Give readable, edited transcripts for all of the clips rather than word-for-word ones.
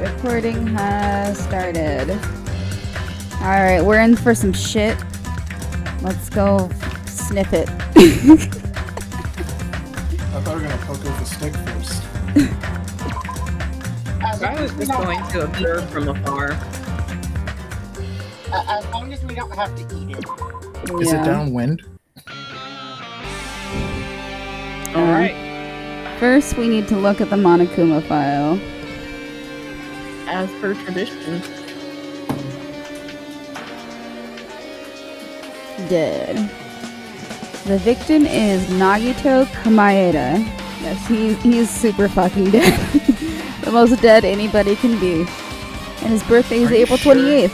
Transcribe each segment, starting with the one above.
Recording has started. Alright, we're in for some shit. Let's go sniff it. I thought we were gonna poke it with a stick first. I was just going to observe from afar. As long as we don't have to eat it. Is it downwind? Alright. First, we need to look at the Monokuma file. As per tradition. Dead. The victim is Nagito Kamaeda. Yes, he's super fucking dead. The most dead anybody can be. And his birthday is April 28th.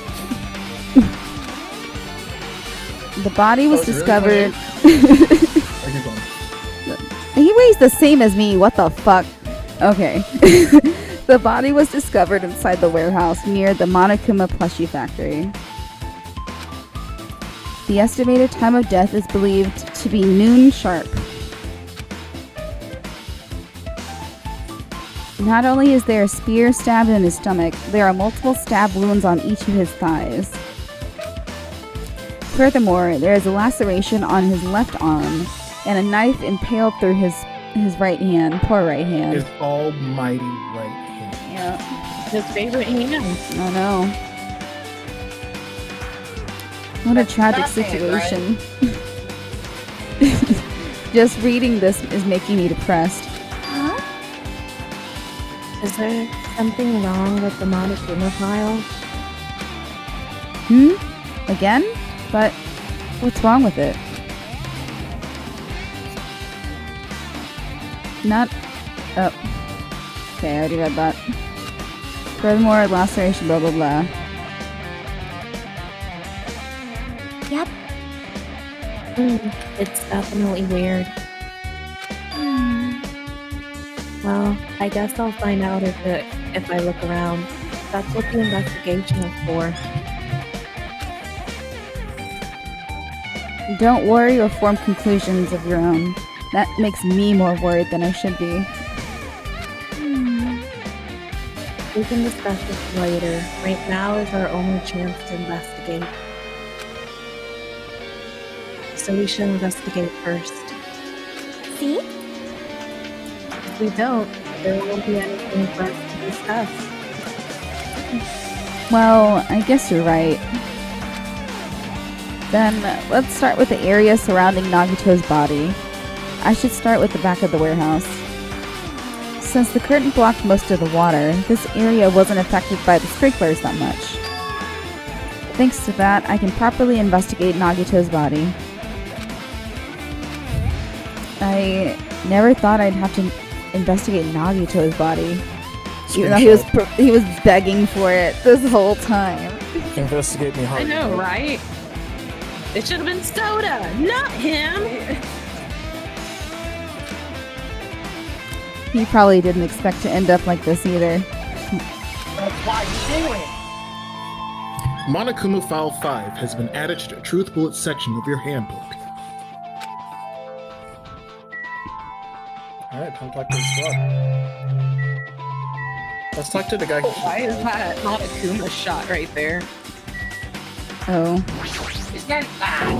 The body was discovered... He weighs the same as me, what the fuck? Okay. The body was discovered inside the warehouse near the Monokuma plushie factory. The estimated time of death is believed to be noon sharp. Not only is there a spear stabbed in his stomach, there are multiple stab wounds on each of his thighs. Furthermore, there is a laceration on his left arm, and a knife impaled through his right hand. Poor right hand. His almighty right hand. Yeah. His favorite hand. I know. What a tragic situation. Just reading this is making me depressed. Huh? Is there something wrong with the Monokuma file? Again? But what's wrong with it? Not... Oh. Okay, I already read that. Furthermore, laceration, blah blah blah. Yep. It's definitely weird. Well, I guess I'll find out if I look around. That's what the investigation is for. Don't worry or form conclusions of your own. That makes me more worried than I should be. We can discuss this later. Right now is our only chance to investigate. So we should investigate first. See? If we don't, there won't be anything for us to discuss. Well, I guess you're right. Then, let's start with the area surrounding Nagito's body. I should start with the back of the warehouse. Since the curtain blocked most of the water, this area wasn't affected by the sprinklers that much. Thanks to that, I can properly investigate Nagito's body. I never thought I'd have to investigate Nagito's body. Even though he was begging for it this whole time. Investigate me hard. I know, right? It should have been Soda, not him! He probably didn't expect to end up like this either. That's why you do it. Monokuma File 5 has been added to the Truth Bullet section of your handbook. Alright, time to talk to the squad. Let's talk to the guy. Why is that not a Kuma shot right there? Oh. Is that bad?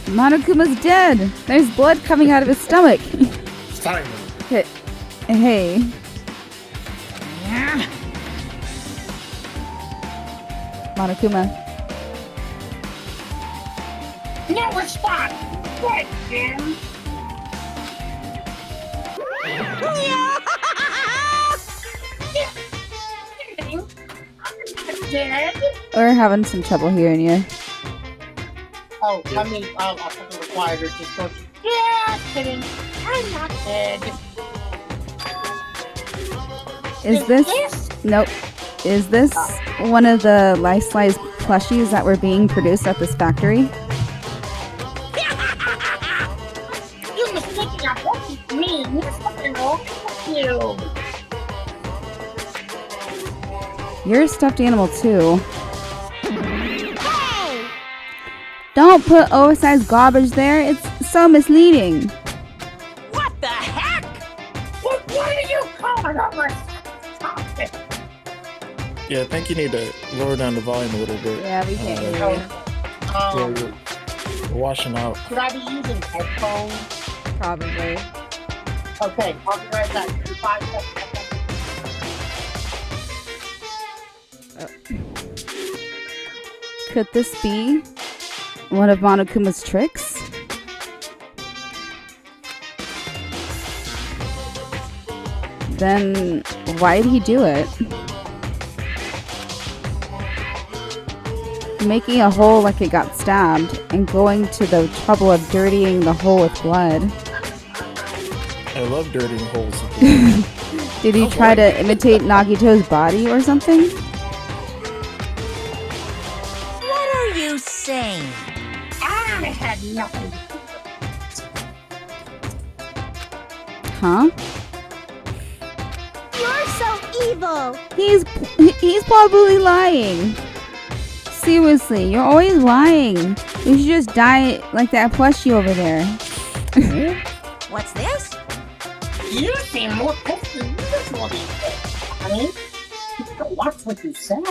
Monokuma's dead! There's blood coming out of his stomach! Simon. Hey. Monokuma. No response! What, Jim? Dead? We're having some trouble hearing you. Oh, I mean, I'll put the quieter just so. Yeah, kidding. I'm not dead. Is this... Nope. Is this one of the life-size plushies that were being produced at this factory? You're mistaken of what you mean. There's something wrong with you. You're a stuffed animal too. Don't put oversized garbage there. It's so misleading. What the heck? What are you calling over? Yeah, I think you need to lower down the volume a little bit. Yeah, we can't hear Oh, you. Yeah, you're washing out. Should I be using headphones? Probably. Okay, I'll be right back. Give me 5 seconds. Could this be one of Monokuma's tricks? Then why did he do it? Making a hole like it got stabbed and going to the trouble of dirtying the hole with blood. I love dirtying holes. Did he try to imitate Nagito's body or something? What are you saying? I had nothing. Huh? You're so evil. He's probably lying. Seriously, you're always lying. You should just die like that plushie over there. What's this? You seem more pissed than usual these days, honey. You better watch what you say.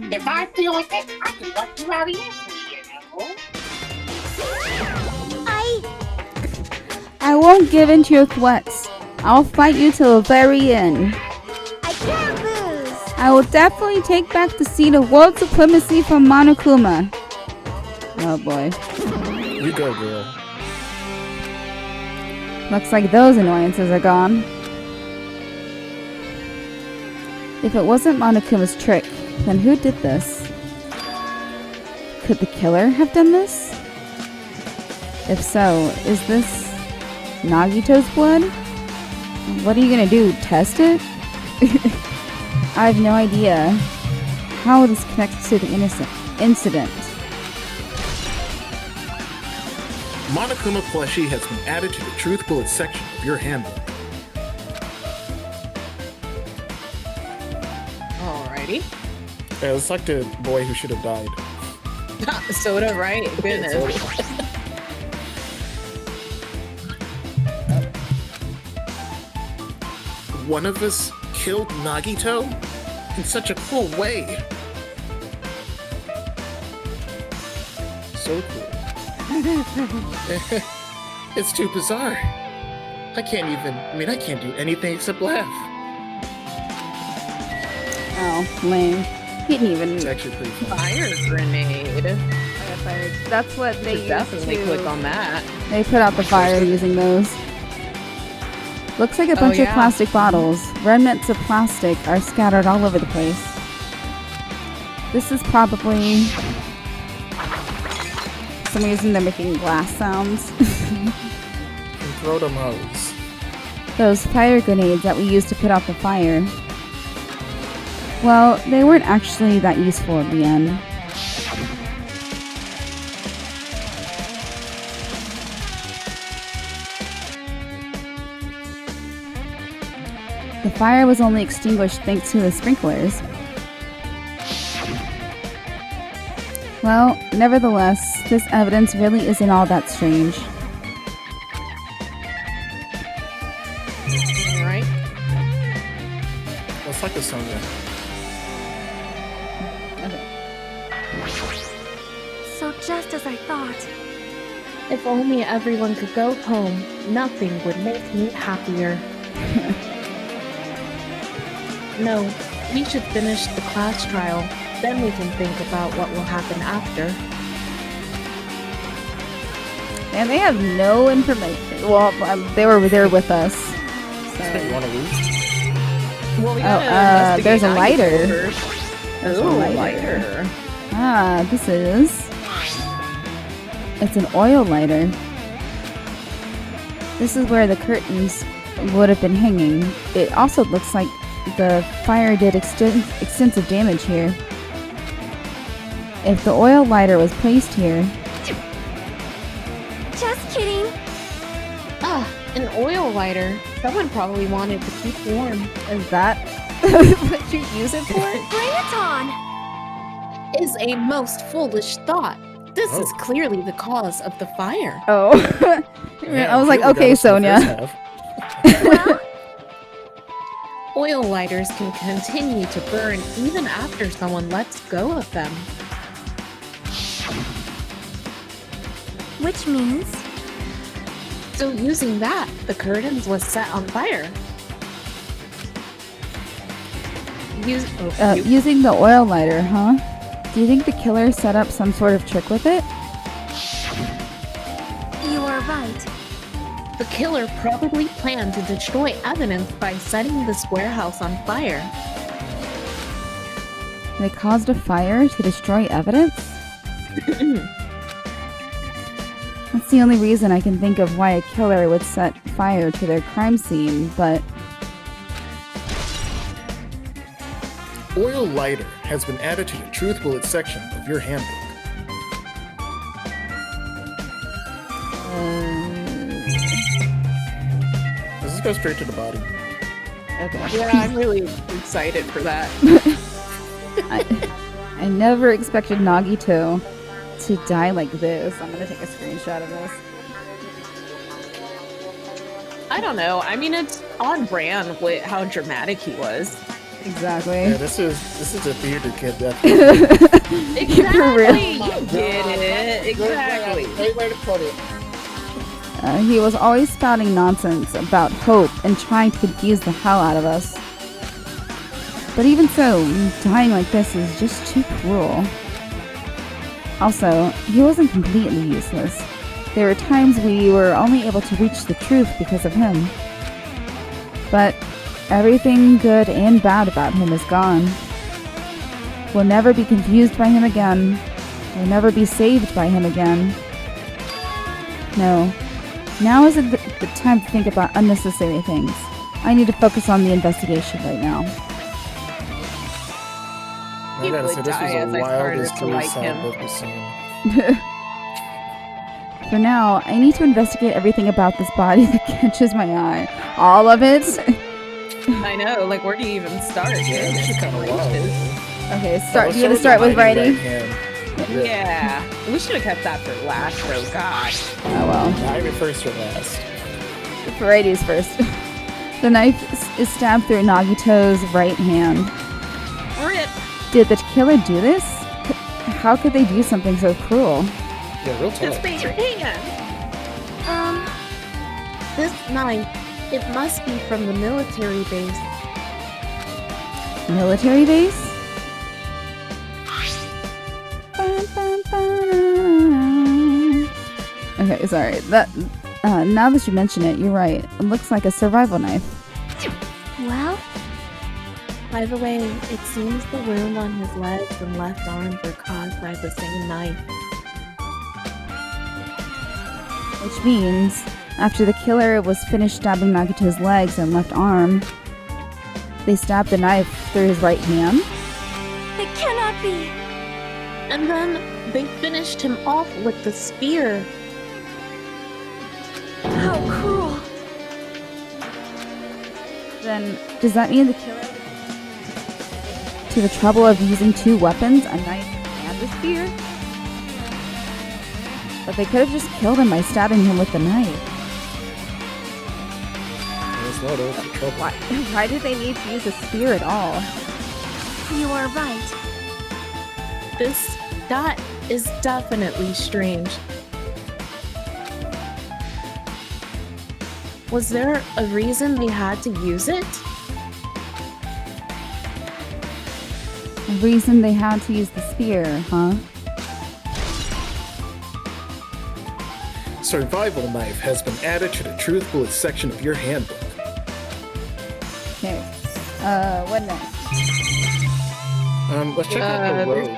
If I feel like it, I can let you out easily, you know. I won't give in to your threats. I'll fight you till the very end. I can't lose. I will definitely take back the seat of world supremacy from Monokuma. Oh boy. You go, girl. Looks like those annoyances are gone. If it wasn't Monokuma's trick, then who did this? Could the killer have done this? If so, is this Nagito's blood? What are you gonna do, test it? I have no idea how this connects to the incident. Monokuma plushie has been added to the Truth Bullet section of your handbook. Alrighty. Yeah, it's like the boy who should have died. Soda, right? Goodness. One of us killed Nagito in such a cruel way. So cool. It's too bizarre. I can't do anything except laugh. Oh, lame. He didn't even. It's actually pretty funny. Fire grenade. That's what they Should used definitely to. click on that. They put out the fire using those. Looks like a bunch of yeah. plastic bottles. Remnants of plastic are scattered all over the place. This is probably... For some reason they're making glass sounds. And throw them hose. Those fire grenades that we used to put out the fire. Well, they weren't actually that useful at the end. The fire was only extinguished thanks to the sprinklers. Well, nevertheless, this evidence really isn't all that strange. Alright. It's like a Sonya. So just as I thought. If only everyone could go home, nothing would make me happier. No, we should finish the class trial, then we can think about what will happen after. And they have no information. Well, they were there with us. You want to lose? Well, we Oh, gotta there's a investigate lighter. Nagito first. There's a Ooh, lighter. lighter. Ah, this is... It's an oil lighter. This is where the curtains would have been hanging. It also looks like the fire did extensive damage here. If the oil lighter was placed here... Just kidding. Ah, an oil lighter. Someone probably wanted to keep warm. Is that what you use it for? Bring it on. Is a most foolish thought. This is clearly the cause of the fire. Oh. Yeah, I was like, really okay, got us in the Sonia. first half. oil lighters can continue to burn even after someone lets go of them. Which means So using that, the curtains was set on fire. Using the oil lighter, huh? Do you think the killer set up some sort of trick with it? you are right. The killer probably planned to destroy evidence by setting this warehouse on fire. They caused a fire to destroy evidence? That's the only reason I can think of why a killer would set fire to their crime scene, but Oil lighter has been added to the Truth Bullets section of your handbook. Does this go straight to the body? okay. Yeah, I'm really excited for that. I never expected Nagito to die like this. I'm gonna take a screenshot of this. I don't know. I mean, it's on brand with how dramatic he was. Exactly. Yeah, this is a theater kid death. Exactly. Oh my You get God. it. Exactly. Great way to put it. He was always spouting nonsense about hope and trying to confuse the hell out of us. But even so, dying like this is just too cruel. Also, he wasn't completely useless. There were times we were only able to reach the truth because of him. But everything good and bad about him is gone. We'll never be confused by him again. We'll never be saved by him again. No. Now isn't the time to think about unnecessary things. I need to focus on the investigation right now. I gotta would say, this die was as the I started wildest to like suicide him. book we've seen. For now, I need to investigate everything about this body that catches my eye. All of it? I know. Like, where do you even start? Yeah, this is kind of wild. Okay, Oh, start. Do you want to start with Mighty Righty? Right Hand. Yeah. We should have kept that for last, though. Gosh. Oh well. I went first or last. Varieties first. The knife is stabbed through Nagito's right hand. Rip. Did the killer do this? How could they do something so cruel? Yeah, real Just tough. face your hand. This knife, it must be from the military base. Military base? Okay, sorry. That now that you mention it, you're right. It looks like a survival knife. Well, By the way, it seems the wound on his legs and left arm were caused by the same knife. Which means, after the killer was finished stabbing Nagito's legs and left arm, they stabbed the knife through his right hand. it cannot be. And then they finished him off with the spear. How cruel. Then, does that mean the killer to the trouble of using two weapons, a knife and a spear? But they could have just killed him by stabbing him with the knife. There's no doubt for trouble. Why did they need to use a spear at all? You are right. That is definitely strange. Was there a reason they had to use it? A reason they had to use the spear, huh? Survival knife has been added to the Truth Bullets section of your handbook. Okay. What next? Let's check out the there's- rope.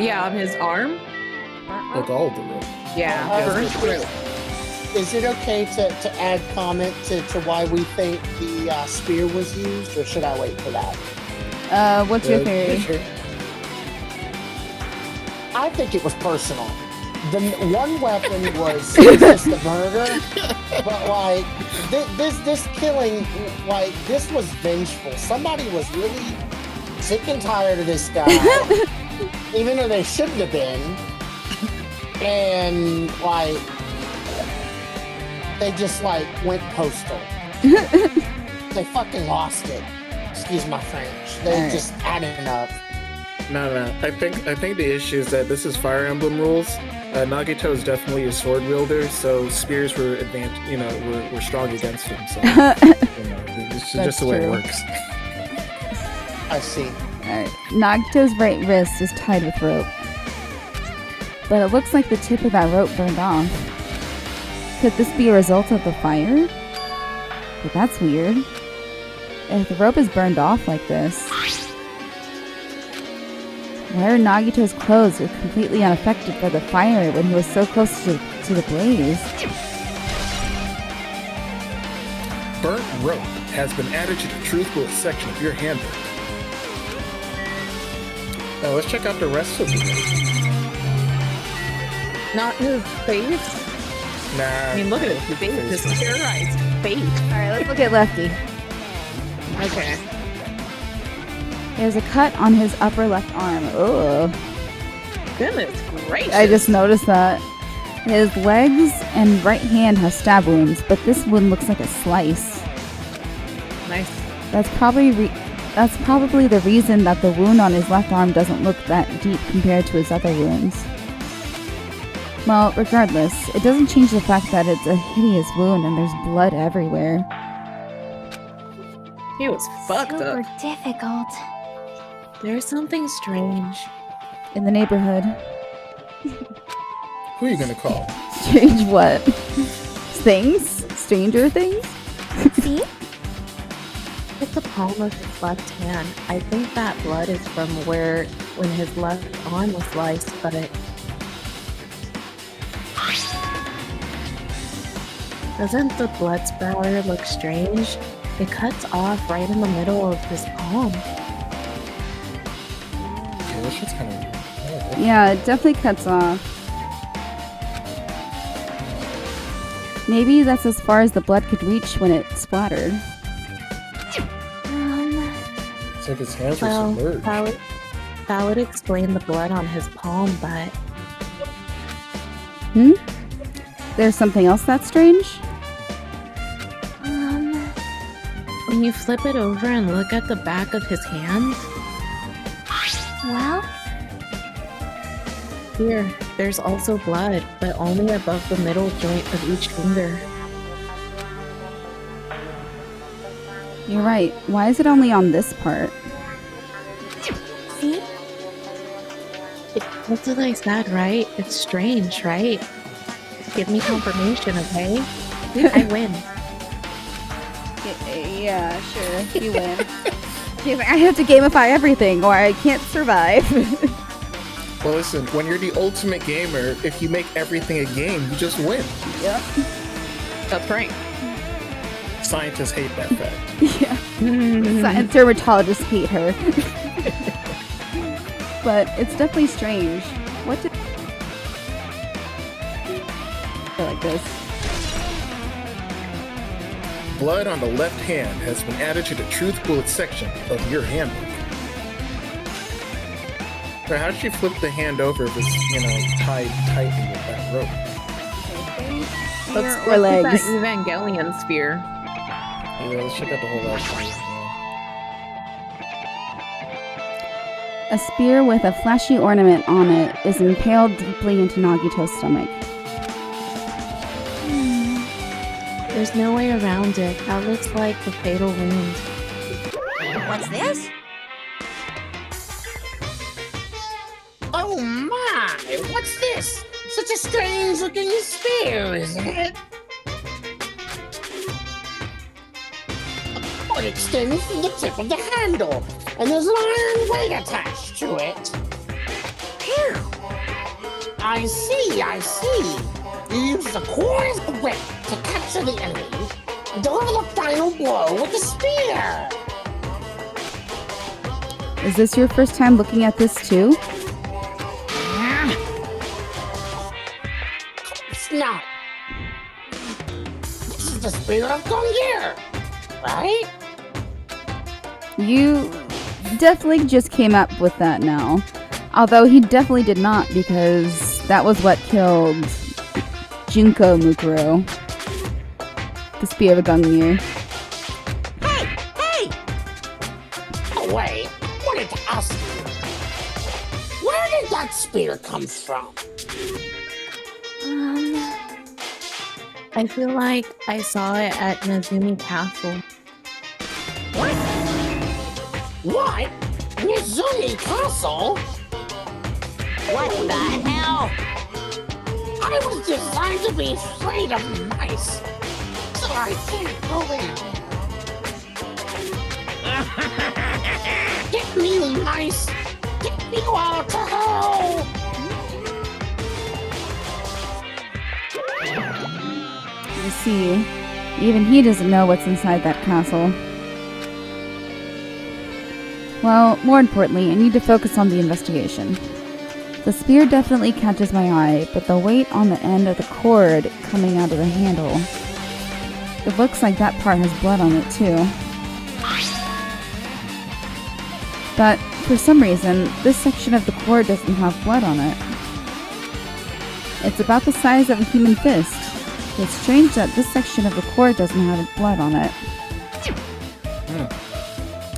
Yeah, on his arm? Like all of the rope. Yeah, Uh, first rope. Is it okay to add comment to why we think the spear was used, or should I wait for that? What's your theory? Sure. I think it was personal. The one weapon was just the murder, but like this killing, like this was vengeful. Somebody was really sick and tired of this guy, even though they shouldn't have been, and like they just like went postal. they fucking lost it. Excuse my French. They just added up. No. I think the issue is that this is Fire Emblem rules. Nagito is definitely a sword wielder, so spears were were strong against him. So it's just the way it works. I see. Alright, Nagito's right wrist is tied with rope. But it looks like the tip of that rope burned off. Could this be a result of the fire? But that's weird. If the rope is burned off like this, why are Nagito's clothes completely unaffected by the fire when he was so close to the blaze? Burnt rope has been added to the truth bullet section of your handbook. Now let's check out the rest of the rope. Not his face. Nah. I mean, look at it. His face is terrorized face. Alright, let's look at Lefty. Okay. There's a cut on his upper left arm. Oh. Goodness gracious. I just noticed that. His legs and right hand have stab wounds, but this one looks like a slice. Nice. That's probably the reason that the wound on his left arm doesn't look that deep compared to his other wounds. Well, regardless, it doesn't change the fact that it's a hideous wound and there's blood everywhere. He was fucked Super up. difficult. There's something strange. In the neighborhood. Who are you gonna call? Strange what? Things? Stranger things? See? It's the palm of his left hand. I think that blood is from when his left arm was sliced, but doesn't the blood spatter look strange? It cuts off right in the middle of his palm. Yeah, this shit's kind of. Yeah, it definitely cuts off. Maybe that's as far as the blood could reach when it splattered. It's like his hands were Well, submerged. that would explain the blood on his palm, but There's something else that's strange? when you flip it over and look at the back of his hand, Well, there's also blood, but only above the middle joint of each finger. You're right. Why is it only on this part? see? That's what I said, right? It's strange, right? Give me confirmation, okay? I win. Yeah, sure. You win. I have to gamify everything or I can't survive. Well, listen, when you're the ultimate gamer, if you make everything a game, you just win. Yep. That's right. Scientists hate that fact. Yeah. Science dermatologists hate her. But it's definitely strange. What did I like this? Blood on the left hand has been added to the truth bullet section of your handbook. But how did she flip the hand over if it's, tied tightly with that rope? Let's Or get legs. that Evangelion spear. Yeah, let's check out the whole last one. A spear with a flashy ornament on it is impaled deeply into Nagito's stomach. There's no way around it. That looks like the fatal wound. What's this? Oh my! What's this? Such a strange looking spear, isn't it? Oh, it extends from the tip of the handle, and there's an iron weight attached to it. Phew. I see. You use the core of the whip to capture the enemy, and deliver the final blow with the spear. Is this your first time looking at this too? It's not. This is the spear of Gongyir, right? You definitely just came up with that now. Although he definitely did not, because that was what killed Junko Mukuro. The spear of Gungnir. Hey, the way, wanted to ask you, where did that spear come from? I feel like I saw it at Nezumi Castle. What? Mizumi Castle? What the hell? I was designed to be afraid of mice, so I can't go in. Get me, mice! Get me all to hell! You see, even he doesn't know what's inside that castle. Well, more importantly, I need to focus on the investigation. The spear definitely catches my eye, but the weight on the end of the cord coming out of the handle. It looks like that part has blood on it too. But for some reason, this section of the cord doesn't have blood on it. It's about the size of a human fist. It's strange that this section of the cord doesn't have blood on it.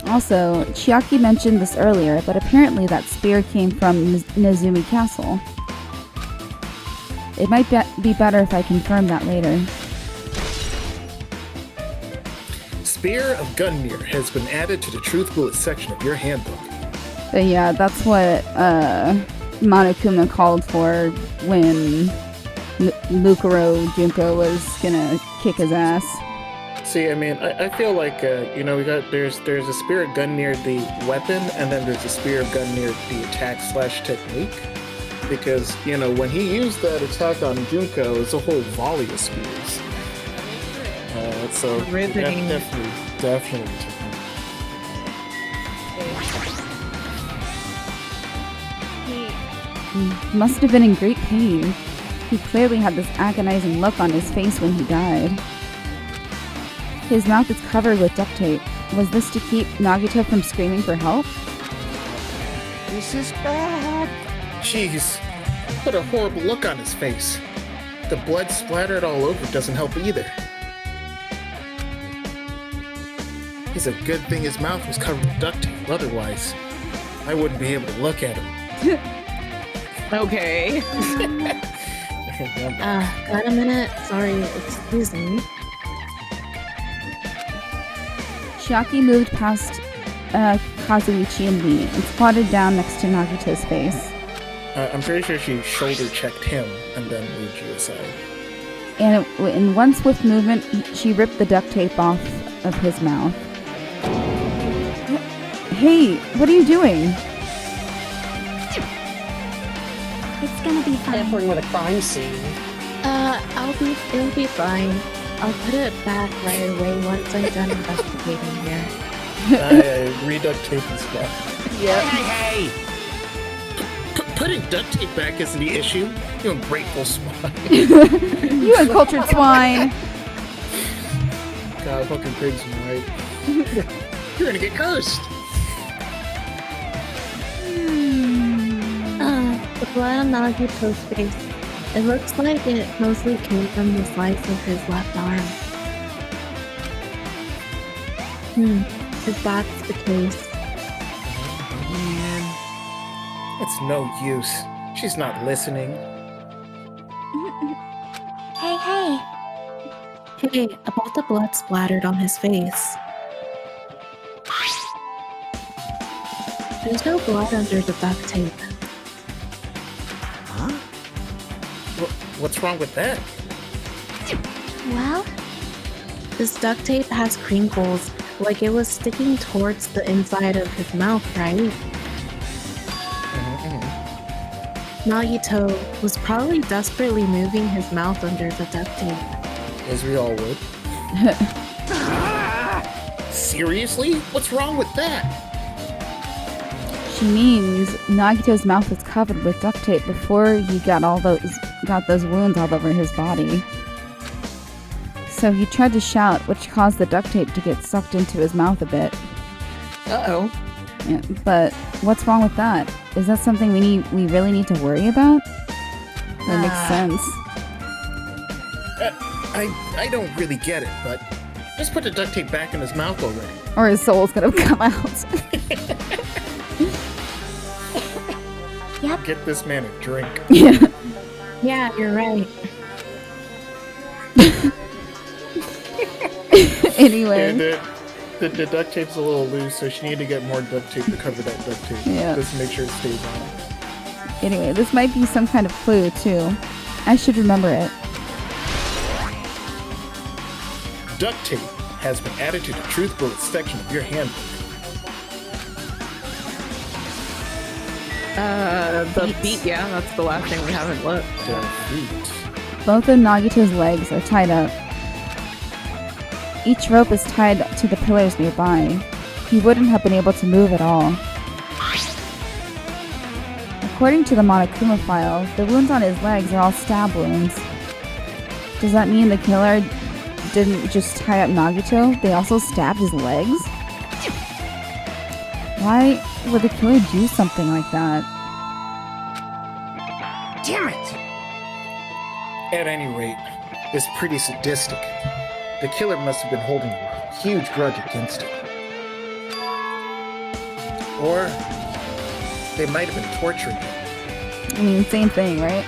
Also, Chiaki mentioned this earlier, but apparently that spear came from Nezumi Castle. It might be better if I confirm that later. Spear of Gungnir has been added to the Truth Bullet section of your handbook. But yeah, that's what Monokuma called for when Mukuro Junko was gonna kick his ass. See, I mean, I feel like there's a Spear of Gungnir the weapon, and then there's a Spear of Gungnir the attack / technique. Because when he used that attack on Junko, it's a whole volley of spears. So Riveting. definitely. He must have been in great pain. He clearly had this agonizing look on his face when he died. His mouth is covered with duct tape. Was this to keep Nagito from screaming for help? This is bad. Jeez, what a horrible look on his face. The blood splattered all over doesn't help either. It's a good thing his mouth was covered with duct tape, otherwise I wouldn't be able to look at him. Okay. Got a minute? Sorry, excuse me. Chiaki moved past Kazuichi and me and squatted down next to Nagito's face. I'm pretty sure she shoulder checked him and then moved you aside. And in one swift movement, she ripped the duct tape off of his mouth. Hey, what are you doing? It's gonna be fine. Tampering with a crime scene. It'll be fine. I'll put it back right away once I'm done investigating here. I re-duct tape and stuff. Yep. Hey! Putting duct tape back isn't the issue. You ungrateful swine. You uncultured swine. God, fucking pigs, right? You're gonna get cursed. The blood on Nagito's face. It looks like it mostly came from the slice of his left arm. If that's the case. Man, it's no use. She's not listening. Hey. Hey, about the blood splattered on his face. There's no blood under the duct tape. Huh? What's wrong with that? Well, This duct tape has crinkles, like it was sticking towards the inside of his mouth, right? Nagito was probably desperately moving his mouth under the duct tape. As we all would. Seriously? What's wrong with that? She means Nagito's mouth was covered with duct tape before he got those wounds all over his body. So he tried to shout, which caused the duct tape to get sucked into his mouth a bit. Uh-oh. Yeah, but what's wrong with that? Is that something we really need to worry about? That makes sense. I don't really get it, but Just put the duct tape back in his mouth already. Or his soul's gonna come out. Yep. Get this man a drink. Yeah. Yeah, you're right. Anyway. And the duct tape's a little loose, so she needed to get more duct tape to cover that duct tape. Yeah. Just to make sure it stays on. Anyway, this might be some kind of clue, too. I should remember it. Duct tape has been added to the truth bullet section of your handbook. The feet, yeah, that's the last thing we haven't looked. Defeat. Both of Nagito's legs are tied up. Each rope is tied to the pillars nearby. He wouldn't have been able to move at all. According to the Monokuma file, the wounds on his legs are all stab wounds. Does that mean the killer didn't just tie up Nagito? They also stabbed his legs? Why would the killer do something like that? Damn it! At any rate, it's pretty sadistic. The killer must have been holding a huge grudge against him. Or they might have been torturing him. I mean, same thing, right?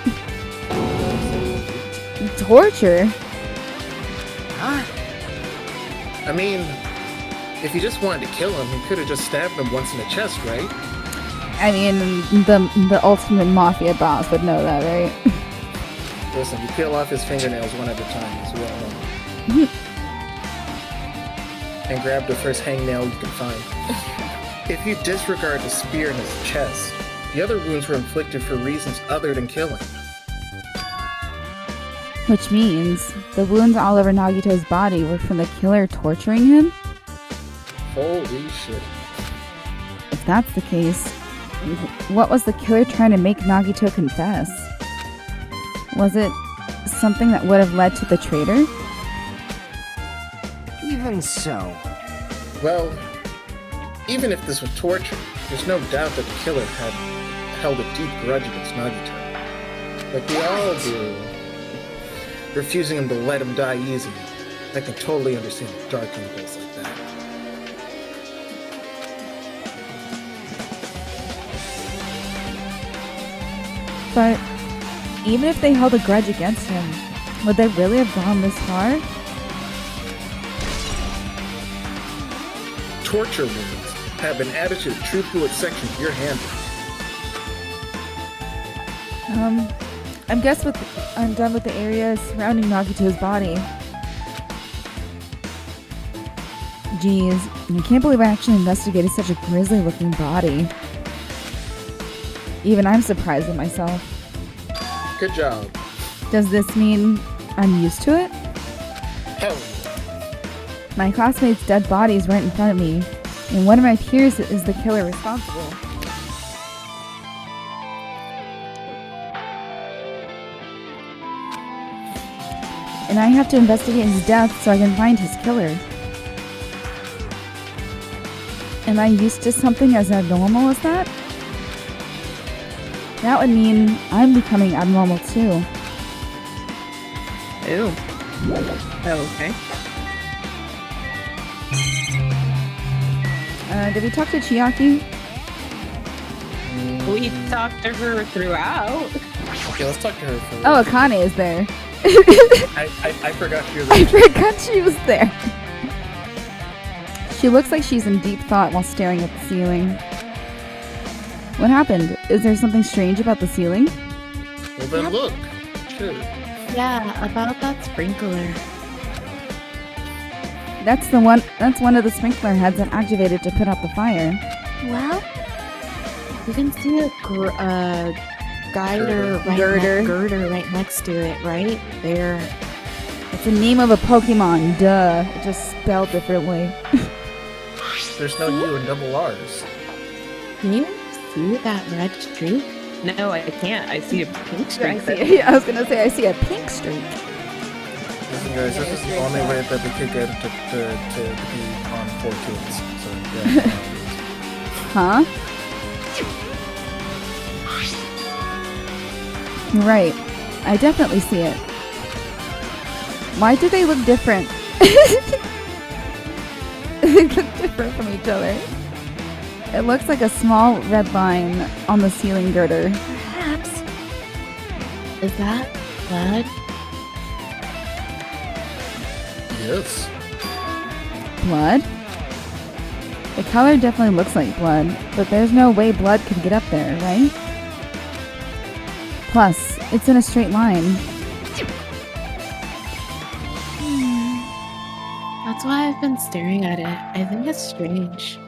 Torture? Huh? I mean, if he just wanted to kill him, he could have just stabbed him once in the chest, right? I mean, the ultimate mafia boss would know that, right? Listen, you peel off his fingernails one at a time, as well. And grab the first hangnail you can find. If you disregard the spear in his chest, the other wounds were inflicted for reasons other than killing. Which means the wounds all over Nagito's body were from the killer torturing him? Holy shit. If that's the case, what was the killer trying to make Nagito confess? Was it something that would have led to the traitor? Even so. Well, even if this was torture, there's no doubt that the killer had held a deep grudge against Nagito. Like we all do. Refusing him to let him die easy. I can totally understand a dark impulse like that. But even if they held a grudge against him, would they really have gone this far? Torture wounds have been added to the truth bullet section of your handbook. I'm done with the area surrounding Nagito's body. Jeez, I can't believe I actually investigated such a grisly looking body. Even I'm surprised at myself. Good job. Does this mean I'm used to it? Hell yeah. My classmate's dead body is right in front of me, and one of my peers is the killer responsible. And I have to investigate his death so I can find his killer. Am I used to something as abnormal as that? That would mean I'm becoming abnormal too. Ew. Oh, okay. Did we talk to Chiaki? We talked to her throughout. Okay, let's talk to her for Oh, Akane is there. I forgot she was I forgot she was there. She looks like she's in deep thought while staring at the ceiling. What happened? Is there something strange about the ceiling? Well then look. Shit. Yeah, about that sprinkler. That's one of the sprinkler heads that activated to put out the fire. Well, You can see a girder right next to it, right there. It's the name of a Pokemon, duh. It just spelled differently. There's no U in double R's. Can you see that red streak? No, I can't. I see a pink streak. I was gonna say I see a pink streak. Listen guys, this is the only way that we could get it to be on 4 kids. So yeah. Huh? You're right. I definitely see it. Why do they look different? They look different from each other. It looks like a small red line on the ceiling girder. Perhaps. Is that blood? Yes. Blood? The color definitely looks like blood, but there's no way blood could get up there, right? Plus, it's in a straight line. That's why I've been staring at it. I think it's strange.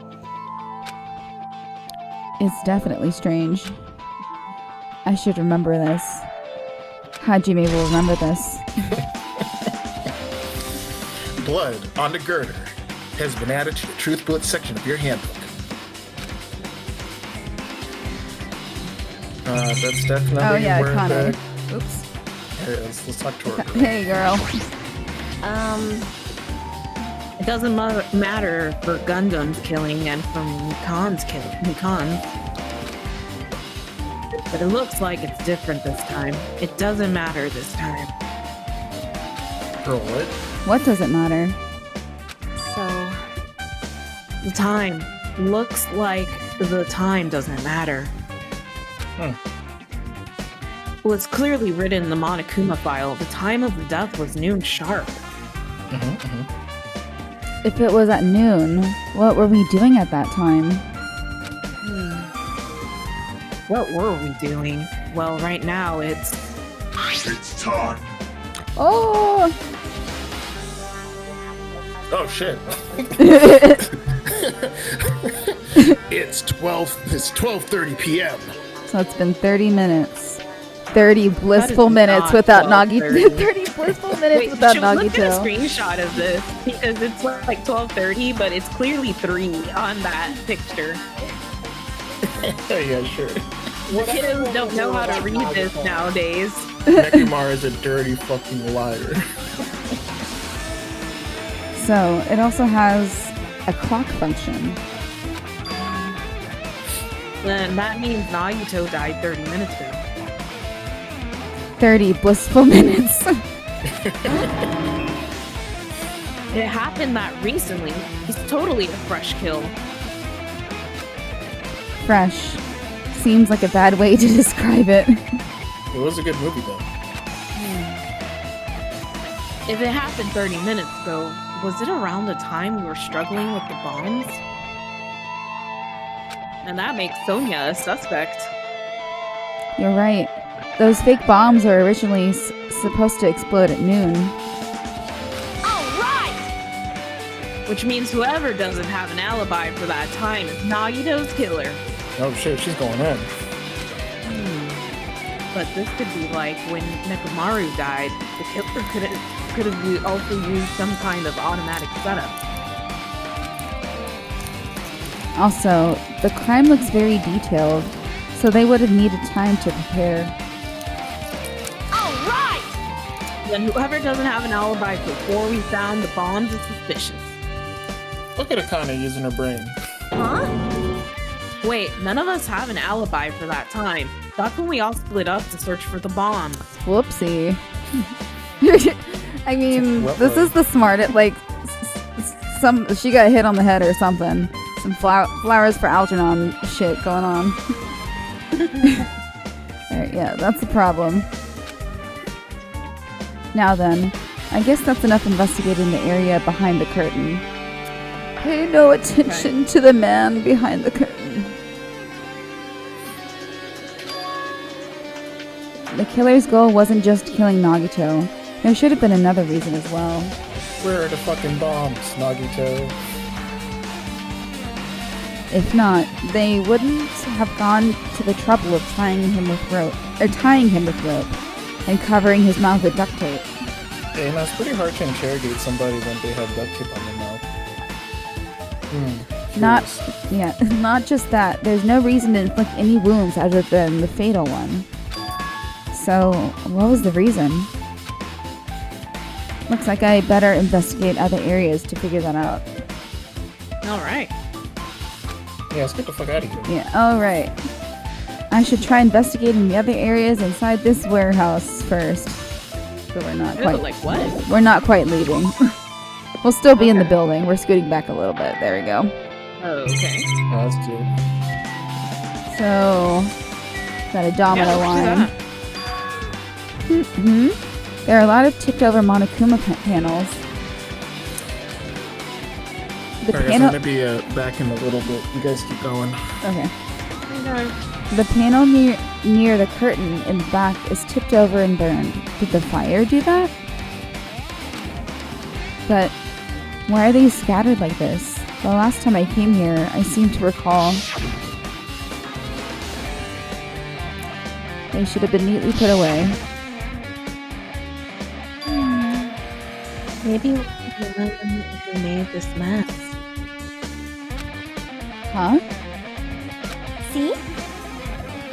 It's definitely strange. I should remember this. Hajime will remember this. Blood on the girder has been added to the Truth Bullet section of your handbook. That's definitely Oh yeah, where Connor. the... Oops. Hey, let's talk to her. Hey, girl. It doesn't matter for Gundam's killing and from Mikan's killing. But it looks like it's different this time. It doesn't matter this time. Girl, what? What does it matter? So, the time. Looks like the time doesn't matter. Well, it's clearly written in the Monokuma file. The time of the death was noon sharp. If it was at noon, what were we doing at that time? What were we doing? Well, right now it's... It's time. Oh! Oh shit. It's 12:30 p.m. So it's been 30 minutes. 30 blissful is minutes not without Nagito. 12:30. 30 blissful minutes Wait, without should we look at a Nagito. screenshot of this? Because it's like 12:30, but it's clearly 3 on that picture. Yeah, sure. The kiddos don't know how to read this nowadays. Nekumar is a dirty fucking liar. So it also has a clock function. Then that means Nagito died 30 minutes ago. 30 blissful minutes. It happened that recently. He's totally a fresh kill. Fresh. Seems like a bad way to describe it. It was a good movie though. If it happened 30 minutes ago, was it around the time we were struggling with the bombs? And that makes Sonya a suspect. You're right. Those fake bombs were originally supposed to explode at noon. Which means whoever doesn't have an alibi for that time is Nagito's killer. Oh shit, she's going in. But this could be like when Nekomaru died. The killer could have also used some kind of automatic setup. Also, the crime looks very detailed, so they would have needed time to prepare. Then whoever doesn't have an alibi before we found the bombs is suspicious. Look at Akane using her brain. Wait, none of us have an alibi for that time. That's when we all split up to search for the bombs. Whoopsie. I mean, What this was? is the smartest, like, she got hit on the head or something. Some flowers for Algernon shit going on. Alright, yeah, that's the problem. Now then, I guess that's enough investigating the area behind the curtain. Pay no attention to the man behind the curtain. The killer's goal wasn't just killing Nagito. There should have been another reason as well. Where are the fucking bombs, Nagito? If not, they wouldn't have gone to the trouble of tying him with rope and covering his mouth with duct tape. Yeah, you know, it's pretty hard to interrogate somebody when they have duct tape on their mouth. Not just that. There's no reason to inflict any wounds other than the fatal one. So, what was the reason? Looks like I better investigate other areas to figure that out. Alright. Yeah, let's get the fuck out of here. Yeah, alright. I should try investigating the other areas inside this warehouse first. So we're not Ew, quite like what? we're not quite leaving. We'll still be in the building. We're scooting back a little bit. There we go. Oh, okay. Oh, that's cute. So, got a domino line. There are a lot of tipped over Monokuma panels. The Alright, guys, panel. I'm gonna be back in a little bit. You guys keep going. Okay. The panel near the curtain in the back is tipped over and burned. Did the fire do that? But why are they scattered like this? The last time I came here, I seem to recall they should have been neatly put away. Maybe we'll know who made this mess. Huh? See?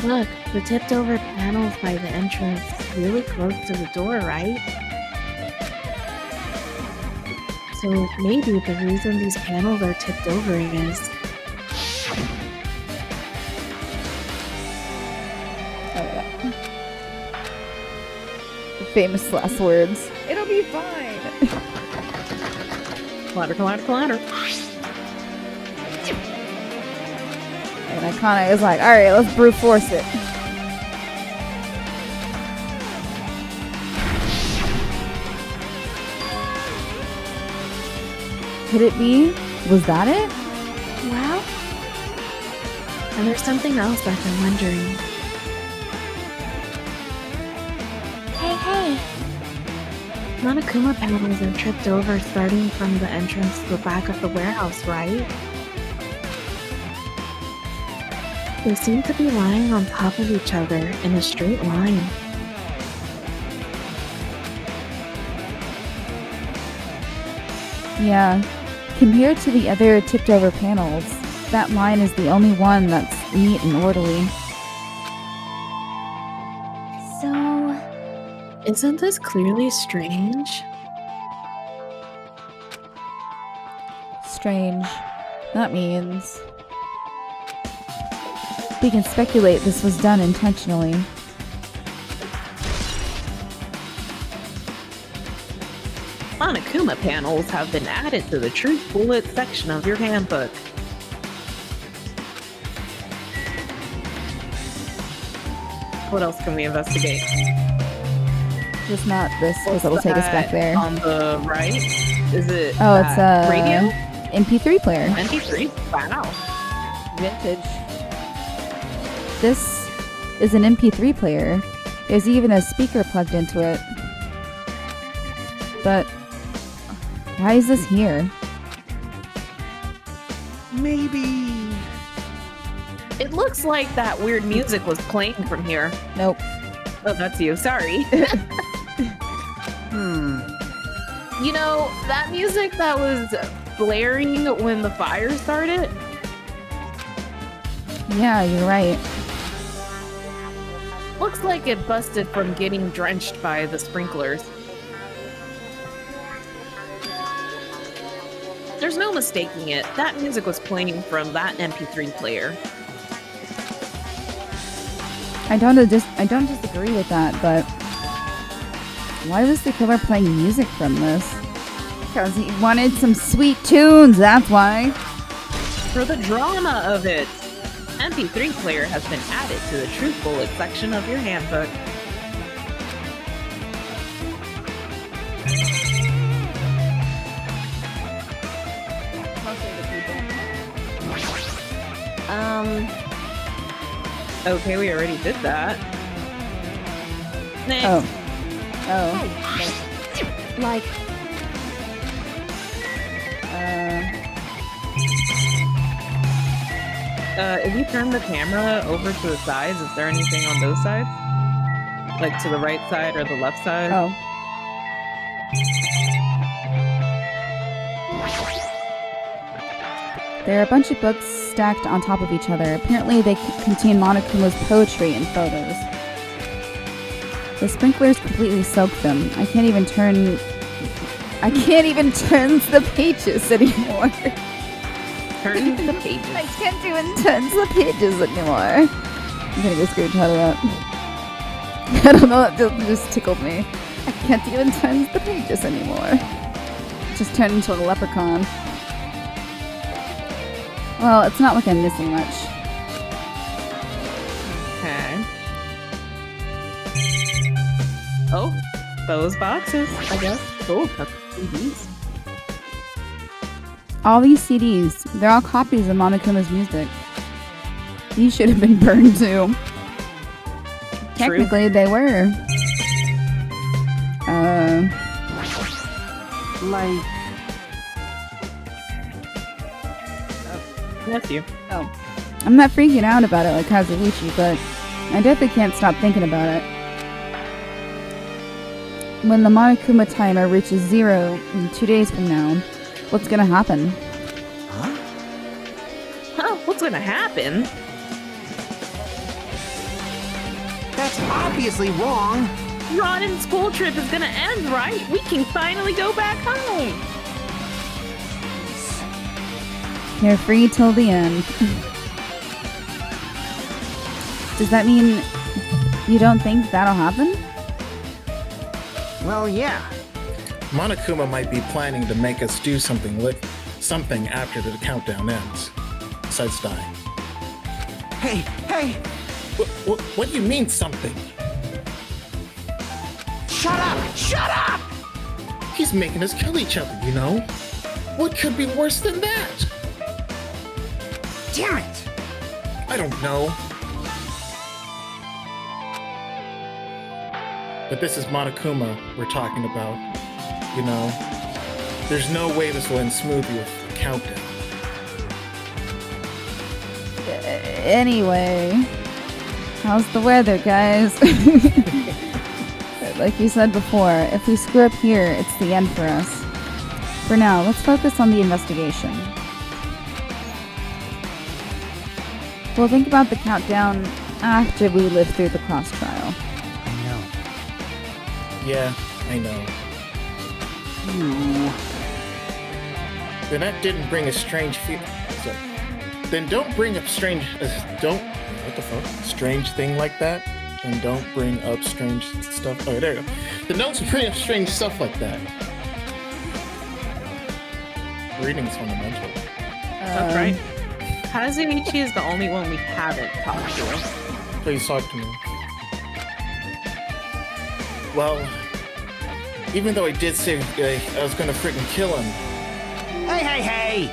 Look, the tipped over panels by the entrance, really close to the door, right? So maybe the reason these panels are tipped over is... Oh, yeah. The famous last words. It'll be fine. Clatter, clatter, clatter. And I kind of was like, alright, let's brute force it. Could it be? Was that it? Well, And there's something else I've been wondering. hey. Monokuma panels are tripped over starting from the entrance to the back of the warehouse, right? They seem to be lying on top of each other in a straight line. Yeah. Compared to the other tipped over panels, that line is the only one that's neat and orderly. So, Isn't this clearly strange? Strange. That means we can speculate this was done intentionally. Monokuma panels have been added to the Truth Bullet section of your handbook. What else can we investigate? Just not this, because it'll take us back there. On the right? Is it Oh, it's that a radio? MP3 player. MP3? Wow. Vintage. This is an MP3 player. There's even a speaker plugged into it. But why is this here? Maybe. It looks like that weird music was playing from here. Nope. Oh, that's you. Sorry. You know, that music that was blaring when the fire started? Yeah, you're right. Looks like it busted from getting drenched by the sprinklers. There's no mistaking it. That music was playing from that MP3 player. I don't disagree with that, but why was the killer playing music from this? Because he wanted some sweet tunes, that's why. For the drama of it, MP3 player has been added to the Truth Bullet section of your handbook. Okay, we already did that. Next. Oh. like, If you turn the camera over to the sides, is there anything on those sides? Like to the right side or the left side? Oh. There are a bunch of books stacked on top of each other. Apparently they contain Monokuma's poetry and photos. The sprinklers completely soaked them. I can't even turn the pages anymore. Turn the pages. I can't even turn the pages anymore. I'm gonna go screenshot of that. I don't know, that just tickled me. I can't even turn the pages anymore. just turned into a leprechaun. Well, it's not like I'm missing much. Okay. Oh, those boxes, I guess. Oh, that's CDs. All these CDs, they're all copies of Monokuma's music. These should have been burned too. Technically, they were. Like, That's you. Oh. I'm not freaking out about it like Kazuichi, but I definitely can't stop thinking about it. When the Monokuma timer reaches 0 in 2 days from now, what's gonna happen? Huh? What's gonna happen? That's obviously wrong. Rodden's school trip is gonna end, right? We can finally go back home. You're free till the end. Does that mean you don't think that'll happen? Well, yeah. Monokuma might be planning to make us do something after the countdown ends. Besides dying. Hey! What do you mean something? Shut up! Shut up! He's making us kill each other, you know? What could be worse than that? Damn it! I don't know. But this is Monokuma we're talking about. You know, there's no way this will end smoothly with a countdown. Anyway, how's the weather, guys? Like you said before, if we screw up here, it's the end for us. For now, let's focus on the investigation. We'll think about the countdown after we live through the cross trial. I know. Yeah, I know. Ooh. Then that didn't bring a strange Then don't bring up strange... what the fuck? Strange thing like that? And don't bring up strange stuff... Oh, there you go. Then don't bring up strange stuff like that. Reading is fundamental. That's right. Kazuichi is the only one we haven't talked to. Please talk to me. Well, even though I did say I was gonna freaking kill him, Hey!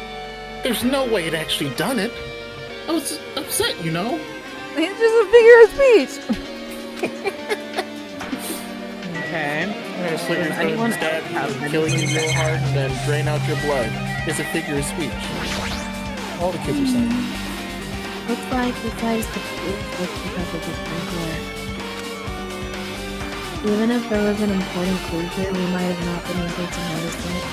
there's no way he'd actually done it. I was upset, you know? It's just a figure of speech! Okay. I slit your throat and stab you, killing you real hard, and then drain out your blood. It's a figure of speech. All the kids are saying. Looks like besides the proof was because of the sprinkler. Even if there was an important clue here, we might have not been able to notice it.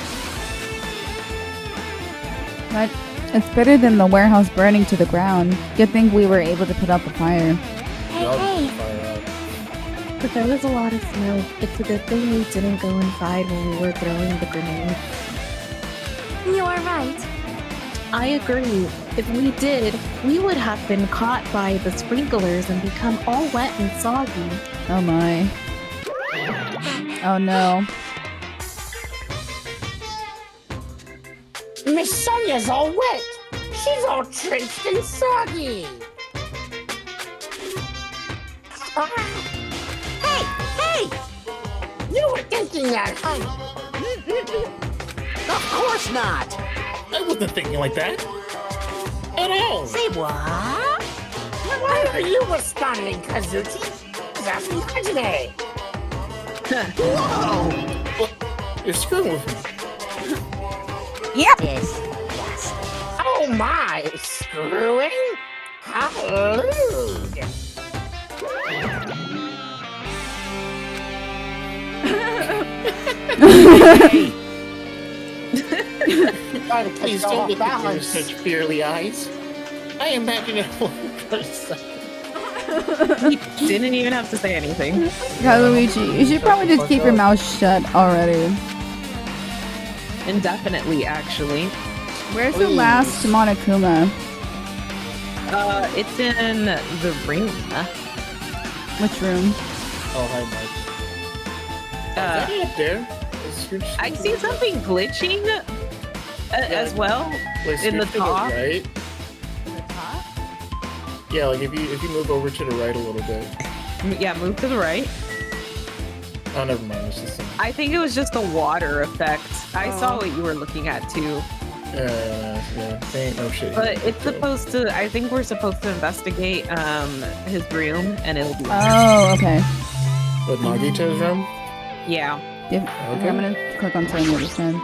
But it's better than the warehouse burning to the ground. Good thing we were able to put out the fire. Hey, But there was a lot of snow. It's a good thing we didn't go inside when we were throwing the grenade. you're right. I agree. If we did, we would have been caught by the sprinklers and become all wet and soggy. Oh my. Oh no. Miss Sonia's all wet. She's all drenched and soggy. Hey! You were thinking that, huh? Of course not! I wasn't thinking like that. At all. Say what? Why are you responding, Kazuchi? That's imaginary. Whoa! Well, you're screwing with me. Yes. Oh my, screwing? How rude. Hey! Please don't look at me with such fearly eyes. I imagine it for a second. He didn't even have to say anything. Kazuichi, you should probably just keep your mouth shut already. Indefinitely, actually. Where's the last Monokuma? It's in the room. Which room? Oh, hi, Mike. Is Uh, that it up there? I see something glitching as well Like, in the scoot to top. right. In the top? Yeah, like if you move over to the right a little bit. Yeah, move to the right. Oh, never mind. It's just I think it was just the water effect. I saw what you were looking at too. yeah. They ain't no shit. But it's supposed to. I think we're supposed to investigate his room, and it'll be. Oh, okay. With Nagito's room. Yeah. Give, Okay. I'm gonna click on Sonia this time.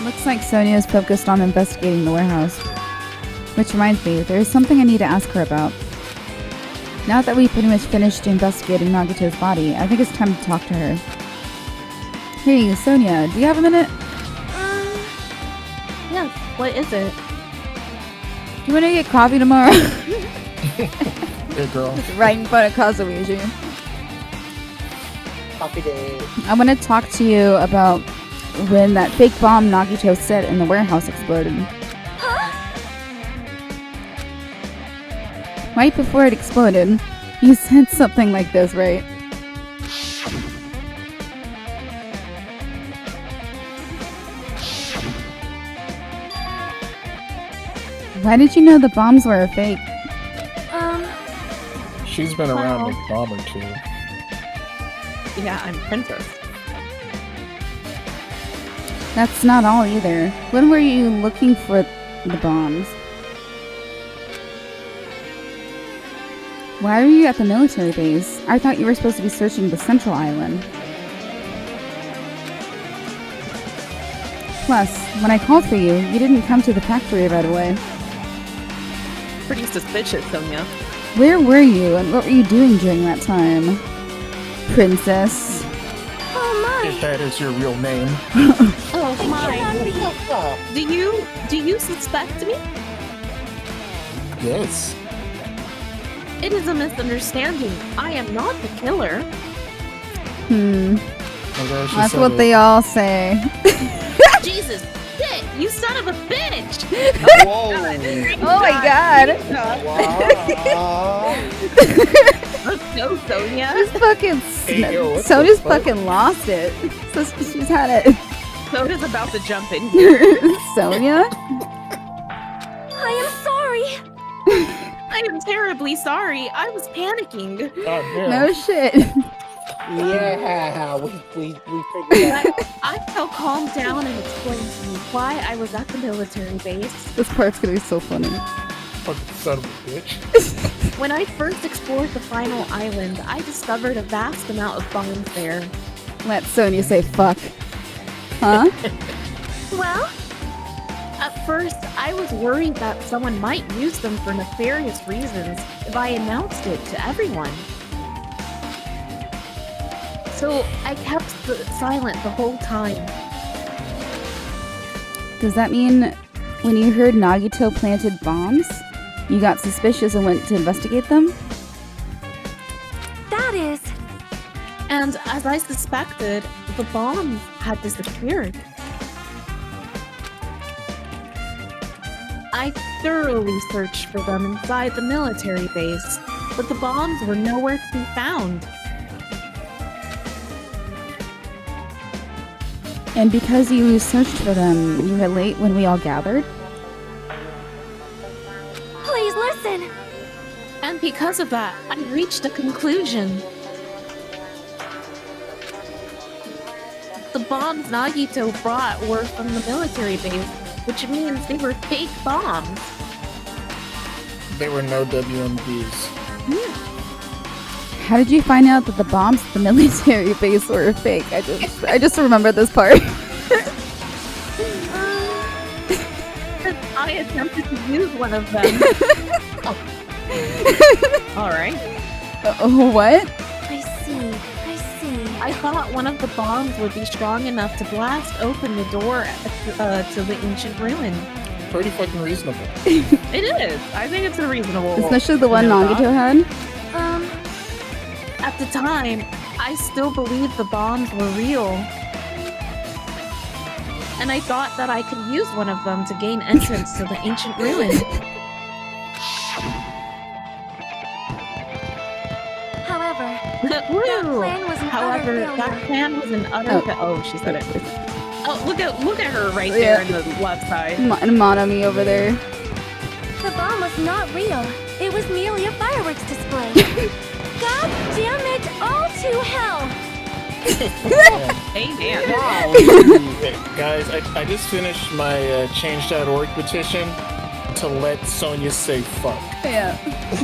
Looks like Sonia is focused on investigating the warehouse. Which reminds me, there is something I need to ask her about. Now that we pretty much finished investigating Nagito's body, I think it's time to talk to her. Hey, Sonia, do you have a minute? Yes, what is it? Do you want to get coffee tomorrow? Hey, girl. Right in front of Kazuichi. Coffee day. I want to talk to you about when that fake bomb Nagito set in the warehouse exploded. Right before it exploded, you said something like this, right? Why did you know the bombs were a fake? She's been around a bomb or two. Yeah, I'm princess. That's not all either. When were you looking for the bombs? Why are you at the military base? I thought you were supposed to be searching the central island. Plus, when I called for you, you didn't come to the factory right away. Pretty suspicious, Sonia. Where were you and what were you doing during that time? Princess. If that is your real name. Oh my! Do you suspect me? Yes. It is a misunderstanding. I am not the killer. That's what they all say. Jesus, shit! You son of a bitch! Whoa. Oh my god. Wow. Let's go, Sonia. She's fucking... Hey, yo, what the Sonia's fuck? fucking lost it. So she's had it. Sonia's about to jump in here. Sonia? I am sorry. I am terribly sorry. I was panicking. God damn. No shit. Yeah, we figured that out. I shall calm down and explain to you why I was at the military base. This part's gonna be so funny. Fucking son of a bitch. When I first explored the final island, I discovered a vast amount of bombs there. Let Sonia say fuck. Huh? Well, At first, I was worried that someone might use them for nefarious reasons if I announced it to everyone. So I kept silent the whole time. Does that mean when you heard Nagito planted bombs, you got suspicious and went to investigate them? that is. And as I suspected, the bombs had disappeared. I thoroughly searched for them inside the military base, but the bombs were nowhere to be found. And because you searched for them, you were late when we all gathered? Please listen. And because of that, I reached a conclusion. The bombs Nagito brought were from the military base, which means they were fake bombs. There were no WMDs. How did you find out that the bombs at the military base were fake? I just remember this part. I attempted to use one of them. All right. What? I see. I thought one of the bombs would be strong enough to blast open the door to the ancient ruin. Pretty fucking reasonable. It is. I think it's a reasonable. Especially the one No, Nagito had? At the time, I still believed the bombs were real. And I thought that I could use one of them to gain entrance to the ancient ruin. However, that Woo! plan was However, utter that failure. plan was an utter. Oh, she said it. Oh, look at her right there in the left side. Monami over there. The bomb was not real. It was merely a fireworks display. God damn it, all to hell! Amen. Guys, I just finished my change.org petition to let Sonya say fuck. Yeah.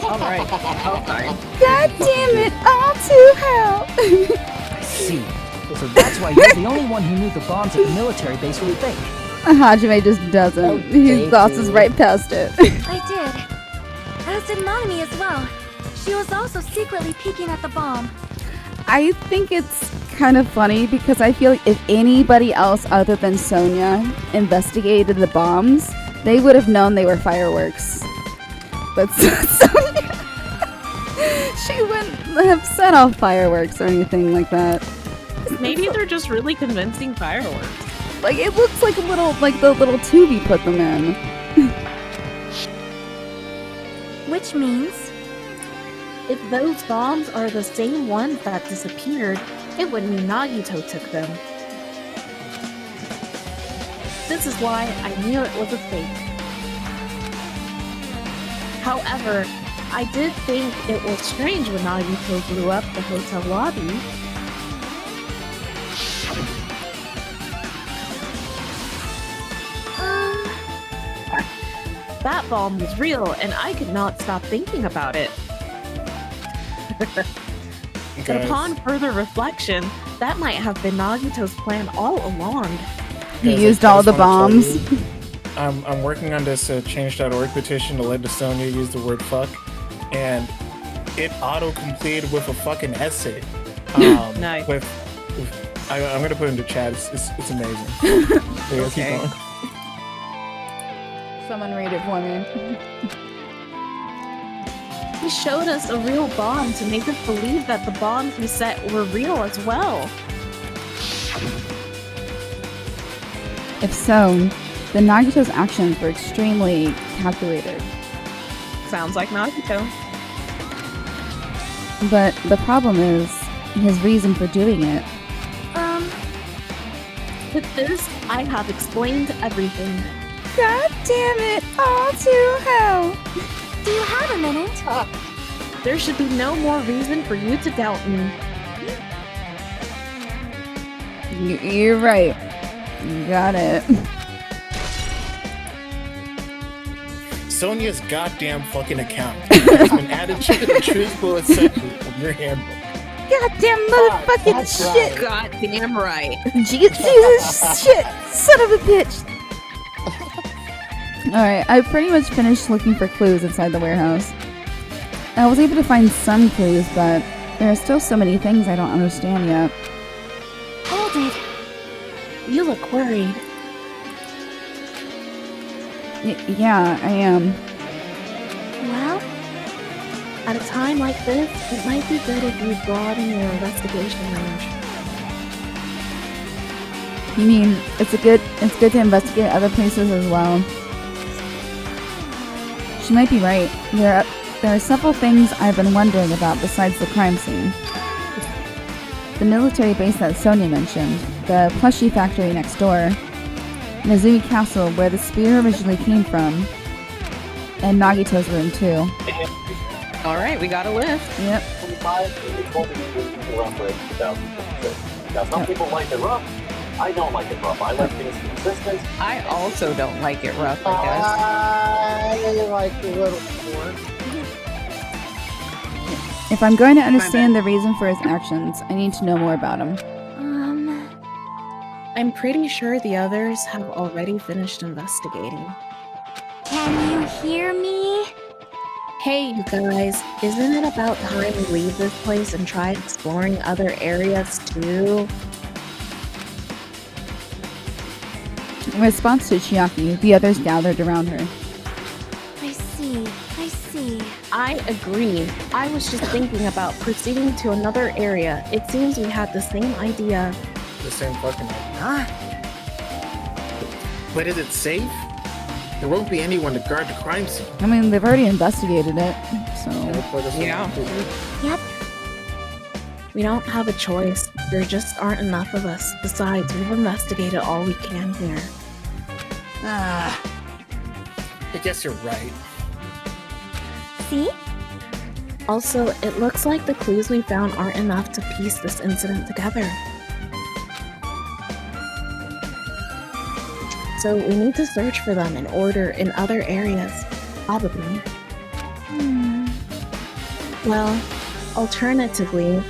All right. Okay. God damn it, all to hell. I see. So that's why you're the only one who knew the bombs at the military base were fake. Hajime just doesn't. He glosses right past it. I did. As did Nanami as well. She was also secretly peeking at the bomb. I think it's kind of funny because I feel like if anybody else other than Sonya investigated the bombs, they would have known they were fireworks. But Sonya, she wouldn't have set off fireworks or anything like that. Maybe they're just really convincing fireworks. Like, it looks like a little, like the little tube you put them in. Which means If those bombs are the same ones that disappeared, it would mean Nagito took them. This is why I knew it was a fake. However, I did think it was strange when Nagito blew up the hotel lobby. That bomb was real, and I could not stop thinking about it. But Guys, upon further reflection, that might have been Nagito's plan all along. He guys, used I all just the wanna tell bombs. you, I'm working on this change.org petition to let Sonya use the word fuck, and it auto-completed with a fucking essay. Nice. I'm gonna put it into chat. It's amazing. Yeah, keep Okay. going. Someone read it for me. He showed us a real bomb to make us believe that the bombs he set were real as well. If so, then Nagito's actions were extremely calculated. Sounds like Nagito. But the problem is his reason for doing it. With this, I have explained everything. God damn it, all to hell. do you have a minute? There should be no more reason for you to doubt me. You're right. You got it. Sonya's goddamn fucking account has been added to the truth bullet section of your handbook. Goddamn motherfucking that's shit. God damn right. Jesus shit. Son of a bitch. Alright, I pretty much finished looking for clues inside the warehouse. I was able to find some clues, but there are still so many things I don't understand yet. Hold it. You look worried. Yeah, I am. Well, At a time like this, it might be good if you broaden your investigation range. You mean it's good to investigate other places as well? She might be right. There are several things I've been wondering about besides the crime scene. The military base that Sonya mentioned, the plushie factory next door, Mizumi Castle where the spear originally came from, and Nagito's room too. All right, we got a list. Yep. Now, some people like it rough. I don't like it rough. I like things consistent. I also don't like it rough, I guess. I like a little more. If I'm going to understand the reason for his actions, I need to know more about him. I'm pretty sure the others have already finished investigating. can you hear me? Hey, you guys, isn't it about time we leave this place and try exploring other areas too? In response to Chiaki, the others gathered around her. I see. I agree. I was just thinking about proceeding to another area. It seems we had the same idea. The same fucking idea. Huh? But is it safe? There won't be anyone to guard the crime scene. I mean, they've already investigated it, so... Yeah. Yep. We don't have a choice. There just aren't enough of us. Besides, we've investigated all we can here. I guess you're right. See? Also, it looks like the clues we found aren't enough to piece this incident together. So we need to search for them in order in other areas, probably. Well, alternatively,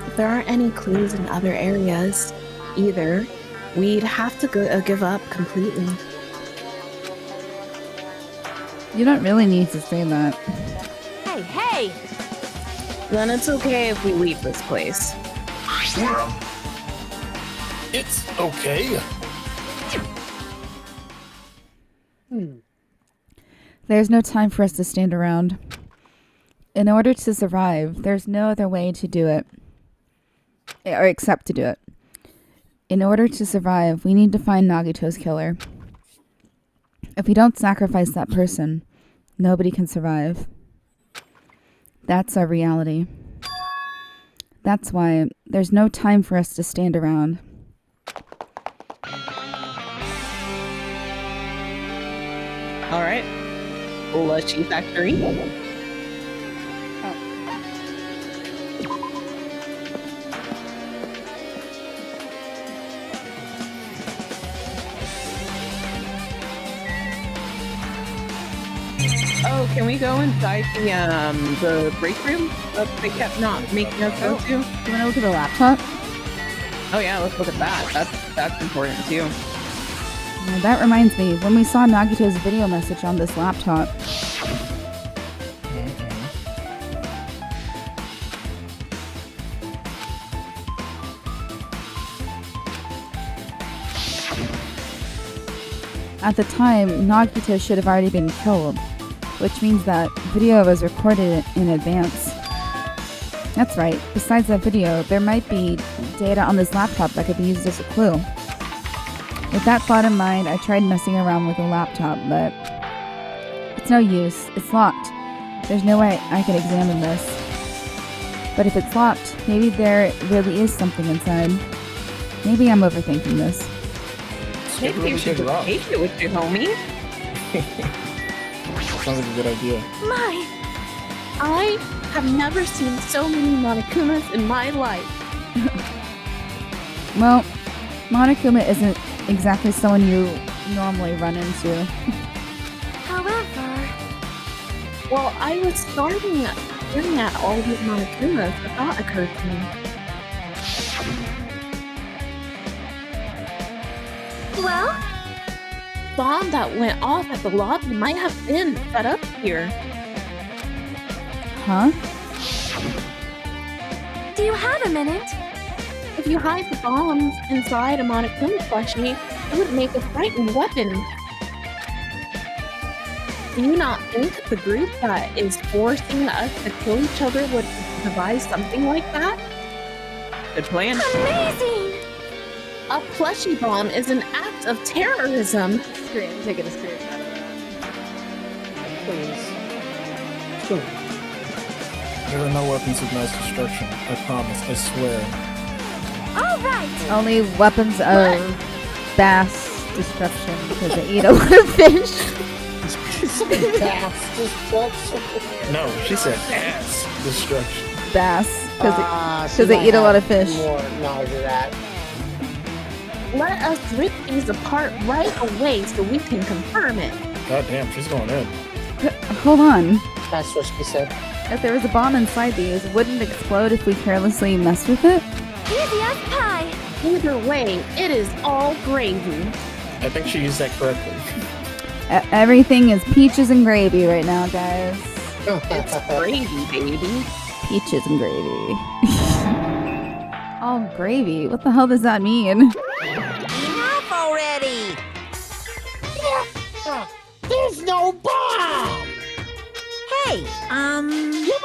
if there aren't any clues in other areas either, we'd have to give up completely. You don't really need to say that. Hey, hey! Then it's okay if we leave this place. It's okay. There's no time for us to stand around. In order to survive, there's no other way to do it. Or except to do it. In order to survive, we need to find Nagito's killer. If we don't sacrifice that person, nobody can survive. That's our reality. That's why there's no time for us to stand around. All right. Lucky Factory. Oh, can we go inside the break room that they kept not making us go to? Do you want to look at the laptop? Oh yeah, let's look at that. That's important too. Well, that reminds me, when we saw Nagito's video message on this laptop, at the time, Nagito should have already been killed, which means that video was recorded in advance. That's right, besides that video, there might be data on this laptop that could be used as a clue. With that thought in mind, I tried messing around with the laptop, but it's no use. It's locked. There's no way I can examine this. But if it's locked, maybe there really is something inside. Maybe I'm overthinking this. Maybe you should just take it with you, homie. Sounds like a good idea. My! I have never seen so many Monokumas in my life. Well, Monokuma isn't exactly someone you normally run into. However... Well, I was staring at all these Monokumas. A thought occurred to me. Well? Bomb that went off at the lobby might have been set up here. Huh? Do you have a minute? If you hide the bombs inside a Monokuma plushie, it would make a frightened weapon. Do you not think the group that is forcing us to kill each other would devise something like that? Good plan. Amazing! A plushie bomb is an act of terrorism. Taking a screenshot of that. Please. Sure. There are no weapons of mass destruction. I promise. I swear. All right! Only weapons of bass destruction because they eat a lot of fish. Bass destruction. No, she said ass destruction. Bass because She they might eat a lot have of fish. More knowledge of that. Let us rip these apart right away so we can confirm it. God damn, she's going in. Hold on. That's what she said. If there was a bomb inside these, wouldn't it explode if we carelessly messed with it? Easy as pie! Either way, it is all gravy. I think she used that correctly. Everything is peaches and gravy right now, guys. It's gravy, baby. Peaches and gravy. Oh, gravy. What the hell does that mean? Enough already! There's no bomb! Hey,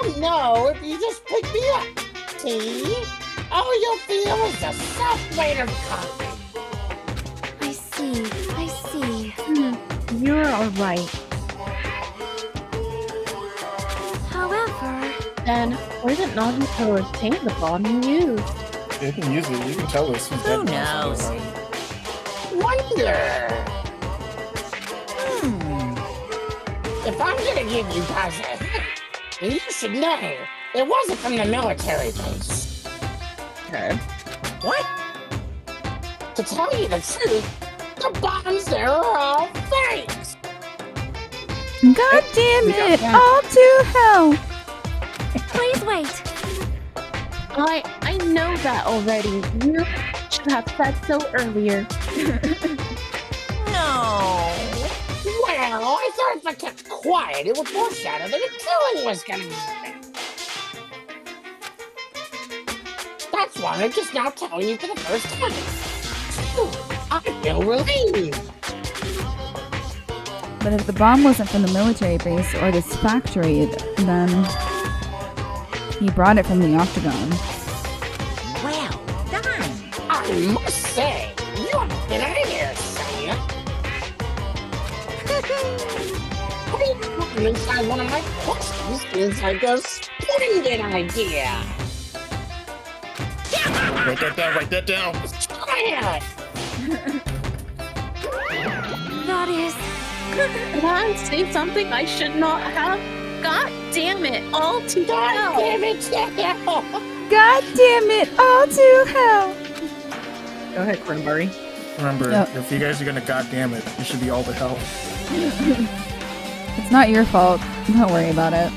You know if you just pick me up. See? All you'll feel is a soft weight of coffee. I see. You're alright. However... Then where did Nagito obtain the bomb you used? You can use it. You can tell us who's Who dead now, knows? so, Wonder. If I'm gonna give you guys a hint, then you should know it wasn't from the military base. Okay. What? To tell you the truth, the bombs there are all fakes. God damn it! All to hell! Please wait. I know that already. You should have said so earlier. No. Well, I thought if I kept quiet, it would foreshadow that a killing was gonna happen. That's why I'm just now telling you for the first time. Phew, I feel relieved. But if the bomb wasn't from the military base or this factory, then he brought it from the Octagon. Well done. I must say, you have a good idea, Sonya. Putting a bomb inside one of my plushies seems like a splendid idea. write that down. Write that down. Try it. That is... Did I say something I should not have? God damn it, all to God hell. damn it, Daniel. God damn it! All to hell! Go ahead, Cranberry. Remember, Yep. if you guys are gonna goddamn it, you should be all to hell. It's not your fault. Don't worry about it.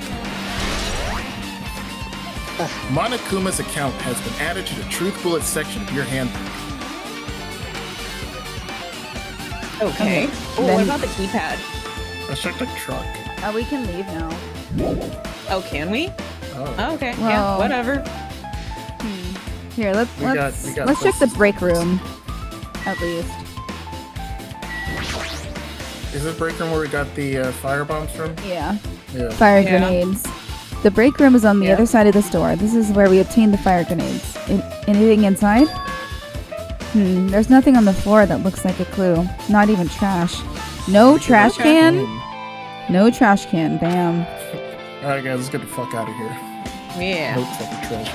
Monokuma's account has been added to the Truth Bullet section of your handbook. Okay. Okay, Oh, then- what about the keypad? Let's check the truck. We can leave now. Oh, can we? Oh. Oh, okay. Yeah, Well- whatever. Here, let's We got check the this. break room. At least. Is this break room where we got the fire bombs from? Yeah. Yeah. Fire Yeah. grenades. The break room is on the Yeah. other side of this door. This is where we obtained the fire grenades. Anything inside? There's nothing on the floor that looks like a clue. Not even trash. No trash can? No trash can. Bam. Alright guys, let's get the fuck out of here. Yeah. No fucking trash.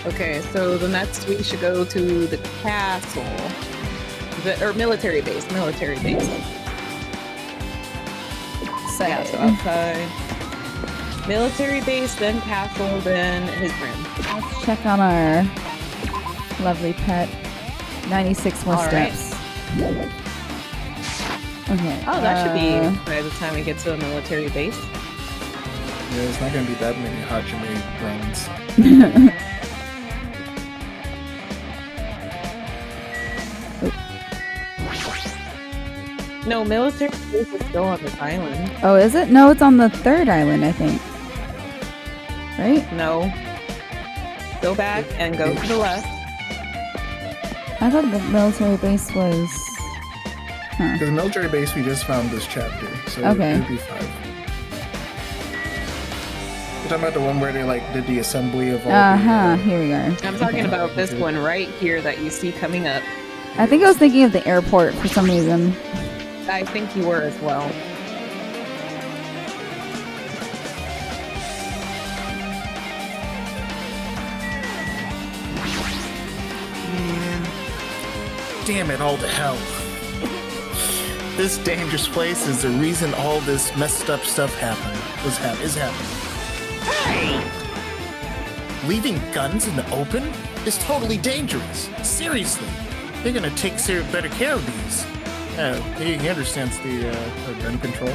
Okay, so the next we should go to the castle. Or military base. Military base. Yeah, so outside. Military base, then castle, then his room. Let's check on our lovely pet. 96 more All right. steps. Okay. Oh, that should be by the time we get to a military base. Yeah, there's not gonna be that many Hajime drones. No, military base is still on this island. Oh, is it? No, it's on the third island, I think. Right? No. Go back and go to the left. I thought the military base was... Huh. Because the military base we just found this chapter, so Okay. it would be 5. You're talking about the one where they like did the assembly of all Uh-huh, the... here we are. I'm talking about this one right here that you see coming up. I think I was thinking of the airport for some reason. I think you were as well. Damn it all to hell. This dangerous place is the reason all this messed up stuff is happening. Hey! Leaving guns in the open is totally dangerous. Seriously. They're gonna take better care of these. He understands the gun control.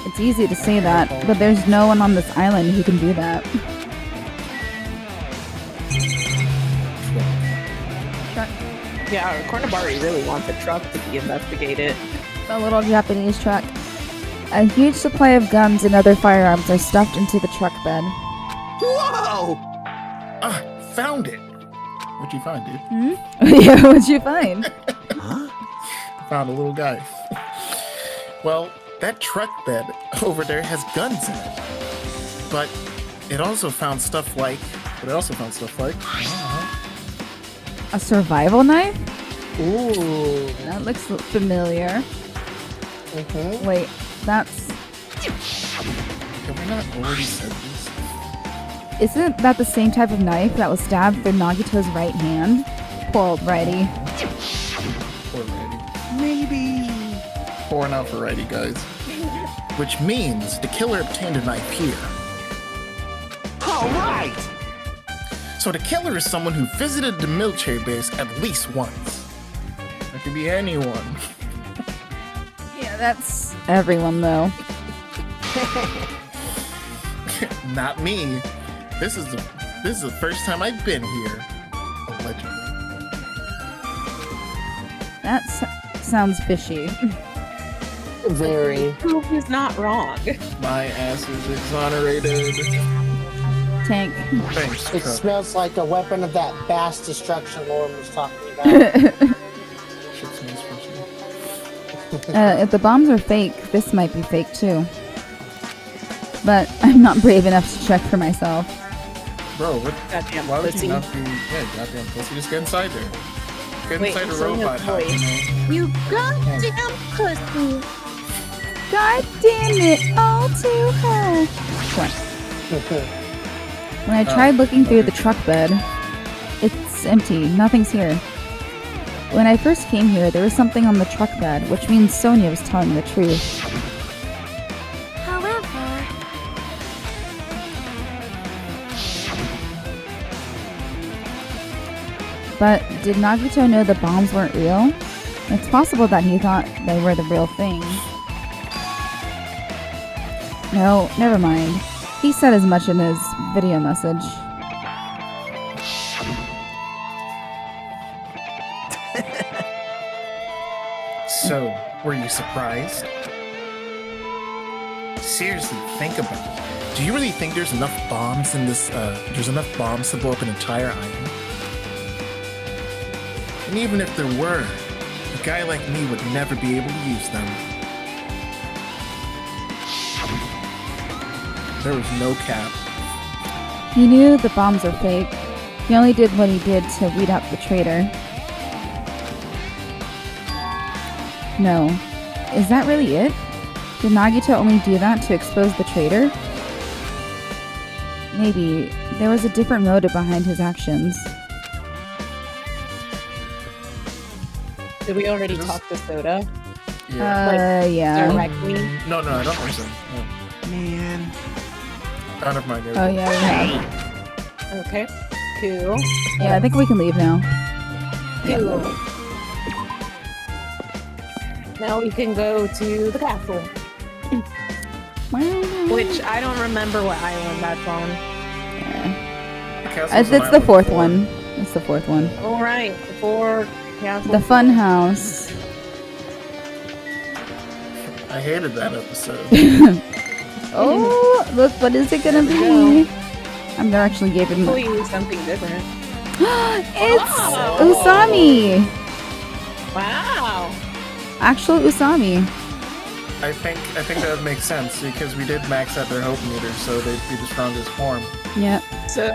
It's easy to say that, but there's no one on this island who can do that. Yeah, Cornabari really wants a truck to be investigated. A little Japanese truck. A huge supply of guns and other firearms are stuffed into the truck bed. Whoa! Found it. What'd you find, dude? Yeah, what'd you find? Found a little guy. Well, that truck bed over there has guns in it. But it also found stuff like... A survival knife? Ooh. That looks familiar. Wait, that's... Have we not already said this? Isn't that the same type of knife that was stabbed through Nagito's right hand? Poor old righty. Poor righty. Maybe. Pouring out for righty, guys. Which means the killer obtained a knife here. All right! So the killer is someone who visited the military base at least once. That could be anyone. Yeah, that's everyone though. Not me. This is the first time I've been here. Allegedly. That sounds fishy. Very. Proof is not wrong. My ass is exonerated. Tank. Thanks. It Cup. smells like a weapon of that bass destruction Lauren was talking about. Shit smells fishy. If the bombs are fake, this might be fake too. But I'm not brave enough to check for myself. Bro, what? Goddamn Why would pussy. you not be? Yeah, goddamn pussy. Just get inside there. Get Wait, inside a so robot. wait. You goddamn pussy. God damn it! All to her. What? When I tried looking through the truck bed, it's empty. Nothing's here. When I first came here, there was something on the truck bed, which means Sonia was telling the truth. However, But did Nagito know the bombs weren't real? It's possible that he thought they were the real thing. No, never mind. He said as much in his video message. So, were you surprised? Seriously, think about it. Do you really think there's enough bombs in this, there's enough bombs to blow up an entire island? And even if there were, a guy like me would never be able to use them. There was no cap. He knew the bombs were fake. He only did what he did to weed out the traitor. No. Is that really it? Did Nagito only do that to expose the traitor? Maybe. There was a different motive behind his actions. Did we already talk to Soda? Yeah. Directly? No, I don't think so. No. Man. Oh, never mind. Oh, yeah, we have. Okay. Cool. Yeah, I think we can leave now. Cool. Now we can go to the castle. Which I don't remember what island that's on. It's the fourth one. It's the fourth one. Alright, before castle. The fun house. I hated that episode. Oh, look, what is it gonna be? I'm gonna actually give him. Hopefully something different. It's Usami! Wow! Actual Usami. I think that would make sense because we did max out their hope meter, so they'd be the strongest form. Yep. So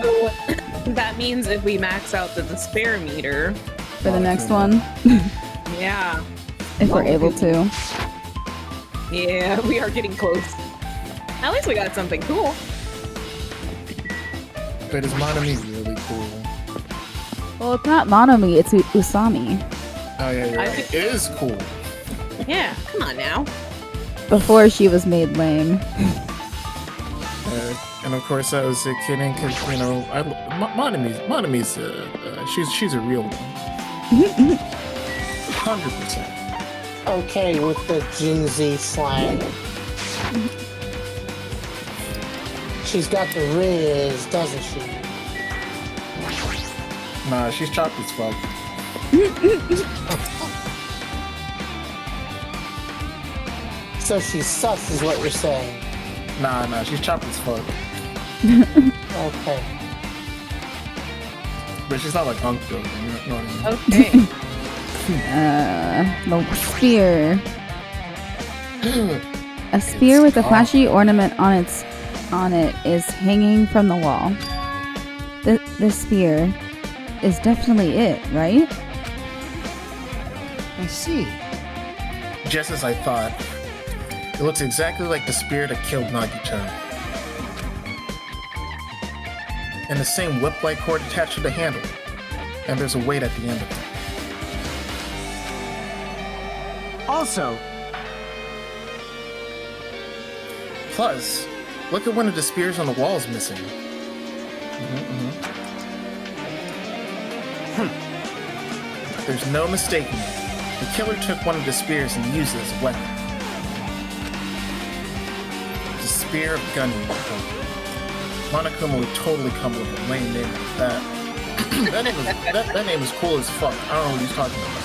that means if we max out the despair meter For the next one. yeah. If we're able to. Yeah, we are getting close. At least we got something cool. But is Monami really cool? Well, it's not Monomi, it's Usami. Oh yeah, you're right. It is cool. Yeah, come on now. Before she was made lame. And of course I was kidding because, you know, Monami's she's a real one. 100%. Okay, with the Gen Z slang. She's got the riz, doesn't she? Nah, she's chopped as fuck. So she's sus is what you're saying. Nah, she's chopped as fuck. Okay. But she's not like Unk though, you know what I mean? Okay. The spear. A spear with a flashy ornament on it is hanging from the wall. This spear is definitely it, right? I see. Just as I thought. It looks exactly like the spear that killed Nagito. And the same whip-like cord attached to the handle. And there's a weight at the end of it. Also, Plus, look at one of the spears on the walls missing. There's no mistaking it. The killer took one of the spears and used it as a weapon. The Spear of Gunny. Monokuma would totally come with a lame name like that. that name is cool as fuck. I don't know what he's talking about.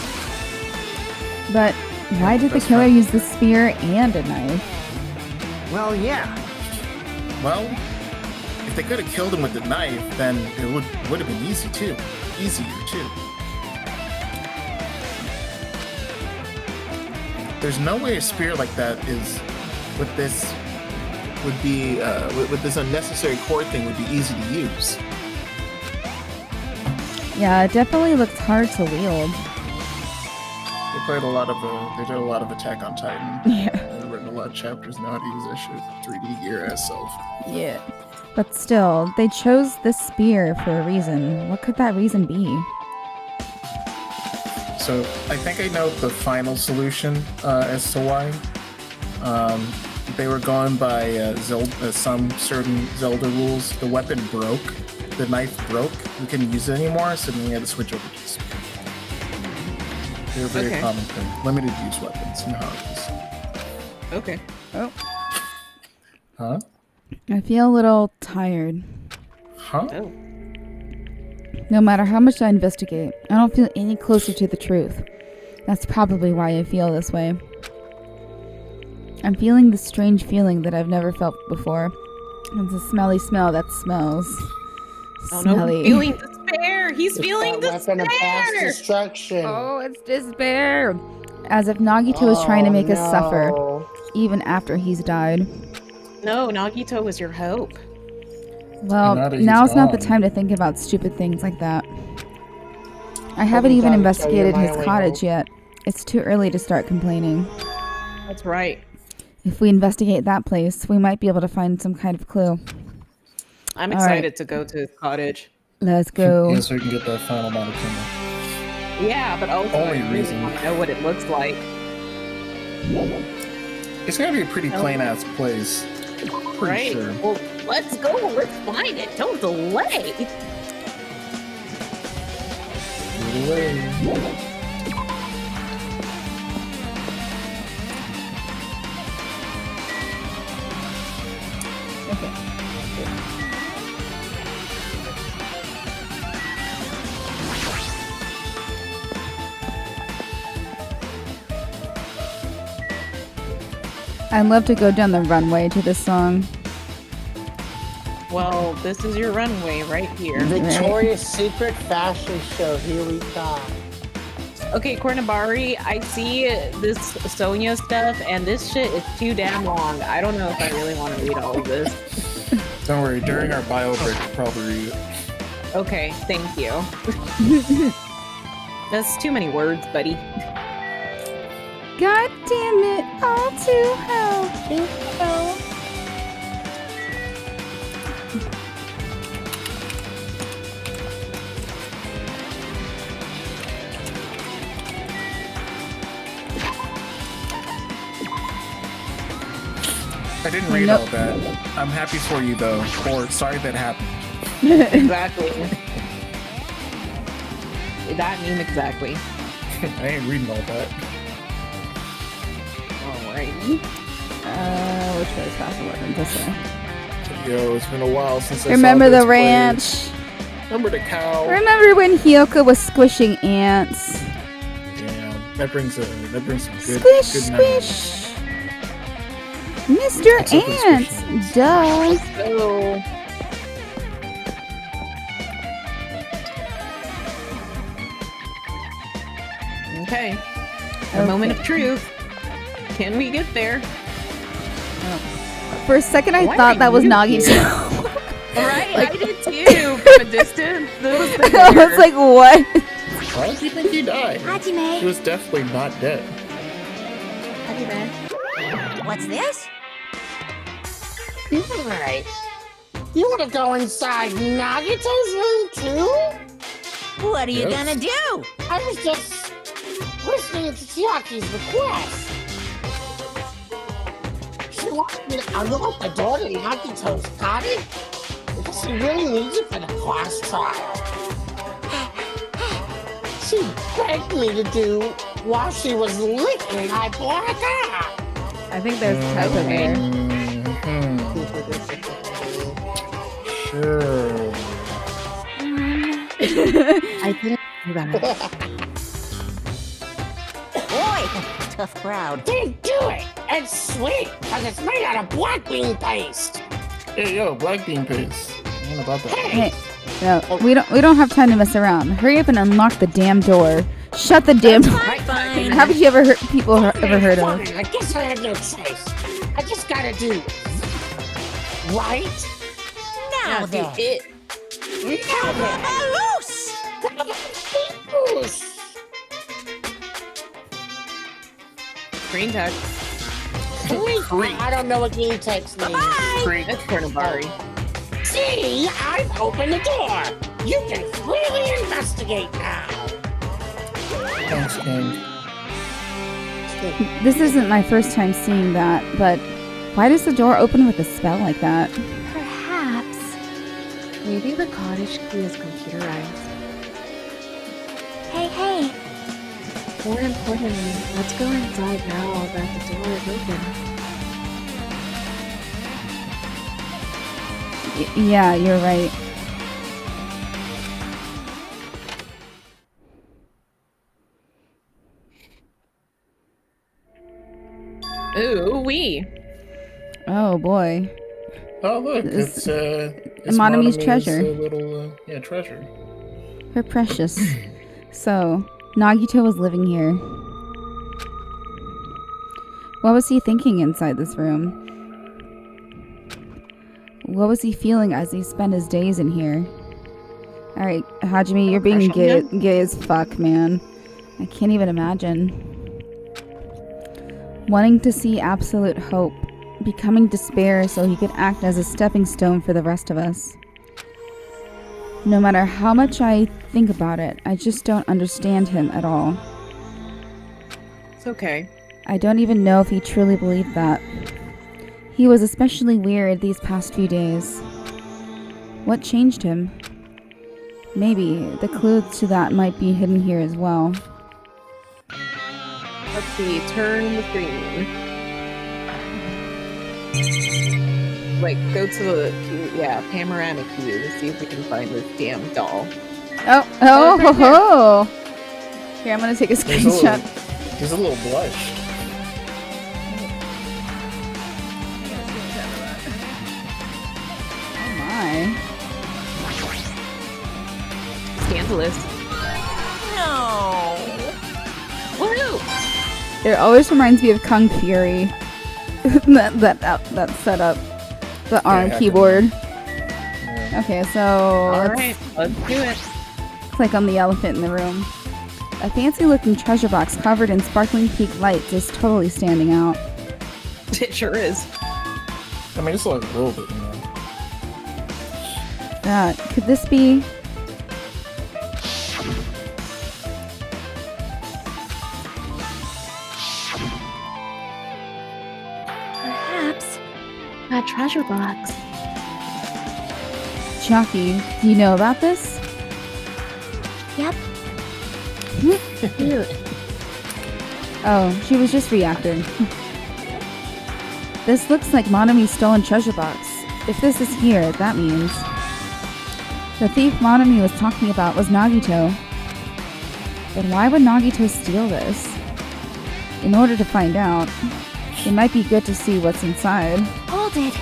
But why did the killer use the spear and a knife? well, yeah. Well, if they could have killed him with the knife, then it would have been easier too. There's no way a spear like that is with this unnecessary cord thing would be easy to use. Yeah, it definitely looks hard to wield. They did a lot of Attack on Titan. Yeah. They've written a lot of chapters now how to use that shit. 3D gear as self. Yeah. But still, they chose this spear for a reason. What could that reason be? So I think I know the final solution as to why. They were going by some certain Zelda rules. The weapon broke. The knife broke. We couldn't use it anymore, so then we had to switch over to the spear. They're a very common thing. Limited use weapons. You know how it is. Okay. Oh. Huh? I feel a little tired. Huh? Oh. No matter how much I investigate, I don't feel any closer to the truth. That's probably why I feel this way. I'm feeling this strange feeling that I've never felt before. It's a smelly smell that smells. Oh no, Smelly. he's feeling despair! He's feeling Weapon of past despair! destruction. Oh, it's despair! As if Nagito is trying to make us suffer, even after he's died. No, Nagito was your hope. Well, now's not the time to think about stupid things like that. I haven't even investigated his cottage yet. It's too early to start complaining. That's right. If we investigate that place, we might be able to find some kind of clue. I'm excited to go to his cottage. Let's go. Yeah, so we can get that final Monokuma. Yeah, but also Only I really reason. want to know what it looks like. It's gotta be a pretty plain ass place. Pretty Right? sure. Well, let's go. Let's find it. Don't delay. I'd love to go down the runway to this song. Well, this is your runway right here. Victoria's Secret fashion show. Here we come. Okay, Kornabari, I see this Sonya stuff, and this shit is too damn long. I don't know if I really want to read all of this. Don't worry, during our bio break, we'll probably read it. Okay, thank you. That's too many words, buddy. God damn it, all too hell. I didn't read all that. I'm happy for you though, or sorry that happened. Exactly. That meme exactly. I ain't reading all that. Alrighty. Which way is faster weapon? This way. Yo, it's been a while since I Remember saw the this ranch? place. Remember the cow? Remember when Hyoka was squishing ants? Damn, that brings some good, Squish, good memories. squish. Mr. What's up with Ants, squishing duh. So, okay. The moment of truth. Can we get there? For a second, I Why thought are that was you Nagito. here? Right? I did too. From a distance. That was the I was weird. like, what? Why do you think he died? He Hajime. was definitely not dead. What's this? Alright. You want to go inside Nagito's room too? What are you gonna do? I was just listening to Chiaki's request. She wants me to unlock the door to Nagito's cottage because she really needs it for the class trial. She begged me to do while she was licking my black eye. I think there's a typo there. Sure. I didn't do that. Boy, tough crowd. Then do it! It's sweet, because it's made out of black bean paste. Hey, yo, black bean paste. What about that? Hey, no, we don't have time to mess around. Hurry up and unlock the damn door. Shut the damn door. Fine. Haven't you ever heard ever heard of? Fine, I guess I had no choice. I just gotta do right. Now then. Now then. Loose! Loose. Green tech. I don't know what green text means. That's Kornabari. See, I've opened the door. You can freely investigate now. Thanks, King. This isn't my first time seeing that, but why does the door open with a spell like that? Perhaps. Maybe the cottage key is computerized. Hey. More importantly, let's go inside now that the door is open. Yeah, you're right. Ooh, wee. Oh boy. Oh, look, It's it's Monomi's Monomi's, treasure. little, treasure. Her precious. So, Nagito was living here. What was he thinking inside this room? What was he feeling as he spent his days in here? Alright, Hajime, you're being gay as fuck, man. I can't even imagine. Wanting to see absolute hope, becoming despair so he could act as a stepping stone for the rest of us. No matter how much I think about it, I just don't understand him at all. It's okay. I don't even know if he truly believed that. He was especially weird these past few days. What changed him? Maybe the clues to that might be hidden here as well. Let's see, turn the screen. Like, go to the, panoramic view to see if we can find this damn doll. Oh. Here, I'm gonna take a screenshot. He's a little blushed. Oh my. Scandalous. No. Woohoo! It always reminds me of Kung Fury. that setup. The ARM keyboard. Okay, so Alright, let's do it. Click on the elephant in the room. A fancy-looking treasure box covered in sparkling pink lights is totally standing out. It sure is. I mean, it's like a little bit, Could this be... Perhaps. That treasure box. Chucky, do you know about this? Yep. Cute. Oh, she was just reacting. This looks like Monomi's stolen treasure box. If this is here, that means... The thief Monomi was talking about was Nagito. But why would Nagito steal this? In order to find out, it might be good to see what's inside. Hold it.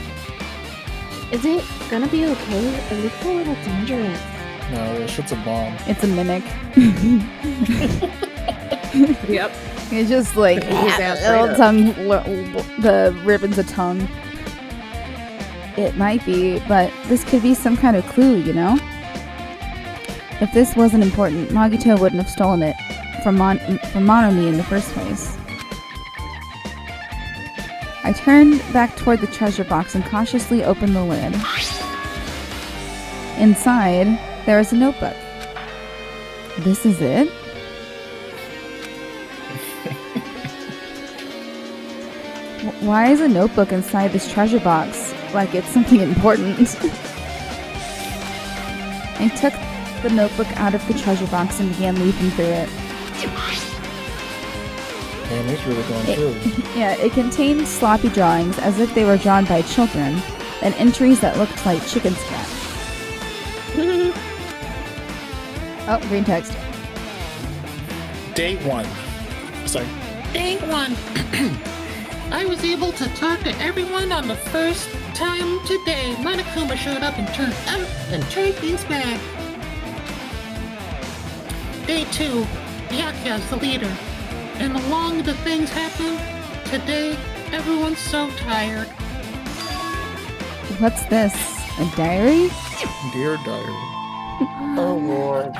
Is it gonna be okay? It looks a little dangerous. No, that shit's a bomb. It's a mimic. Yep. It's just like little tongue, the ribbons of tongue. It might be, but this could be some kind of clue, you know? If this wasn't important, Nagito wouldn't have stolen it from Monomi in the first place. I turned back toward the treasure box and cautiously opened the lid. Inside, there was a notebook. This is it? Why is a notebook inside this treasure box? Like it's something important. I took the notebook out of the treasure box and began leafing through it. Man, he's really going through. Yeah, it contained sloppy drawings as if they were drawn by children, and entries that looked like chicken scratch. Oh, green text. Day 1. Sorry. Day 1. I was able to talk to everyone on the first time today. Monokuma showed up and turned things back. Day 2. Byakuya's the leader. And along the things happen, today everyone's so tired. What's this? A diary? Dear diary. Oh Lord.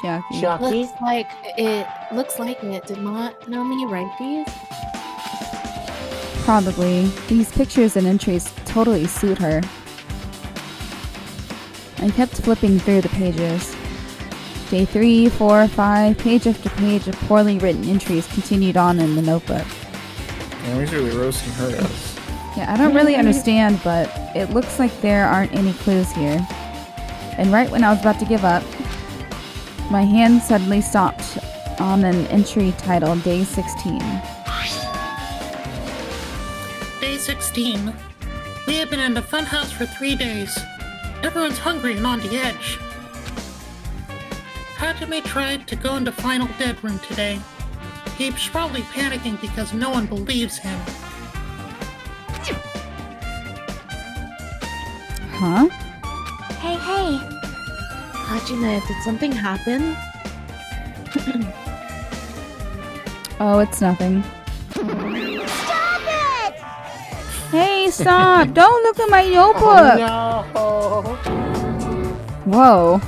Chucky. Looks like it. Did Naomi write these? Probably. These pictures and entries totally suit her. I kept flipping through the pages. Day 3, 4, 5, page after page of poorly written entries continued on in the notebook. Man, he's really roasting her ass. Yeah, I don't really understand, but it looks like there aren't any clues here. And right when I was about to give up, my hand suddenly stopped on an entry titled Day 16. Day 16. We have been in the funhouse for 3 days. Everyone's hungry and on the edge. Hajime tried to go into Final Dead Room today. He's probably panicking because no one believes him. Huh? Hey. Hajime, did something happen? Oh, it's nothing. Stop it! Hey, stop! Don't look at my notebook! Oh, Whoa.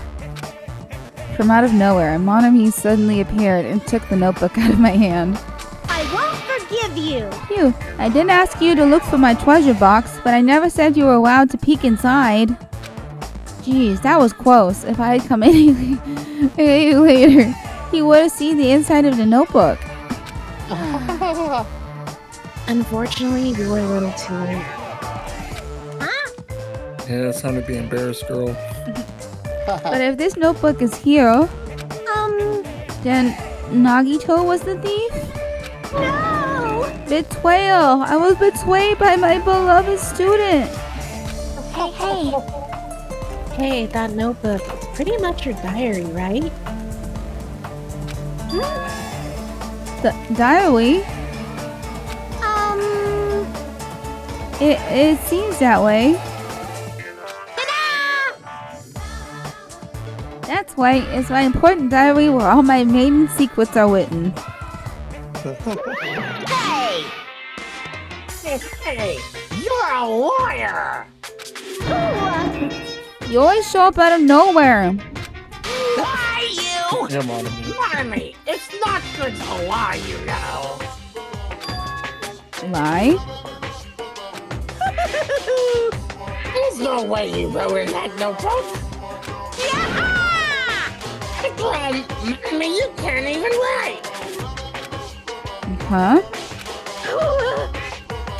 From out of nowhere, Monami suddenly appeared and took the notebook out of my hand. I won't forgive you. Phew, I didn't ask you to look for my treasure box, but I never said you were allowed to peek inside. Jeez, that was close. If I had come any later, he would have seen the inside of the notebook. Unfortunately, you were a little too late. Yeah, it's time to be embarrassed, girl. But if this notebook is here, then Nagito was the thief? No! Betrayal! I was betrayed by my beloved student! Hey. Hey, that notebook, it's pretty much your diary, right? The diary? It seems that way. That's right, it's my important diary where all my maiden secrets are written. Hey! Hey! You're a liar! You always show up out of nowhere. Lie, you! Yeah, Monami. Monami, it's not good to lie, you know. Lie? There's no way you wrote in that notebook. Yeah! Monami, you can't even write. Huh?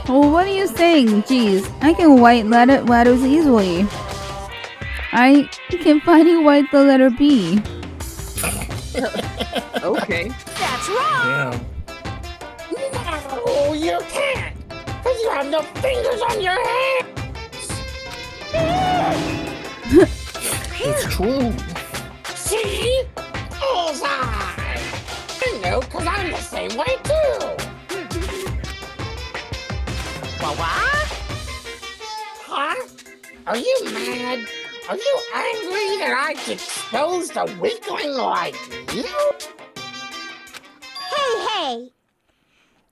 Well, what are you saying? Jeez, I can write letters easily. I can finally write the letter B. Okay. That's wrong. Yeah. No, you can't. Because you have no fingers on your hands. It's true. See? Bullseye! I know, because I'm the same way, too. What? Huh? Are you mad? Are you angry that I exposed a weakling like you? Hey.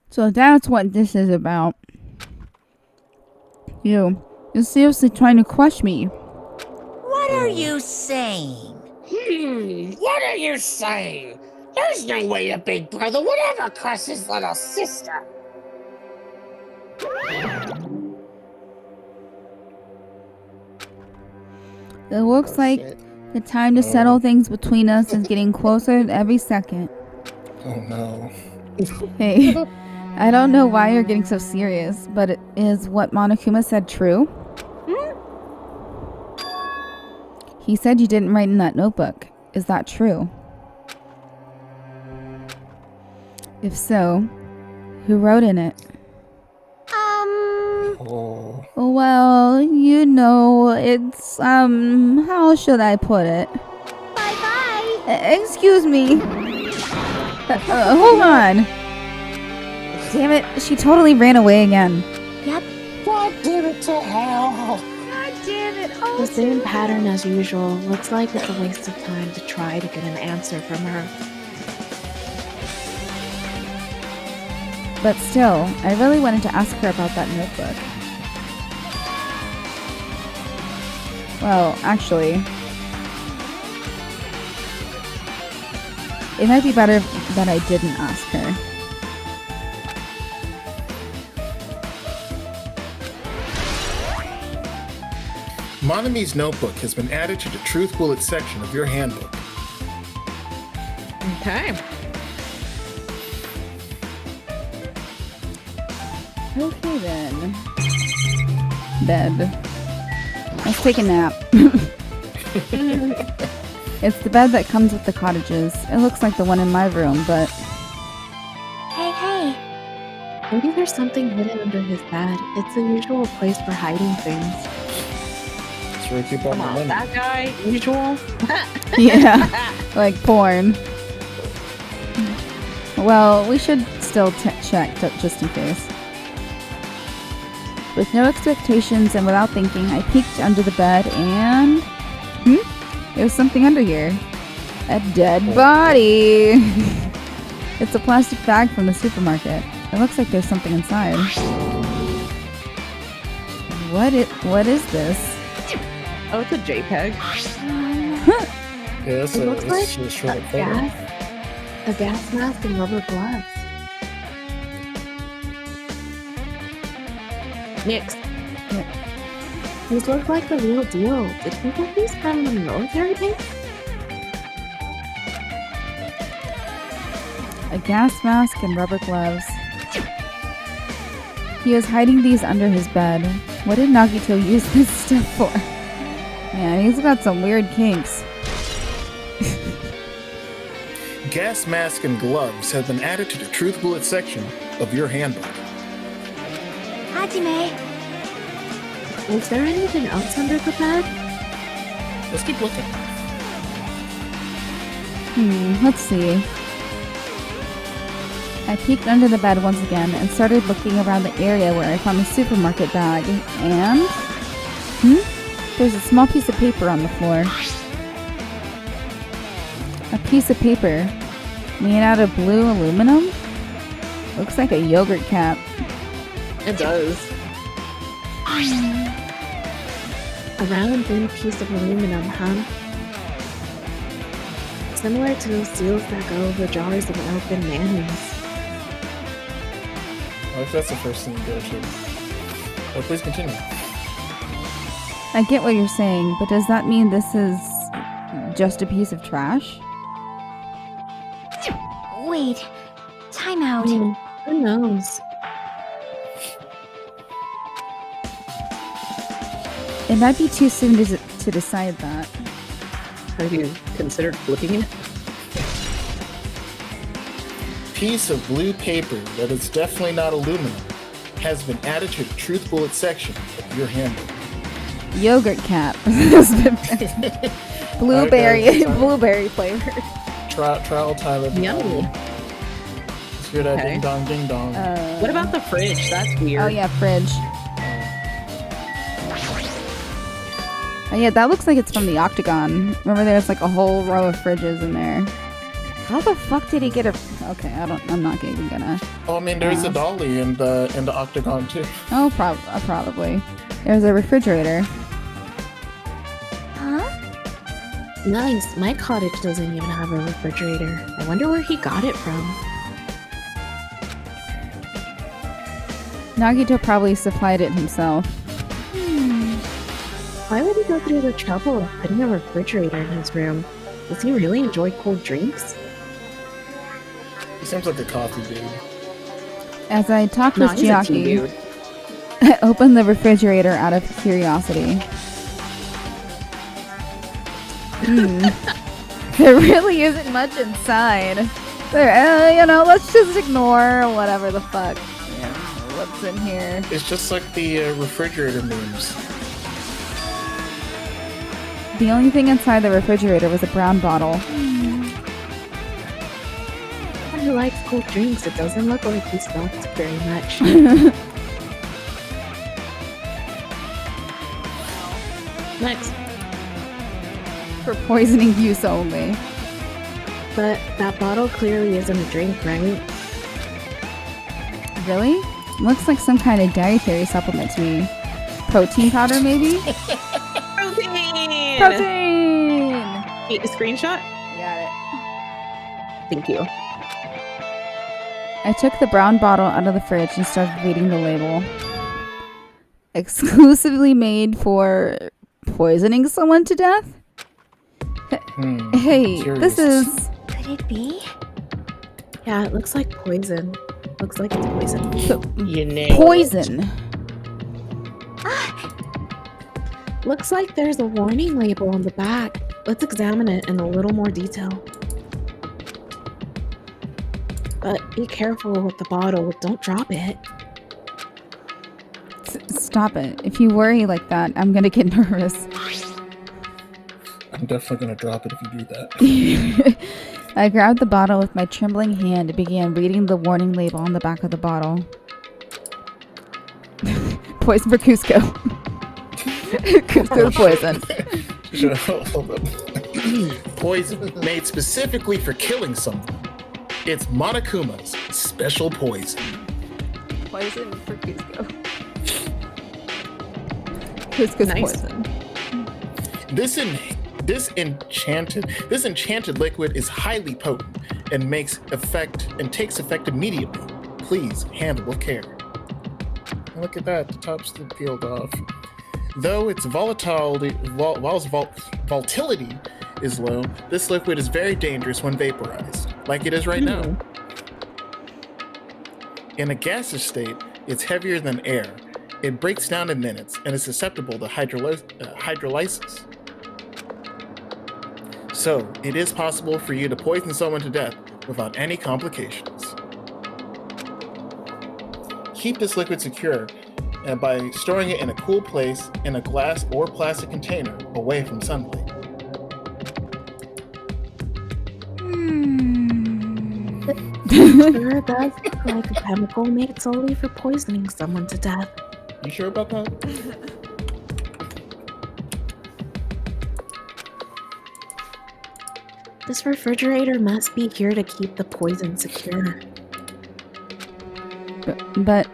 So that's what this is about. You're seriously trying to crush me. What are you saying? What are you saying? There's no way a big brother would ever cuss his little sister. It looks like the time to settle things between us is getting closer every second. Oh no. Hey, I don't know why you're getting so serious, but is what Monokuma said true? He said you didn't write in that notebook. Is that true? If so, who wrote in it? Oh. Well, you know, it's, how should I put it? Bye-bye. Excuse me. Hold on. Damn it, she totally ran away again. Yep. God damn it to hell. God damn it. Oh, The same pattern as usual. Looks like it's a waste of time to try to get an answer from her. But still, I really wanted to ask her about that notebook. Well, actually, it might be better that I didn't ask her. Monami's notebook has been added to the Truth Bullet section of your handbook. Okay. Okay then. Bed. Let's take a nap. It's the bed that comes with the cottages. It looks like the one in my room, but... Hey. Maybe there's something hidden under his bed. It's the usual place for hiding things. That's where I keep all Come my on, money. that guy, usual. yeah, like porn. Well, we should still check just in case. With no expectations and without thinking, I peeked under the bed and... There's something under here. A dead body! It's a plastic bag from the supermarket. It looks like there's something inside. What is this? Oh, it's a JPEG. Yeah, that's It looks like a short photo. a gas mask and rubber gloves. Next. These look like the real deal. Did he get these from the military base? A gas mask and rubber gloves. He was hiding these under his bed. What did Nagito use this stuff for? Man, he's got some weird kinks. Gas mask and gloves have been added to the Truth Bullet section of your handbook. Hajime. Was there anything else under the bed? Let's keep looking. Let's see. I peeked under the bed once again and started looking around the area where I found the supermarket bag, and... There's a small piece of paper on the floor. A piece of paper made out of blue aluminum? Looks like a yogurt cap. It does. A round, thin piece of aluminum, huh? Similar to those seals that go over jars of open mayonnaise. Well, if that's the first thing you go to. Well, please continue. I get what you're saying, but does that mean this is just a piece of trash? Wait. Time out. Who knows? It might be too soon to decide that. Have you considered flipping it? Piece of blue paper that is definitely not aluminum has been added to the Truth Bullet section of your handbook. Yogurt cap. Blueberry flavor. Trial time of Yummy. Let's hear that Okay. ding dong ding dong. What about the fridge? That's weird. Oh yeah, fridge. Oh yeah, that looks like it's from the Octagon. Remember there's like a whole row of fridges in there. How the fuck did he get a... Okay, I'm not even gonna... Oh, I mean, there's a dolly in the Octagon too. Oh, probably. There's a refrigerator. Huh? Nice. My cottage doesn't even have a refrigerator. I wonder where he got it from. Nagito probably supplied it himself. Why would he go through the trouble of putting a refrigerator in his room? Does he really enjoy cold drinks? He seems like a coffee dude. As I talked No, with he's a tea Chiaki, dude. I opened the refrigerator out of curiosity. There really isn't much inside. There, let's just ignore whatever the fuck. What's in here? It's just like the refrigerator memes. The only thing inside the refrigerator was a brown bottle. Who likes cold drinks? It doesn't look like he smoked very much. Next. For poisoning use only. But that bottle clearly isn't a drink, right? Really? Looks like some kind of dietary supplement to me. Protein powder, maybe? Protein! Protein! Wait, a screenshot? Got it. Thank you. I took the brown bottle out of the fridge and started reading the label. Exclusively made for poisoning someone to death? Hey, curious. this is... Could it be? Yeah, it looks like poison. Looks like it's poison. You nailed poison. Looks like there's a warning label on the back. Let's examine it in a little more detail. But be careful with the bottle. Don't drop it. Stop it. If you worry like that, I'm gonna get nervous. I'm definitely gonna drop it if you do that. I grabbed the bottle with my trembling hand and began reading the warning label on the back of the bottle. Poison for Cusco. Cusco poison. Hold up. Poison made specifically for killing someone. It's Monokuma's special poison. Poison for Cusco. Cusco's Nice. poison. This enchanted liquid is highly potent and takes effect immediately. Please handle with care. Look at that, the top's still peeled off. Though its volatility is low, this liquid is very dangerous when vaporized, like it is right now. In a gaseous state, it's heavier than air. It breaks down in minutes and is susceptible to hydrolysis. So, it is possible for you to poison someone to death without any complications. Keep this liquid secure by storing it in a cool place in a glass or plastic container away from sunlight. Sure does look like a chemical made solely for poisoning someone to death. You sure about that? This refrigerator must be here to keep the poison secure. But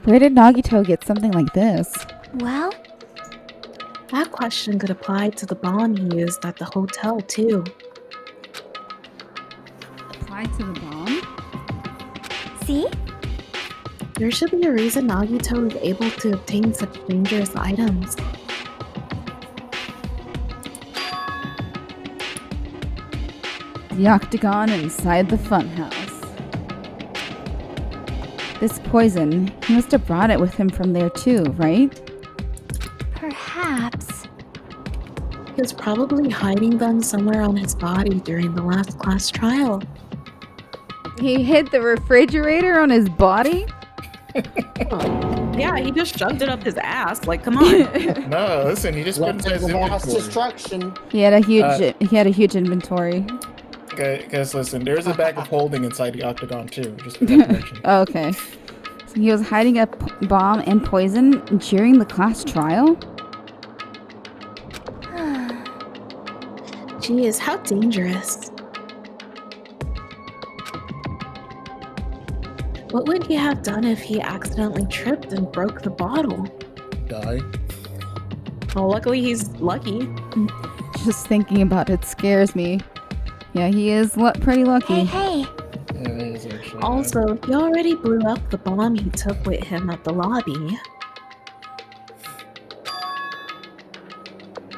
where did Nagito get something like this? Well, That question could apply to the bomb he used at the hotel, too. Applied to the bomb? see? There should be a reason Nagito was able to obtain such dangerous items. The octagon inside the funhouse. This poison, he must have brought it with him from there too, right? Perhaps. He was probably hiding them somewhere on his body during the last class trial. He hid the refrigerator on his body? Yeah, he just shoved it up his ass. Like, come on. No, listen, he just put it in his Mass inventory. destruction. He had a huge inventory. Guys, listen, there's a bag of holding inside the octagon too. Just for that mention. Oh, okay. So he was hiding a bomb and poison during the class trial? Geez, how dangerous. What would he have done if he accidentally tripped and broke the bottle? Die. Well, luckily he's lucky. Just thinking about it scares me. Yeah, he is pretty lucky. Hey. Yeah, it is actually. Also, he already blew up the bomb he took with him at the lobby.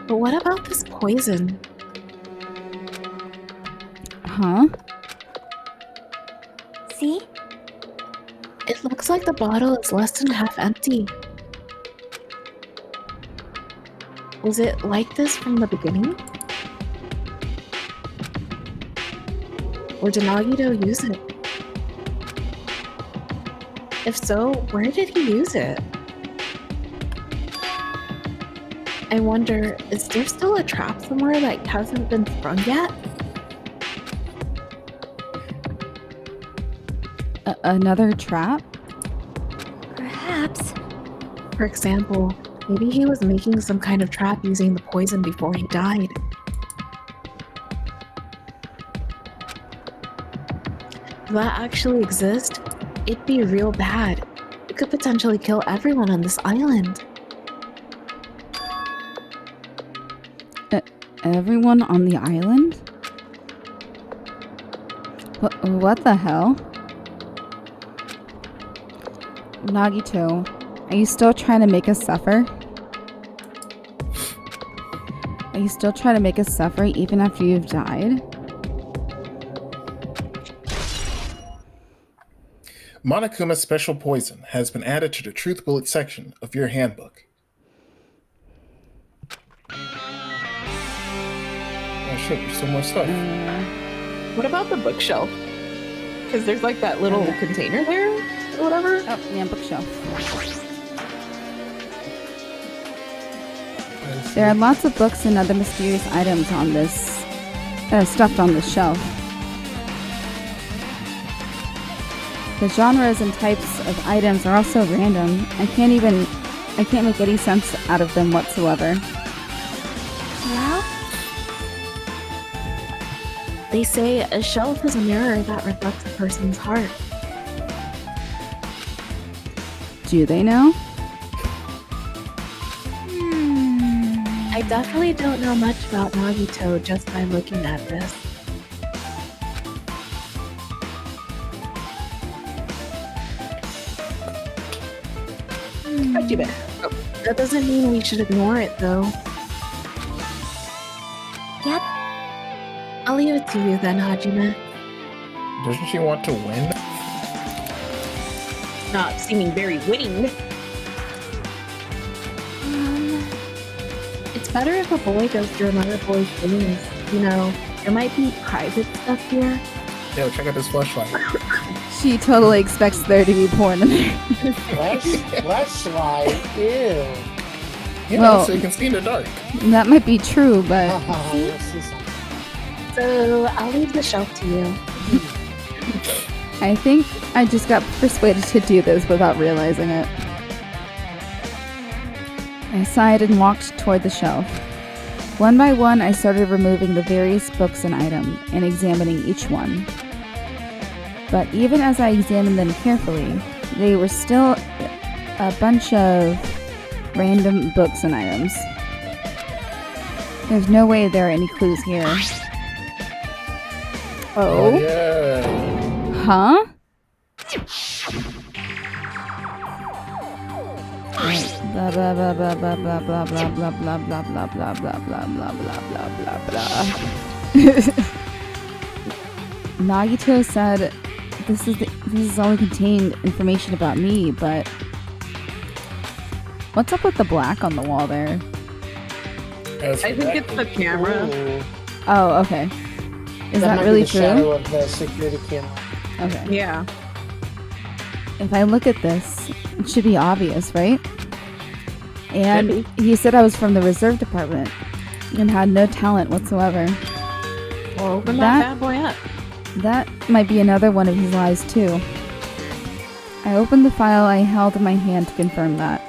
But what about this poison? Huh? See? It looks like the bottle is less than half empty. Was it like this from the beginning? Or did Nagito use it? If so, where did he use it? I wonder, is there still a trap somewhere that hasn't been sprung yet? Another trap? Perhaps. For example, maybe he was making some kind of trap using the poison before he died. If that actually exists, it'd be real bad. It could potentially kill everyone on this island. Everyone on the island? What the hell? Nagito, are you still trying to make us suffer? Are you still trying to make us suffer even after you've died? Monokuma's special poison has been added to the Truth Bullet section of your handbook. Oh shit, there's still more stuff. What about the bookshelf? Because there's like that little container there or whatever. Oh, yeah, bookshelf. There are lots of books and other mysterious items on this, stuffed on this shelf. The genres and types of items are also random. I can't make any sense out of them whatsoever. Well? They say a shelf is a mirror that reflects a person's heart. Do they know? I definitely don't know much about Nagito just by looking at this. That doesn't mean we should ignore it, though. Yep. I'll leave it to you then, Hajime. Doesn't she want to win? Not seeming very winning. It's better if a boy goes through another boy's things. You know, there might be private stuff here. Yo, check out this flashlight. She totally expects there to be porn in there. Flashlight, ew. Yeah, Well, so you can see in the dark. That might be true, but So I'll leave the shelf to you. I think I just got persuaded to do this without realizing it. I sighed and walked toward the shelf. One by one, I started removing the various books and items and examining each one. But even as I examined them carefully, they were still a bunch of random books and items. There's no way there are any clues here. Oh? Yeah. Huh? Blah blah blah blah blah blah blah blah blah blah blah blah blah blah blah blah blah blah blah. Nagito said this is only contained information about me, but what's up with the black on the wall there? I think it's the camera. Ooh. Oh, okay. Is that might be really the shadow true? of the security camera. Okay. Yeah. If I look at this, it should be obvious, right? And he said I was from the reserve department and had no talent whatsoever. Well, open that bad boy up. That might be another one of his lies, too. I opened the file I held in my hand to confirm that.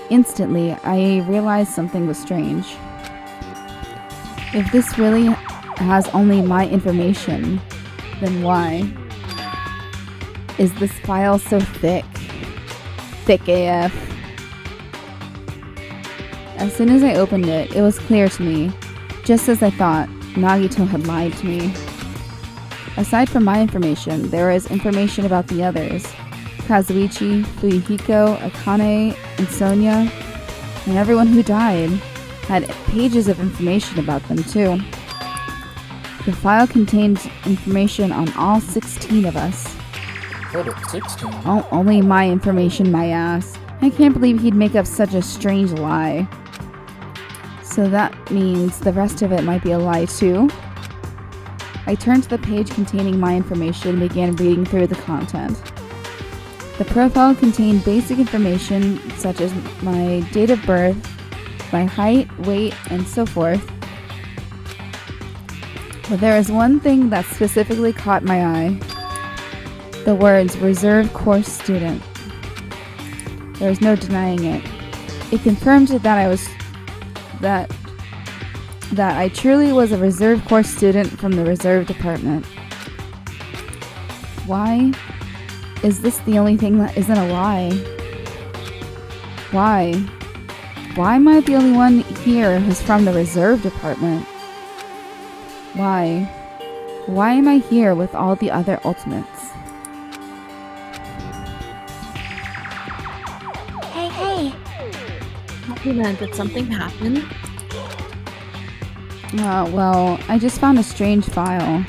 Instantly, I realized something was strange. If this really has only my information, then why is this file so thick? Thick AF. As soon as I opened it, it was clear to me. Just as I thought, Nagito had lied to me. Aside from my information, there is information about the others. Kazuichi, Fuyuhiko, Akane, and Sonia, and everyone who died had pages of information about them too. The file contained information on all 16 of us. What, 16? Only my information, my ass. I can't believe he'd make up such a strange lie. So that means the rest of it might be a lie too? I turned to the page containing my information and began reading through the content. The profile contained basic information such as my date of birth, my height, weight, and so forth. But there is one thing that specifically caught my eye. The words reserve course student. There was no denying it. It confirmed that I truly was a reserve course student from the reserve department. Why is this the only thing that isn't a lie? Why? Why am I the only one here who's from the reserve department? Why? Why am I here with all the other ultimates? Hey. Luna, did something happen? Well, I just found a strange file.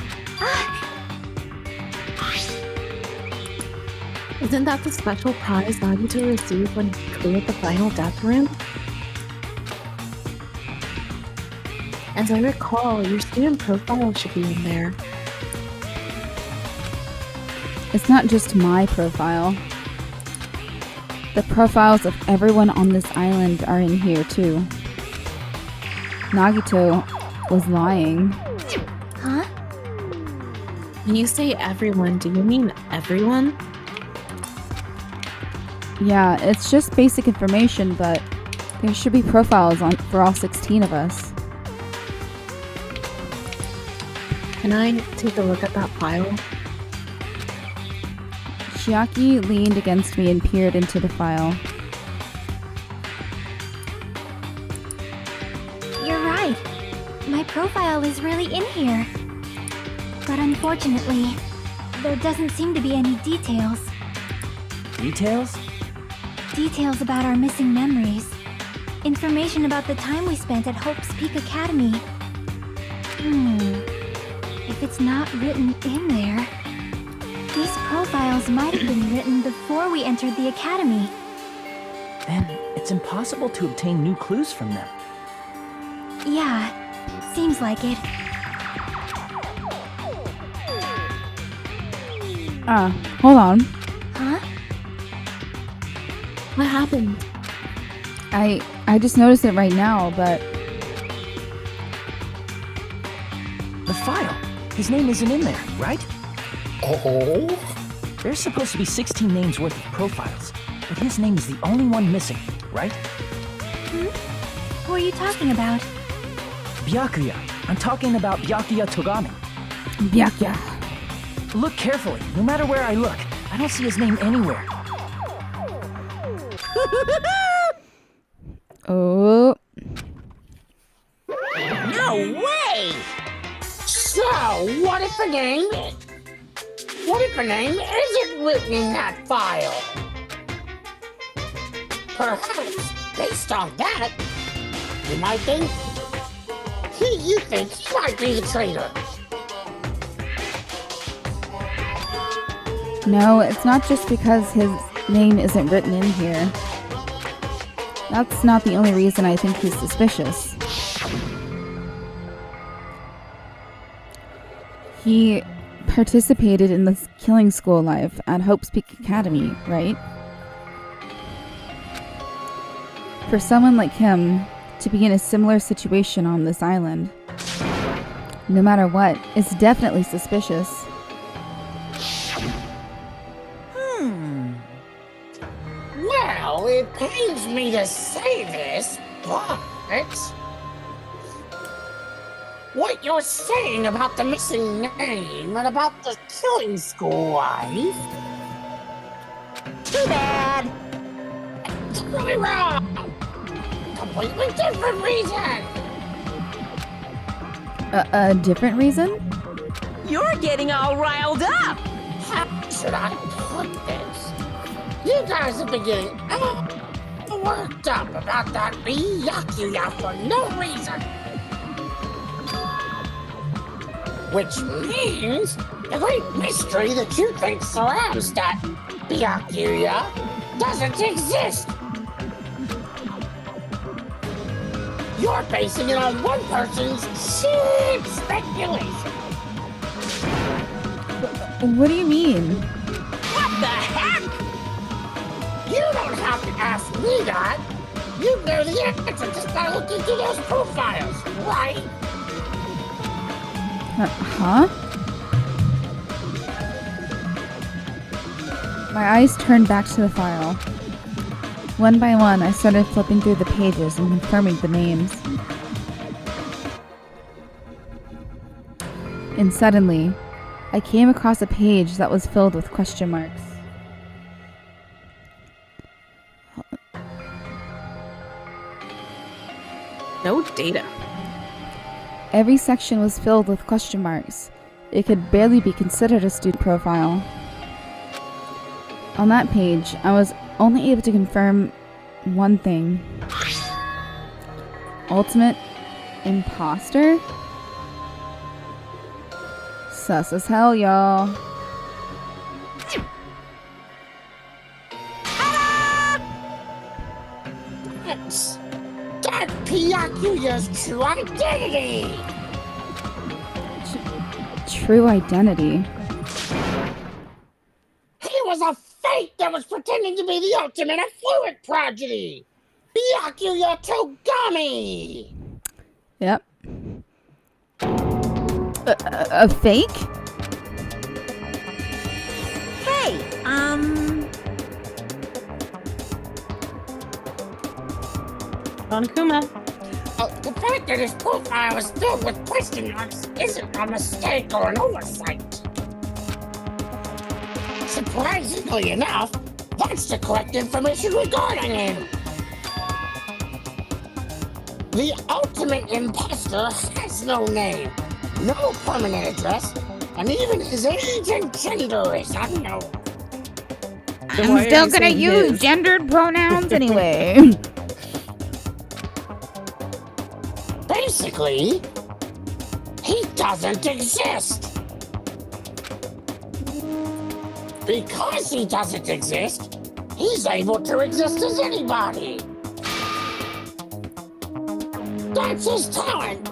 Isn't that the special prize Nagito received when he cleared the final death room? As I recall, your student profile should be in there. It's not just my profile. The profiles of everyone on this island are in here too. Nagito was lying. Huh? When you say everyone, do you mean everyone? Yeah, it's just basic information, but there should be profiles for all 16 of us. Can I take a look at that file? Chiaki leaned against me and peered into the file. You're right. My profile is really in here. But unfortunately, there doesn't seem to be any details. Details? Details about our missing memories. Information about the time we spent at Hope's Peak Academy. If it's not written in there, these profiles might have been written before we entered the academy. Then it's impossible to obtain new clues from them. Yeah, seems like it. Hold on. Huh? What happened? I just noticed it right now, but... The file. His name isn't in there, right? Oh? There's supposed to be 16 names worth of profiles, but his name is the only one missing, right? Who are you talking about? Byakuya. I'm talking about Byakuya Togami. Byakuya. Look carefully. No matter where I look, I don't see his name anywhere. Oh. No way! So, what if the name isn't written in that file? Perhaps, based on that, you might think he might be the traitor. No, it's not just because his name isn't written in here. That's not the only reason I think he's suspicious. He participated in the killing school life at Hope's Peak Academy, right? For someone like him to be in a similar situation on this island, no matter what, it's definitely suspicious. Well, it pains me to say this, but what you're saying about the missing name and about the killing school life, Too bad. it's really wrong. completely different reason! A different reason? You're getting all riled up! How should I put this? You guys have been getting all worked up about that Byakuya for no reason! Which means the great mystery that you think surrounds that Byakuya doesn't exist! You're basing it on one person's cheap speculation! What do you mean? What the heck? You don't have to ask me that! You know the answer just by looking through those profiles, right? Huh? My eyes turned back to the file. One by one, I started flipping through the pages and confirming the names. And suddenly, I came across a page that was filled with question marks. No data. Every section was filled with question marks. It could barely be considered a student profile. On that page, I was only able to confirm one thing. Ultimate imposter? Sus as hell, y'all. That's Byakuya's true identity! True identity? He was a fake that was pretending to be the ultimate affluent prodigy! Byakuya Togami! Yep. A fake? Hey, Kuma. The fact that his profile is filled with question marks isn't a mistake or an oversight. Surprisingly enough, that's the correct information regarding him. The ultimate imposter has no name, no permanent address, and even his age and gender is unknown. I'm still gonna use gendered pronouns anyway. Basically, he doesn't exist. Because he doesn't exist, he's able to exist as anybody. That's his talent.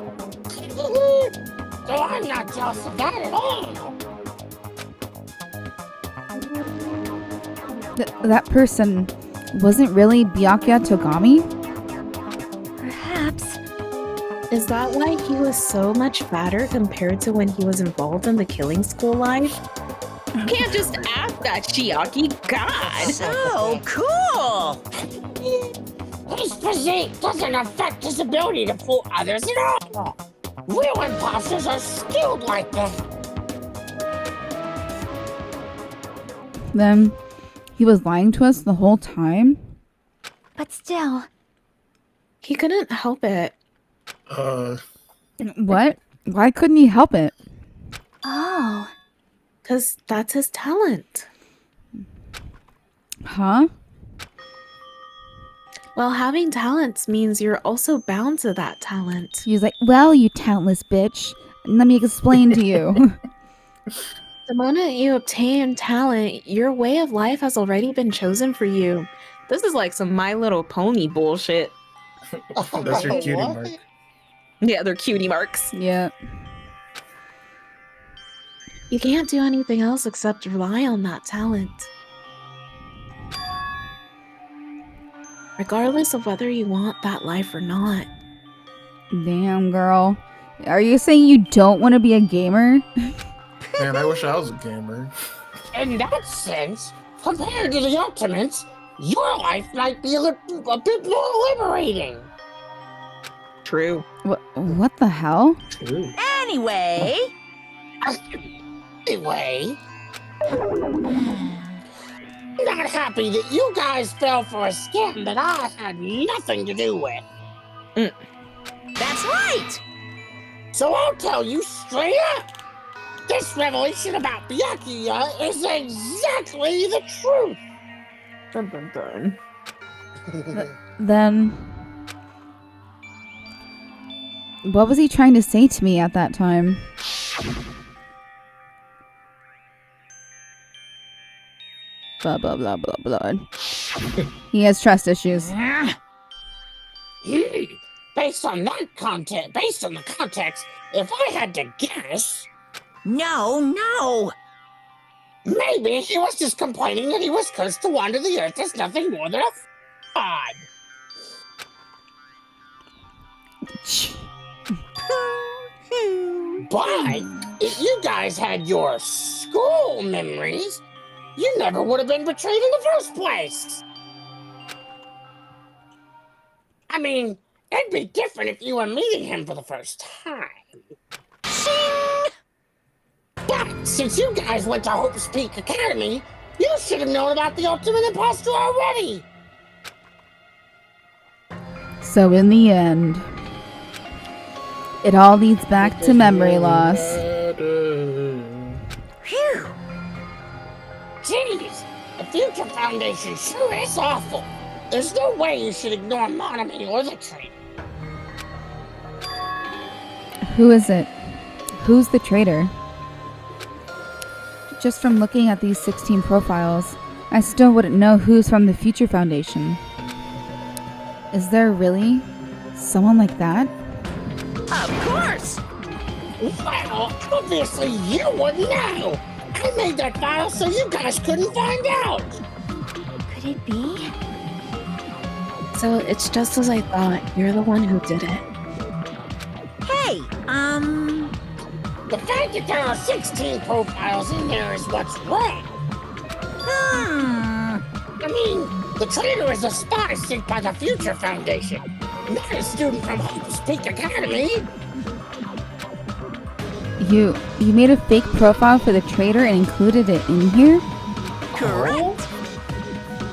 So I'm not jealous of that at all. That person wasn't really Byakuya Togami? Perhaps. Is that why he was so much fatter compared to when he was involved in the killing school life? Can't just ask that, Chiaki. God. So cool! His physique doesn't affect his ability to fool others at all. Real imposters are skilled like that. Then he was lying to us the whole time? But still. He couldn't help it. What? Why couldn't he help it? Oh. Because that's his talent. Huh? Well, having talents means you're also bound to that talent. He was like, well, you talentless bitch. Let me explain to you. The moment you obtain talent, your way of life has already been chosen for you. This is like some My Little Pony bullshit. That's your cutie mark. Yeah, they're cutie marks. Yeah. You can't do anything else except rely on that talent. Regardless of whether you want that life or not. Damn, girl. Are you saying you don't want to be a gamer? Man, I wish I was a gamer. In that sense, compared to the Ultimates, your life might be a bit more liberating. True. What the hell? True. Anyway. Anyway. Not happy that you guys fell for a scam that I had nothing to do with. That's right! So I'll tell you straight up. This revelation about Byakuya is exactly the truth. Dun, dun, dun. Then, what was he trying to say to me at that time? Blah, blah, blah, blah, blah. He has trust issues. Based on the context, if I had to guess, No! maybe he was just complaining that he was cursed to wander the earth as nothing more than a god. But if you guys had your school memories, you never would have been betrayed in the first place. I mean, it'd be different if you were meeting him for the first time. But since you guys went to Hope's Peak Academy, you should have known about the Ultimate Imposter already. So in the end, it all leads back to memory loss. Phew! Jeez, the Future Foundation sure is awful. There's no way you should ignore Monami or the traitor. Who is it? Who's the traitor? Just from looking at these 16 profiles, I still wouldn't know who's from the Future Foundation. Is there really someone like that? Of course! Well, obviously you wouldn't know. I made that file so you guys couldn't find out. Could it be? So it's just as I thought. You're the one who did it. Hey, The fact that there are 16 profiles in there is what's wrong. I mean, the traitor is a spy sent by the Future Foundation, not a student from Hope's Peak Academy. You made a fake profile for the traitor and included it in here? Correct.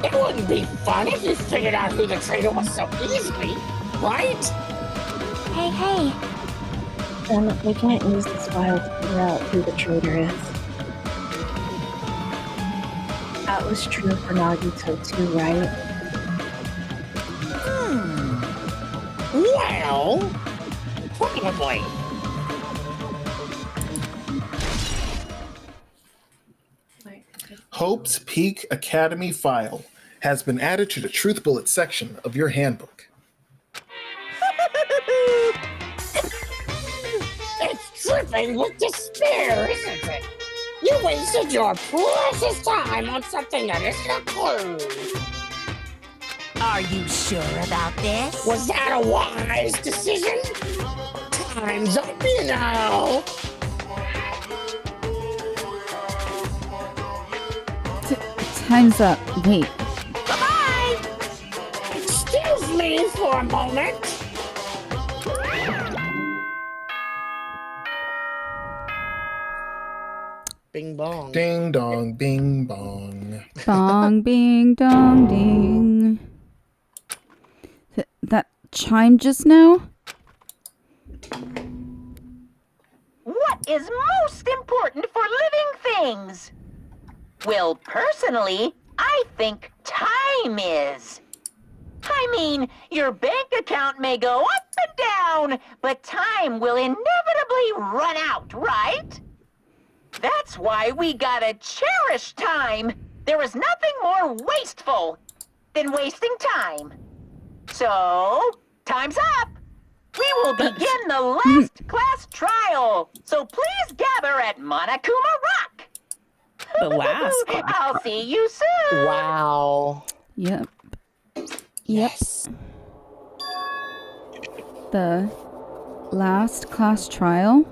It wouldn't be fun if you figured out who the traitor was so easily, right? Hey. Then we can't use this file to figure out who the traitor is. That was true for Nagito too, right? Well, probably. Hope's Peak Academy file has been added to the Truth Bullet section of your handbook. It's dripping with despair, isn't it? You wasted your precious time on something that isn't a clue. Are you sure about this? Was that a wise decision? Time's up, you know. Time's up. Wait. Bye-bye! Excuse me for a moment. Bing bong. Ding dong, bing bong. Bong, bing, dong, ding. That chime just now? What is most important for living things? Well, personally, I think time is. I mean, your bank account may go up and down, but time will inevitably run out, right? That's why we gotta cherish time. There is nothing more wasteful than wasting time. So, time's up. We will begin the last class trial. So please gather at Monokuma Rock. The last class. I'll see you soon. Wow. Yep. Yes. The last class trial?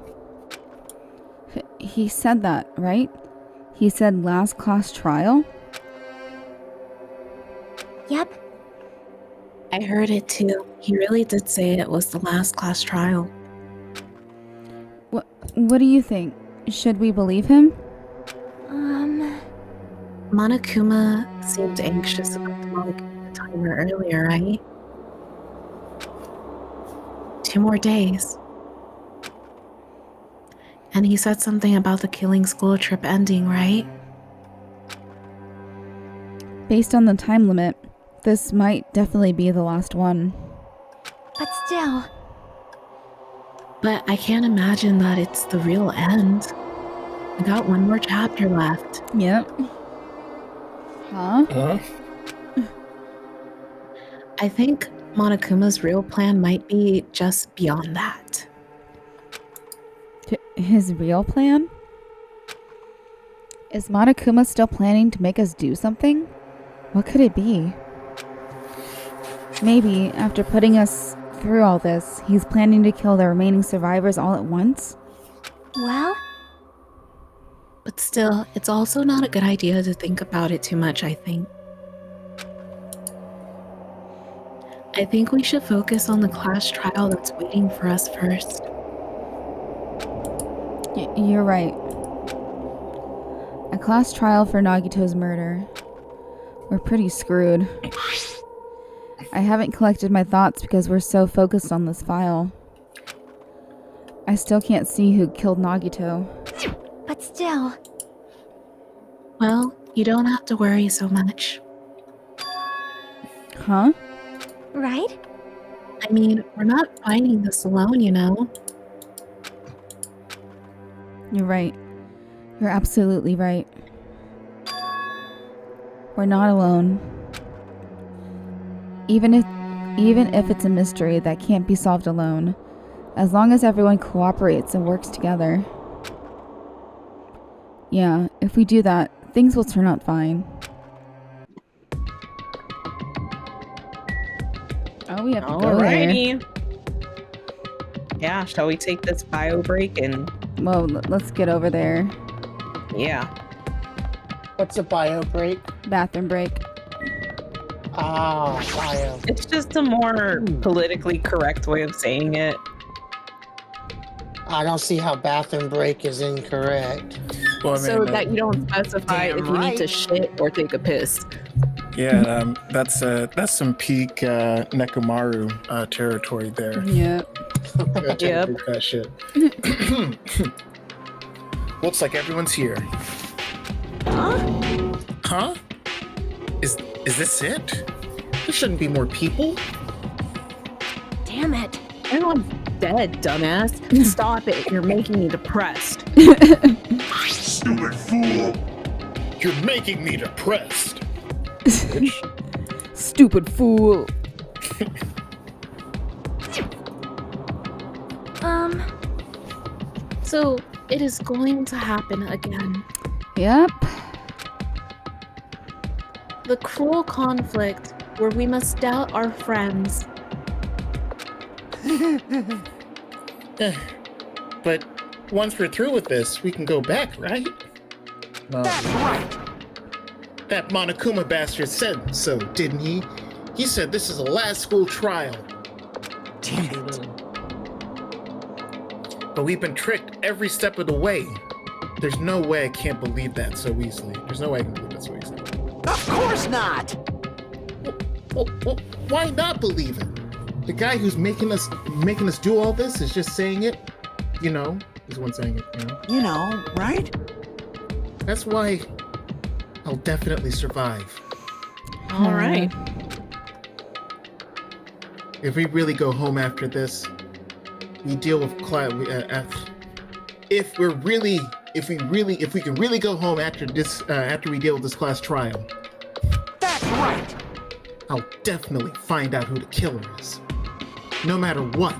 He said that, right? He said last class trial? Yep. I heard it too. He really did say it was the last class trial. What do you think? Should we believe him? Monokuma seemed anxious about the Monokuma timer earlier, right? 2 more days. And he said something about the killing school trip ending, right? Based on the time limit, this might definitely be the last one. But still... But I can't imagine that it's the real end. I got 1 more chapter left. Yep. Huh? I think Monokuma's real plan might be just beyond that. His real plan? Is Monokuma still planning to make us do something? What could it be? Maybe, after putting us through all this, he's planning to kill the remaining survivors all at once? Well? But still, it's also not a good idea to think about it too much, I think. I think we should focus on the class trial that's waiting for us first. You're right. A class trial for Nagito's murder. We're pretty screwed. I haven't collected my thoughts because we're so focused on this file. I still can't see who killed Nagito. But still... Well, you don't have to worry so much. Huh? Right? I mean, we're not fighting this alone, you know? You're right. You're absolutely right. We're not alone. Even if it's a mystery that can't be solved alone, as long as everyone cooperates and works together. Yeah, if we do that, things will turn out fine. Oh, we have to go there. Alrighty. Yeah, shall we take this bio break and... Well, let's get over there. Yeah. What's a bio break? Bathroom break. Ah, bio. It's just a more politically correct way of saying it. I don't see how bathroom break is incorrect. Well, I mean, So that you don't specify if you need to shit or take a piss. Yeah, that's some peak Nekomaru territory there. Yeah. Yep. That shit. Looks like everyone's here. Huh? Is this it? There shouldn't be more people. Damn it. Everyone's dead, dumbass. Stop it. You're making me depressed. Stupid fool! You're making me depressed. Bitch. Stupid fool. So, it is going to happen again. Yep. The cruel conflict where we must doubt our friends. But once we're through with this, we can go back, right? No. That's right! That Monokuma bastard said so, didn't he? He said this is the last school trial. Damn it. But we've been tricked every step of the way. There's no way I can't believe that so easily. There's no way I can believe that so easily. Of course not! Well, why not believe it? The guy who's making us do all this is just saying it. You know, is the one saying it, you know? You know, right? That's why I'll definitely survive. All right. If we really go home after this, we deal with if we can really go home after this, after we deal with this class trial. That's right! I'll definitely find out who the killer is. No matter what.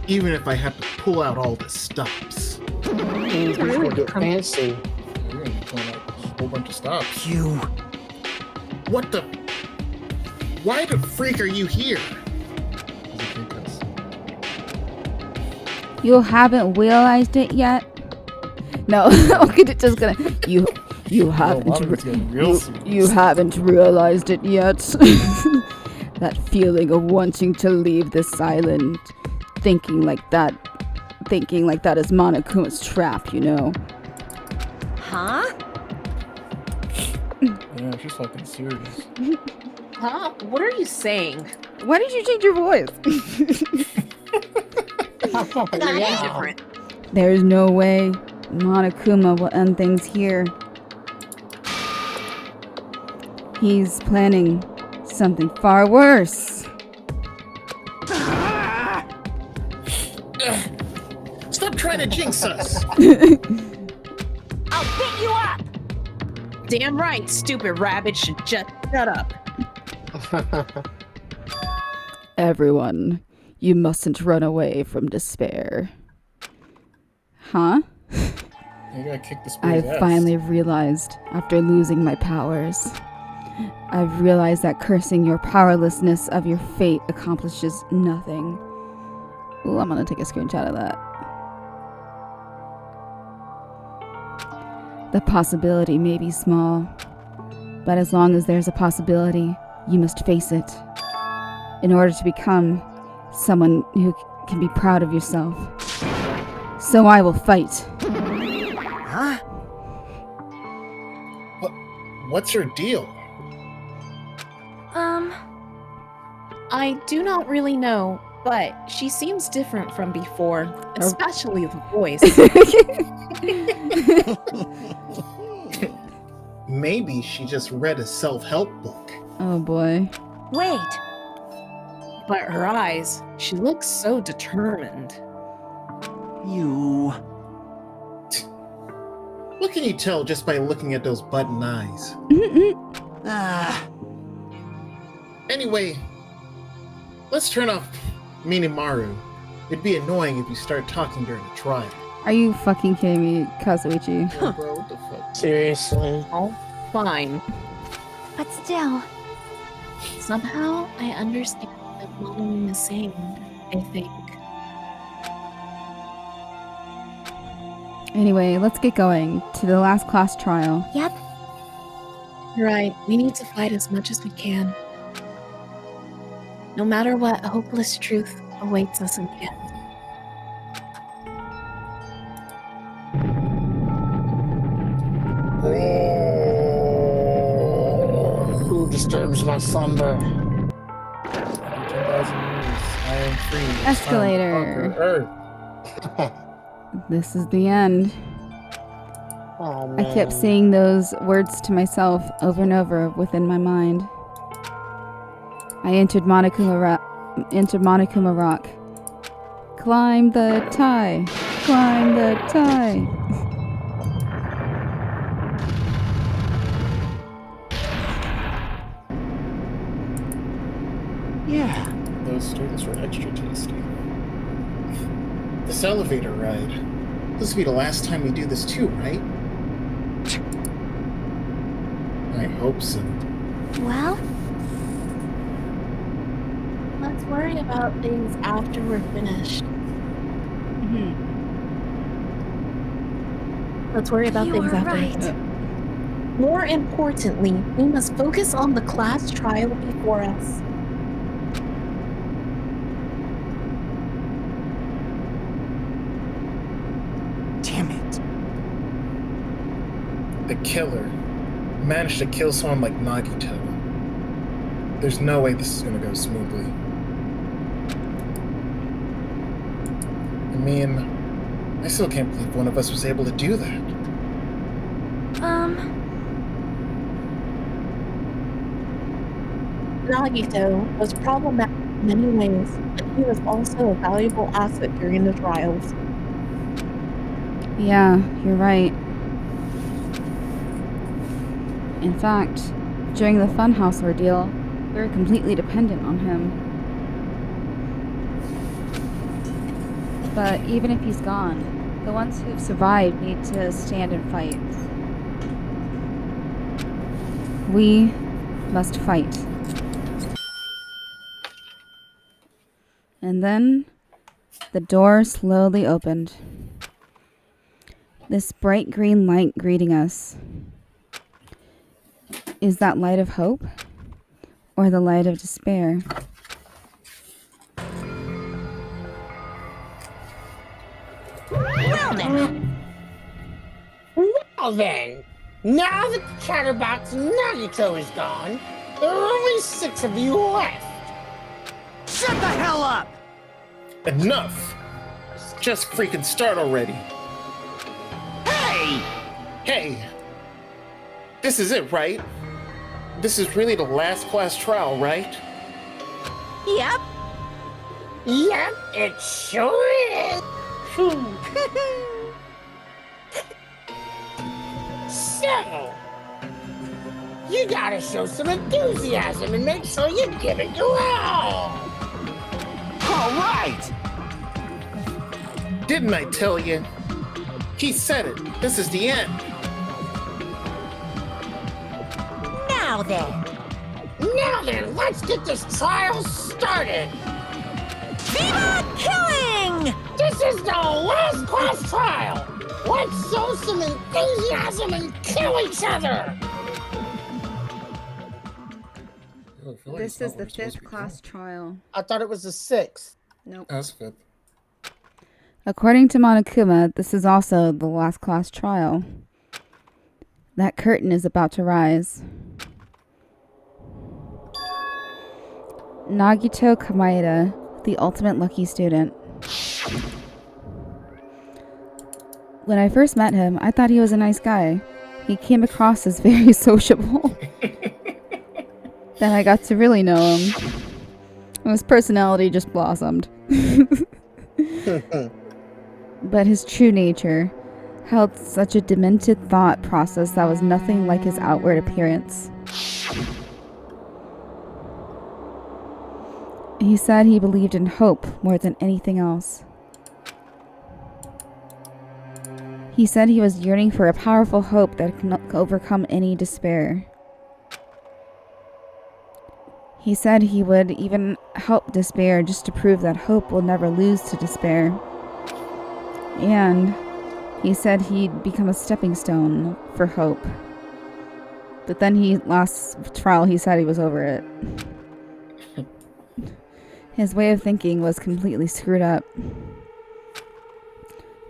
Even if I have to pull out all the stops. He's gonna get fancy. We're gonna be pulling out a whole bunch of stops. You... What the... Why the freak are you here? You haven't realized it yet? No, okay, just gonna... You haven't... You haven't realized it yet. That feeling of wanting to leave this island. Thinking like that is Monokuma's trap, you know. Huh? Yeah, she's fucking serious. Huh? What are you saying? Why did you change your voice? Yeah. There's no way Monokuma will end things here. He's planning something far worse. Stop trying to jinx us. I'll beat you up! Damn right, stupid rabbit should just shut up. Everyone, you mustn't run away from despair. Huh? You gotta kick the I spear's ass. finally realized, after losing my powers, I've realized that cursing your powerlessness of your fate accomplishes nothing. Ooh, I'm gonna take a screenshot of that. The possibility may be small, but as long as there's a possibility, you must face it. In order to become someone who can be proud of yourself. So I will fight. Huh? What's your deal? I do not really know, but she seems different from before, especially the voice. Maybe she just read a self-help book. Oh boy. Wait, But her eyes, she looks so determined. You... What can you tell just by looking at those button eyes? Ah, Anyway, let's turn off Minimaru. It'd be annoying if you start talking during the trial. Are you fucking kidding me, Kazuichi? Yo, bro, what the fuck? Seriously. Oh, fine. But still, Somehow, I understand what Mono is saying, I think. Anyway, let's get going to the last class trial. yep, You're right, we need to fight as much as we can. No matter what, a hopeless truth awaits us in the end. Who disturbs my slumber? 10,000 years. I am free. It's time to Escalator. conquer Earth. This is the end. Oh, I man. kept saying those words to myself over and over within my mind. I entered Monokuma Rock. Climb the tie. Climb the tie. yeah. Those students were extra tasty. This elevator ride. This will be the last time we do this too, right? I hope so. well, Let's worry about things after we're finished. Let's worry about you things are afterwards. right. More importantly, we must focus on the class trial before us. Damn it. The killer managed to kill someone like Nagito. There's no way this is gonna go smoothly. I mean, I still can't believe one of us was able to do that. Nagito was problematic in many ways, but he was also a valuable asset during the trials. Yeah, you're right. In fact, during the Funhouse ordeal, we were completely dependent on him. But even if he's gone, the ones who've survived need to stand and fight. We must fight. And then the door slowly opened. This bright green light greeting us. Is that light of hope? Or the light of despair? Well then, now that the chatterbox Nagito is gone, there are only 6 of you left. Shut the hell up! Enough! Just freaking start already. Hey! Hey! This is it, right? This is really the last class trial, right? Yep. Yep, it sure is. So, you gotta show some enthusiasm and make sure you give it your all. All right! Didn't I tell you? He said it. This is the end. Now then. Now then, let's get this trial started. Viva killing! This is the last class trial. Let's show some enthusiasm and kill each other. This is the 5th class trial. I thought it was the 6th. Nope. That's 5th. According to Monokuma, this is also the last class trial. That curtain is about to rise. Nagito Kamaeda, the ultimate lucky student. When I first met him, I thought he was a nice guy. He came across as very sociable. Then I got to really know him. And his personality just blossomed. But his true nature held such a demented thought process that was nothing like his outward appearance. He said he believed in hope more than anything else. He said he was yearning for a powerful hope that can overcome any despair. He said he would even help despair just to prove that hope will never lose to despair. And he said he'd become a stepping stone for hope. But then last trial, he said he was over it. His way of thinking was completely screwed up.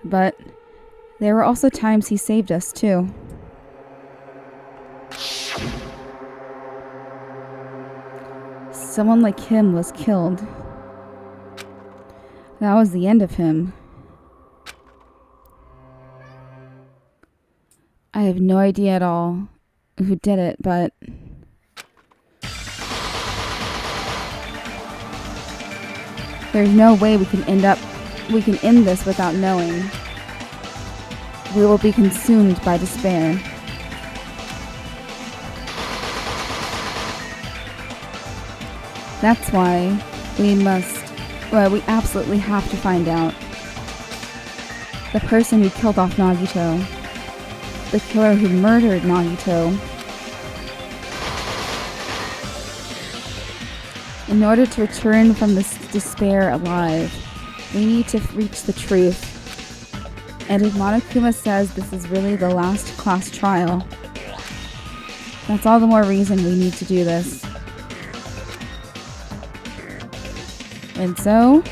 But there were also times he saved us, too. Someone like him was killed. That was the end of him. I have no idea at all who did it, but there's no way we can end this without knowing. We will be consumed by despair. That's why we absolutely have to find out. The person who killed off Nagito. The killer who murdered Nagito. In order to return from this despair alive, we need to reach the truth. And if Monokuma says this is really the last class trial, that's all the more reason we need to do this. And so,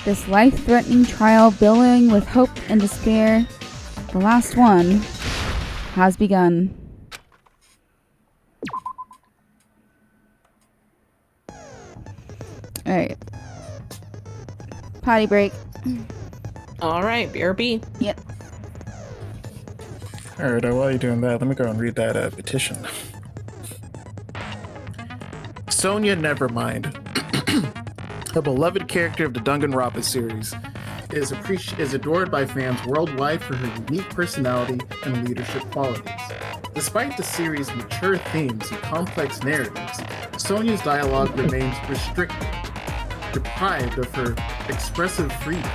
this life-threatening trial billowing with hope and despair, the last one, has begun. Alright. Potty break. Alright, BRB. Yep. Alright, while you're doing that, let me go and read that petition. Sonia Nevermind, a beloved character of the Danganronpa series, is adored by fans worldwide for her unique personality and leadership qualities. Despite the series' mature themes and complex narratives, Sonia's dialogue remains restricted, deprived of her expressive freedom.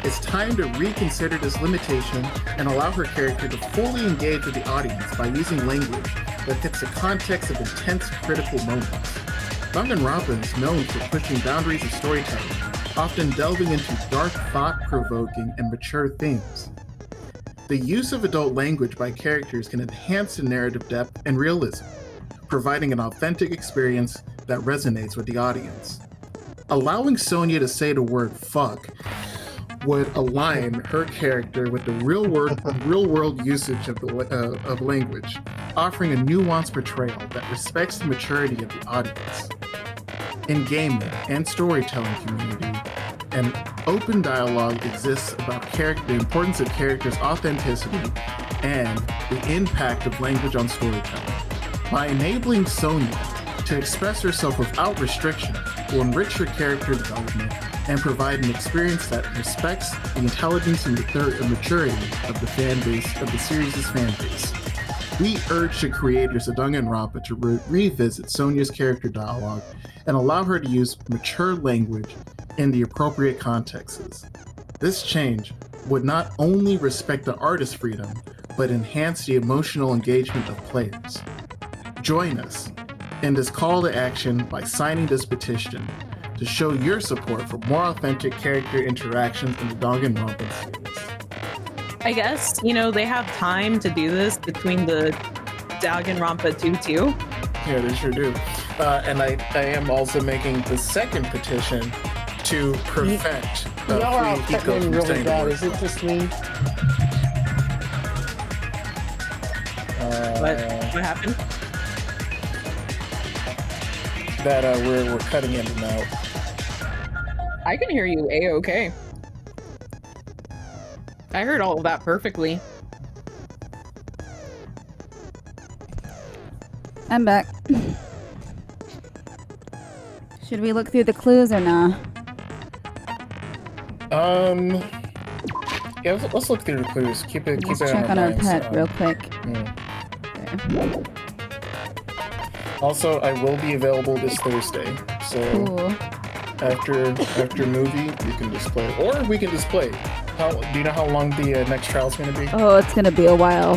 It's time to reconsider this limitation and allow her character to fully engage with the audience by using language that fits the context of intense critical moments. Danganronpa is known for pushing boundaries of storytelling, often delving into dark, thought-provoking, and mature themes. The use of adult language by characters can enhance the narrative depth and realism, providing an authentic experience that resonates with the audience. Allowing Sonia to say the word fuck would align her character with the real-world usage of language, offering a nuanced portrayal that respects the maturity of the audience. In gaming and storytelling community, and open dialogue exists about the importance of characters' authenticity and the impact of language on storytelling. By enabling Sonya to express herself without restriction will enrich her character development and provide an experience that respects the intelligence and maturity of the fan base, of the series' fan base. We urge the creators of Danganronpa to revisit Sonya's character dialogue and allow her to use mature language in the appropriate contexts. This change would not only respect the artist's freedom, but enhance the emotional engagement of players. Join us in this call to action by signing this petition to show your support for more authentic character interactions in the Danganronpa series. I guess, they have time to do this between the Danganronpa 2-2. Yeah, they sure do. And I am also making the second petition to perfect y'all are all technically really bad. Is it just me? What happened? That we're cutting in and out. I can hear you A-okay. I heard all of that perfectly. I'm back. Should we look through the clues or nah? Yeah, let's look through the clues. Let's check on our pet real quick. There. Also, I will be available this Thursday, so after movie, you can display, or we can display. Do you know how long the next trial is going to be? Oh, it's going to be a while.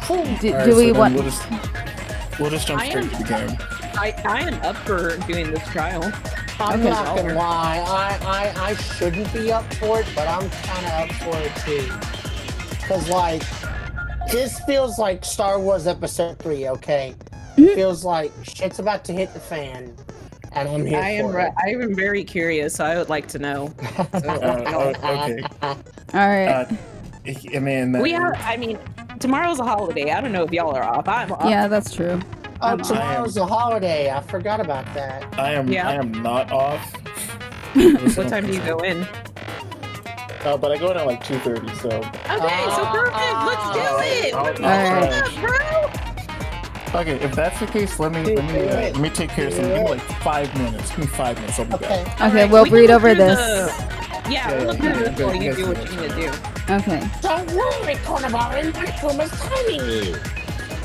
Do we want? We'll just jump straight to the game. I am up for doing this trial. I'm not gonna lie, I shouldn't be up for it, but I'm kind of up for it too. Cause this feels like Star Wars Episode 3. Okay, it feels like shit's about to hit the fan, and I'm here for it. I am very curious. So I would like to know. Okay. All right. I mean, tomorrow's a holiday. I don't know if y'all are off. I'm off. Yeah, that's true. Oh, tomorrow's a holiday. I forgot about that. I am not off. What time do you go in? But I go in at 2:30, so. Okay, so perfect. Let's do it. Bro. Okay, if that's the case, let me take care of something. Give me 5 minutes. Give me 5 minutes. I'll be back. Okay, we'll read over this. We'll look through this while you do what you need to do. Okay. Don't worry, Cornabari. Monokuma's timing you.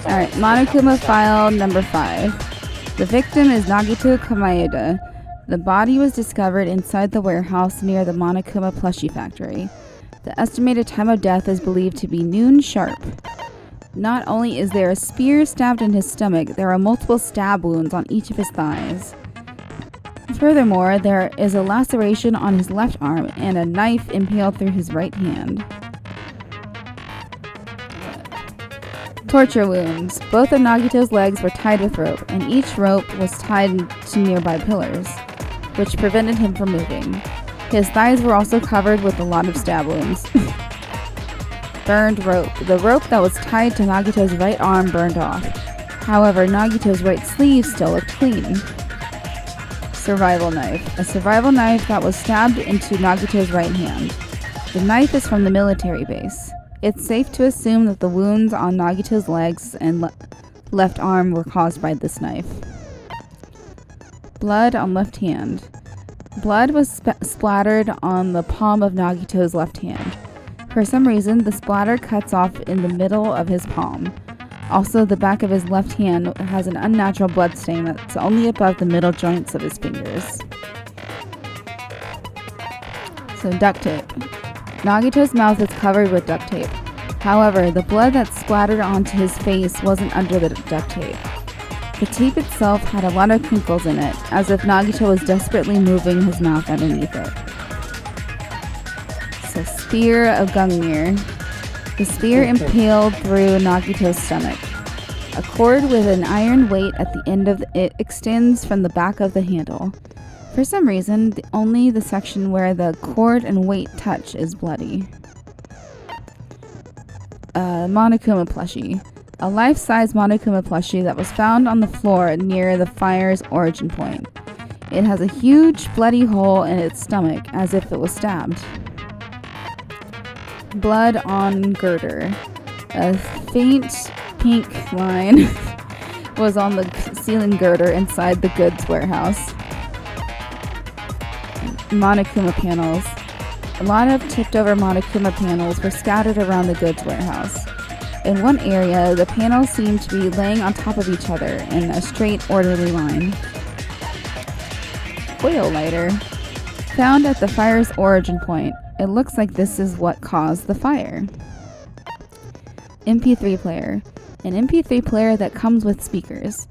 Alright, Monokuma file number 5. The victim is Nagito Kamaeda. The body was discovered inside the warehouse near the Monokuma plushie factory. The estimated time of death is believed to be noon sharp. Not only is there a spear stabbed in his stomach, there are multiple stab wounds on each of his thighs. Furthermore, there is a laceration on his left arm and a knife impaled through his right hand. Torture wounds. Both of Nagito's legs were tied with rope, and each rope was tied to nearby pillars, which prevented him from moving. His thighs were also covered with a lot of stab wounds. Burned rope. The rope that was tied to Nagito's right arm burned off. However, Nagito's right sleeve still looked clean. Survival knife. A survival knife that was stabbed into Nagito's right hand. The knife is from the military base. It's safe to assume that the wounds on Nagito's legs and left arm were caused by this knife. Blood on left hand. Blood was splattered on the palm of Nagito's left hand. For some reason, the splatter cuts off in the middle of his palm. Also, the back of his left hand has an unnatural blood stain that's only above the middle joints of his fingers. So, duct tape. Nagito's mouth is covered with duct tape. However, the blood that splattered onto his face wasn't under the duct tape. The tape itself had a lot of crinkles in it, as if Nagito was desperately moving his mouth underneath it. So, Spear of Gungnir. The spear impaled through Nagito's stomach. A cord with an iron weight at the end of it extends from the back of the handle. For some reason, only the section where the cord and weight touch is bloody. Monokuma plushie. A life-size Monokuma plushie that was found on the floor near the fire's origin point. It has a huge bloody hole in its stomach, as if it was stabbed. Blood on girder. A faint pink line was on the ceiling girder inside the goods warehouse. Monokuma panels. A lot of tipped over Monokuma panels were scattered around the goods warehouse. In one area, the panels seemed to be laying on top of each other in a straight, orderly line. Oil lighter. Found at the fire's origin point. It looks like this is what caused the fire. MP3 player. An MP3 player that comes with speakers.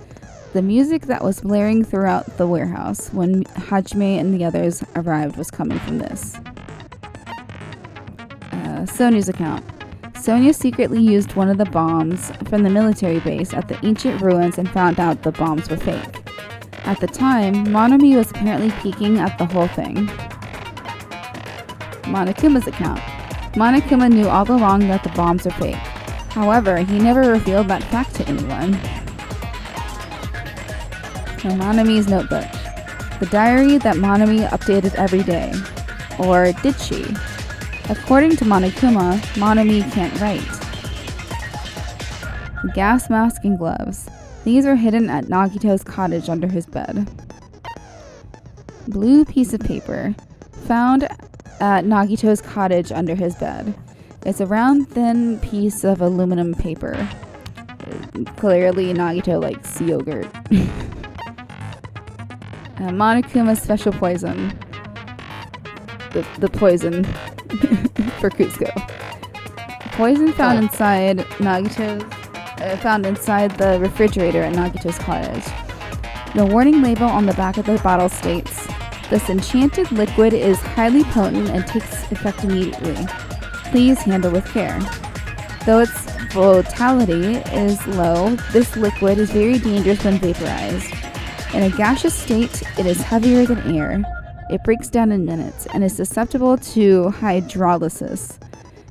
The music that was blaring throughout the warehouse when Hajime and the others arrived was coming from this. Sonya's account. Sonya secretly used one of the bombs from the military base at the ancient ruins and found out the bombs were fake. At the time, Monomi was apparently peeking at the whole thing. Monokuma's account. Monokuma knew all along that the bombs were fake. However, he never revealed that fact to anyone. Monomi's notebook. The diary that Monomi updated every day. Or did she? According to Monokuma, Monomi can't write. Gas mask and gloves. These are hidden at Nagito's cottage under his bed. Blue piece of paper. Found at Nagito's cottage under his bed. It's a round, thin piece of aluminum paper. Clearly, Nagito likes yogurt. Monokuma's special poison. The poison for Kuzco. Poison found inside Nagito's... found inside the refrigerator at Nagito's cottage. The warning label on the back of the bottle states, "This enchanted liquid is highly potent and takes effect immediately. Please handle with care." Though its volatility is low, this liquid is very dangerous when vaporized. In a gaseous state, it is heavier than air. It breaks down in minutes and is susceptible to hydrolysis.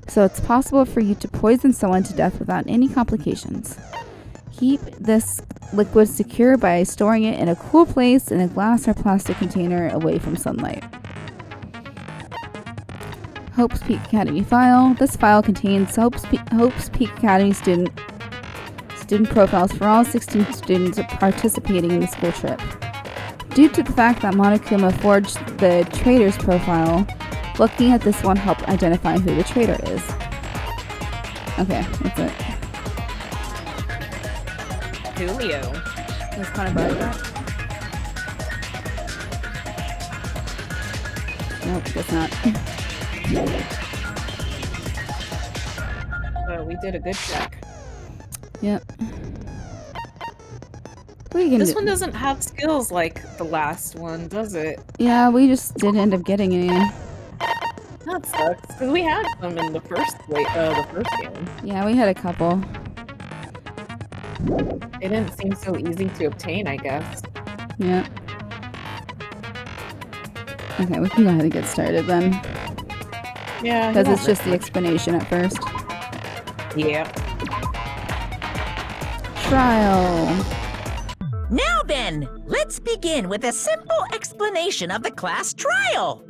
So it's possible for you to poison someone to death without any complications. Keep this liquid secure by storing it in a cool place in a glass or plastic container away from sunlight. Hope's Peak Academy file. This file contains Hope's Peak Academy student profiles for all 16 students participating in the school trip. Due to the fact that Monokuma forged the traitor's profile, looking at this one helped identify who the traitor is. Okay, that's it. Julio. That's kind of bad. Nope, guess not. We did a good check. Yep. This one doesn't have skills like the last one, does it? Yeah, we just didn't end up getting any. That sucks, because we had some in the first game. Yeah, we had a couple. It didn't seem so easy to obtain, I guess. Yeah. Okay, we can go ahead and get started then. Yeah. Because it's just the explanation at first. Yeah. Trial. Now then, let's begin with a simple explanation of the class trial.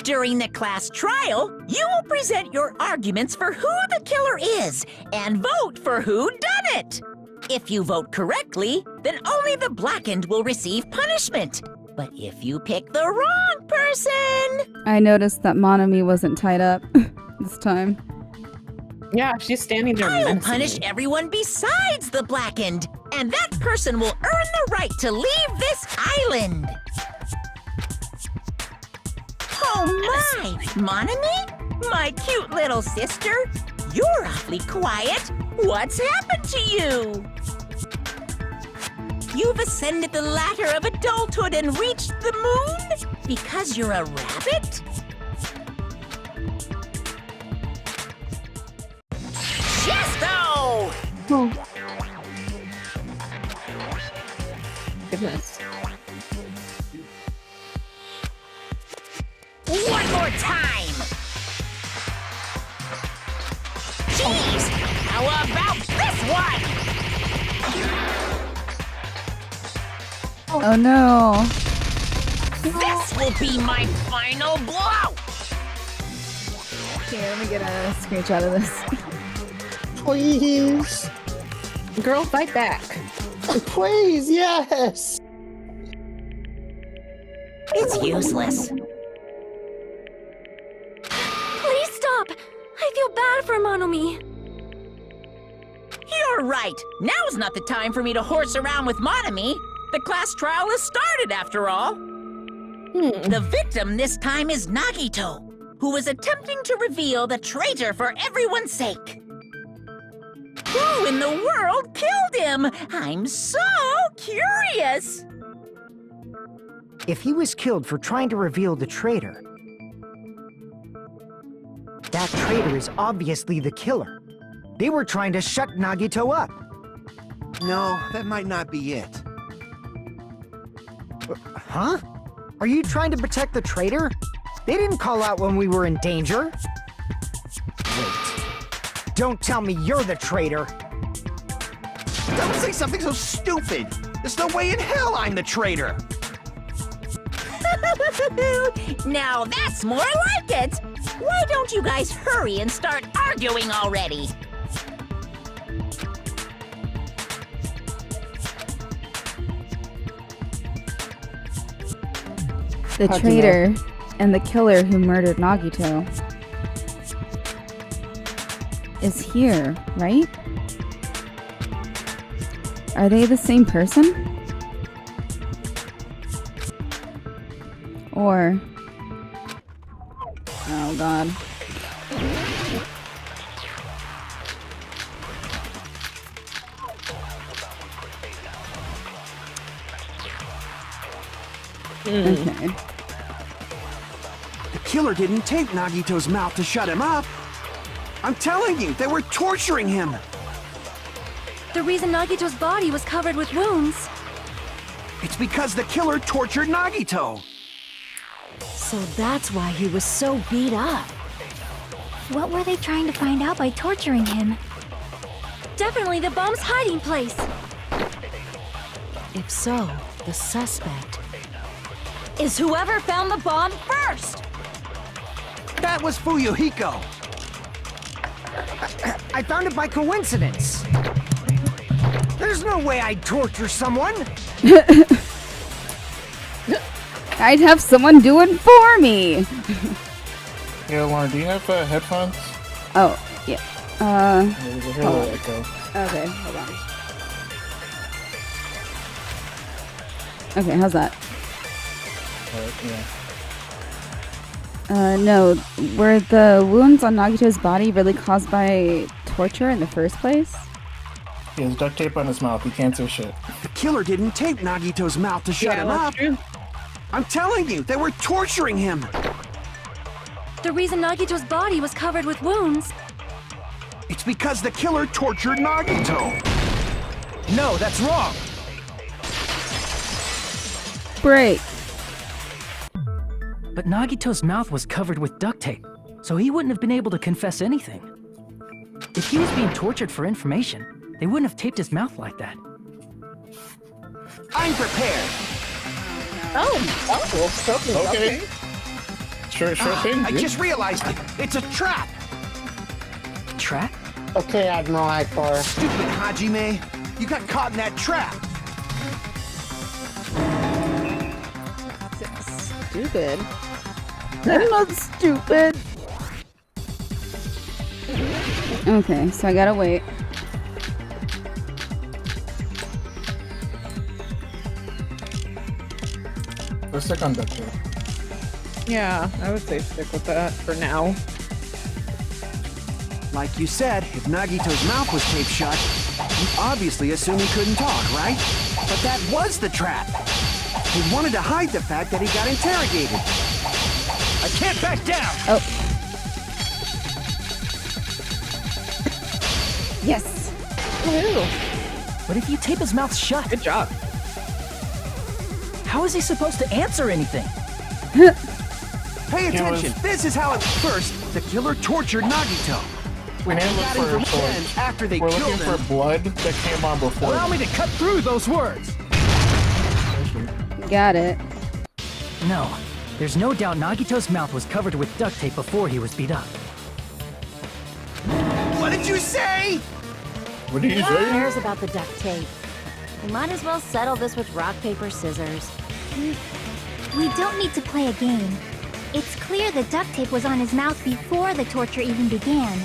During the class trial, you will present your arguments for who the killer is and vote for who done it. If you vote correctly, then only the blackened will receive punishment. But if you pick the wrong person... I noticed that Monomi wasn't tied up this time. Yeah, she's standing there. I'll punish everyone besides the blackened, and that person will earn the right to leave this island. Oh my! Monomi? My cute little sister? You're awfully quiet. What's happened to you? You've ascended the ladder of adulthood and reached the moon? Because you're a rabbit? Chesto! Oh. Goodness. One more time! Jeez! How about this one? Oh no! This will be my final blow! Here, let me get a screenshot of this. Please. Girl, fight back. Please, yes. It's useless. Please stop! I feel bad for Monomi. You're right. Now's not the time for me to horse around with Monomi. The class trial has started, after all. The victim this time is Nagito, who is attempting to reveal the traitor for everyone's sake. Who in the world killed him? I'm so curious. If he was killed for trying to reveal the traitor, that traitor is obviously the killer. They were trying to shut Nagito up. No, that might not be it. Huh? Are you trying to protect the traitor? They didn't call out when we were in danger. Wait. Don't tell me you're the traitor. Don't say something so stupid. There's no way in hell I'm the traitor. Now that's more like it. Why don't you guys hurry and start arguing already? The traitor and the killer who murdered Nagito is here, right? Are they the same person? Or... oh god. Okay. The killer didn't tape Nagito's mouth to shut him up. I'm telling you, they were torturing him. The reason Nagito's body was covered with wounds. It's because the killer tortured Nagito. So that's why he was so beat up. What were they trying to find out by torturing him? Definitely the bomb's hiding place. If so, the suspect is whoever found the bomb first. That was Fuyuhiko. I found it by coincidence. There's no way I'd torture someone. I'd have someone do it for me. Yeah, Lauren, do you have headphones? Oh, yeah. There's a little echo. Okay, hold on. Okay, how's that? Yeah. No. Were the wounds on Nagito's body really caused by torture in the first place? He has duct tape on his mouth. He can't say shit. The killer didn't tape Nagito's mouth to shut him up. True. I'm telling you, they were torturing him. The reason Nagito's body was covered with wounds. It's because the killer tortured Nagito. No, that's wrong. Break. But Nagito's mouth was covered with duct tape, so he wouldn't have been able to confess anything. If he was being tortured for information, they wouldn't have taped his mouth like that. I'm prepared. Okay. Sure thing. I just realized it. It's a trap. Trap? Okay, Admiral Akbar. Stupid Hajime. You got caught in that trap. Stupid. I'm not stupid. Okay, so I gotta wait. Let's stick on duct tape. Yeah, I would say stick with that for now. Like you said, if Nagito's mouth was taped shut, you obviously assume he couldn't talk, right? But that was the trap. He wanted to hide the fact that he got interrogated. I can't back down! Oh. Yes. But if you tape his mouth shut... Good job. How is he supposed to answer anything? Pay attention! This is how at first, the killer tortured Nagito. We need to look for information after they We're killed looking him. for blood that came on before. Allow me to cut through those words! Got it. No, there's no doubt Nagito's mouth was covered with duct tape before he was beat up. What did you say? What did you Who say? cares about the duct tape? We might as well settle this with rock, paper, scissors. We don't need to play a game. It's clear the duct tape was on his mouth before the torture even began.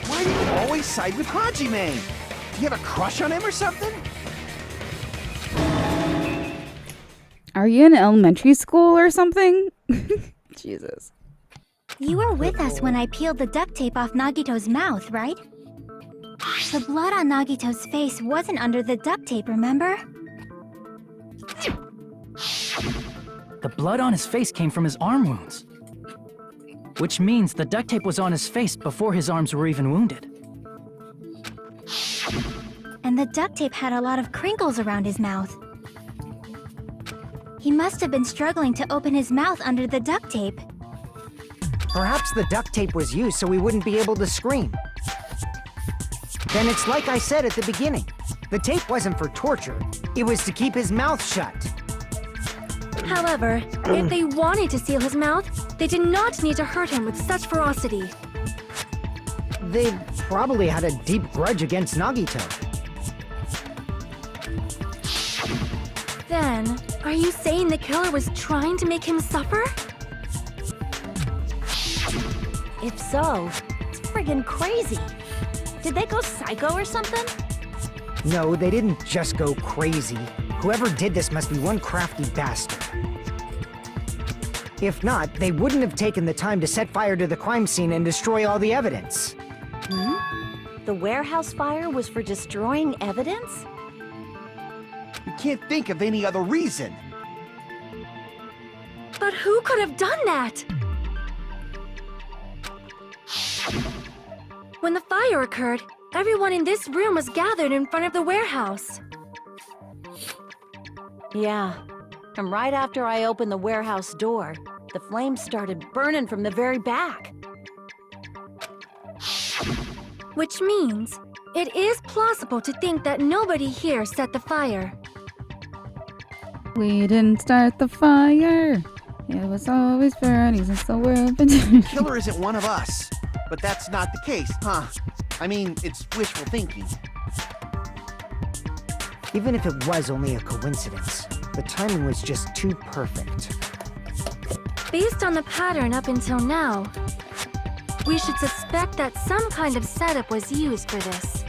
Why do you always side with Hajime? You have a crush on him or something? Are you in elementary school or something? Jesus. You were with us when I peeled the duct tape off Nagito's mouth, right? The blood on Nagito's face wasn't under the duct tape, remember? The blood on his face came from his arm wounds. Which means the duct tape was on his face before his arms were even wounded. And the duct tape had a lot of crinkles around his mouth. He must have been struggling to open his mouth under the duct tape. Perhaps the duct tape was used so we wouldn't be able to scream. Then it's like I said at the beginning. The tape wasn't for torture. It was to keep his mouth shut. However, if they wanted to seal his mouth, they did not need to hurt him with such ferocity. They probably had a deep grudge against Nagito. Then, are you saying the killer was trying to make him suffer? If so, it's friggin' crazy. Did they go psycho or something? No, they didn't just go crazy. Whoever did this must be one crafty bastard. If not, they wouldn't have taken the time to set fire to the crime scene and destroy all the evidence. The warehouse fire was for destroying evidence? You can't think of any other reason. But who could have done that? When the fire occurred, everyone in this room was gathered in front of the warehouse. Yeah. And right after I opened the warehouse door, the flames started burning from the very back. Which means, it is plausible to think that nobody here set the fire. We didn't start the fire. It was always burning since the world began. The killer isn't one of us. But that's not the case, huh? I mean, it's wishful thinking. Even if it was only a coincidence, the timing was just too perfect. Based on the pattern up until now, we should suspect that some kind of setup was used for this.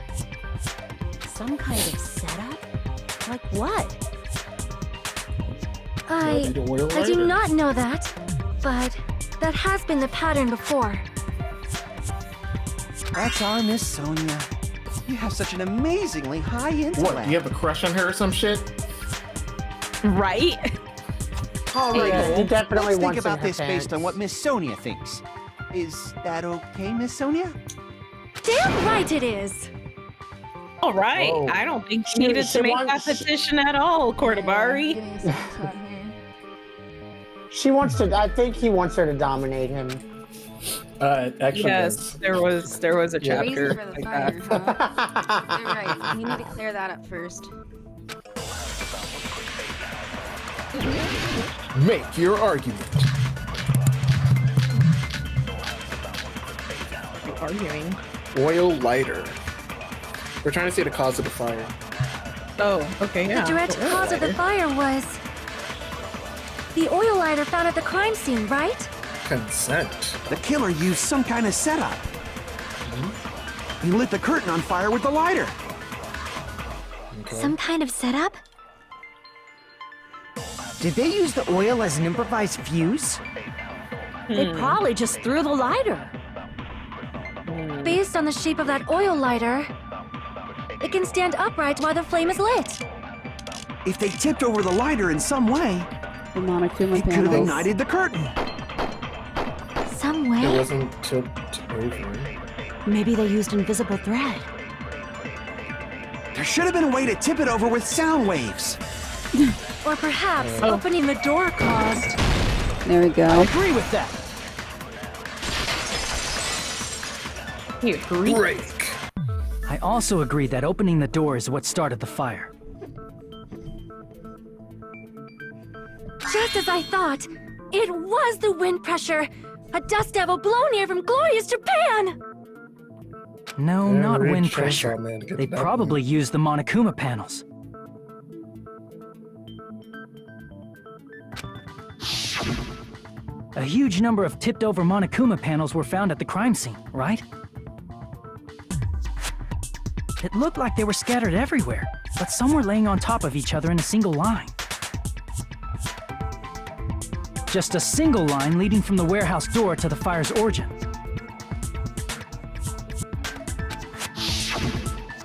Some kind of setup? Like what? I do not know that, but that has been the pattern before. That's our Miss Sonia. You have such an amazingly high intellect. What, you have a crush on her or some shit? Right? All right, Yeah, he definitely let's think wants about in her this based pants. on what Miss Sonia thinks. Is that okay, Miss Sonia? Damn right it is! All right. Oh. I don't think She- she needed she to make wants- that petition at all, Kortabari. She wants to. I think he wants her to dominate him. Actually, Yes, there was a Yeah. chapter Reason for the like fire, that. huh? You're right. You need to clear that up first. Make your argument. You're arguing. Oil lighter. We're trying to see the cause of the fire. Oh, okay, yeah. The direct cause of the fire was the oil lighter found at the crime scene, right? Consent. The killer used some kind of setup. He lit the curtain on fire with the lighter. Okay. Some kind of setup? Did they use the oil as an improvised fuse? They probably just threw the lighter. Based on the shape of that oil lighter, it can stand upright while the flame is lit. If they tipped over the lighter in some way, The Monokuma it could have panels. ignited the curtain. Some way? It wasn't tipped over. Maybe they used invisible thread. There should have been a way to tip it over with sound waves. Or perhaps opening the door caused. There we I go. agree with that. You agree? Break. I also agree that opening the door is what started the fire. Just as I thought, it was the wind pressure. A dust devil blown here from glorious Japan! No, Yeah, not Red wind Chainsaw pressure. Man, get They that probably used the Monokuma panels. A huge number of tipped-over Monokuma panels were found at the crime scene, right? It looked like they were scattered everywhere, but some were laying on top of each other in a single line. Just a single line leading from the warehouse door to the fire's origin.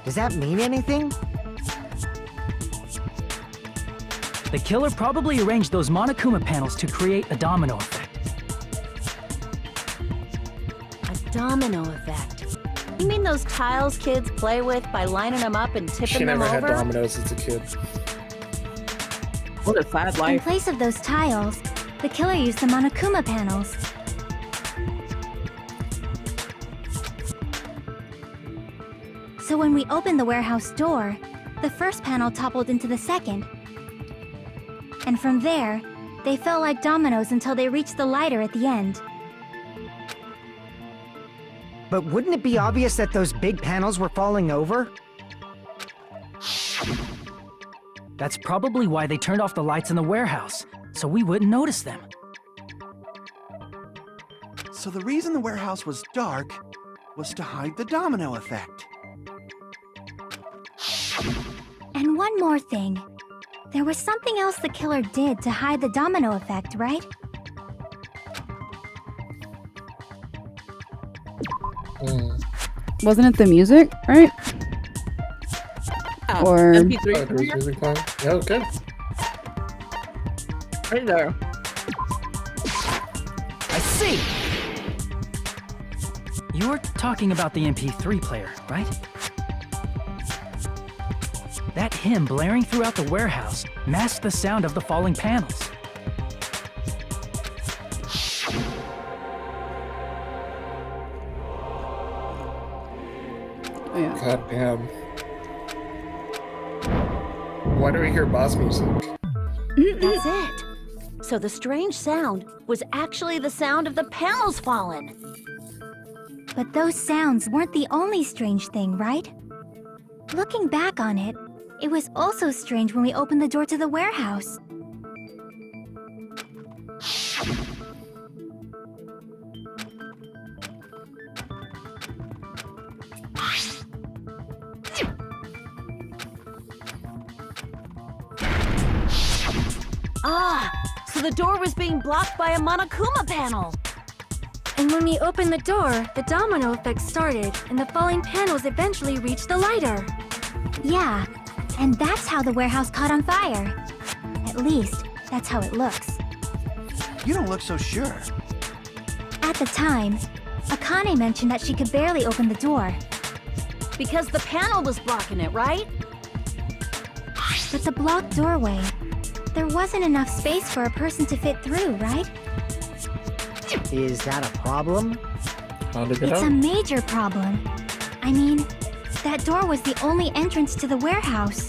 Does that mean anything? The killer probably arranged those Monokuma panels to create a domino effect. A domino effect? You mean those tiles kids play with by lining them up and tipping She them never over? had dominoes as a kid. What a sad In life. place of those tiles, the killer used the Monokuma panels. So when we opened the warehouse door, the first panel toppled into the second. And from there, they fell like dominoes until they reached the lighter at the end. But wouldn't it be obvious that those big panels were falling over? That's probably why they turned off the lights in the warehouse, so we wouldn't notice them. So the reason the warehouse was dark was to hide the domino effect. And one more thing. There was something else the killer did to hide the domino effect, right? Wasn't it the music, right? Or Music playing? Yeah, okay. Right there. I see! You're talking about the MP3 player, right? That hymn blaring throughout the warehouse masked the sound of the falling panels. Yeah. God damn. Why do we hear boss music? That's it. So the strange sound was actually the sound of the panels falling. But those sounds weren't the only strange thing, right? Looking back on it, it was also strange when we opened the door to the warehouse. Ah, so the door was being blocked by a Monokuma panel. And when we opened the door, the domino effect started, and the falling panels eventually reached the lighter. Yeah, and that's how the warehouse caught on fire. At least, that's how it looks. You don't look so sure. At the time, Akane mentioned that she could barely open the door. Because the panel was blocking it, right? But the blocked doorway, there wasn't enough space for a person to fit through, right? Is that a problem? It's a major problem. I mean, that door was the only entrance to the warehouse.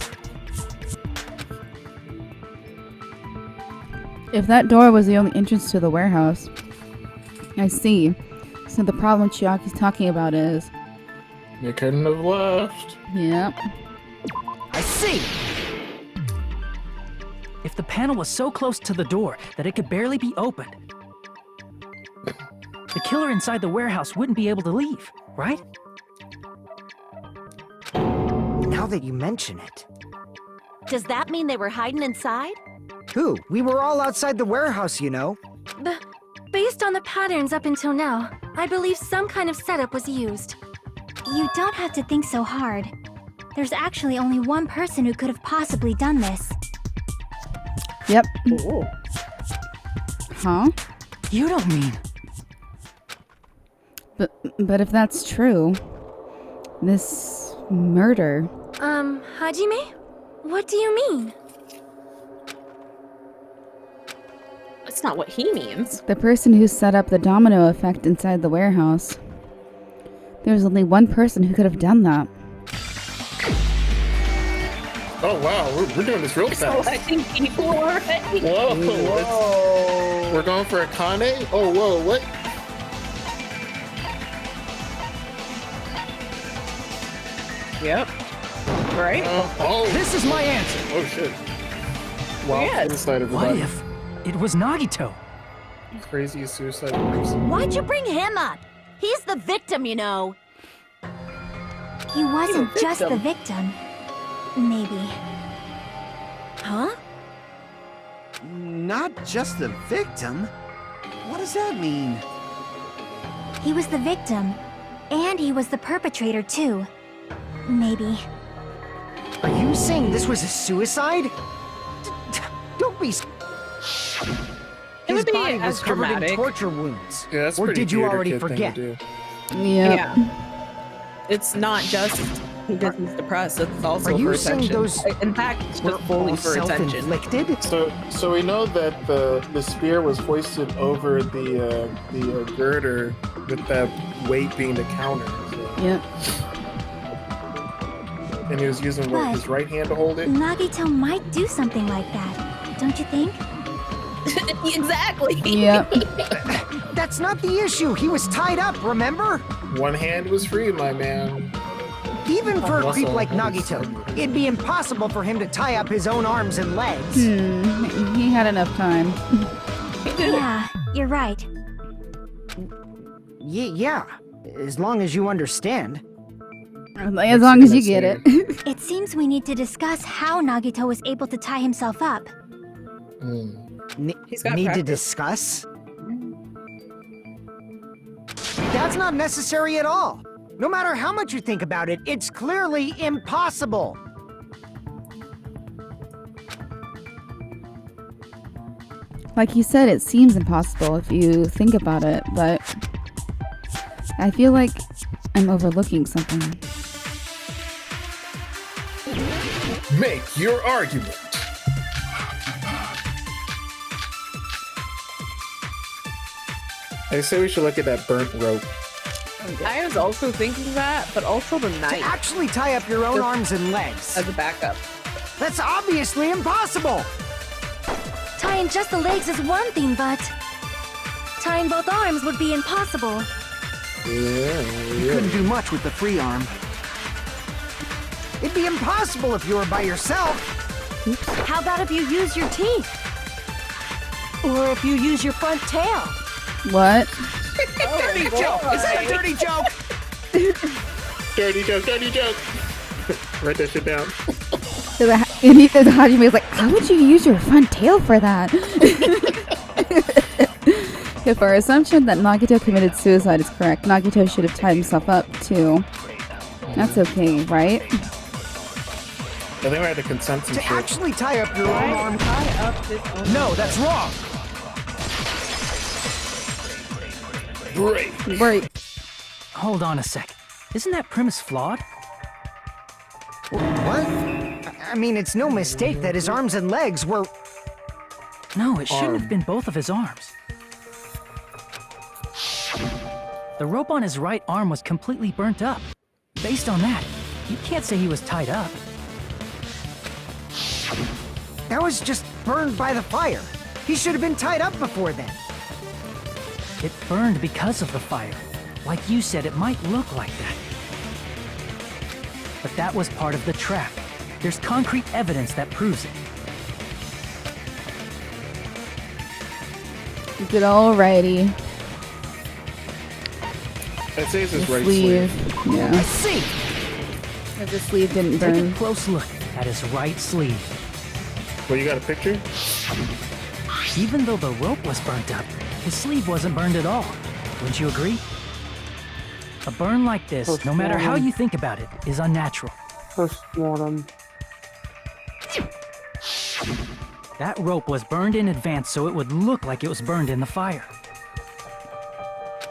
If that door was the only entrance to the warehouse, I see. So the problem Chiaki's talking about is... You couldn't have left. Yep. I see! If the panel was so close to the door that it could barely be opened, the killer inside the warehouse wouldn't be able to leave, right? Now that you mention it. Does that mean they were hiding inside? Who? We were all outside the warehouse, you know. Based on the patterns up until now, I believe some kind of setup was used. You don't have to think so hard. There's actually only one person who could have possibly done this. Yep. Ooh. Huh? You don't mean... But if that's true, this murder... Hajime? What do you mean? That's not what he means. The person who set up the domino effect inside the warehouse. There's only one person who could have done that. Oh wow, we're doing this real fast. Selecting people already. Whoa, we're going for a Kane? Oh, whoa, what? Yep. Right? This is my answer. Oh shit. Wow, suicide of the What body. if it was Nagito? Craziest suicide person. Why'd you bring him up? He's the victim, you know. He wasn't just the victim. Maybe. Huh? Not just the victim? What does that mean? He was the victim. And he was the perpetrator, too. Maybe. Are you saying this was a suicide? Don't be. His be body as was covered in dramatic. torture wounds. Yeah, that's or pretty did you theater already kid thing to forget? do. Yeah. It's not just because he's depressed, it's also Are you for saying attention. those In fact, it's were just fully all for attention. self-inflicted? So we know that the spear was hoisted over the girder with that weight being the counter. So. Yep. And he was using But his right hand to hold it. Nagito might do something like that. Don't you think? Exactly. Yep. That's not the issue. He was tied up, remember? One hand was free, my man. Even for a Also, creep like that was Nagito, it'd be impossible for him to tie up his own arms and legs. He had enough time. Yeah, you're right. Yeah, as long as you understand. As long as you get it. It seems we need to discuss how Nagito was able to tie himself up. He's got Need to practice. discuss? That's not necessary at all. No matter how much you think about it, it's clearly impossible. Like you said, it seems impossible if you think about it, but I feel like I'm overlooking something. Make your argument. I say we should look at that burnt rope. I was also thinking that, but also the To knife actually tie up your own Just arms and legs. as a backup. That's obviously impossible. Tying just the legs is one thing, but tying both arms would be impossible. You couldn't do much with the free arm. It'd be impossible if you were by yourself. How about if you use your teeth? Or if you use your front tail? What? Dirty joke! Is that a dirty joke? Dirty joke, dirty joke. Write that shit down. And Hajime's like, how would you use your front tail for that? If our assumption that Nagito committed suicide is correct, Nagito should have tied himself up too. That's okay, right? I think we're at a consensus. To here. actually tie up your own arm. Tie up his own. No, that's wrong. Break. Hold on a sec. Isn't that premise flawed? What? I mean, it's no mistake that his arms and legs were... No, it shouldn't have been both of his arms. The rope on his right arm was completely burnt up. Based on that, you can't say he was tied up. That was just burned by the fire. He should have been tied up before then. It burned because of the fire. Like you said, it might look like that. But that was part of the trap. There's concrete evidence that proves it. Good alrighty. I'd say it's his The right sleeve. sleeve. Yeah. I see! Because the sleeve didn't Take burn. a close look at his right sleeve. Well, you got a picture? Even though the rope was burnt up, his sleeve wasn't burned at all. Wouldn't you agree? A burn like this, no matter how you think about it, is unnatural. Postmortem. That rope was burned in advance so it would look like it was burned in the fire.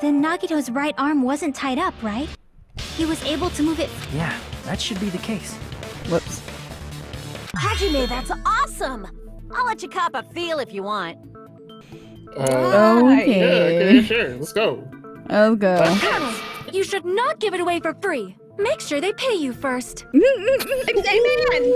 Then Nagito's right arm wasn't tied up, right? He was able to move it. Yeah, that should be the case. Whoops. Hajime, that's awesome! I'll let you cop a feel if you want. Okay. Yeah, sure. Let's go. Let's go. You should not give it away for free. Make sure they pay you first. Amen.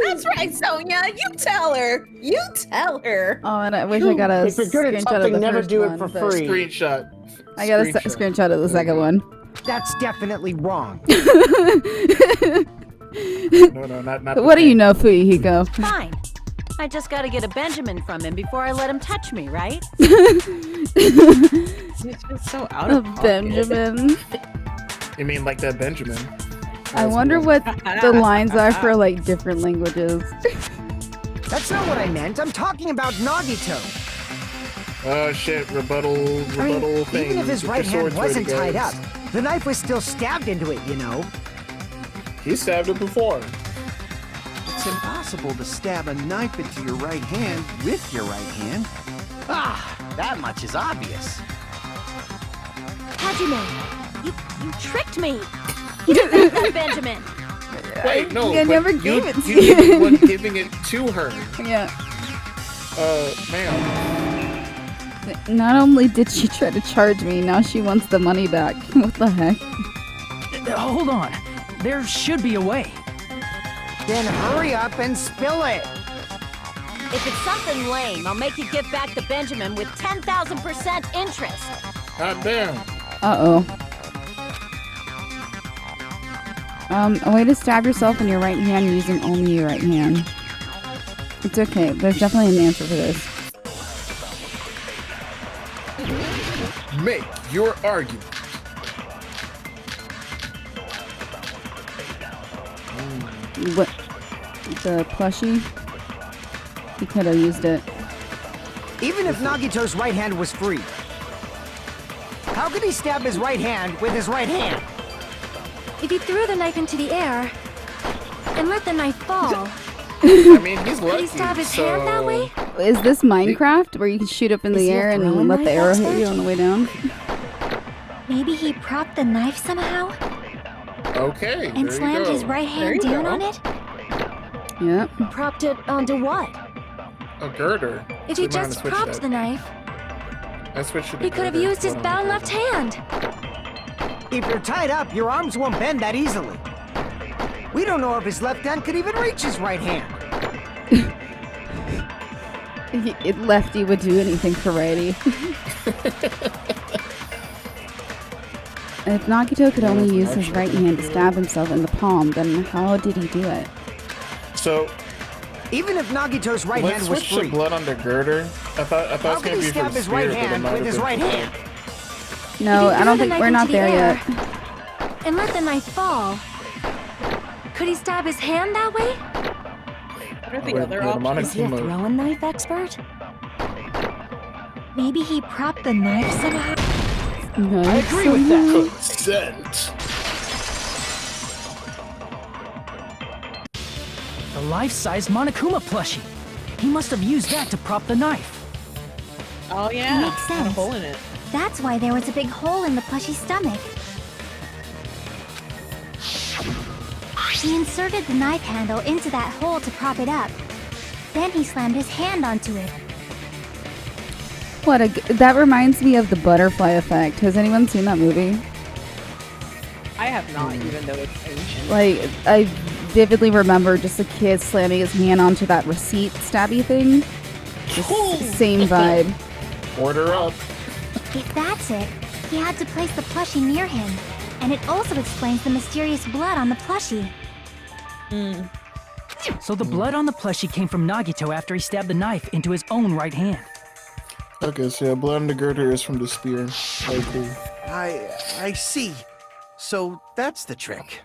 That's right, Sonia. You tell her. You tell her. Oh, and I wish I got a If you're good at screenshot of something, the never first do it one, for but free. Screenshot. I got a screenshot of the second one. That's definitely wrong. No, not. What do you know, Fuyuhiko? Fine. I just gotta get a Benjamin from him before I let him touch me, right? It's just so out A of pocket. Benjamin. You mean like that Benjamin? I wonder what the lines are for like different languages. That's not what I meant. I'm talking about Nagito. Oh shit! Rebuttal I mean, thing. even if his Get right your hand swords ready, wasn't tied up, guys. the knife was still stabbed into it, you know? He stabbed it before. It's impossible to stab a knife into your right hand with your right hand. Ah, that much is obvious. Hajime, you tricked me. You didn't have that Benjamin. Wait, no. I but never gave it to you. You were the you. one giving it to her. Yeah. Ma'am. Not only did she try to charge me, now she wants the money back. What the heck? Hold on. There should be a way. Then hurry up and spill it. If it's something lame, I'll make you give back the Benjamin with 10,000% interest. God damn. Uh-oh. A way to stab yourself in your right hand using only your right hand. It's okay. There's definitely an answer for this. Make your argument. What? The plushie? He could have used it. Even if Nagito's right hand was free, how could he stab his right hand with his right hand? If you threw the knife into the air and let the knife fall, I mean, he's could lucky. he stab his hand that way? Is this Minecraft where you can shoot up in Is the he a air and throwing let the knife arrow hit expert? you on the way down? Maybe he propped the knife somehow Okay. and there slammed you go. his right There hand you down go. on it? Yep. Propped it onto what? A girder. If he So might just switch propped that. the knife, I switched it to he could have girder. used his Hold on, bound left hand. If you're tied up, your arms won't bend that easily. We don't know if his left hand could even reach his right hand. Lefty would do anything for righty. If Nagito could only use his right hand to stab himself in the palm, then how did he do it? So Even if Nagito's right let's hand was switch free, to blood under girder. I thought it how was could gonna he be for stab the his right spear, but it hand might with have his been right for- hand? No, If he I don't threw the think knife we're into not the there air yet. and let the knife fall, could he stab his hand that way? What are the Wait, other wait, I'm on options? Is he a throwing knife expert? Maybe he propped the knife somehow? Nice. I agree with that. Consent. The life-size Monokuma plushie. He must have used that to prop the knife. Oh yeah, Makes got a sense. hole in it. That's why there was a big hole in the plushie's stomach. He inserted the knife handle into that hole to prop it up. Then he slammed his hand onto it. That reminds me of the butterfly effect. Has anyone seen that movie? I have not, even though it's ancient. Like, I vividly remember just a kid slamming his hand onto that receipt stabby thing. Just same vibe. Order up. If that's it, he had to place the plushie near him. And it also explains the mysterious blood on the plushie. So the blood on the plushie came from Nagito after he stabbed the knife into his own right hand. Okay, so yeah, blood under girder is from the spear. Okay. I see. So that's the trick.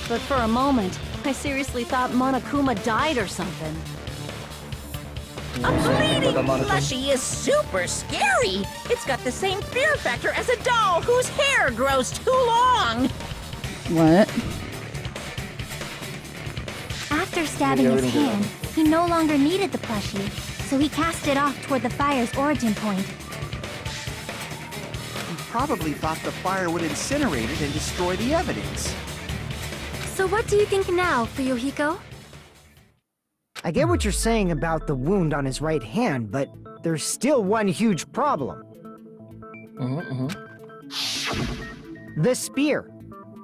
But for a moment, I seriously thought Monokuma died or something. A bleeding plushie is super scary. It's got the same fear factor as a doll whose hair grows too long. What? After stabbing Yeah, we his don't get hand, he no longer needed the plushie, so he cast it off toward the fire's origin point. He probably thought the fire would incinerate it and destroy the evidence. So what do you think now, Fuyuhiko? I get what you're saying about the wound on his right hand, but there's still one huge problem. The spear.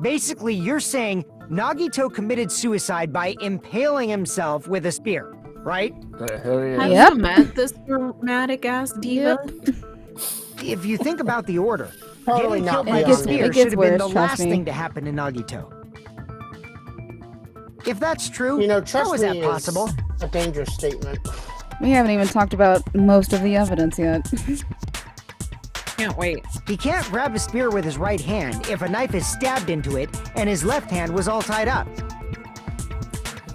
Basically, you're saying Nagito committed suicide by impaling himself with a spear, right? The hell Have yeah. you met this dramatic ass diva? If you think about the order, Totally getting not killed by me a on spear that. It should gets have been worse, the trust last me. thing to happen to Nagito. If that's true, You know, how trust is me that is possible? a dangerous statement. We haven't even talked about most of the evidence yet. Can't wait. He can't grab a spear with his right hand if a knife is stabbed into it and his left hand was all tied up.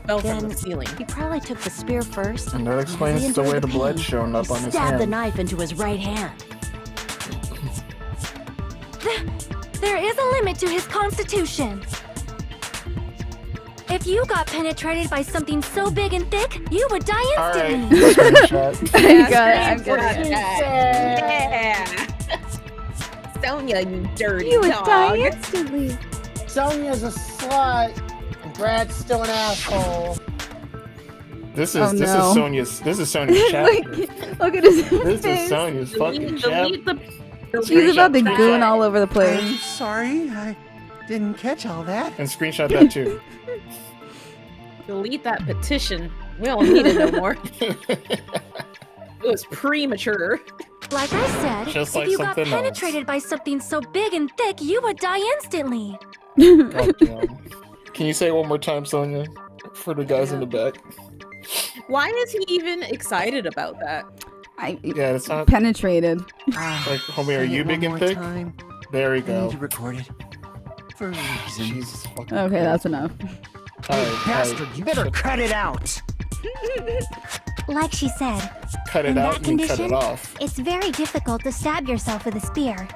Fell from Then the ceiling. he probably took the spear first. And that As explains he the way endured the blood pain, showing up he on his stabbed the hand. knife into his right hand. There is a limit to his constitution. If you got penetrated by something so big and thick, you would die instantly. I'm Yeah. getting Sonia, you dirty You would dog. die instantly. Sonia's a slut. And Brad's still an asshole. This Oh, is no. Sonia's chapter. Look at his This face. is Sonia's fucking chapter. She's about to goon all over the I'm place. sorry, I didn't catch all that. And screenshot that too. Delete that petition. We don't need it no more. It was premature. Like I said, Just if like you got something else. penetrated by something so big and thick, you would die instantly. God damn. Can you say it one more time, Sonia? For the guys in the back. Why is he even excited about that? Yeah, it's not Penetrated. like, homie, are Say you it big one and more thick? time. There we I go. need to record it. For a reason. Jesus fucking Okay, that's enough. Bastard, you better cut it out. Like she said, Cut it in out that and then cut condition, it off. it's very difficult to stab yourself with a spear.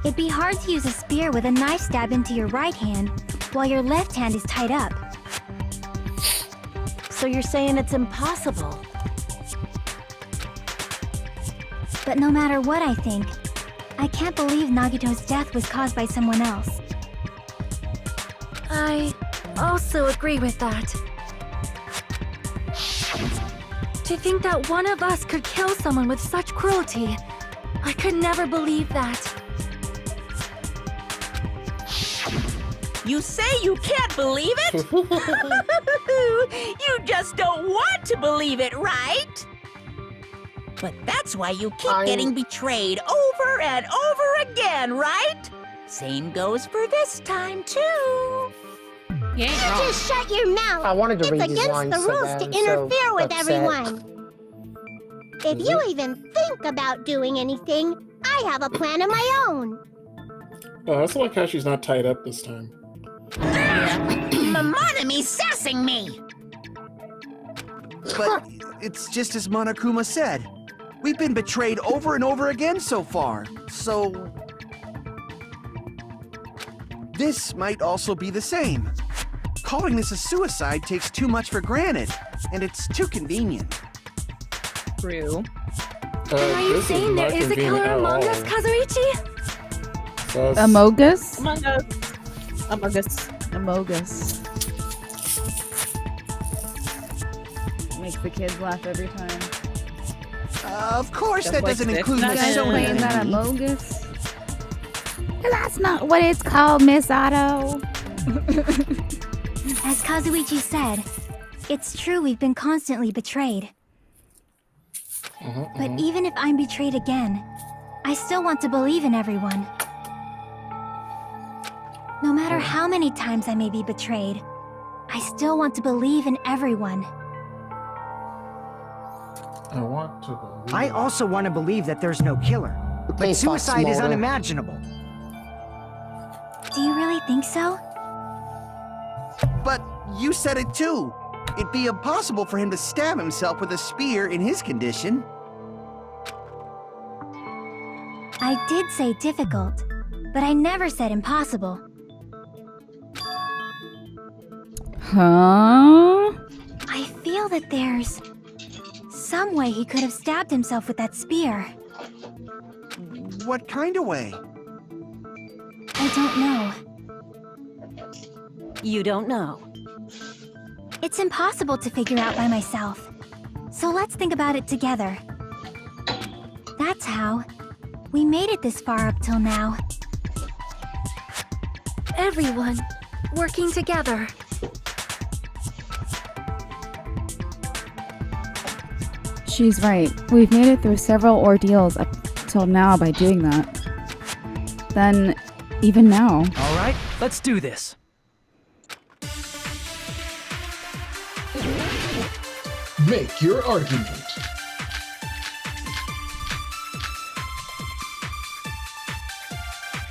It'd be hard to use a spear with a knife stab into your right hand while your left hand is tied up. So you're saying it's impossible? But no matter what I think, I can't believe Nagito's death was caused by someone else. I also agree with that. To think that one of us could kill someone with such cruelty, I could never believe that. You say you can't believe it? You just don't want to believe it, right? But that's why you keep getting betrayed over and over again, right? Same goes for this time, too. You ain't You wrong. just shut your mouth. I wanted to It's read these against lines the so rules bad, to I'm so interfere with upset. everyone. If you even think about doing anything, I have a plan of my own. Oh, that's like how she's not tied up this time. Monome's sassing me. But it's just as Monokuma said. We've been betrayed over and over again so far. So this might also be the same. Calling this a suicide takes too much for granted, and it's too convenient. True. Are you saying there is a killer among us, Kazuichi? Amogus? Among Us. Among Us. Amogus. Makes the kids laugh every time. Of course, Just that like doesn't this. include You Miss guys Sonia. Playing that and me. Amogus? That's not what it's called, Miss Otto. As Kazuichi said, it's true we've been constantly betrayed. But even if I'm betrayed again, I still want to believe in everyone. No matter how many times I may be betrayed, I still want to believe in everyone. I want to believe. I also want to believe that there's no killer. But Please, Fox suicide is Mulder. unimaginable. Do you really think so? But you said it too. It'd be impossible for him to stab himself with a spear in his condition. I did say difficult, but I never said impossible. Huh? I feel that there's some way he could have stabbed himself with that spear. What kind of way? I don't know. You don't know. It's impossible to figure out by myself. So let's think about it together. That's how we made it this far up till now. everyone working together. She's right. We've made it through several ordeals up till now by doing that. Then, even now. All right, let's do this. Make your argument.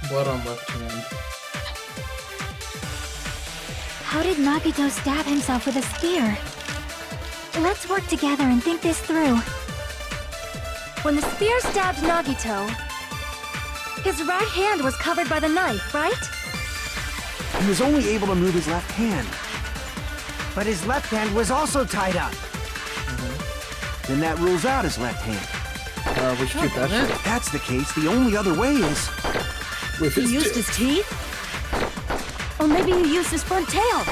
Blood on left hand. How did Nagito stab himself with a spear? Let's work together and think this through. When the spear stabbed Nagito, his right hand was covered by the knife, right? He was only able to move his left hand. But his left hand was also tied up. Then that rules out his left hand. We should keep that shit. If that's the case, the only other way is... With He his used dick. his teeth? Or maybe he used his front tail.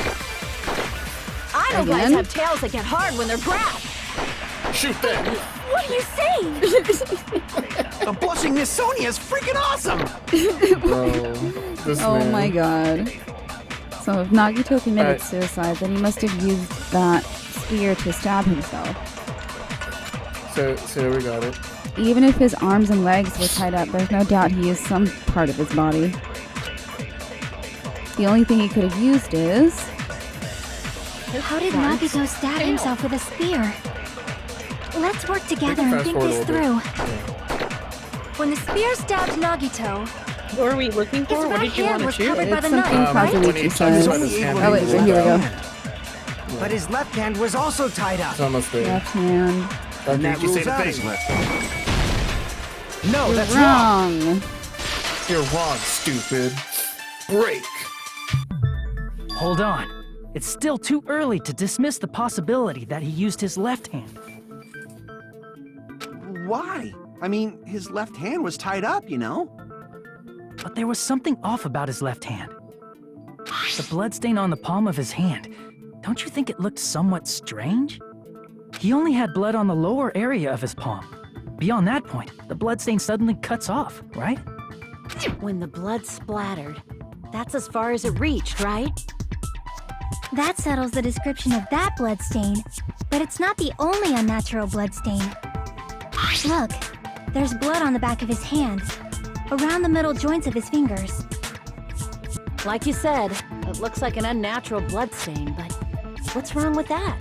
I know guys Again? have tails that get hard when they're grabbed. Shoot that! What are you saying? The blushing Miss Sonia is freaking awesome! Bro, this Oh man. my god. So if Nagito committed Alright. suicide, then he must have used that spear to stab himself. So we got it. Even if his arms and legs were tied up, there's no doubt he used some part of his body. The only thing he could have used is... How did Nagito stab himself with a spear? Let's work together and fast think forward a this little through. When the spear stabbed Nagito, What are we looking his for? What right did you hand want to was shoot? covered by the It's something knife, right? when he Kazuichi touches says. with his hand, Oh wait, he here we rolls go. out. But his left hand was also tied up. It's almost there. Left hand. And Did that you say rules the out thing? his left hand. No, You're that's wrong. wrong. You're wrong, stupid. Break. Hold on. It's still too early to dismiss the possibility that he used his left hand. Why? I mean, his left hand was tied up, you know? But there was something off about his left hand. The bloodstain on the palm of his hand. Don't you think it looked somewhat strange? He only had blood on the lower area of his palm. Beyond that point, the bloodstain suddenly cuts off, right? When the blood splattered, that's as far as it reached, right? That settles the description of that bloodstain, but it's not the only unnatural bloodstain. Look, there's blood on the back of his hand, around the middle joints of his fingers. Like you said, it looks like an unnatural bloodstain, but what's wrong with that?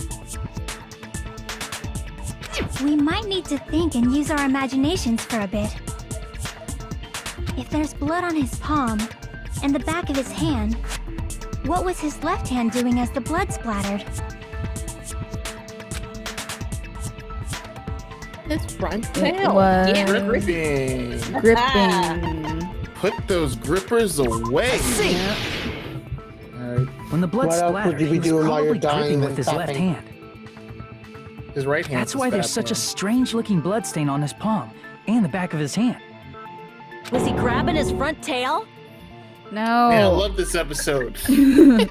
We might need to think and use our imaginations for a bit. If there's blood on his palm and the back of his hand, what was his left hand doing as the blood splattered? His front It tail. was Yeah. Gripping. gripping. Put those grippers away. Alright. When the blood What else splattered, would you be he was doing while you're probably gripping dying with and his left tapping? hand. His right hand. That's why there's such a strange-looking bloodstain on his palm and the back of his hand. Was he grabbing his front tail? No. Man, I love this episode. Here's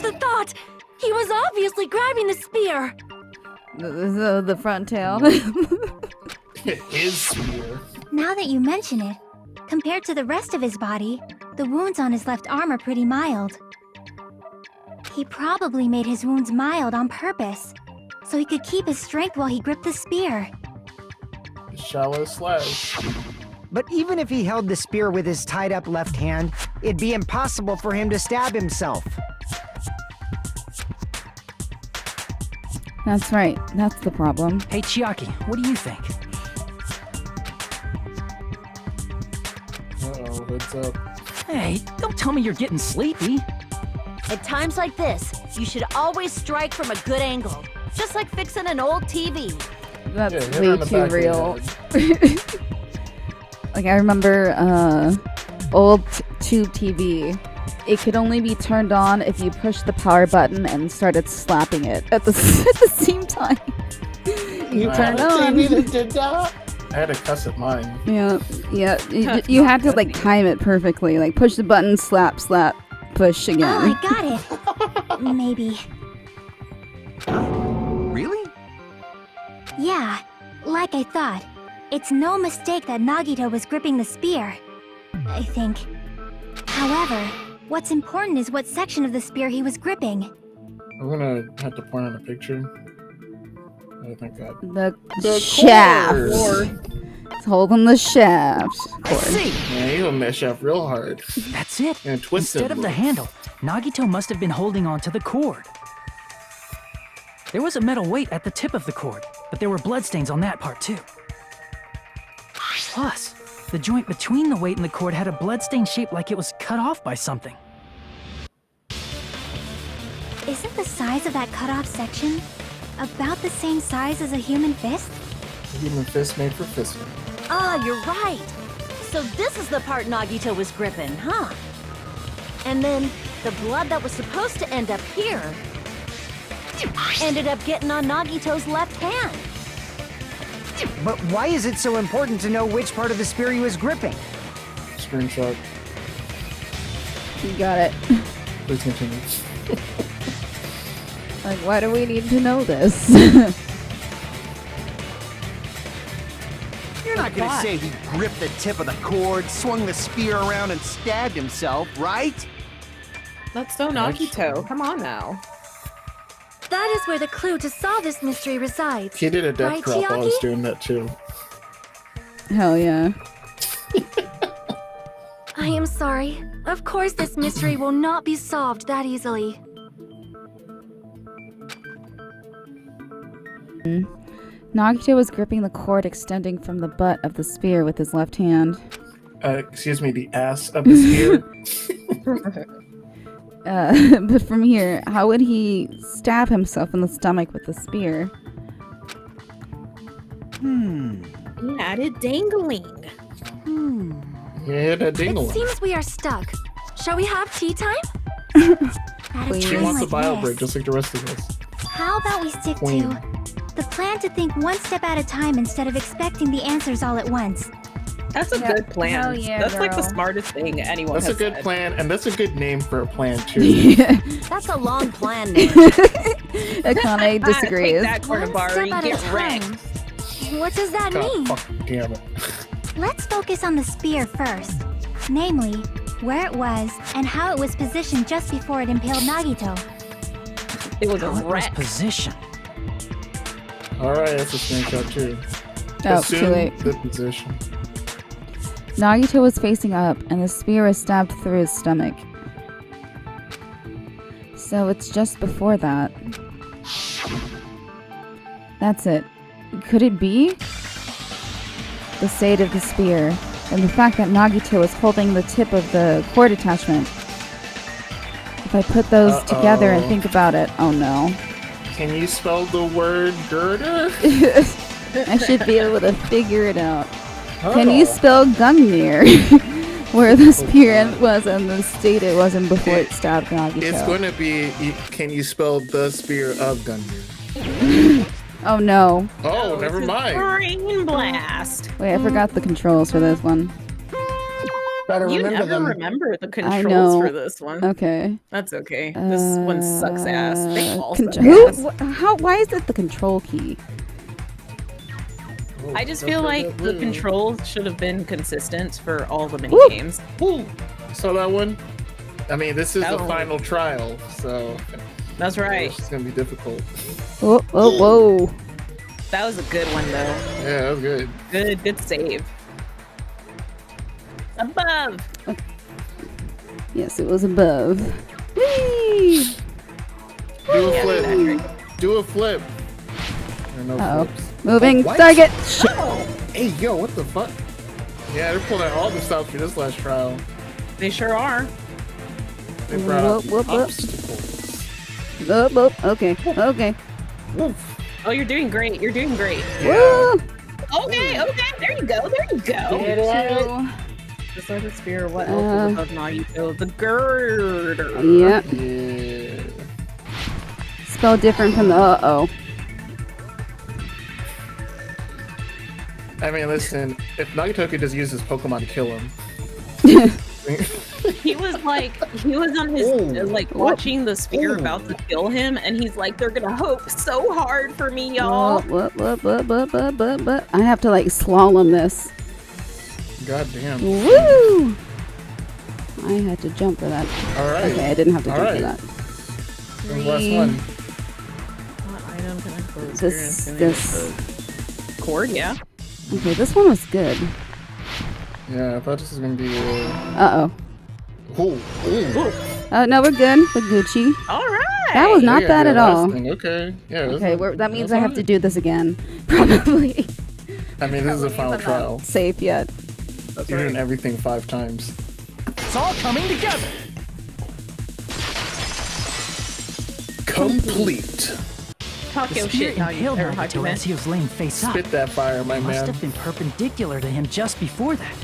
the thought! He was obviously grabbing the spear! The front tail. His spear. Now that you mention it, compared to the rest of his body, the wounds on his left arm are pretty mild. He probably made his wounds mild on purpose, so he could keep his strength while he gripped the spear. Shallow slash. But even if he held the spear with his tied up left hand, it'd be impossible for him to stab himself. That's right. That's the problem. Hey, Chiaki, what do you think? Uh-oh, heads up. Hey, don't tell me you're getting sleepy. At times like this, you should always strike from a good angle. Just like fixing an old TV. That's Yeah, hit her way in the too back of the real. Like, I remember old tube TV. It could only be turned on if you pushed the power button and started slapping it at the same time. You turn on. TV that did that? I had to cuss at mine. Yeah. You had to like time it perfectly. Like push the button, slap, slap, push again. Oh, I got it. Maybe. Really? Yeah, like I thought. It's no mistake that Nagito was gripping the spear. I think. However, what's important is what section of the spear he was gripping. I'm gonna have to point on a picture. I think that The shaft. cord. It's holding the shaft. I see. Yeah, he'll mesh up real hard. That's it. And twisted. Instead of the handle, Nagito must have been holding on to the cord. There was a metal weight at the tip of the cord, but there were bloodstains on that part too. Plus, the joint between the weight and the cord had a bloodstain shaped like it was cut off by something. Isn't the size of that cut-off section about the same size as a human fist? A human fist made for fisting. Ah, you're right. So this is the part Nagito was gripping, huh? And then the blood that was supposed to end up here ended up getting on Nagito's left hand. But why is it so important to know which part of the spear he was gripping? Screenshot. You got it. Please continue. Like, why do we need to know this? You're not gonna say he gripped the tip of the cord, swung the spear around, and stabbed himself, right? That's so Nagito. Come on now. That is where the clue to solve this mystery resides. He did a death Right, drop while I was Chiaki? doing that too. Hell yeah. I am sorry. Of course this mystery will not be solved that easily. Nagito was gripping the cord extending from the butt of the spear with his left hand. Excuse me, the ass of the spear. But from here, how would he stab himself in the stomach with the spear? He had it dangling. Yeah, that It dingle. seems we are stuck. Shall we have tea time? At a She time wants a like bio this, break, just like the rest of us. how about we stick Queen. to the plan to think one step at a time instead of expecting the answers all at once? That's a good plan. Hell yeah, That's like the girl. smartest thing anyone That's a has good said. plan, and that's a good name for a plan too. That's a long plan name. Akane disagrees. Take that, Kornabari. One step at Get a wrecked. time. What does that God mean? fucking damn it. Let's focus on the spear first. Namely, where it was and how it was positioned just before it impaled Nagito. It was a How it was wreck. positioned. Alright, that's a screenshot too. Oh, Assume too late. the position. Nagito was facing up, and the spear was stabbed through his stomach. So it's just before that. That's it. Could it be? The state of the spear, and the fact that Nagito was holding the tip of the cord attachment. If I put those together and think about it, oh no. Can you spell the word girder? I should be able to figure it out. Can you spell Gungnir? Where the spear was and the state it was in before it stabbed Nagito. It's going to be, can you spell the spear of Gungnir? Oh no. Oh, never mind. Brain blast. Wait, I forgot the controls for this one. Better You remember never them. remember the I controls know. for this one. Okay. That's okay. This one sucks ass. They all suck Who? ass. How? Why is it the control key? I just feel like the controls should have been consistent for all the mini Woo! games. Saw that one? I mean, this is That the one. final trial, so That's right. it's going to be difficult. Whoa, whoa, whoa. That was a good one though. Yeah, that was good. Good save. Above. Yes, it was above. Whee! Do a flip. Do a flip. There are no Uh-oh. flips. Moving What? target. Shit. Hey, yo, what the fuck? Yeah, they're pulling out all the stops for this last trial. They sure are. They brought out Whoop, whoop, whoop. obstacles. Whoop, whoop. Okay, okay. Woof. Oh, you're doing great. You're doing great. Woo! Okay. There you go. There you go. Get it? The sword of spear. What else is above Nagito? The girder. Yeah. Yeah. Spelled different from the uh-oh. I mean, listen, if Nagito could just use his Pokemon to kill him. He was on his like watching the spear about to kill him, and he's like, "They're gonna hope so hard for me, y'all." What? I have to like slalom this. God damn. Woo! I had to jump for that. All right. Okay, I didn't have to jump for right. that. The last one. What item can I close This. cord? Yeah. Okay, this one was good. Yeah, I thought this was gonna be. Uh oh. Ooh. No, we're good. We're Gucci. All right. That was not bad at all. Okay. Yeah. Okay, that means I have to do this again. Probably. I mean, this is a final trial. Safe yet. You're doing everything 5 times. It's all coming together. Complete. Talk The your spear shit now, you impaled ever Nagito as he was laying face up. Spit that fire, my It must man. have been perpendicular to him just before that.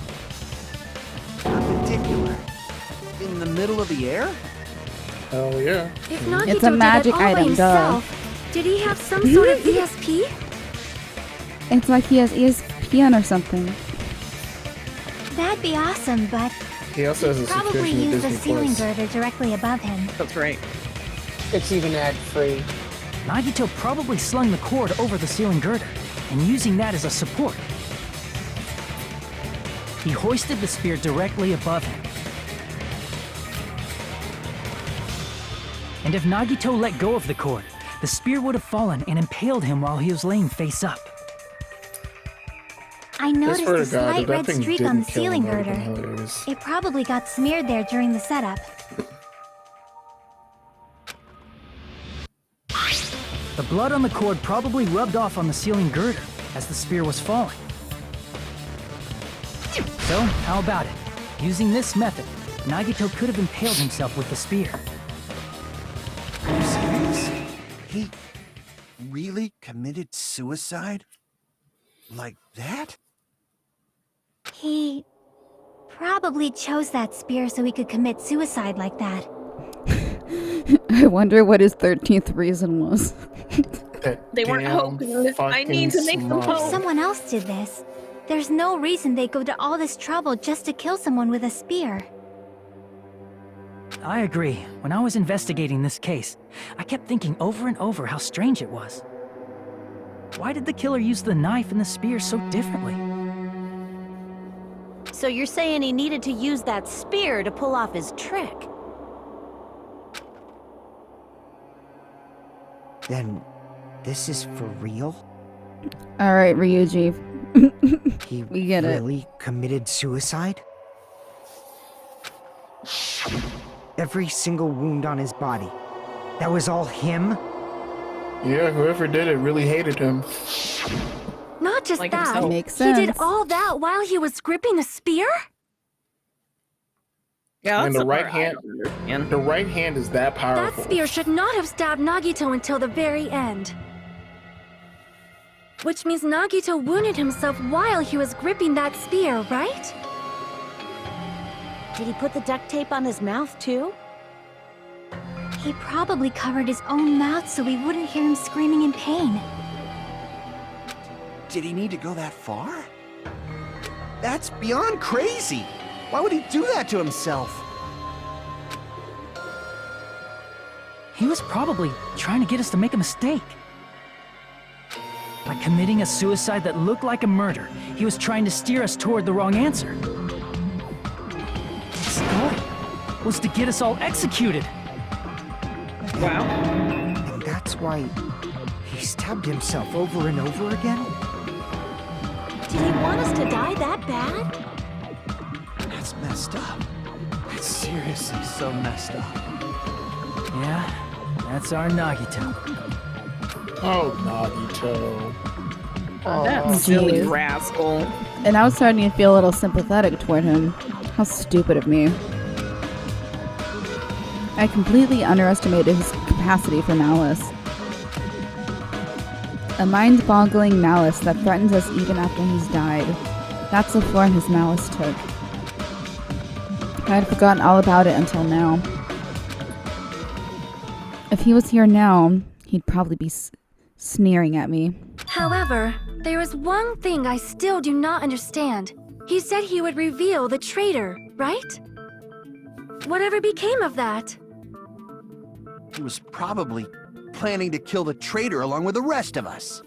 Perpendicular? In the middle of the air? Oh yeah. If Nagito It's a magic did it all by item, duh. himself, did he have some sort of ESP? It's like he has ESPN or something. That'd be awesome, but He also has a probably subscription to use the Disney ceiling Plus. girder directly above him. That's right. It's even ad-free. Nagito probably slung the cord over the ceiling girder, and using that as a support. He hoisted the spear directly above him. And if Nagito let go of the cord, the spear would have fallen and impaled him while he was laying face up. I noticed swear a to God, slight if that red thing streak on didn't the kill ceiling him, that would've girder. been hilarious. It probably got smeared there during the setup. The blood on the cord probably rubbed off on the ceiling girder as the spear was falling. So, how about it? Using this method, Nagito could have impaled himself with the spear. Are you serious? He really committed suicide? Like that? He probably chose that spear so he could commit suicide like that. I wonder what his 13th reason was. They weren't hoping. I need to make them If hope. someone else did this, there's no reason they'd go to all this trouble just to kill someone with a spear. I agree. When I was investigating this case, I kept thinking over and over how strange it was. Why did the killer use the knife and the spear so differently? So you're saying he needed to use that spear to pull off his trick? Then this is for real? All right, Ryuji. He We get it. really committed suicide? Every single wound on his body. That was all him? Yeah, whoever did it really hated him. Not just Like that. himself. Makes He did sense. all that while he was gripping the spear? Yeah, And that's the right hand, the right hand is that That powerful. spear should not have stabbed Nagito until the very end. Which means Nagito wounded himself while he was gripping that spear, right? Did he put the duct tape on his mouth too? He probably covered his own mouth so we wouldn't hear him screaming in pain. Did he need to go that far? That's beyond crazy. Why would he do that to himself? He was probably trying to get us to make a mistake. By committing a suicide that looked like a murder, he was trying to steer us toward the wrong answer. His goal was to get us all executed. Wow. And that's why he stabbed himself over and over again? Did he want us to die that bad? That's messed up. That's seriously so messed up. Yeah, that's our Nagito. Oh, Nagito. That silly jeez. rascal. And I was starting to feel a little sympathetic toward him. How stupid of me. I completely underestimated his capacity for malice. A mind-boggling malice that threatens us even after he's died. That's the form his malice took. I had forgotten all about it until now. If he was here now, he'd probably be sneering at me. However, there is one thing I still do not understand. He said he would reveal the traitor, right? Whatever became of that? He was probably planning to kill the traitor along with the rest of us.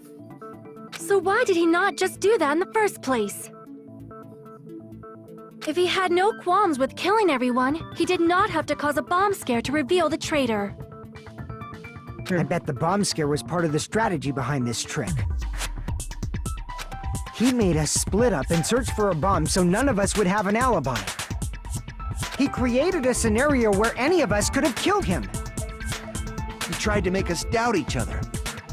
So why did he not just do that in the first place? If he had no qualms with killing everyone, he did not have to cause a bomb scare to reveal the traitor. I bet the bomb scare was part of the strategy behind this trick. He made us split up and search for a bomb so none of us would have an alibi. He created a scenario where any of us could have killed him. He tried to make us doubt each other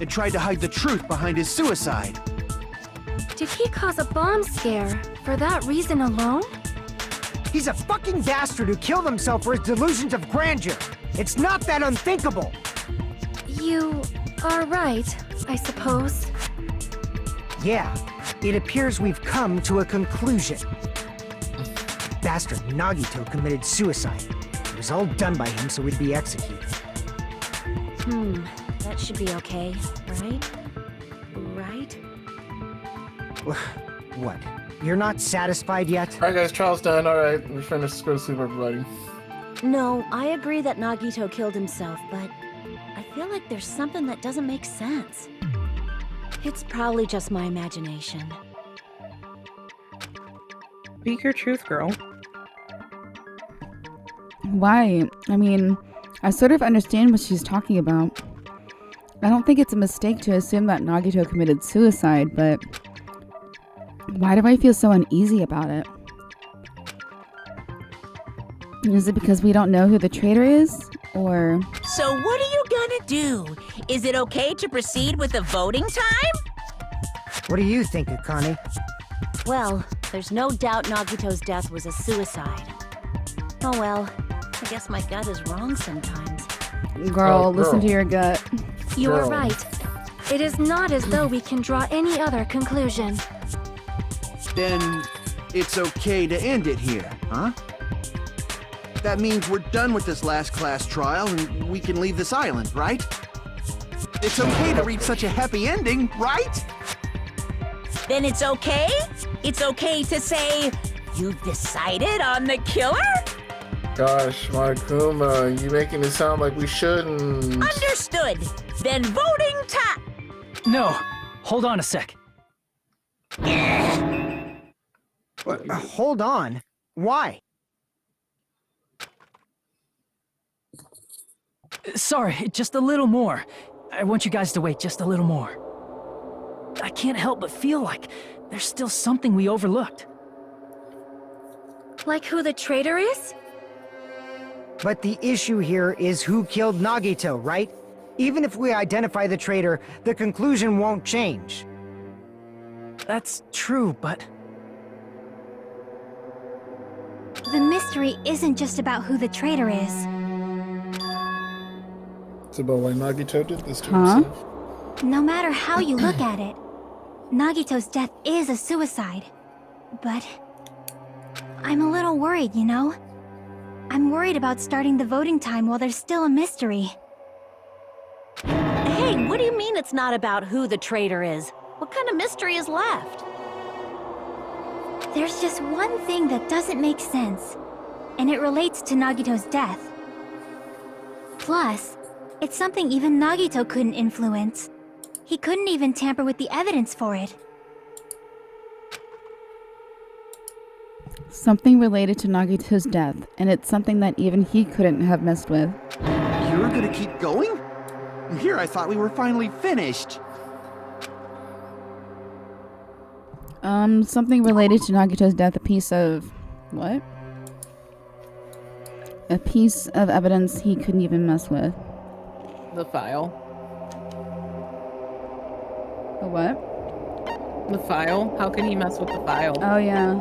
and tried to hide the truth behind his suicide. Did he cause a bomb scare for that reason alone? He's a fucking bastard who killed himself for his delusions of grandeur. It's not that unthinkable. You are right, I suppose. Yeah, it appears we've come to a conclusion. Bastard Nagito committed suicide. It was all done by him so he'd be executed. That should be okay, right? Right? What? You're not satisfied yet? Alright guys, trial's done. Alright, we're finished. Let's go to sleep, everybody. No, I agree that Nagito killed himself, but I feel like there's something that doesn't make sense. It's probably just my imagination. Speak your truth, girl. Why? I mean, I sort of understand what she's talking about. I don't think it's a mistake to assume that Nagito committed suicide, but why do I feel so uneasy about it? Is it because we don't know who the traitor is? Or... So what are you gonna do? Is it okay to proceed with the voting time? What do you think, Akane? Well, there's no doubt Nagito's death was a suicide. Oh well, I guess my gut is wrong sometimes. Girl, listen to your gut. You are right. It is not as though we can draw any other conclusion. Then it's okay to end it here, huh? That means we're done with this last class trial and we can leave this island, right? It's okay to reach such a happy ending, right? Then it's okay? It's okay to say, you've decided on the killer? Gosh, Monokuma, you making it sound like we shouldn't. Understood. Then voting time. No, hold on a sec. Hold on. Why? Sorry, just a little more. I want you guys to wait just a little more. I can't help but feel like there's still something we overlooked. Like who the traitor is? But the issue here is who killed Nagito, right? Even if we identify the traitor, the conclusion won't change. That's true, but... The mystery isn't just about who the traitor is. It's about why Nagito did this to himself. No matter how you look at it, Nagito's death is a suicide. But I'm a little worried, you know? I'm worried about starting the voting time while there's still a mystery. Hey, what do you mean it's not about who the traitor is? What kind of mystery is left? There's just one thing that doesn't make sense, and it relates to Nagito's death. Plus, it's something even Nagito couldn't influence. He couldn't even tamper with the evidence for it. Something related to Nagito's death, and it's something that even he couldn't have messed with. You're gonna keep going? Here I thought we were finally finished. Something related to Nagito's death, a piece of... what? A piece of evidence he couldn't even mess with. The file. The what? The file? How can he mess with the file? Oh, yeah.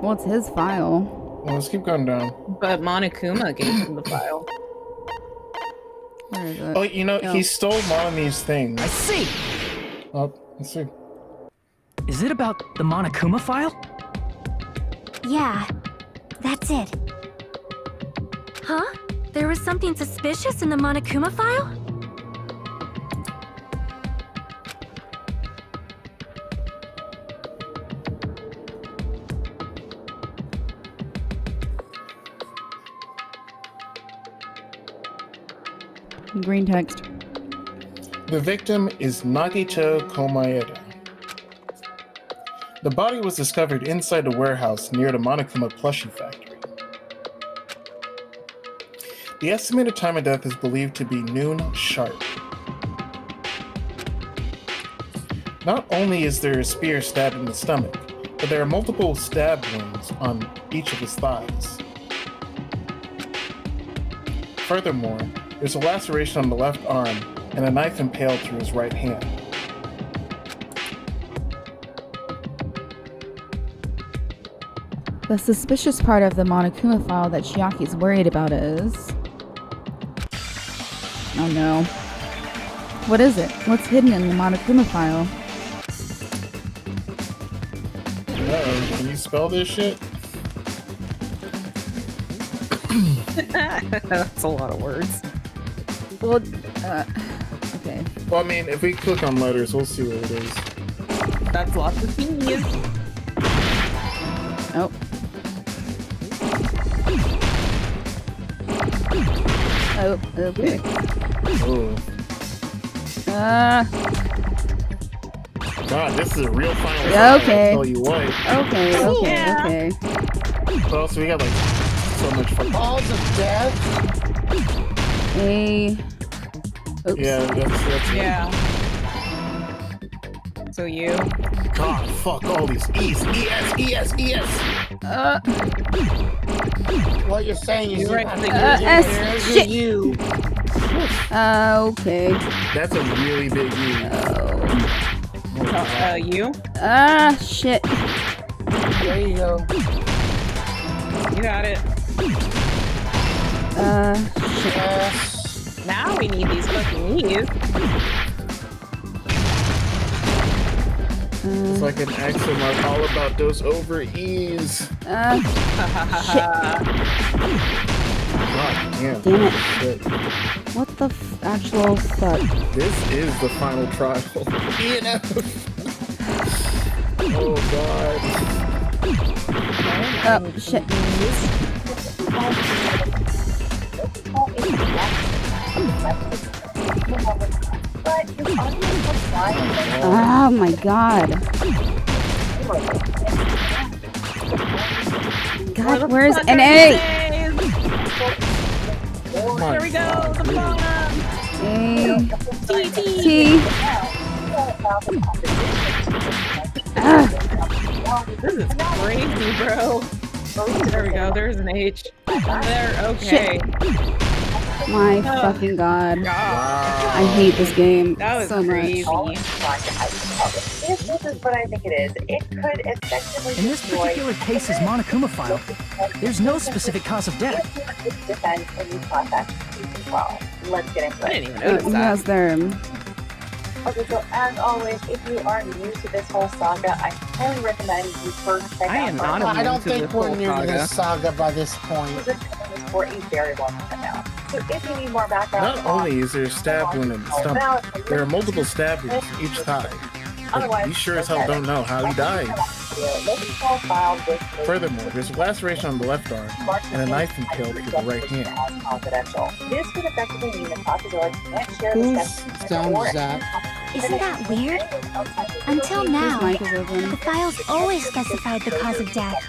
Well, it's his file. Well, let's keep going down. But Monokuma gave him the file. Where is it? Oh, you know, he stole Monami's thing. I see! Oh, let's see. Is it about the Monokuma file? Yeah, that's it. Huh? There was something suspicious in the Monokuma file? Green text. The victim is Nagito Komaeda. The body was discovered inside a warehouse near the Monokuma plushie factory. The estimated time of death is believed to be noon sharp. Not only is there a spear stabbed in the stomach, but there are multiple stab wounds on each of his thighs. Furthermore, there's a laceration on the left arm and a knife impaled through his right hand. The suspicious part of the Monokuma file that Chiaki's worried about is... Oh no. What is it? What's hidden in the Monokuma file? Can you spell this shit? That's a lot of words. Well, okay. Well, I mean, if we click on letters, we'll see what it is. That's lots of T's. Oh. Oh, okay. Oh. God, this is a real final fight, Okay. I'll tell you what. Okay. Okay. But also, we got like so much fun. Cause of death? Oops. Yeah, that's Yeah. So you? God, fuck all these E's. ES. What you're saying is You're right, shit. you. Okay. That's a really big E. You? Shit. There you go. You got it. Shit. Now we need these fucking E's. It's like an accent mark all about those over E's. Shit. God damn. Damn it. Shit. What the actual fuck? This is the final trial. E and F. Oh god. Oh, shit. Oh my god. God, where's an A? There we go. The bottom. A. T. T. This is crazy, bro. There we go. There's an H. There. Okay. My fucking god. I hate this game That was so crazy. much. If this is what I think it is, it could effectively In this particular case's Monokuma file, there's no specific cause of death. defend in these class action cases as well. Let's get into it. I didn't even notice Who that. has their... Okay, so as always, if you are new to this whole saga, I highly recommend you first check I out am not I don't to think this we're whole near saga. this saga by this point. We've been doing this for a very long time now. So if you need more background, Not only is there a stab wound in the stomach, there are multiple stab wounds in each thigh. But you sure as hell don't know how he died. Furthermore, there's a laceration on the left arm and a knife impaled through the right hand. confidential. This would effectively mean that Takazora can't share the Whose steps sound is that? Isn't that weird? Until now, mic is open. the files always specified the cause of death.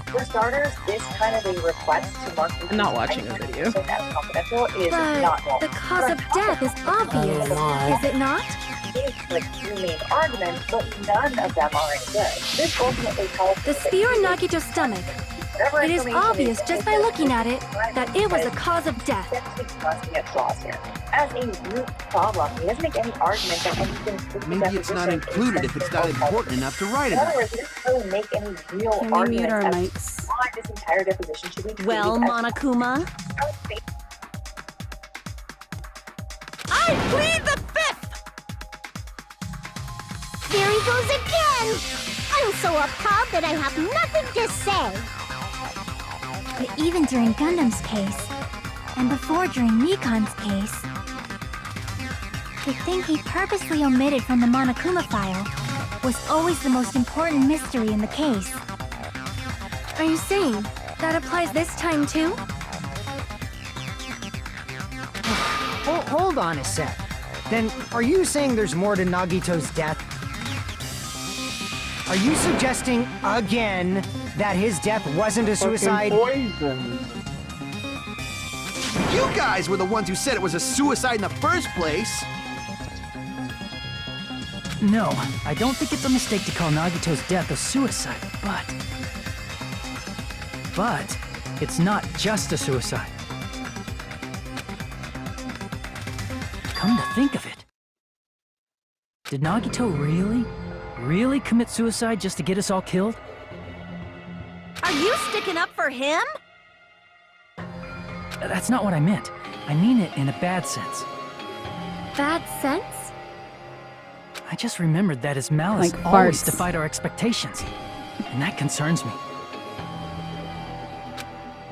For starters, this kind of a request to mark I'm not watching a video. as confidential is not But normal. the cause of death is obvious, is it not? It's like two main arguments, but none of them are any good. This ultimately tells The spear in Nagito's stomach. It is obvious just by looking at it that it was a cause of death. must be at straws here. As a root problem, he doesn't make any argument that anything. Maybe it's not included if it's not important enough to write In other about. words, it doesn't really make any real Can we mute argument our as mics? to why this entire deposition should be treated Well, as Monokuma, I plead the fifth! There he goes again! I'm so appalled that I have nothing to say. But even during Gundam's case, and before during Nikon's case, the thing he purposely omitted from the Monokuma file was always the most important mystery in the case. Are you saying that applies this time too? Hold on a sec. Then, are you saying there's more to Nagito's death? Are you suggesting again that his death wasn't a suicide? Poison. You guys were the ones who said it was a suicide in the first place. No, I don't think it's a mistake to call Nagito's death a suicide, but it's not just a suicide. Come to think of it, did Nagito really commit suicide just to get us all killed? Are you sticking up for him? That's not what I meant. I mean it in a bad sense. Bad sense? I just remembered that his malice Like always farts. defied our expectations, and that concerns me.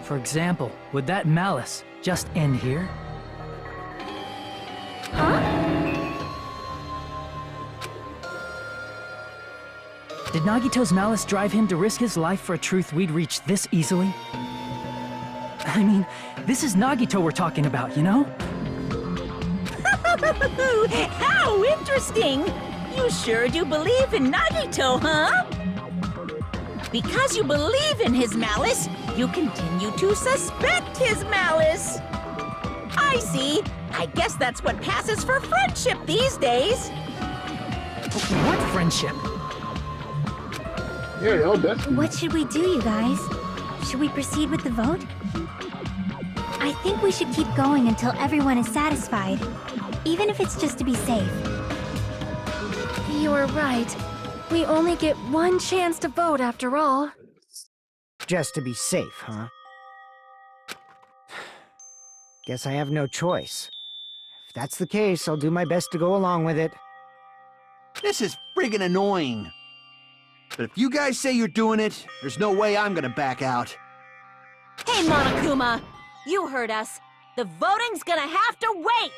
For example, would that malice just end here? Did Nagito's malice drive him to risk his life for a truth we'd reach this easily? I mean, this is Nagito we're talking about, you know? How interesting! You sure do believe in Nagito, huh? Because you believe in his malice, you continue to suspect his malice. I see. I guess that's what passes for friendship these days. What friendship? Yeah, definitely. What should we do, you guys? Should we proceed with the vote? I think we should keep going until everyone is satisfied, even if it's just to be safe. You're right. We only get one chance to vote after all. Just to be safe, huh? Guess I have no choice. If that's the case, I'll do my best to go along with it. This is friggin' annoying. But if you guys say you're doing it, there's no way I'm gonna back out. Hey, Monokuma! You heard us. The voting's gonna have to wait!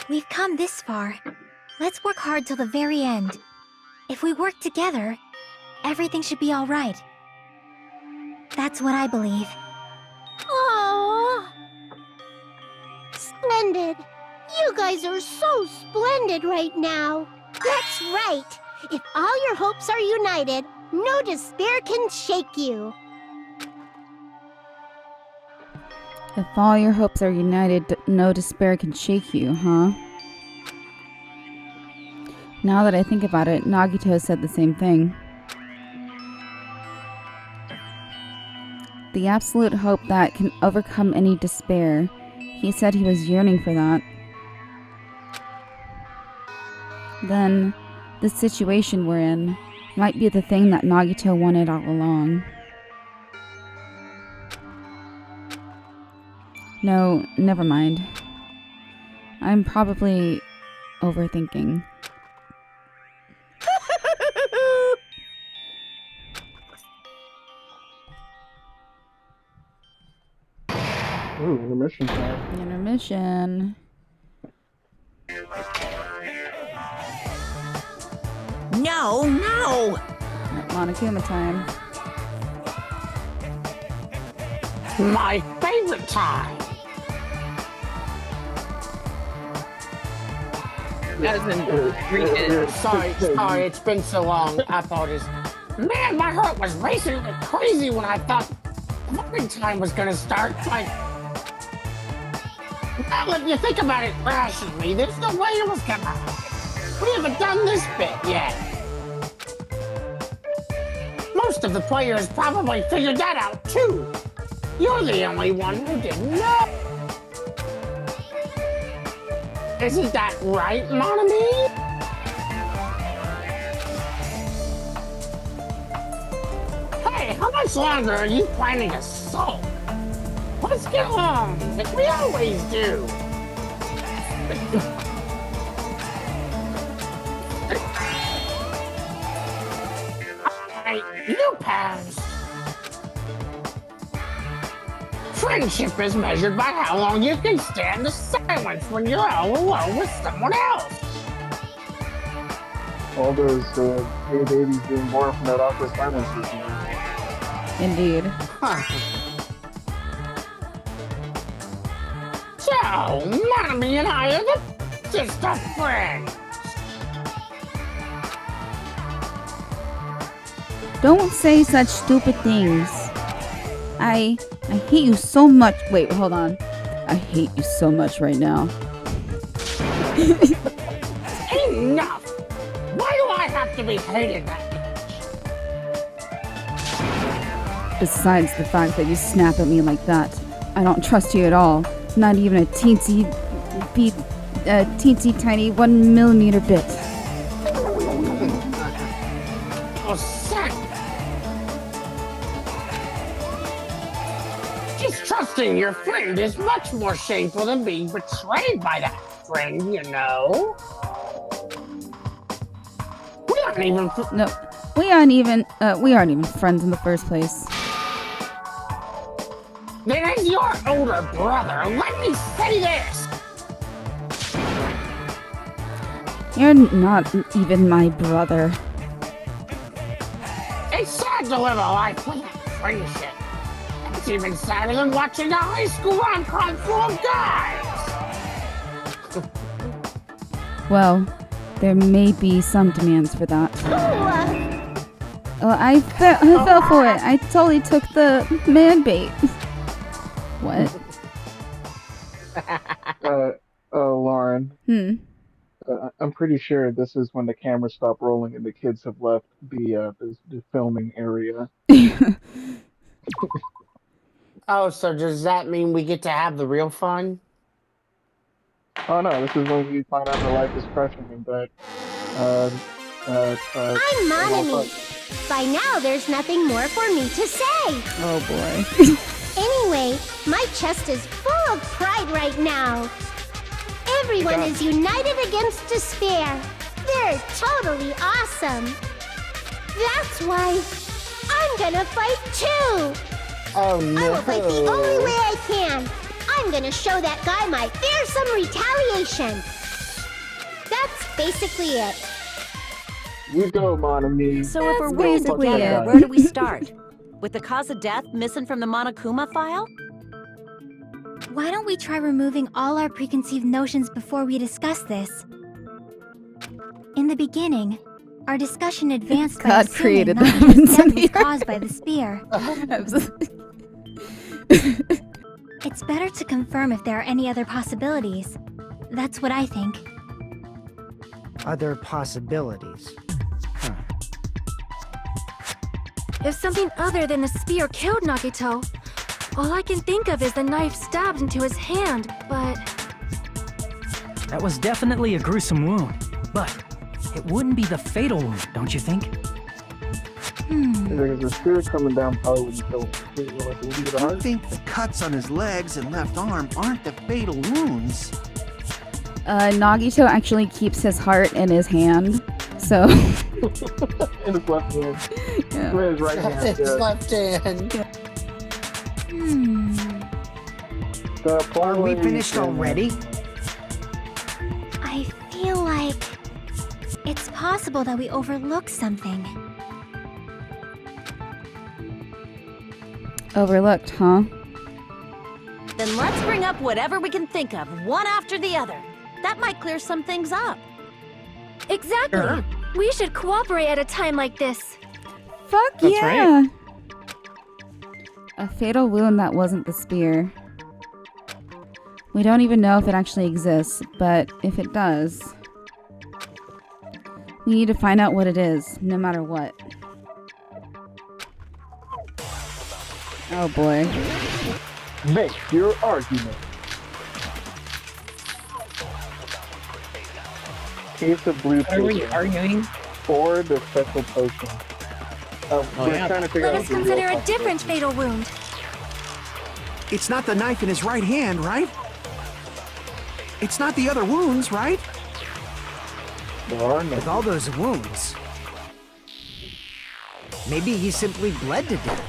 We've come this far. Let's work hard till the very end. If we work together, everything should be all right. That's what I believe. Aww. Splendid. You guys are so splendid right now. That's right. If all your hopes are united, no despair can shake you. If all your hopes are united, no despair can shake you, huh? Now that I think about it, Nagito said the same thing. The absolute hope that can overcome any despair. He said he was yearning for that. Then, the situation we're in might be the thing that Nagito wanted all along. No, never mind. I'm probably overthinking. Ooh, intermission time. Intermission. No, no! Monokuma time. My favorite time. Sorry, it's been so long. I apologize. Man, my heart was racing like crazy when I thought voting time was gonna start. Like, well, if you think about it rationally, there's no way it was gonna happen. We haven't done this bit yet. Most of the players probably figured that out too. You're the only one who didn't know. Isn't that right, Monami? Hey, how much longer are you planning to sulk? Let's get along, like we always do. Alright, you pass. Friendship is measured by how long you can stand the silence when you're all alone with someone else. All those gay babies being born from that awkward silence routine. Indeed. So, Mommy and I are the just of friends. Don't say such stupid things. I hate you so much. Wait, hold on. I hate you so much right now. Enough! Why do I have to be hated that much? Besides the fact that you snap at me like that, I don't trust you at all. Not even a teensy tiny 1 millimeter bit. Oh, son! Just trusting your friend is much more shameful than being betrayed by that friend, you know? We aren't even... No, we aren't even friends in the first place. Then as your older brother, let me say this! You're not even my brother. It's sad to live a life without friendship. It's even sadder than watching a high school rom-com full of guys! Well, there may be some demands for that. I fell for it. I totally took the man bait. What? Lauren. Hmm. I'm pretty sure this is when the cameras stop rolling and the kids have left the filming area. Oh, so does that mean we get to have the real fun? Oh no, this is when we find out her life is crushing and that I'm Monami. By now, there's nothing more for me to say. Oh boy. Anyway, my chest is full of pride right now. Everyone is united against despair. They're totally awesome. That's why I'm gonna fight too. Oh no. I will fight the only way I can. I'm gonna show that guy my fearsome retaliation. That's basically it. You go, Monami. So if we're basically together, it. where do we start? With the cause of death missing from the Monokuma file? Why don't we try removing all our preconceived notions before we discuss this? In the beginning, our discussion advanced by God assuming created Nagito's them. death was caused by the spear. It's better to confirm if there are any other possibilities. That's what I think. Other possibilities. Huh. If something other than the spear killed Nagito, all I can think of is the knife stabbed into his hand, but... That was definitely a gruesome wound, but it wouldn't be the fatal wound, don't you think? There's a spirit coming down probably wouldn't kill him. I think the cuts on his legs and left arm aren't the fatal wounds. Nagito actually keeps his heart in his hand, so... In his left hand. Yeah. In his right hand. His left hand. Are we finished already? I feel like it's possible that we overlooked something. Overlooked, huh? Then let's bring up whatever we can think of, one after the other. That might clear some things up. Exactly! We should cooperate at a time like this. Fuck That's yeah! A fatal wound that wasn't the spear. We don't even know if it actually exists, but if it does, we need to find out what it is, no matter what. Oh boy. Make your argument. Case of blue What are we potion arguing? or the special potion. We're trying to figure Let out us the real consider a possibility. different fatal wound. It's not the knife in his right hand, right? It's not the other wounds, right? There are no. With all those wounds, maybe he simply bled to death.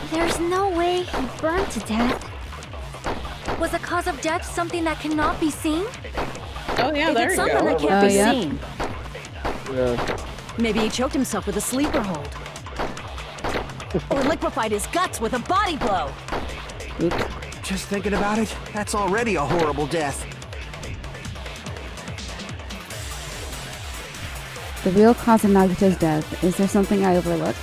There's no way he burned to death. Was the cause of death something that cannot be seen? Oh yeah, If there it's you something go. that can't be yeah. seen, Yeah. maybe he choked himself with a sleeper hold. Or liquefied his guts with a body blow. Oops. Just thinking about it, that's already a horrible death. The real cause of Nagito's death. Is there something I overlooked?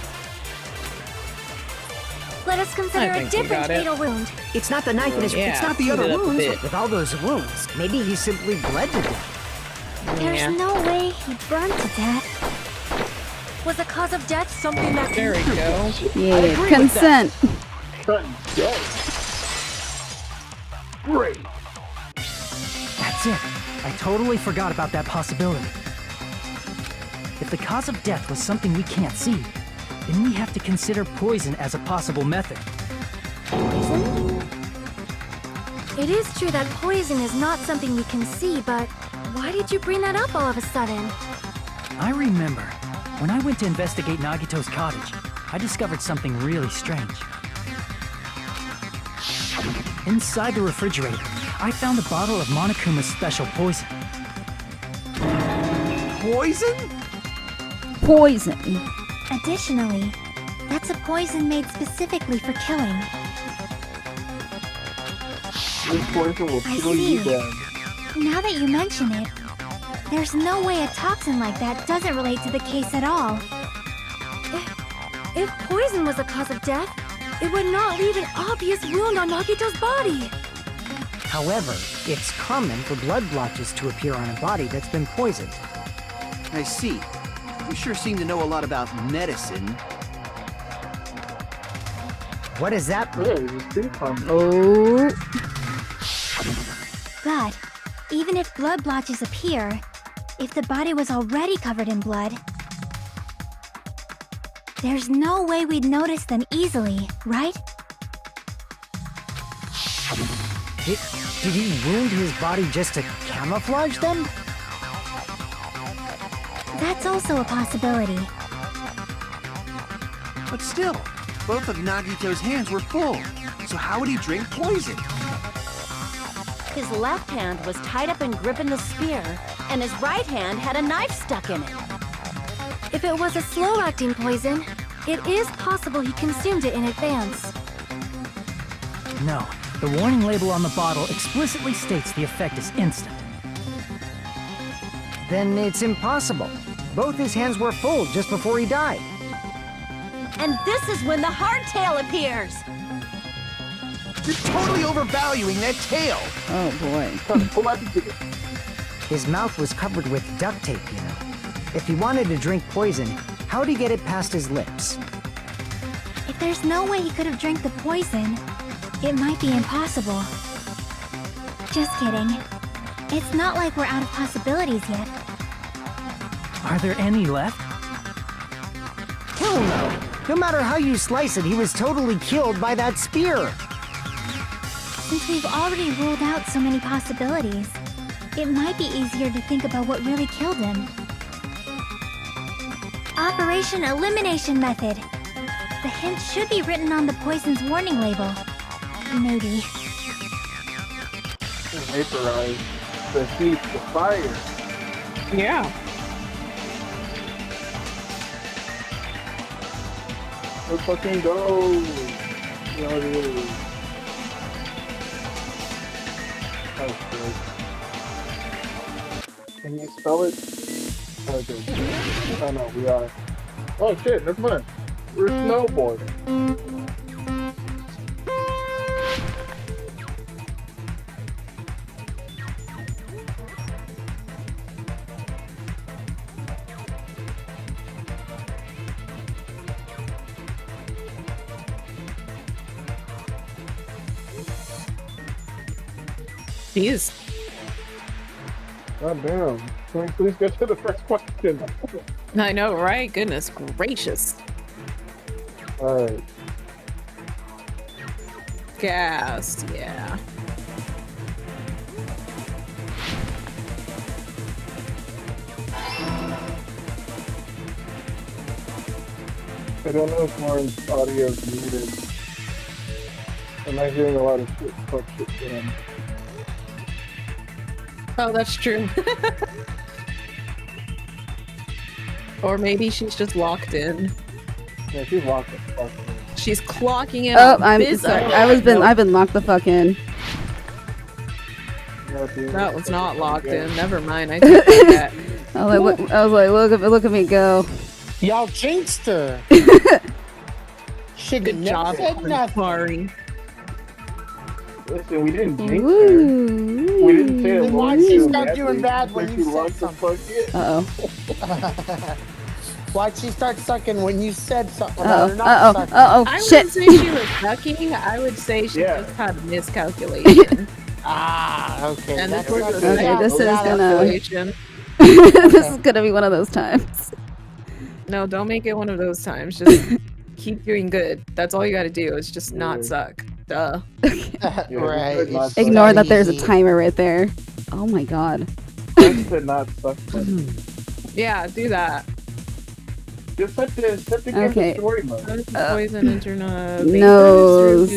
Let us consider a different fatal wound. It's not the knife in his. Yeah, it's not the speed other it up a wounds. bit. With all those wounds, maybe he simply bled to death. There's no way he burned to death. Was the cause of death something that... There we go. Yeah, consent. Great. That's it. I totally forgot about that possibility. If the cause of death was something we can't see, then we have to consider poison as a possible method. Poison? It is true that poison is not something we can see, but why did you bring that up all of a sudden? I remember, when I went to investigate Nagito's cottage, I discovered something really strange. Inside the refrigerator, I found a bottle of Monokuma's special poison. Poison? Poison. Additionally, that's a poison made specifically for killing. This poison will I kill you see. dead. Now that you mention it, there's no way a toxin like that doesn't relate to the case at all. If poison was the cause of death, it would not leave an obvious wound on Nagito's body. However, it's common for blood blotches to appear on a body that's been poisoned. I see. You sure seem to know a lot about medicine. What does that mean? Oh. But even if blood blotches appear, if the body was already covered in blood, there's no way we'd notice them easily, right? Did he wound his body just to camouflage them? That's also a possibility. But still, both of Nagito's hands were full. So how would he drink poison? His left hand was tied up and gripping the spear, and his right hand had a knife stuck in it. If it was a slow-acting poison, it is possible he consumed it in advance. No, the warning label on the bottle explicitly states the effect is instant. Then it's impossible. Both his hands were full just before he died. And this is when the hardtail appears. You're totally overvaluing that tail. Oh boy. His mouth was covered with duct tape, you know. If he wanted to drink poison, how'd he get it past his lips? If there's no way he could have drank the poison, it might be impossible. Just kidding. It's not like we're out of possibilities yet. Are there any left? Hell no! No matter how you slice it, he was totally killed by that spear. Since we've already ruled out so many possibilities, it might be easier to think about what really killed him. Operation Elimination Method. The hint should be written on the poison's warning label. Maybe. Vaporize the heat, the fire. Yeah. Let's fucking go. You know what it is. Oh, good. Can you spell it? Okay. Oh no, we are. Oh shit, never mind. We're snowboarding. Jeez. God damn. Can we please get to the first question? I know, right? Goodness gracious. Alright. Gas, yeah. I don't know if Lauren's audio is muted. I'm not hearing a lot of shit, fuck shit going. Oh, that's true. Or maybe she's just locked in. Yeah, she's locked the fuck in. She's clocking in. Oh, on I'm Bizzo. sorry. I've been locked the fuck in. That was not locked in. Never mind. I take that back. I was like, look at me go. Y'all jinxed her. Shit, Good never job, said nothing. Sorry. Listen, we didn't jinx her. We didn't say it. Then why'd she start doing bad when you said something? Uh-oh. Why'd she start sucking when you said something? Uh-oh, Or not sucking? I shit. wouldn't say she was sucking. I would say she just had a miscalculation. Okay. And that's this was what- a Okay, this is gonna... miscalculation. This is gonna be one of those times. No, don't make it one of those times. Just keep doing good. That's all you gotta do is just not suck. Duh. Right. Ignore that there's a timer right there. Oh my god. Not suck. Yeah, do that. Just set the game Okay. to story mode. Poison into Nose.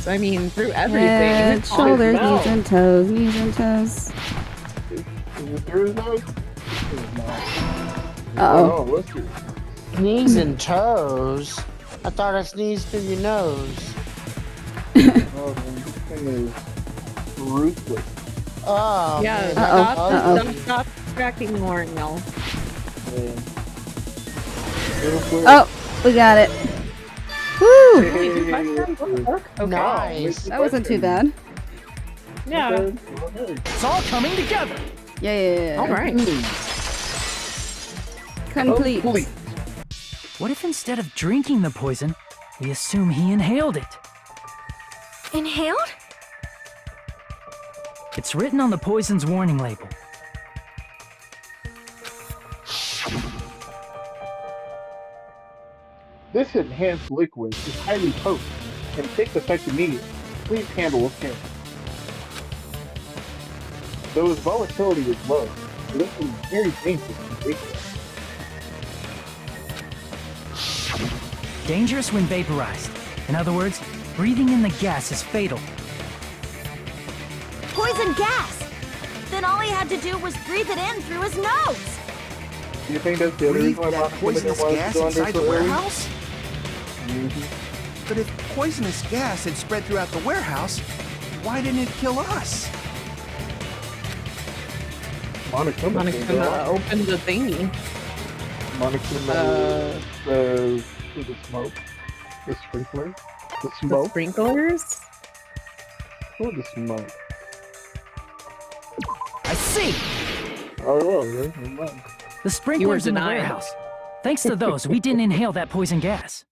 I mean, through everything. Head, It's shoulder, on knees and toes, knees and toes. Is it through his nose? Uh-oh. Let's do it. Knees and toes? I thought I sneezed through your nose. Oh, man, this thing is ruthless. Oh, Yeah, man. stop distracting L'Oreal. Oh, we got it. Woo! Okay. Nice. That wasn't too bad. Yeah. It's all coming together. Yeah. All right. Complete. What if instead of drinking the poison, we assume he inhaled it? Inhaled? It's written on the poison's warning label. This enhanced liquid is highly potent and takes effect immediately. Please handle with care. Though its volatility is low, this is very dangerous to take. Dangerous when vaporized. In other words, breathing in the gas is fatal. Poison gas! Then all he had to do was breathe it in through his nose! Do you think that's the other Breathe reason why that Monica poisonous wanted to gas go under inside so the early? warehouse? But if poisonous gas had spread throughout the warehouse, why didn't it kill us? Monica opened the thingy. Monica the smoke. The sprinkler. The The smoke. sprinklers? Oh, the smoke. I see! Oh, well, never mind. The sprinklers in the denying. warehouse. Thanks to those, we didn't inhale that poison gas.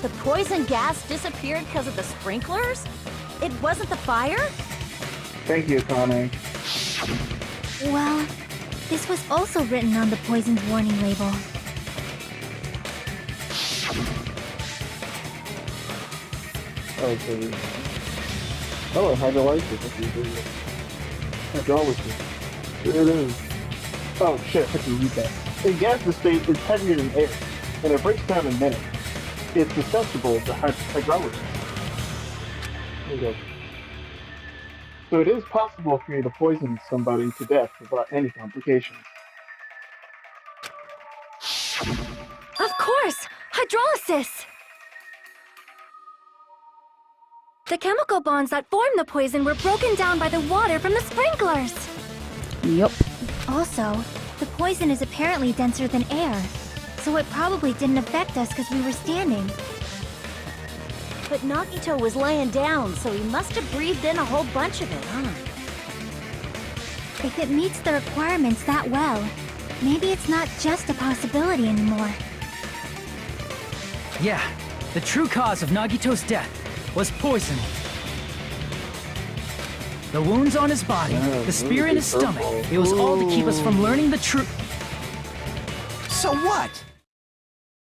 The poison gas disappeared because of the sprinklers? It wasn't the fire? Thank you, Connie. Well, this was also written on the poison's warning label. Okay. Oh, hydrolysis. Hydrolysis. There it is. Oh shit, I have to read that. A gaseous state is heavier than air, and it breaks down in minutes. It's susceptible to hydrolysis. There you go. So it is possible for you to poison somebody to death without any complications. Of course! Hydrolysis! The chemical bonds that form the poison were broken down by the water from the sprinklers. Yup. Also, the poison is apparently denser than air, so it probably didn't affect us because we were standing. But Nagito was laying down, so he must have breathed in a whole bunch of it, huh? If it meets the requirements that well, maybe it's not just a possibility anymore. Yeah, the true cause of Nagito's death was poisoning. The wounds on his body, the spear in his stomach, it was all to keep us from learning the truth. So what?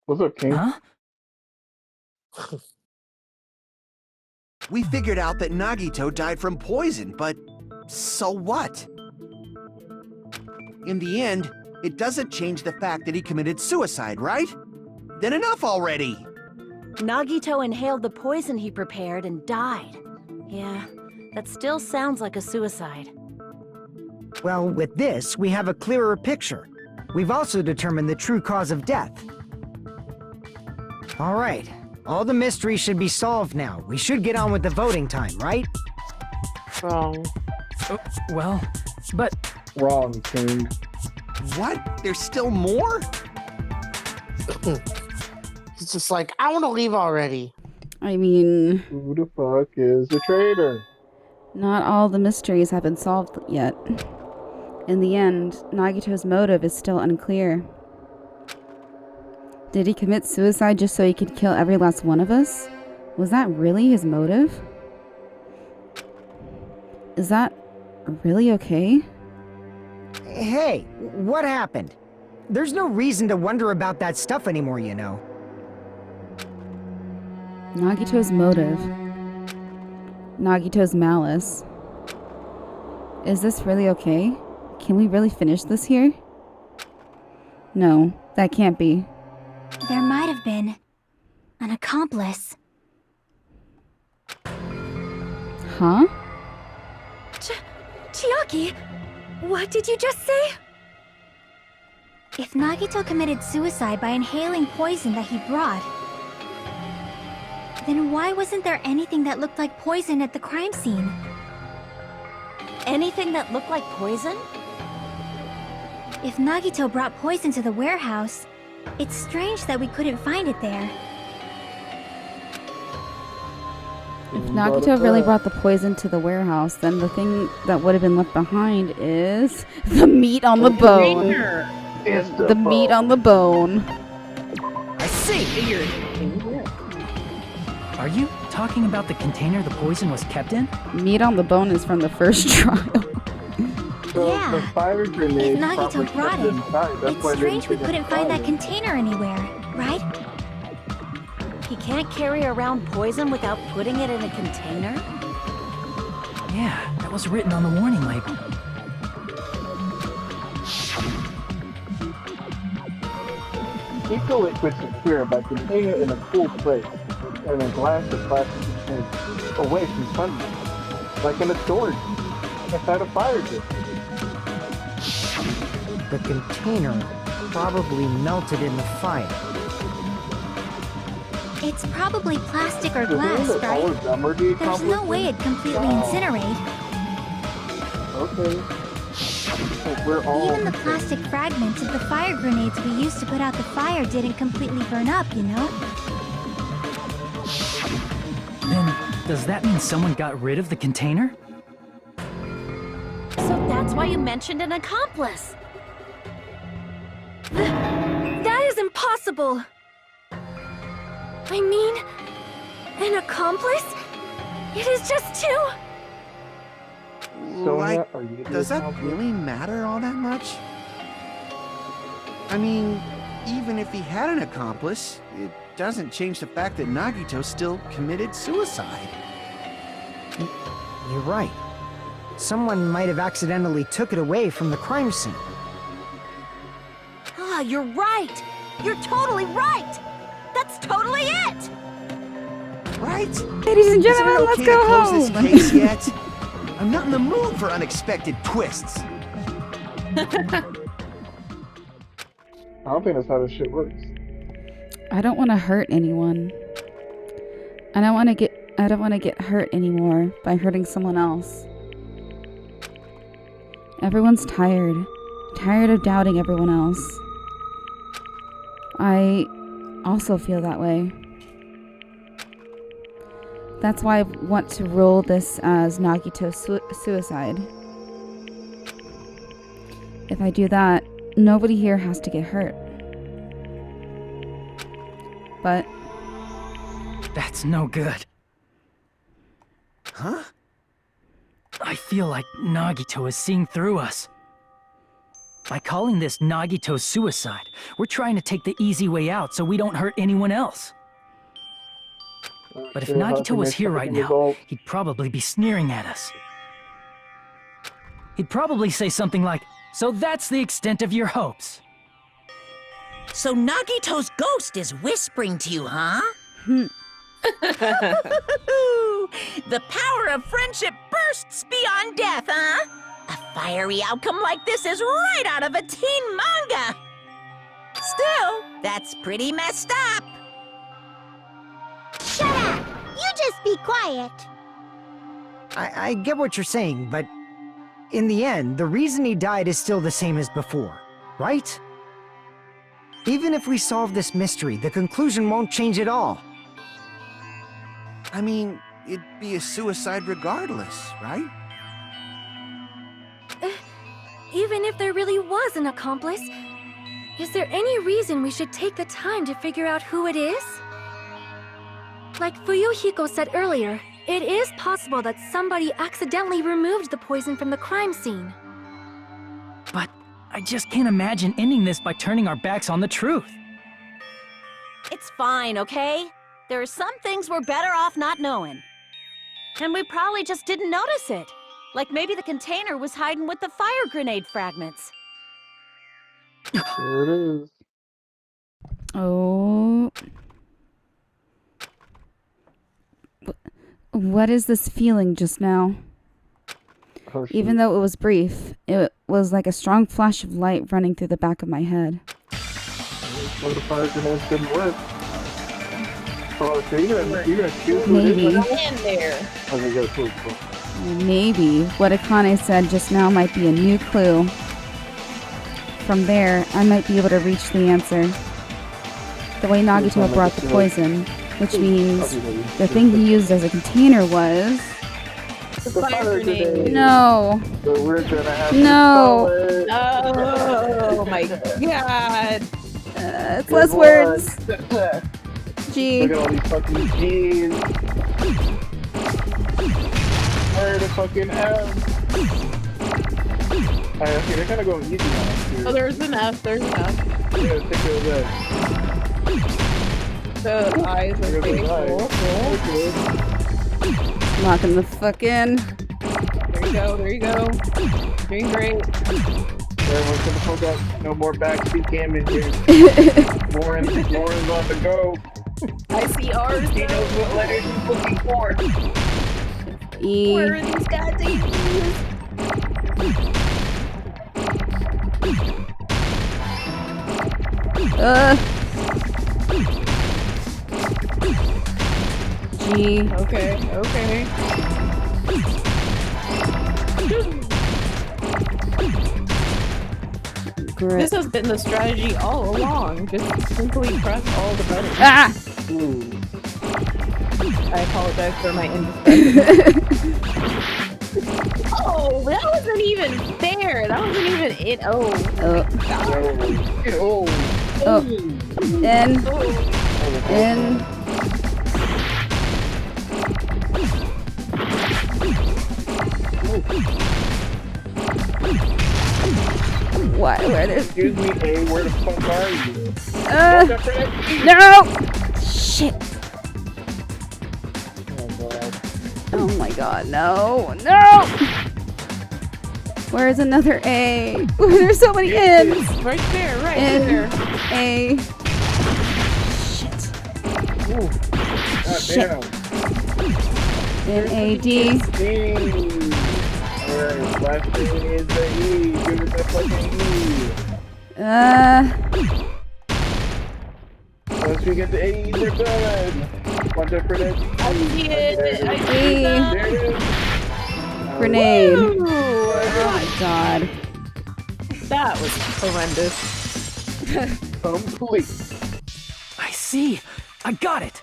What's up, King? Huh? We figured out that Nagito died from poison, but so what? In the end, it doesn't change the fact that he committed suicide, right? Then enough already! Nagito inhaled the poison he prepared and died. Yeah, that still sounds like a suicide. Well, with this, we have a clearer picture. We've also determined the true cause of death. All right. All the mysteries should be solved now. We should get on with the voting time, right? Wrong. Well, but... Wrong, King. What? There's still more? It's just like, I want to leave already. I mean... Who the fuck is the traitor? Not all the mysteries have been solved yet. In the end, Nagito's motive is still unclear. Did he commit suicide just so he could kill every last one of us? Was that really his motive? Is that really okay? Hey, what happened? There's no reason to wonder about that stuff anymore, you know. Nagito's motive. Nagito's malice. Is this really okay? Can we really finish this here? No, that can't be. There might have been an accomplice. Huh? Chiaki, what did you just say? If Nagito committed suicide by inhaling poison that he brought, then why wasn't there anything that looked like poison at the crime scene? Anything that looked like poison? If Nagito brought poison to the warehouse, it's strange that we couldn't find it there. If Nagito really brought the poison to the warehouse, then the thing that would have been left behind is the meat on the bone. The meat on the bone. I see! Are you talking about the container the poison was kept in? Meat on the bone is from the first trial. Yeah. The fire grenade If Nagito brought it, it's strange we couldn't find that container anywhere, right? He can't carry around poison without putting it in a container? Yeah, that was written on the warning label. Keep the liquid secure by containing it in a cool place, and a glass or plastic container away from sunlight, like in a storage inside a fire pit. The container probably melted in the fire. It's probably plastic or glass, right? There's no way it'd completely incinerate. Okay. We're all Even the plastic fragments of the fire grenades we used to put out the fire didn't completely burn up, you know? Then, does that mean someone got rid of the container? So that's why you mentioned an accomplice. That is impossible! I mean, an accomplice? It is just two... Like, does that really matter all that much? I mean, even if he had an accomplice, it doesn't change the fact that Nagito still committed suicide. You're right. Someone might have accidentally took it away from the crime scene. Ah, you're right! You're totally right! That's totally it! Right? Ladies and gentlemen, Is it let's okay go to close home. this case yet? I'm not in the mood for unexpected twists. I don't think that's how this shit works. I don't want to hurt anyone. I don't want to get hurt anymore by hurting someone else. Everyone's tired of doubting everyone else. I also feel that way. That's why I want to rule this as Nagito's suicide. If I do that, nobody here has to get hurt. But... That's no good. Huh? I feel like Nagito is seeing through us. By calling this Nagito's suicide, we're trying to take the easy way out so we don't hurt anyone else. But if Nagito was here right now, he'd probably be sneering at us. He'd probably say something like, "So that's the extent of your hopes." So Nagito's ghost is whispering to you, huh? The power of friendship bursts beyond death, huh? A fiery outcome like this is right out of a teen manga! Still, that's pretty messed up. Shut up! You just be quiet. I get what you're saying, but in the end, the reason he died is still the same as before, right? Even if we solve this mystery, the conclusion won't change at all. I mean, it'd be a suicide regardless, right? Even if there really was an accomplice, is there any reason we should take the time to figure out who it is? Like Fuyuhiko said earlier, it is possible that somebody accidentally removed the poison from the crime scene. But I just can't imagine ending this by turning our backs on the truth. It's fine, okay? There are some things we're better off not knowing. And we probably just didn't notice it. Like maybe the container was hiding with the fire grenade fragments. There it is. Oh. What is this feeling just now? Oh, Even though it was brief, it was like a strong flash of light running through the back of my head. Well, the fire grenades didn't work. Oh, so you're gonna choose who Maybe. it is? In there. Okay, go, cool. Maybe what Akane said just now might be a new clue. From there, I might be able to reach the answer. The way Nagito brought the poison, which means the thing he used as a container was... The fire grenade. No. So we're gonna have No. to call it. Oh my god. It's less words. G. Look at all these fucking G's. Where the fucking F? Alright, okay, they're gonna go easy on us here. Oh, there's an F. There's an F. Yeah, take care of that. The eyes are pretty cool. Locking the fuck in. There you go. There you go. Doing great. Everyone's gonna fuck up. No more backseat cam in here. Lauren's on the go. I see ours. He knows what letters he's looking for. E. Where are these goddamn E's? G. Okay. Grip. This has been the strategy all along. Just simply press all the buttons. Ah! I apologize for my indiscretion. Oh, that wasn't even fair. That wasn't even it. Oh. N. What? Where there's... Excuse me, A, where the fuck are you? No! Shit. Oh my god, no. No! Where's another A? There's so many N's. Right there, right N, there. A. Shit. Ooh. God Shit. damn. N-A-D. Alright, last thing is the E. Give it the fucking E. Once we get the A's, we're done. Watch out for that. I see it. I see E. that. There it is. Grenade. Woo. Oh my god. That was horrendous. Complete. I see. I got it.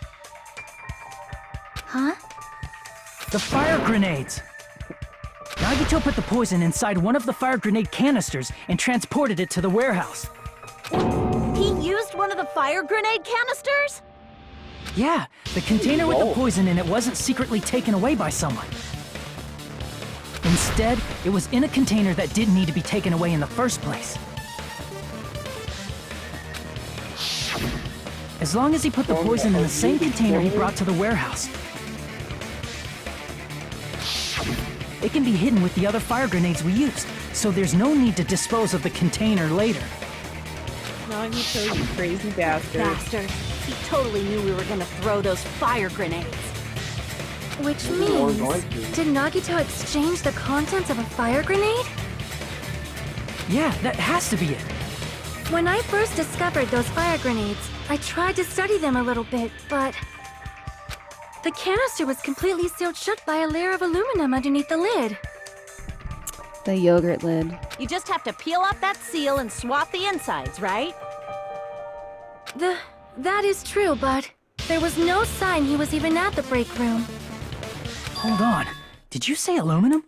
Huh? The fire grenades. Nagito put the poison inside one of the fire grenade canisters and transported it to the warehouse. He used one of the fire grenade canisters? Yeah, the container with the poison in it wasn't secretly taken away by someone. Instead, it was in a container that didn't need to be taken away in the first place. As long as he put the poison in the same container he brought to the warehouse, it can be hidden with the other fire grenades we used, so there's no need to dispose of the container later. Nagito, you crazy bastard. He totally knew we were gonna throw those fire grenades. Which means, did Nagito exchange the contents of a fire grenade? Yeah, that has to be it. When I first discovered those fire grenades, I tried to study them a little bit, but the canister was completely sealed shut by a layer of aluminum underneath the lid. The yogurt lid. You just have to peel off that seal and swap the insides, right? That is true, but there was no sign he was even at the break room. Hold on. Did you say aluminum?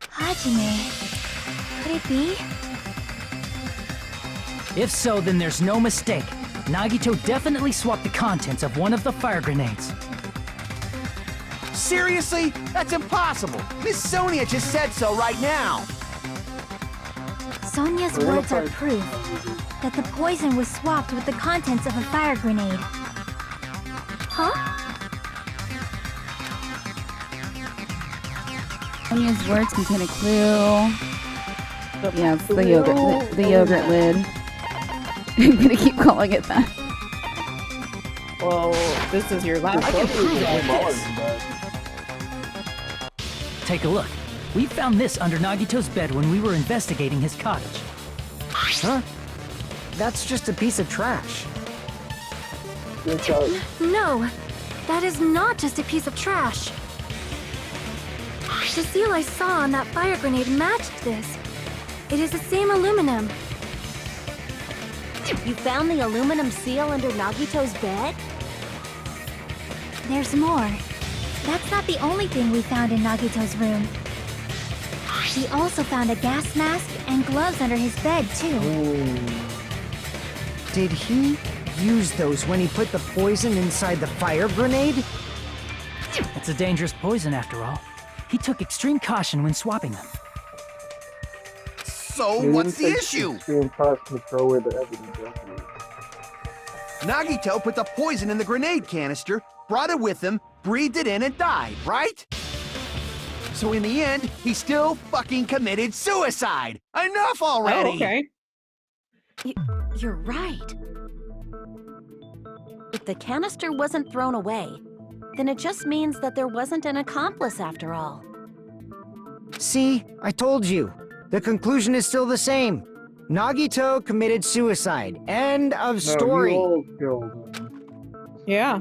Hajime, could it be? If so, then there's no mistake. Nagito definitely swapped the contents of one of the fire grenades. Seriously? That's impossible. Miss Sonia just said so right now. Sonia's words are proof that the poison was swapped with the contents of a fire grenade. Huh? Sonia's words contain a clue. Yeah, it's the yogurt. The yogurt lid. I'm gonna keep calling it that. Well, this is your last one. Take a look. We found this under Nagito's bed when we were investigating his cottage. Huh? That's just a piece of trash. No, that is not just a piece of trash. The seal I saw on that fire grenade matched this. It is the same aluminum. You found the aluminum seal under Nagito's bed? There's more. That's not the only thing we found in Nagito's room. We also found a gas mask and gloves under his bed, too. Did he use those when he put the poison inside the fire grenade? It's a dangerous poison after all. He took extreme caution when swapping them. So what's the issue? Nagito put the poison in the grenade canister, brought it with him, breathed it in, and died, right? So in the end, he still fucking committed suicide. Enough already! Oh, okay. You're right. If the canister wasn't thrown away, then it just means that there wasn't an accomplice after all. See, I told you. The conclusion is still the same. Nagito committed suicide. End of story. Yeah.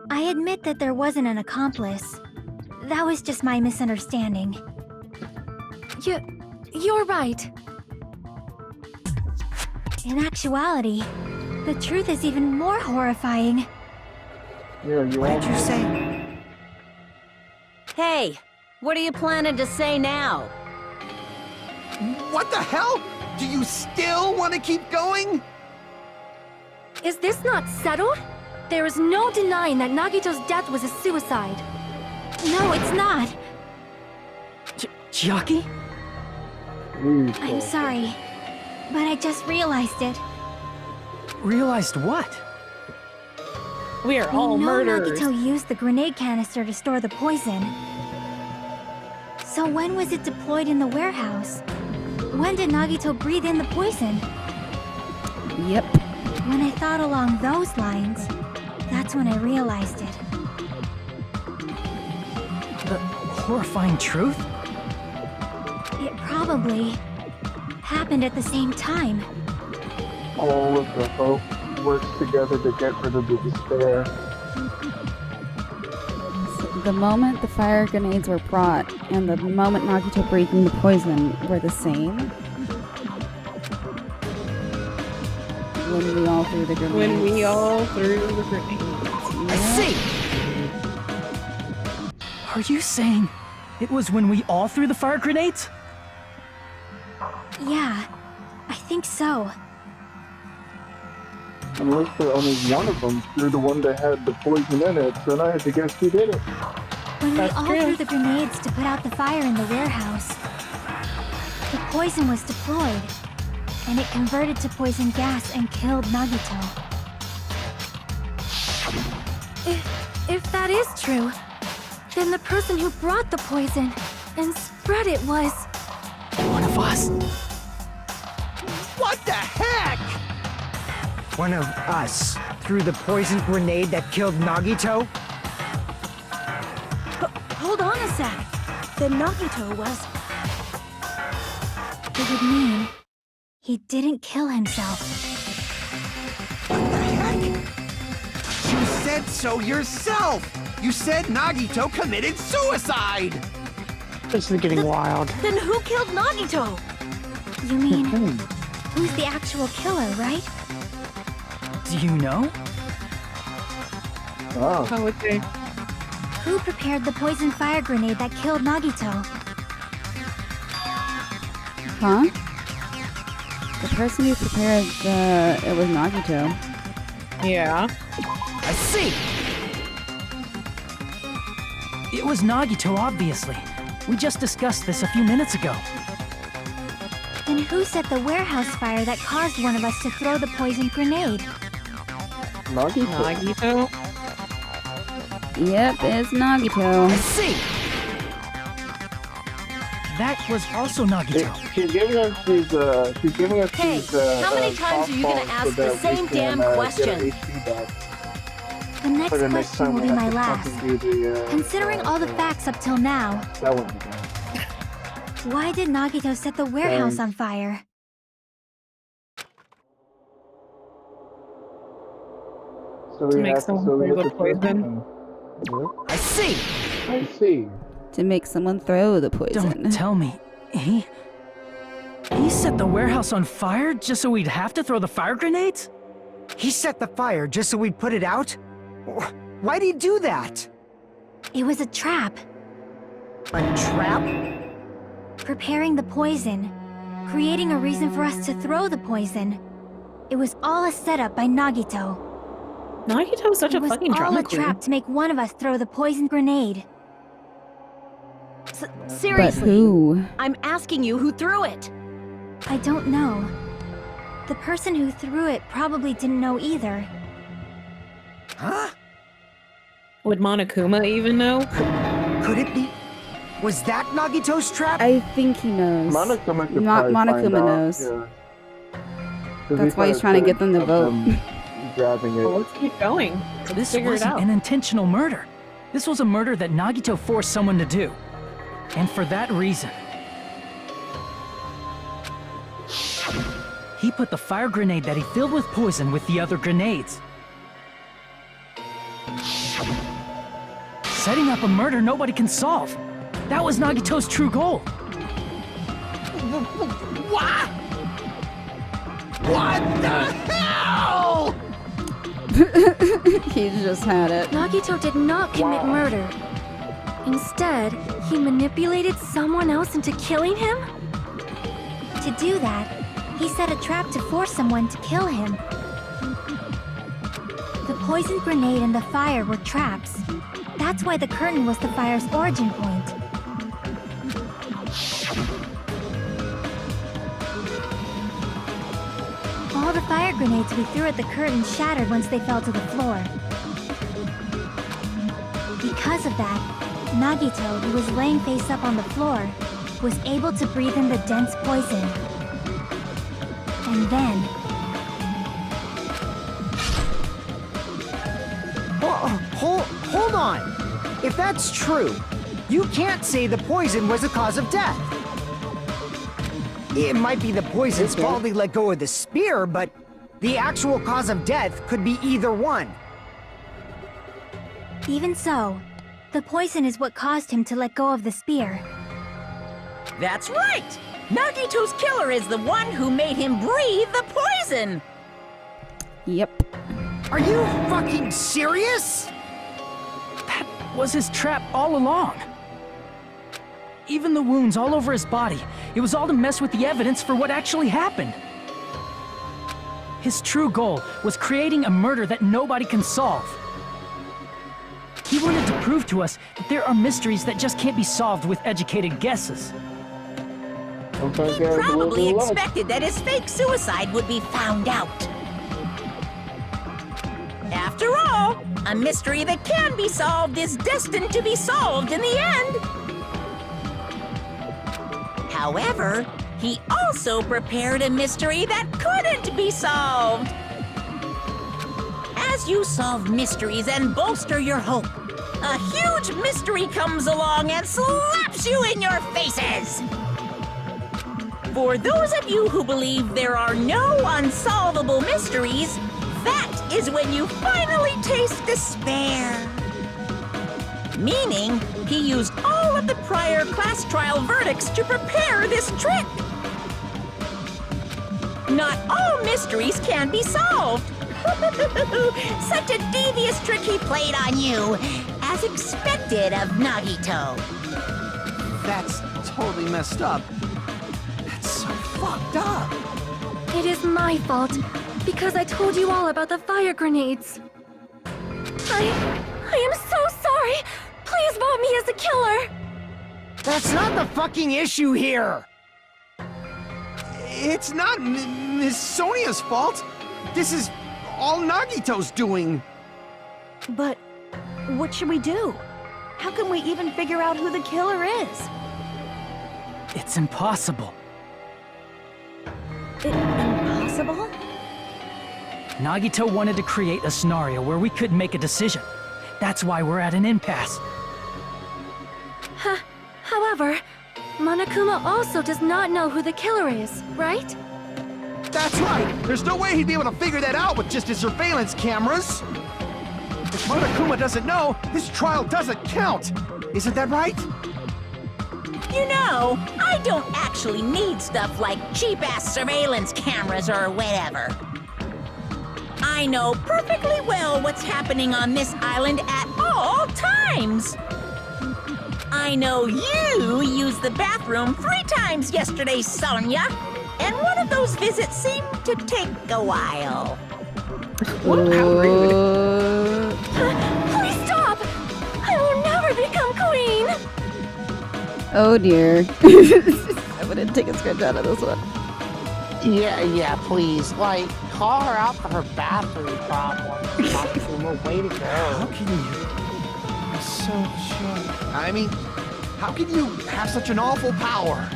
I admit that there wasn't an accomplice. That was just my misunderstanding. You're right. In actuality, the truth is even more horrifying. What did you say? Hey, what are you planning to say now? What the hell? Do you still want to keep going? Is this not settled? There is no denying that Nagito's death was a suicide. No, it's not. Chiaki? I'm sorry, but I just realized it. Realized what? We are all We know murderers. Nagito used the grenade canister to store the poison. So when was it deployed in the warehouse? When did Nagito breathe in the poison? Yep. When I thought along those lines, that's when I realized it. The horrifying truth? It probably happened at the same time. All of the folks worked together to get rid of the despair. The moment the fire grenades were brought and the moment Nagito breathed in the poison were the same. When we all threw the grenades. When we all threw the grenades. I see! Are you saying it was when we all threw the fire grenades? Yeah, I think so. Unless only one of them threw the one that had the poison in it, then I had to guess who did it. When we all threw the grenades to put out the fire in the warehouse, the poison was deployed, and it converted to poison gas and killed Nagito. If that is true, then the person who brought the poison and spread it was... one of us. What the heck? One of us threw the poison grenade that killed Nagito? Hold on a sec. Then Nagito was... It would mean He didn't kill himself. You said so yourself! You said Nagito committed suicide! This is getting wild. Then who killed Nagito? You mean, who's the actual killer, right? Do you know? Oh. Okay. Who prepared the poison fire grenade that killed Nagito? Huh? The person who prepared it was Nagito. Yeah. I see! It was Nagito, obviously. We just discussed this a few minutes ago. Then who set the warehouse fire that caused one of us to throw the poison grenade? Nagito? Yep, it's Nagito. I see! That was also Nagito. She's giving us these, Hey, how many times are you gonna ask the same damn question? The next question will be my last. Considering all the facts up till now, That wouldn't be why did Nagito set the warehouse on fire? So To we make have someone so we throw have the to poison? I see! I see. To make someone throw the poison. Don't tell me. He set the warehouse on fire just so we'd have to throw the fire grenades? He set the fire just so we'd put it out? Why'd he do that? It was a trap. A trap? Preparing the poison. Creating a reason for us to throw the poison. It was all a setup by Nagito. Nagito's such a fucking It was all drama a queen. trap to make one of us throw the poison grenade. Seriously. But who? I'm asking you who threw it. I don't know. The person who threw it probably didn't know either. Huh? Would Monokuma even know? Could it be? Was that Nagito's trap? I think he knows. Monokuma could probably Monokuma find out, knows. yeah. 'Cause That's he why he's put trying to a get them to of vote. Grabbing it. Well, let's keep going. This figure it wasn't out. an intentional murder. This was a murder that Nagito forced someone to do. And for that reason, he put the fire grenade that he filled with poison with the other grenades. Setting up a murder nobody can solve. That was Nagito's true goal. What? What the hell? He just had it. Nagito did not commit murder. Instead, he manipulated someone else into killing him? To do that, he set a trap to force someone to kill him. The poison grenade and the fire were traps. That's why the curtain was the fire's origin point. All the fire grenades we threw at the curtain shattered once they fell to the floor. Because of that, Nagito, who was laying face up on the floor, was able to breathe in the dense poison. And then... Hold on! If that's true, you can't say the poison was the cause of death. It might be the poison's fault he let go of the spear, but the actual cause of death could be either one. Even so, the poison is what caused him to let go of the spear. That's right! Nagito's killer is the one who made him breathe the poison! Yep. Are you fucking serious? That was his trap all along. Even the wounds all over his body, it was all to mess with the evidence for what actually happened. His true goal was creating a murder that nobody can solve. He wanted to prove to us that there are mysteries that just can't be solved with educated guesses. He probably expected that his fake suicide would be found out. After all, a mystery that can be solved is destined to be solved in the end. However, he also prepared a mystery that couldn't be solved. As you solve mysteries and bolster your hope, a huge mystery comes along and slaps you in your faces. For those of you who believe there are no unsolvable mysteries, that is when you finally taste despair. Meaning, he used all of the prior class trial verdicts to prepare this trick. Not all mysteries can be solved. Such a devious trick he played on you, as expected of Nagito. That's totally messed up. That's so fucked up. It is my fault, because I told you all about the fire grenades. I am so sorry! Please vote me as the killer! That's not the fucking issue here! It's not Miss Sonia's fault. This is all Nagito's doing. But what should we do? How can we even figure out who the killer is? It's impossible. Impossible? Nagito wanted to create a scenario where we couldn't make a decision. That's why we're at an impasse. However, Monokuma also does not know who the killer is, right? That's right! There's no way he'd be able to figure that out with just his surveillance cameras! If Monokuma doesn't know, this trial doesn't count! Isn't that right? You know, I don't actually need stuff like cheap-ass surveillance cameras or whatever. I know perfectly well what's happening on this island at all times. I know you used the bathroom 3 times yesterday, Sonia, and one of those visits seemed to take a while. How rude. Please stop! I will never become queen! Oh dear. I'm gonna take a screenshot of this one. Yeah, please. Like, call her out for her bathroom problem. Monokuma, way to go. How can you? I'm so sure. I mean, how can you have such an awful power?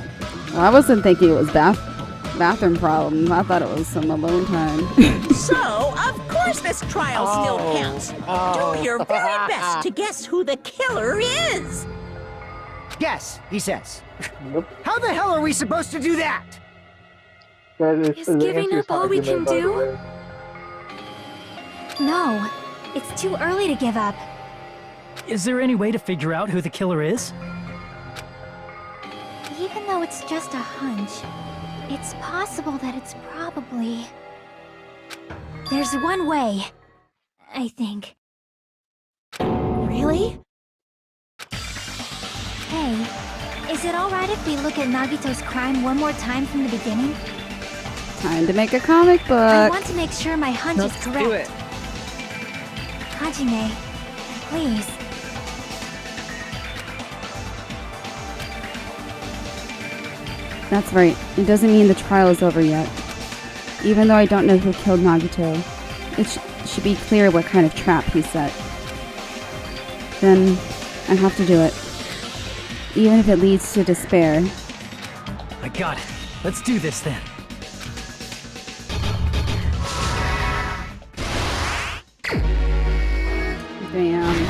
Well, I wasn't thinking it was bathroom problem. I thought it was some alone time. So, of course this trial still counts. Do your very best to guess who the killer is. Guess, he says. How the hell are we supposed to do that? Is giving up all we can do? No, it's too early to give up. Is there any way to figure out who the killer is? Even though it's just a hunch, it's possible that it's probably... There's one way, I think. Really? Hey, is it alright if we look at Nagito's crime one more time from the beginning? Time to make a comic book. I want to make sure my hunch is correct. Do it. Hajime, please. That's right. It doesn't mean the trial is over yet. Even though I don't know who killed Nagito, it should be clear what kind of trap he set. Then I have to do it. Even if it leads to despair. I got it. Let's do this then. Damn.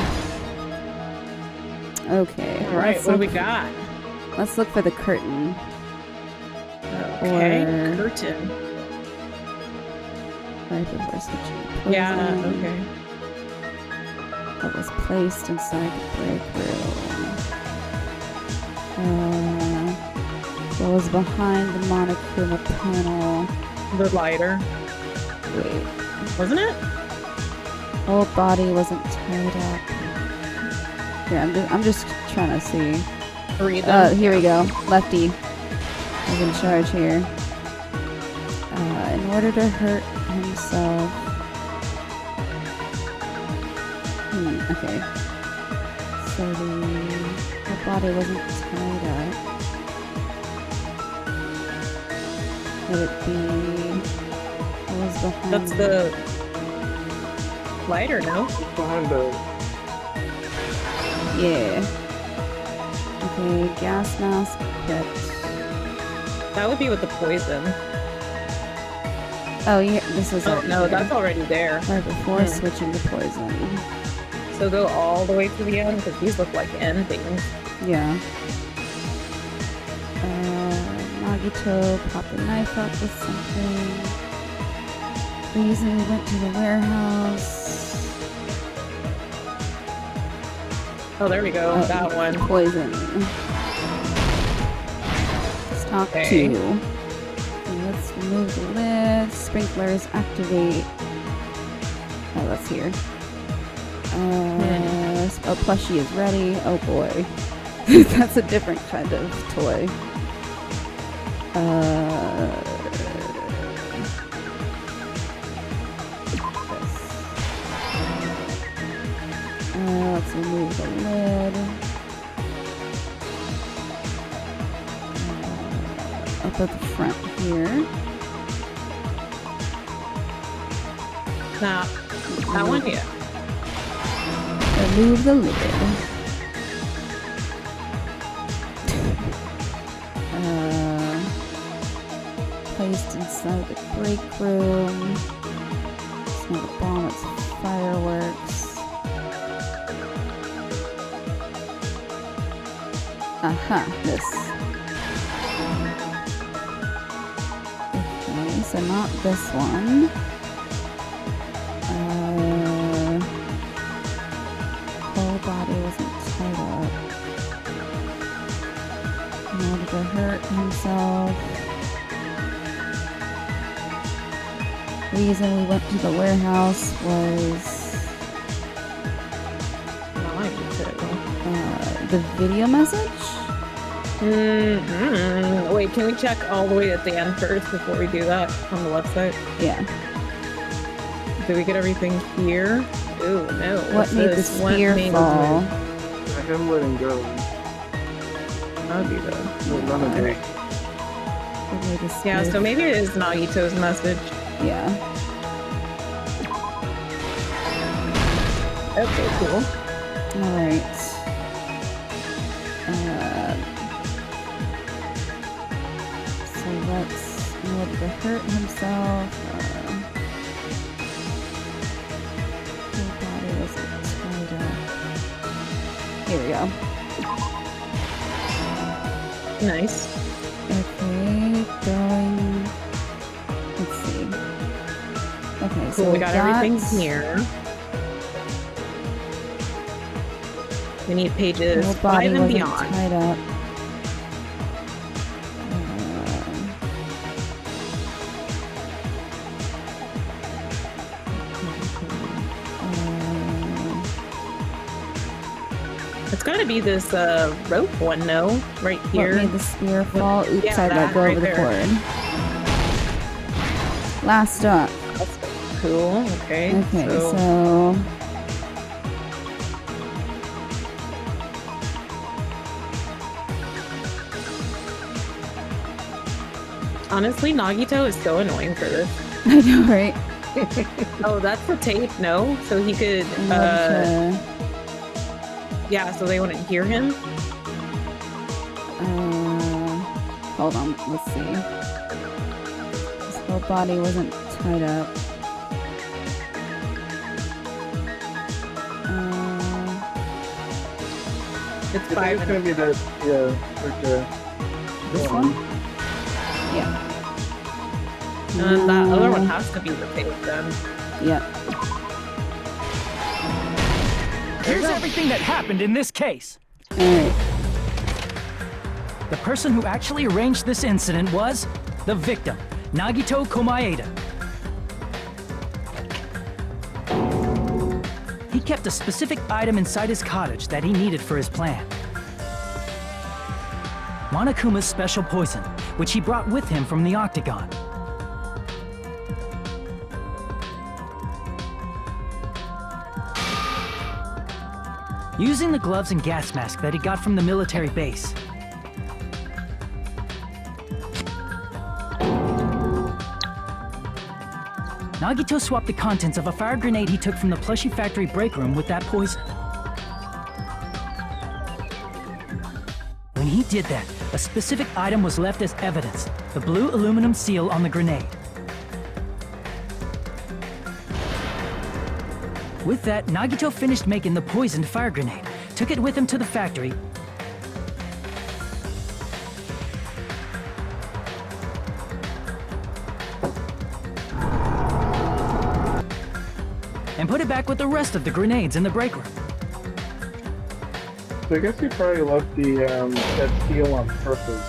Okay. Alright, what do we got? Let's look for the curtain. Okay, Or... curtain. Right before switching poison. Yeah, okay. What was placed inside the break room? What was behind the Monokuma panel? The lighter. Wait. Wasn't it? Whole body wasn't tied up. Yeah, I'm just trying to see. Read them. Here we go. Lefty is in charge here. In order to hurt himself. Okay. So the body wasn't tied up. Would it be... What was behind... That's the lighter, no? Behind the... Yeah. Okay, gas mask, but... That would be with the poison. Oh, yeah, this is... Oh, no, that's already there. Right before switching to poison. So go all the way to the end, because these look like endings. Yeah. Nagito popped the knife out with something. The reason we went to the warehouse. Oh, there we go. That one. Poison. Stock 2. Okay, let's remove the lid. Sprinklers activate. Oh, that's here. Oh, plushie is ready. Oh boy. That's a different kind of toy. Let's remove the lid. Up at the front here. That one, yeah. Remove the lid. Placed inside the break room. It's not a bomb, it's fireworks. This. Okay, so not this one. Whole body wasn't tied up. In order to hurt himself. Reason we went to the warehouse was the video message? Wait, can we check all the way at the end first before we do that on the website? Yeah. Did we get everything here? Ooh, no. What made the spear fall? Him letting go. That would be the... None of it. Yeah, so maybe it is Nagito's message. Yeah. Okay, cool. Alright. So let's, in order to hurt himself, his body wasn't tied up. Here we go. Nice. Okay, going. Let's see. Okay, Cool, so we got everything here. We need pages 5 and beyond. Tied up. It's gotta be this rope one, no? Right here. What made the spear fall? Oops, Yeah, I let go right over the there. cord. Last up. Cool, okay. Okay, so honestly, Nagito is so annoying for this. I know, right? Oh, that's the tape, no? So he could, yeah, so they wouldn't hear him? Hold on, let's see. His whole body wasn't tied up. It's It's gonna be that, yeah, right there. This one? Yeah. And that other one has to be the tape then. Yep. Here's everything that happened in this case. Alright. The person who actually arranged this incident was the victim, Nagito Komaeda. He kept a specific item inside his cottage that he needed for his plan. Monokuma's special poison, which he brought with him from the Octagon. Using the gloves and gas mask that he got from the military base. Nagito swapped the contents of a fire grenade he took from the plushie factory break room with that poison. When he did that, a specific item was left as evidence, the blue aluminum seal on the grenade. With that, Nagito finished making the poisoned fire grenade, took it with him to the factory, and put it back with the rest of the grenades in the break room. So I guess he probably left the that steel on purpose.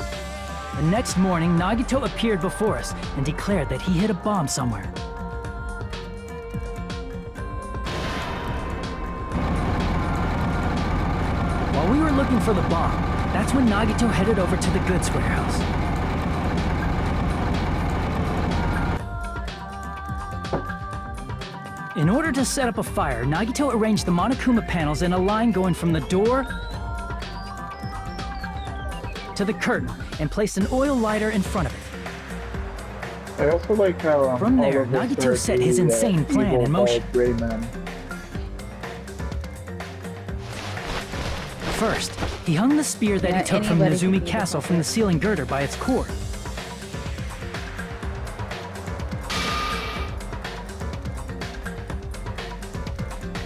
The next morning, Nagito appeared before us and declared that he hid a bomb somewhere. While we were looking for the bomb, that's when Nagito headed over to the goods warehouse. In order to set up a fire, Nagito arranged the Monokuma panels in a line going from the door to the curtain and placed an oil lighter in front of it. I also like how From there, all of us Nagito are set his the, insane plan evil in motion. bald gray men. First, he hung the spear that he took from anybody can Nezumi be Castle from the ceiling girder by its cord.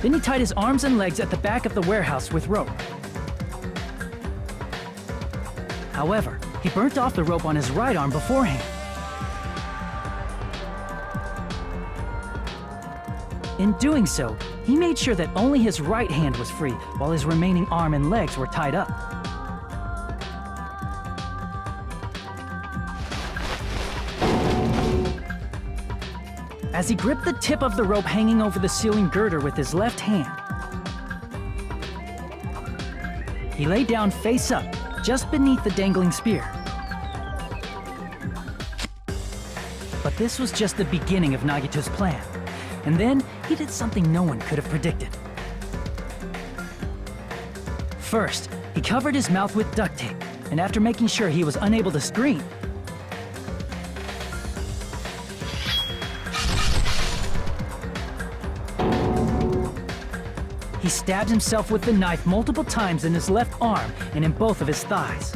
Then he tied his arms and legs at the back of the warehouse with rope. However, he burnt off the rope on his right arm beforehand. In doing so, he made sure that only his right hand was free, while his remaining arm and legs were tied up. As he gripped the tip of the rope hanging over the ceiling girder with his left hand, he lay down face up, just beneath the dangling spear. But this was just the beginning of Nagito's plan. And then, he did something no one could have predicted. First, he covered his mouth with duct tape, and after making sure he was unable to scream, he stabbed himself with the knife multiple times in his left arm and in both of his thighs.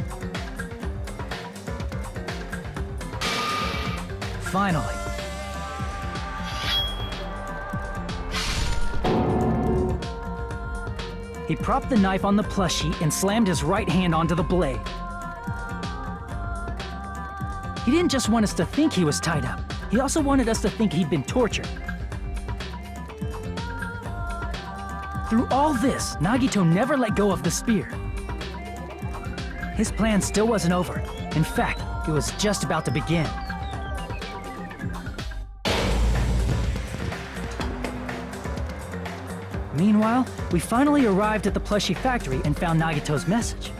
Finally, he propped the knife on the plushie and slammed his right hand onto the blade. He didn't just want us to think he was tied up. He also wanted us to think he'd been tortured. Through all this, Nagito never let go of the spear. His plan still wasn't over. In fact, it was just about to begin. Meanwhile, we finally arrived at the plushie factory and found Nagito's message.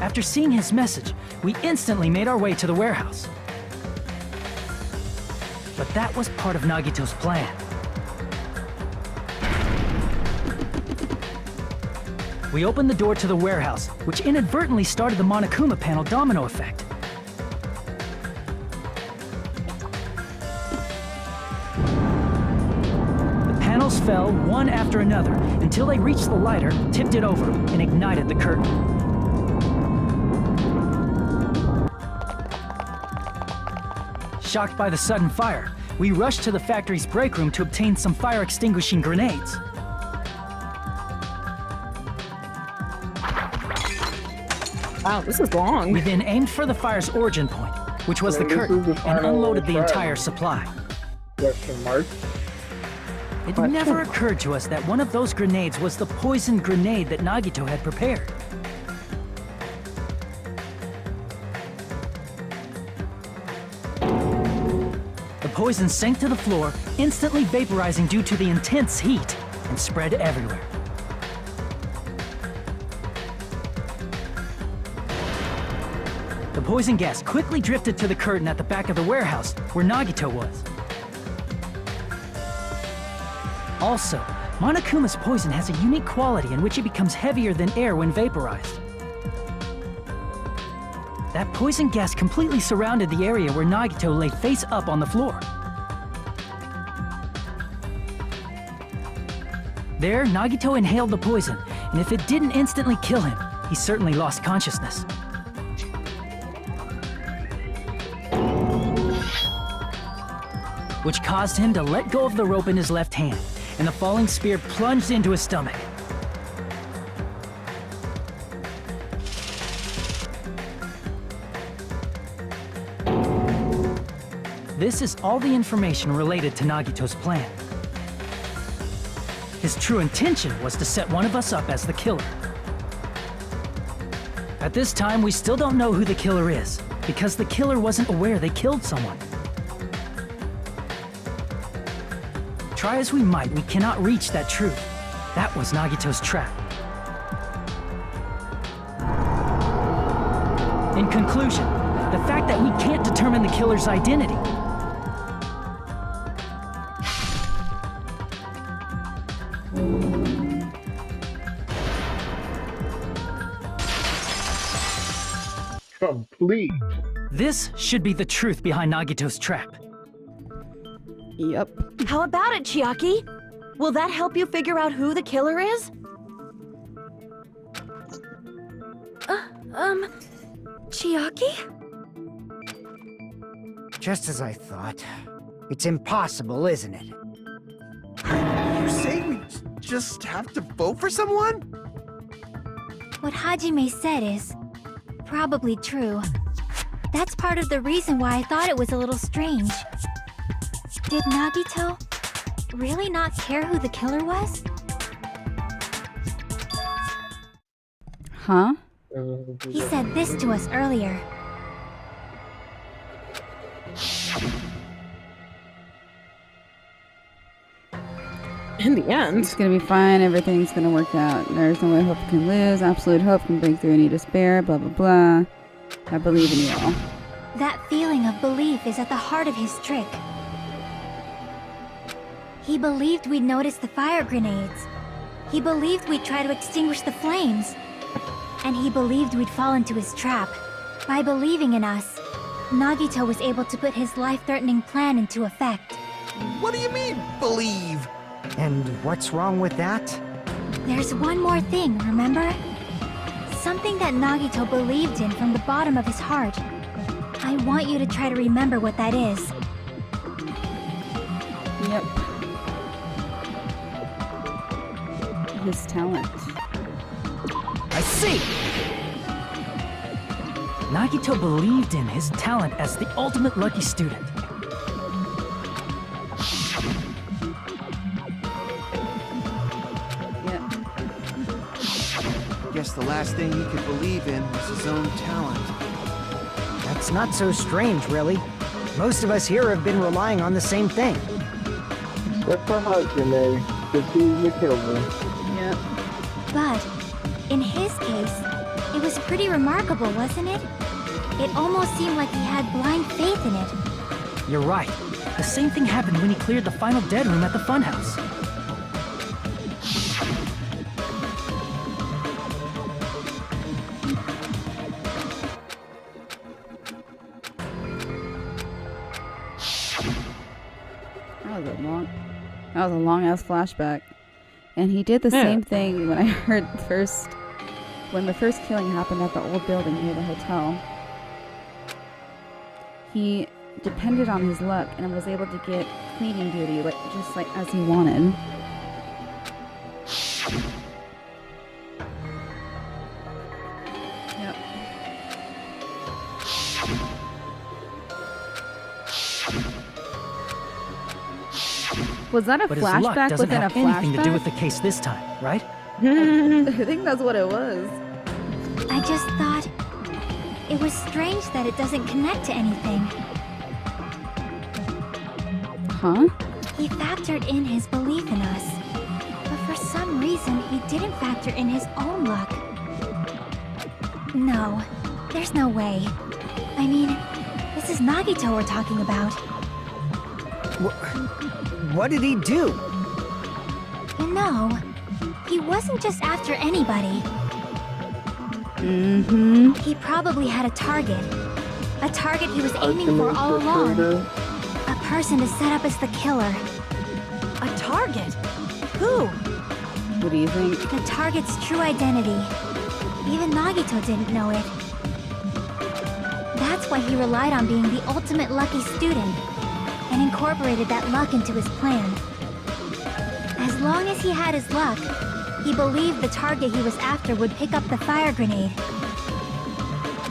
After seeing his message, we instantly made our way to the warehouse. But that was part of Nagito's plan. We opened the door to the warehouse, which inadvertently started the Monokuma panel domino effect. The panels fell one after another until they reached the lighter, tipped it over, and ignited the curtain. Shocked by the sudden fire, we rushed to the factory's break room to obtain some fire-extinguishing grenades. Wow, this is long. We then aimed for the fire's origin point, which was the curtain, and unloaded the entire supply. Question mark. It never occurred to us that one of those grenades was the poisoned grenade that Nagito had prepared. The poison sank to the floor, instantly vaporizing due to the intense heat, and spread everywhere. The poison gas quickly drifted to the curtain at the back of the warehouse, where Nagito was. Also, Monokuma's poison has a unique quality in which it becomes heavier than air when vaporized. That poison gas completely surrounded the area where Nagito lay face up on the floor. There, Nagito inhaled the poison, and if it didn't instantly kill him, he certainly lost consciousness. Which caused him to let go of the rope in his left hand, and the falling spear plunged into his stomach. This is all the information related to Nagito's plan. His true intention was to set one of us up as the killer. At this time, we still don't know who the killer is, because the killer wasn't aware they killed someone. Try as we might, we cannot reach that truth. That was Nagito's trap. In conclusion, the fact that we can't determine the killer's identity. Complete. This should be the truth behind Nagito's trap. Yep. How about it, Chiaki? Will that help you figure out who the killer is? Chiaki? Just as I thought. It's impossible, isn't it? You say we just have to vote for someone? What Hajime said is probably true. That's part of the reason why I thought it was a little strange. Did Nagito really not care who the killer was? Huh? He said this to us earlier. In the end, it's gonna be fine. Everything's gonna work out. There's no way hope can lose. Absolute hope can break through any despair. Blah blah blah. I believe in you all. That feeling of belief is at the heart of his trick. He believed we'd notice the fire grenades. He believed we'd try to extinguish the flames. And he believed we'd fall into his trap. By believing in us, Nagito was able to put his life-threatening plan into effect. What do you mean, believe? And what's wrong with that? There's one more thing, remember? Something that Nagito believed in from the bottom of his heart. I want you to try to remember what that is. Yep. His talent. I see! Nagito believed in his talent as the ultimate lucky student. Guess the last thing he could believe in was his own talent. That's not so strange, really. Most of us here have been relying on the same thing. Except for Hajime, because he's the killer. Yep. But, in his case, it was pretty remarkable, wasn't it? It almost seemed like he had blind faith in it. You're right. The same thing happened when he cleared the final dead room at the funhouse. That was a long ass flashback. And he did the same thing when I heard when the first killing happened at the old building near the hotel. He depended on his luck and was able to get cleaning duty just like as he wanted. Yep. Was that a But his luck flashback doesn't within a have anything flashback? to do with the case this time, right? I think that's what it was. I just thought it was strange that it doesn't connect to anything. Huh? He factored in his belief in us, but for some reason he didn't factor in his own luck. No, there's no way. I mean, this is Nagito we're talking about. What did he do? You know, he wasn't just after anybody. Mm-hmm. He probably had a target. A target he was aiming for all along. A person to set up as the killer. A target? Who? What do you think? The target's true identity. Even Nagito didn't know it. That's why he relied on being the ultimate lucky student and incorporated that luck into his plan. As long as he had his luck, he believed the target he was after would pick up the fire grenade.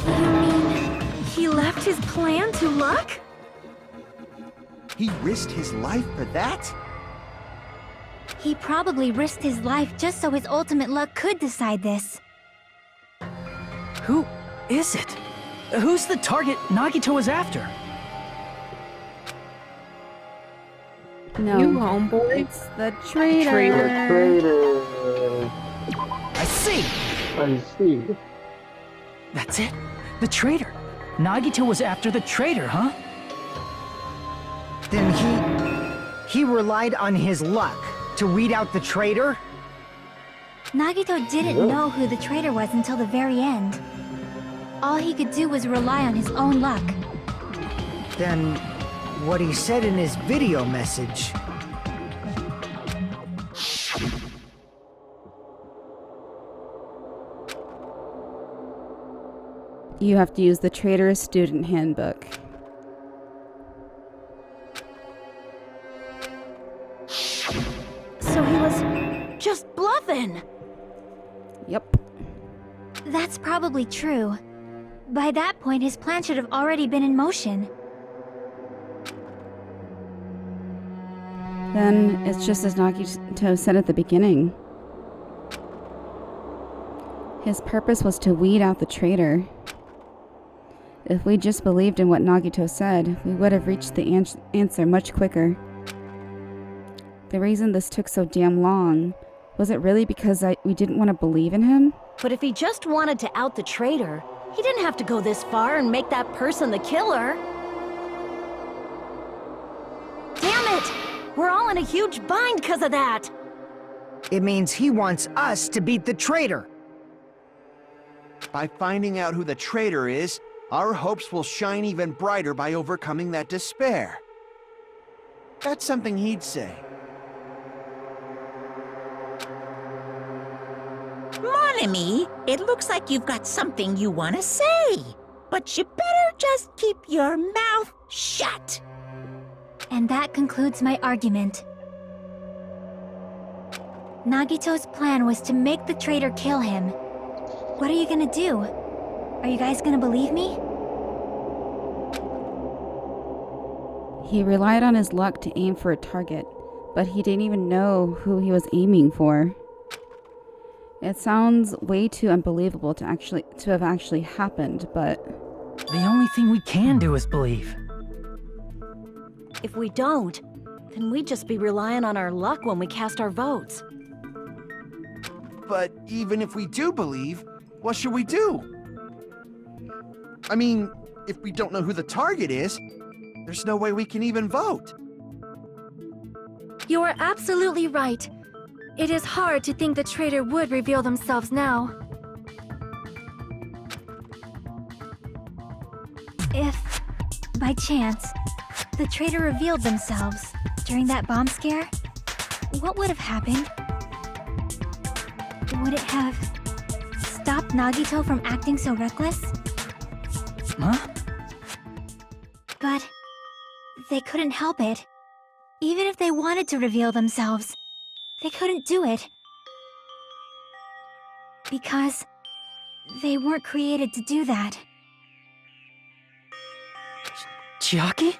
You mean he left his plan to luck? He risked his life for that? He probably risked his life just so his ultimate luck could decide this. Who is it? Who's the target Nagito was after? No. You homeboy? It's the traitor. Traitor. I see! I see. That's it? The traitor. Nagito was after the traitor, huh? Then he relied on his luck to weed out the traitor? Nagito didn't know who the traitor was until the very end. All he could do was rely on his own luck. Then what he said in his video message. You have to use the traitorous student handbook. So he was just bluffing. Yep. That's probably true. By that point, his plan should have already been in motion. Then it's just as Nagito said at the beginning. His purpose was to weed out the traitor. If we just believed in what Nagito said, we would have reached the answer much quicker. The reason this took so damn long, was it really because we didn't want to believe in him? But if he just wanted to out the traitor, he didn't have to go this far and make that person the killer. Damn it! We're all in a huge bind because of that! It means he wants us to beat the traitor. By finding out who the traitor is, our hopes will shine even brighter by overcoming that despair. That's something he'd say. Mon ami, it looks like you've got something you want to say. But you better just keep your mouth shut. And that concludes my argument. Nagito's plan was to make the traitor kill him. What are you gonna do? Are you guys gonna believe me? He relied on his luck to aim for a target, but he didn't even know who he was aiming for. It sounds way too unbelievable to have actually happened, but The only thing we can do is believe. If we don't, then we'd just be relying on our luck when we cast our votes. But even if we do believe, what should we do? I mean, if we don't know who the target is, there's no way we can even vote. You are absolutely right. It is hard to think the traitor would reveal themselves now. If, by chance, the traitor revealed themselves during that bomb scare, what would have happened? Would it have stopped Nagito from acting so reckless? Huh? But they couldn't help it. Even if they wanted to reveal themselves, they couldn't do it. Because they weren't created to do that. Chiaki?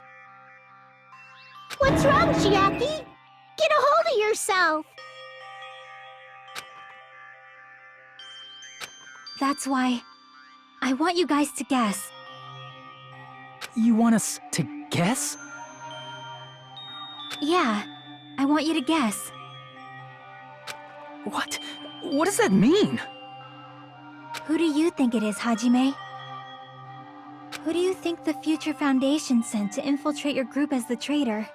What's wrong, Chiaki? Get a hold of yourself! That's why I want you guys to guess. You want us to guess? Yeah, I want you to guess. What? What does that mean? Who do you think it is, Hajime? Who do you think the Future Foundation sent to infiltrate your group as the traitor?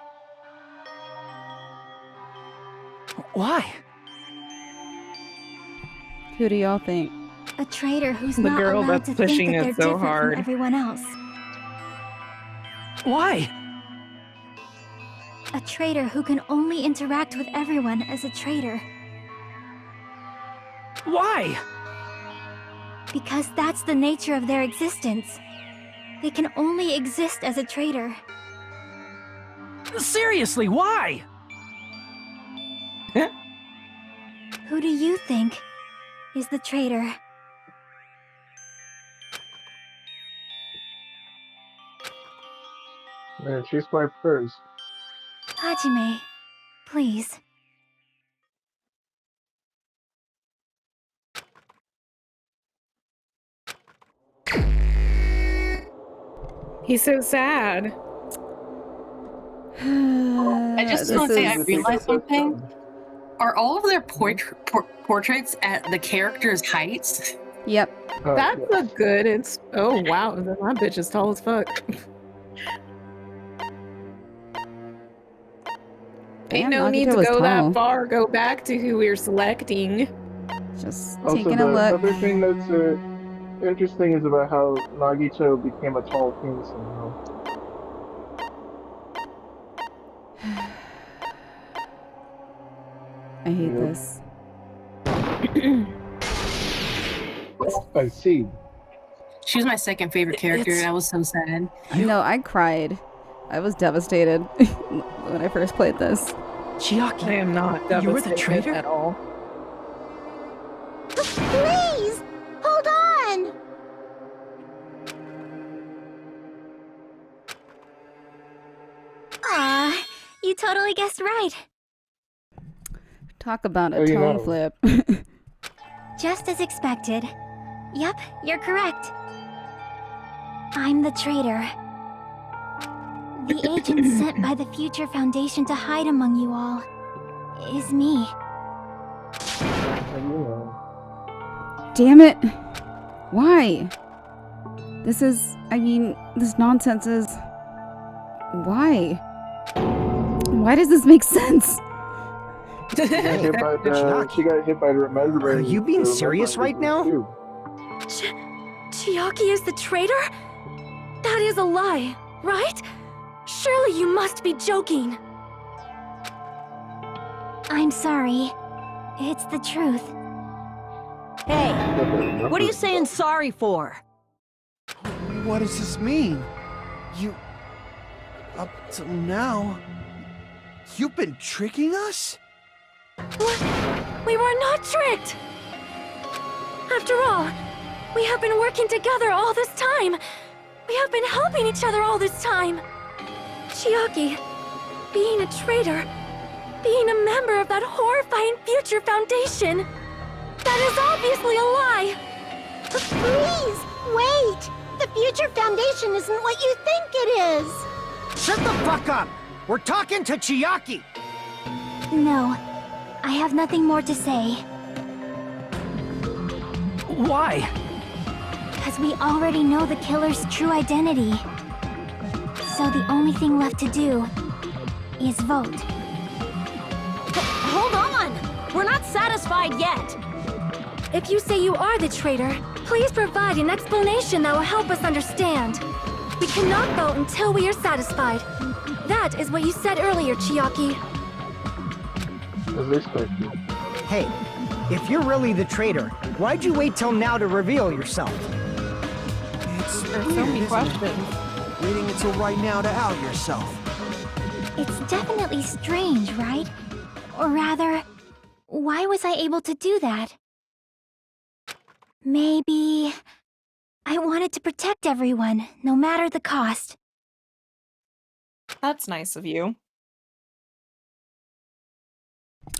Why? who do y'all think? A traitor who's The not girl allowed that's to think pushing that it they're so different hard. from everyone else. Why? A traitor who can only interact with everyone as a traitor. Why? Because that's the nature of their existence. They can only exist as a traitor. Seriously, why? Who do you think is the traitor? Man, she swiped first. Hajime, please. He's so sad. I just want to say I realized something. Are all of their portraits at the characters' heights? Yep. That's a good. Oh wow, that bitch is tall as fuck. Ain't no need to go that far. Go back to who we're selecting. Just Also, taking a the look. other thing that's interesting is about how Nagito became a tall king somehow. I hate this. I see. She was my second favorite character, and I was so sad. No, I cried. I was devastated when I first played this. Chiaki, I am not devastated you were the traitor at all. Please, hold on. Aw, you totally guessed right. Talk about a tone flip. Just as expected. Yep, you're correct. I'm the traitor. The agent sent by the Future Foundation to hide among you all is me. Damn it! Why? This nonsense is... Why? Why does this make sense? She got hit by the remember. Are you being serious right now? Chiaki is the traitor? That is a lie, right? Surely you must be joking. I'm sorry. It's the truth. Hey, what are you saying sorry for? What does this mean? You... Up till now... You've been tricking us? What? We were not tricked! After all, we have been working together all this time. We have been helping each other all this time. Chiaki, being a traitor, being a member of that horrifying Future Foundation, that is obviously a lie! Please, wait! The Future Foundation isn't what you think it is! Shut the fuck up! We're talking to Chiaki! No, I have nothing more to say. Why? Because we already know the killer's true identity. So the only thing left to do is vote. Hold on! We're not satisfied yet! If you say you are the traitor, please provide an explanation that will help us understand. We cannot vote until we are satisfied. That is what you said earlier, Chiaki. As expected. Hey, if you're really the traitor, why'd you wait till now to reveal yourself? It's There's weird, so many isn't questions. it? Waiting until right now to out yourself. It's definitely strange, right? Or rather, why was I able to do that? Maybe... I wanted to protect everyone, no matter the cost. That's nice of you.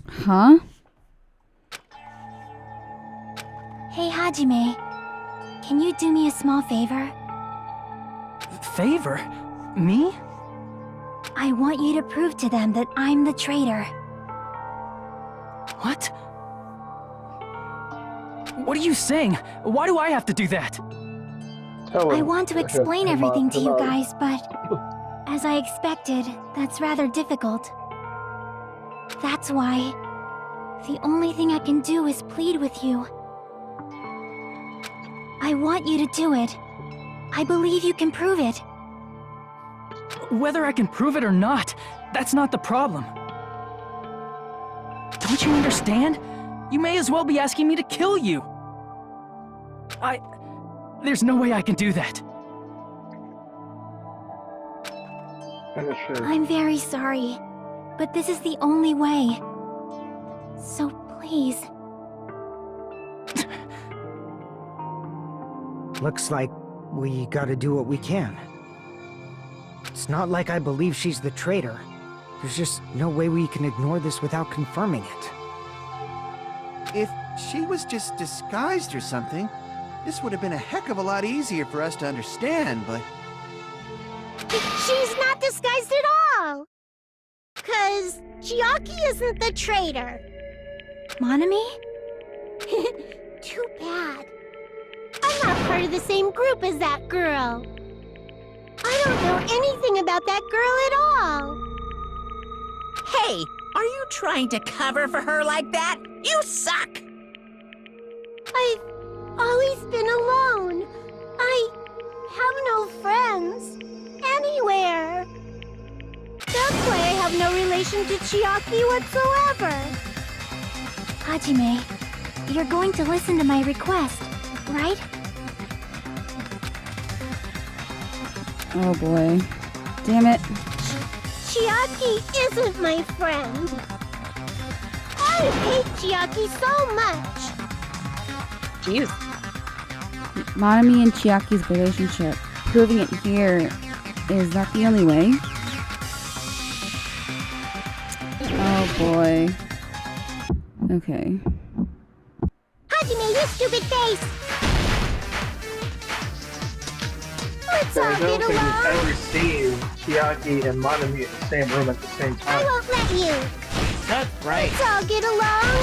Huh? Hey, Hajime. Can you do me a small favor? Favor? Me? I want you to prove to them that I'm the traitor. What? What are you saying? Why do I have to do that? I want to explain everything to you guys, but... as I expected, that's rather difficult. That's why... the only thing I can do is plead with you. I want you to do it. I believe you can prove it. Whether I can prove it or not, that's not the problem. Don't you understand? You may as well be asking me to kill you. There's no way I can do that. I'm very sorry, but this is the only way. So please. Looks like we gotta do what we can. It's not like I believe she's the traitor. There's just no way we can ignore this without confirming it. If she was just disguised or something, this would have been a heck of a lot easier for us to understand, but... She's not disguised at all! 'Cause Chiaki isn't the traitor. Monami? Too bad. I'm not part of the same group as that girl. I don't know anything about that girl at all. Hey, are you trying to cover for her like that? You suck! I've always been alone. I have no friends anywhere. That's why I have no relation to Chiaki whatsoever. Hajime, you're going to listen to my request, right? Oh boy. Damn it. Chiaki isn't my friend. I hate Chiaki so much. Jeez. Monami and Chiaki's relationship. Proving it here. Is that the only way? Oh boy. Okay. Hajime, you stupid face! Let's I all don't get think we've along! ever seen Chiaki and Monami in the same room at the same I time. won't let you! That's right. Let's all get along!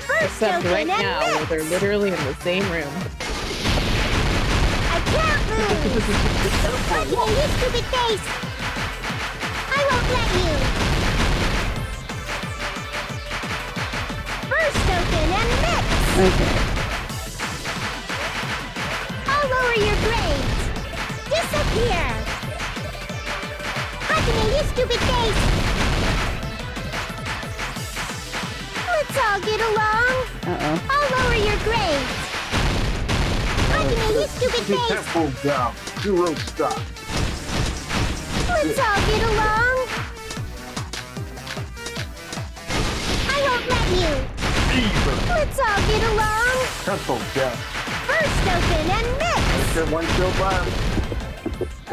First Except open right and now, mix. where they're literally in the same room. I can't move! Hajime, you stupid face! I won't let you! First open and mix! Okay. I'll lower your grades! Disappear! Hajime, you stupid face! Let's all get along! Uh-oh. I'll lower your grades! Hajime, you stupid face! Tempo down. Zero stop. Let's all get along! I won't let you! Let's all get along! Tempo down. First open and mix! After one kill by.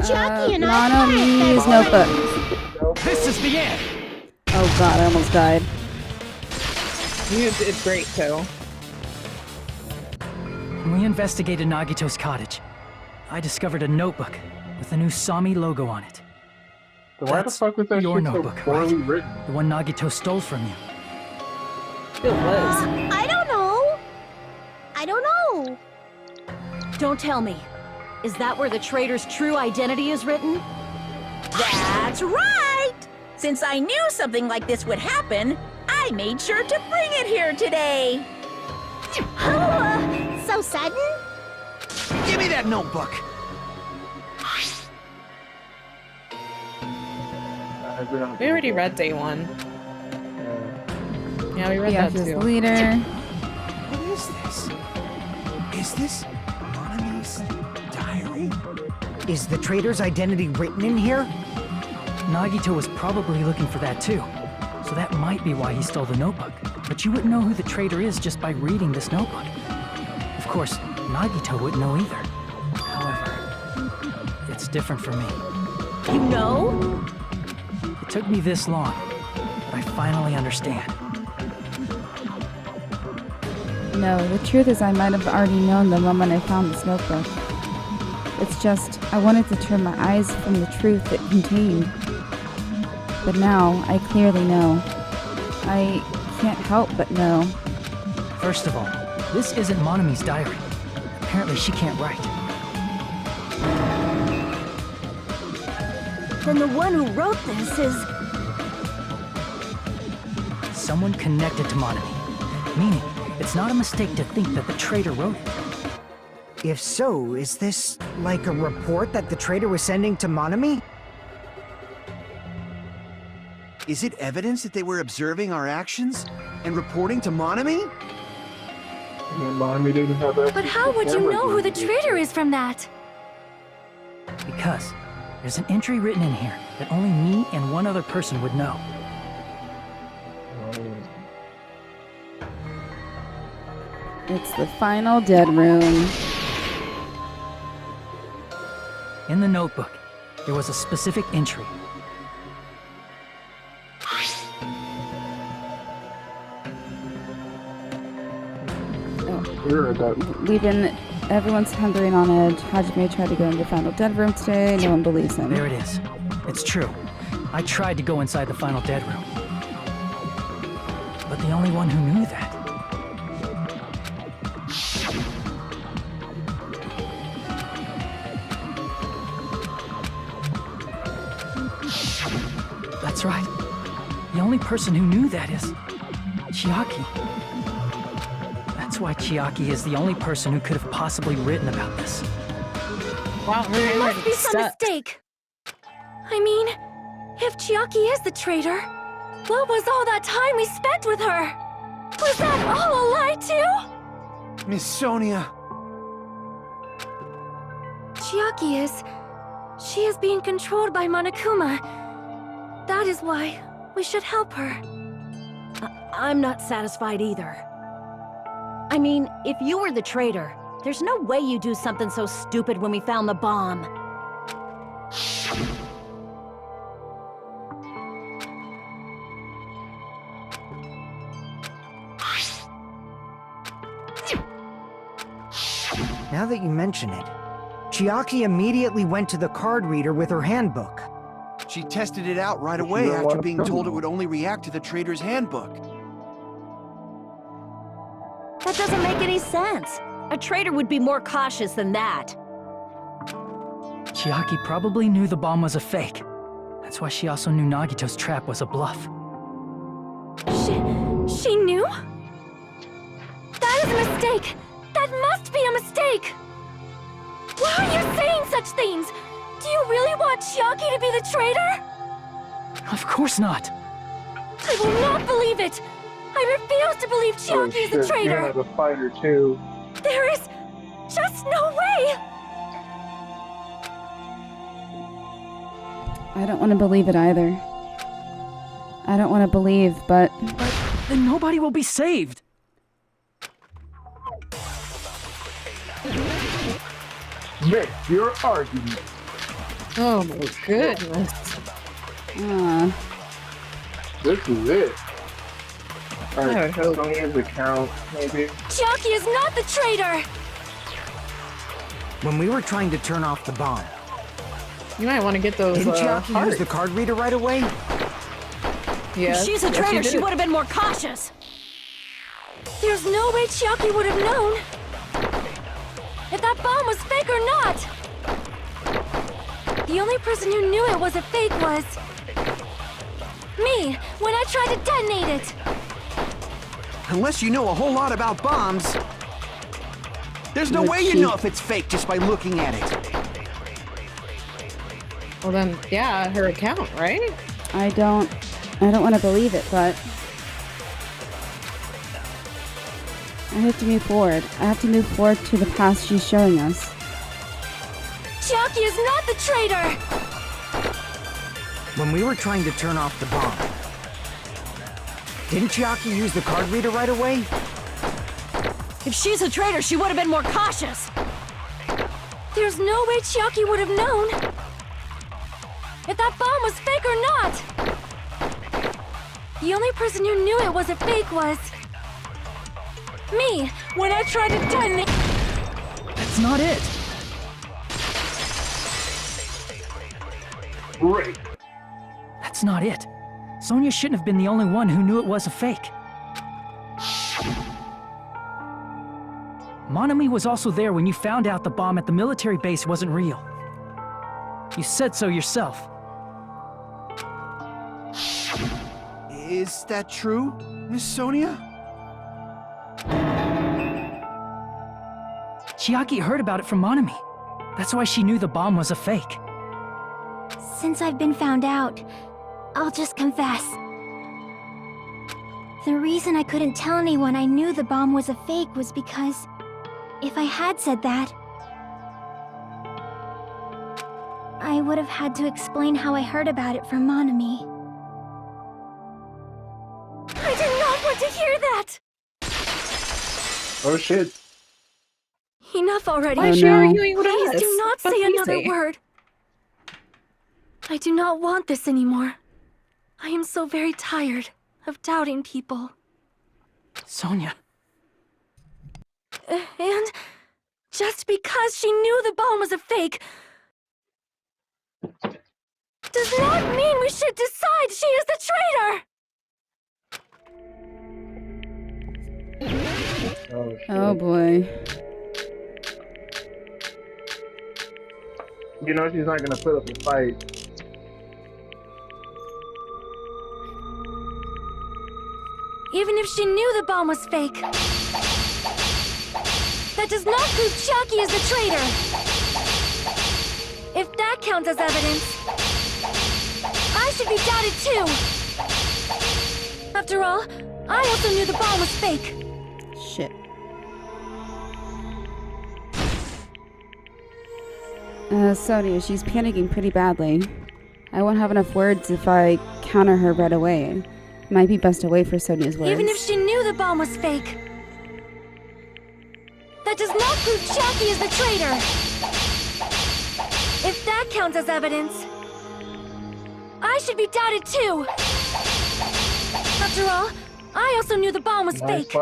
Chiaki and I are Monami's best notebook. Nope. This is the end! Oh god, I almost died. It's great, too. When we investigated Nagito's cottage, I discovered a notebook with the new Sami logo on it. Then why the That's fuck was that your shit so notebook, poorly right? written? The one Nagito stole from you. It was. I don't know! I don't know! Don't tell me. Is that where the traitor's true identity is written? That's right! Since I knew something like this would happen, I made sure to bring it here today. So sudden? Give me that notebook! We already read day one. Yeah, we read Yeah, that his too. leader. What is this? Is this Monami's diary? Is the traitor's identity written in here? Nagito was probably looking for that too. So that might be why he stole the notebook. But you wouldn't know who the traitor is just by reading this notebook. Of course, Nagito wouldn't know either. However, it's different for me. You know? It took me this long, but I finally understand. No, the truth is I might have already known the moment I found this notebook. It's just, I wanted to turn my eyes from the truth it contained. But now, I clearly know. I can't help but know. First of all, this isn't Monami's diary. Apparently she can't write. Then the one who wrote this is... Someone connected to Monami. Meaning, it's not a mistake to think that the traitor wrote it. If so, is this like a report that the traitor was sending to Monami? Is it evidence that they were observing our actions and reporting to Monami? Monami didn't have that. But how would you know who the traitor is from that? Because there's an entry written in here that only me and one other person would know. It's the final dead room. In the notebook, there was a specific entry. You're a duck. Everyone's hungry and on edge. Hajime tried to go into the final dead room today. No one believes him. There it is. It's true. I tried to go inside the final dead room. But the only one who knew that. That's right. The only person who knew that is Chiaki. That's why Chiaki is the only person who could have possibly written about this. Wow, There must be some mistake. I mean, if Chiaki is the traitor, what was all that time we spent with her? Was that all a lie too? Miss Sonia. Chiaki is... She is being controlled by Monokuma. That is why we should help her. I'm not satisfied either. I mean, if you were the traitor, there's no way you'd do something so stupid when we found the bomb. Now that you mention it, Chiaki immediately went to the card reader with her handbook. She tested it out right away after being told it would only react to the trader's handbook. That doesn't make any sense. A traitor would be more cautious than that. Chiaki probably knew the bomb was a fake. That's why she also knew Nagito's trap was a bluff. She knew? That is a mistake! That must be a mistake! Why are you saying such things? Do you really want Chiaki to be the traitor? Of course not. I will not believe it! I refuse to believe Chiaki is a traitor! You're not a fighter too. There is just no way! I don't want to believe it either. I don't want to believe, but then nobody will be saved. Make your argument. Oh my goodness. This is it. Alright, Sonia's account, maybe. Chiaki is not the traitor! When we were trying to turn off the bomb, You might want to get those didn't Chiaki hearts. use the card reader right away? Yes. If she's a traitor, she would have been more cautious. There's no way Chiaki would have known if that bomb was fake or not. The only person who knew it was a fake was me, when I tried to detonate it. Unless you know a whole lot about bombs, there's no way you know if it's fake just by looking at it. Well then, yeah, her account, right? I don't want to believe it, but I have to move forward. I have to move forward to the path she's showing us. Chiaki is not the traitor! When we were trying to turn off the bomb, didn't Chiaki use the card reader right away? If she's a traitor, she would have been more cautious. There's no way Chiaki would have known if that bomb was fake or not. The only person who knew it was a fake was me, when I tried to detonate. That's not it. Great. That's not it. Sonia shouldn't have been the only one who knew it was a fake. Monami was also there when you found out the bomb at the military base wasn't real. You said so yourself. Is that true, Miss Sonia? Chiaki heard about it from Monami. That's why she knew the bomb was a fake. Since I've been found out, I'll just confess. The reason I couldn't tell anyone I knew the bomb was a fake was because if I had said that, I would have had to explain how I heard about it from Monami. I did not want to hear that! Oh shit. Enough already. Why is she arguing with Please us? do not What say did he another say? word. I do not want this anymore. I am so very tired of doubting people. Sonia. And just because she knew the bomb was a fake does not mean we should decide she is the traitor! Oh boy. You know she's not gonna put up a fight. Even if she knew the bomb was fake, that does not prove Chiaki is the traitor! If that counts as evidence, I should be doubted too! After all, I also knew the bomb was fake! Shit. Sonia, she's panicking pretty badly. I won't have enough words if I counter her right away. Might be best to wait for Sonia's words. Even if she knew the bomb was fake, that does not prove Chiaki is the traitor! If that counts as evidence, I should be doubted too! After all, I also knew the bomb was fake!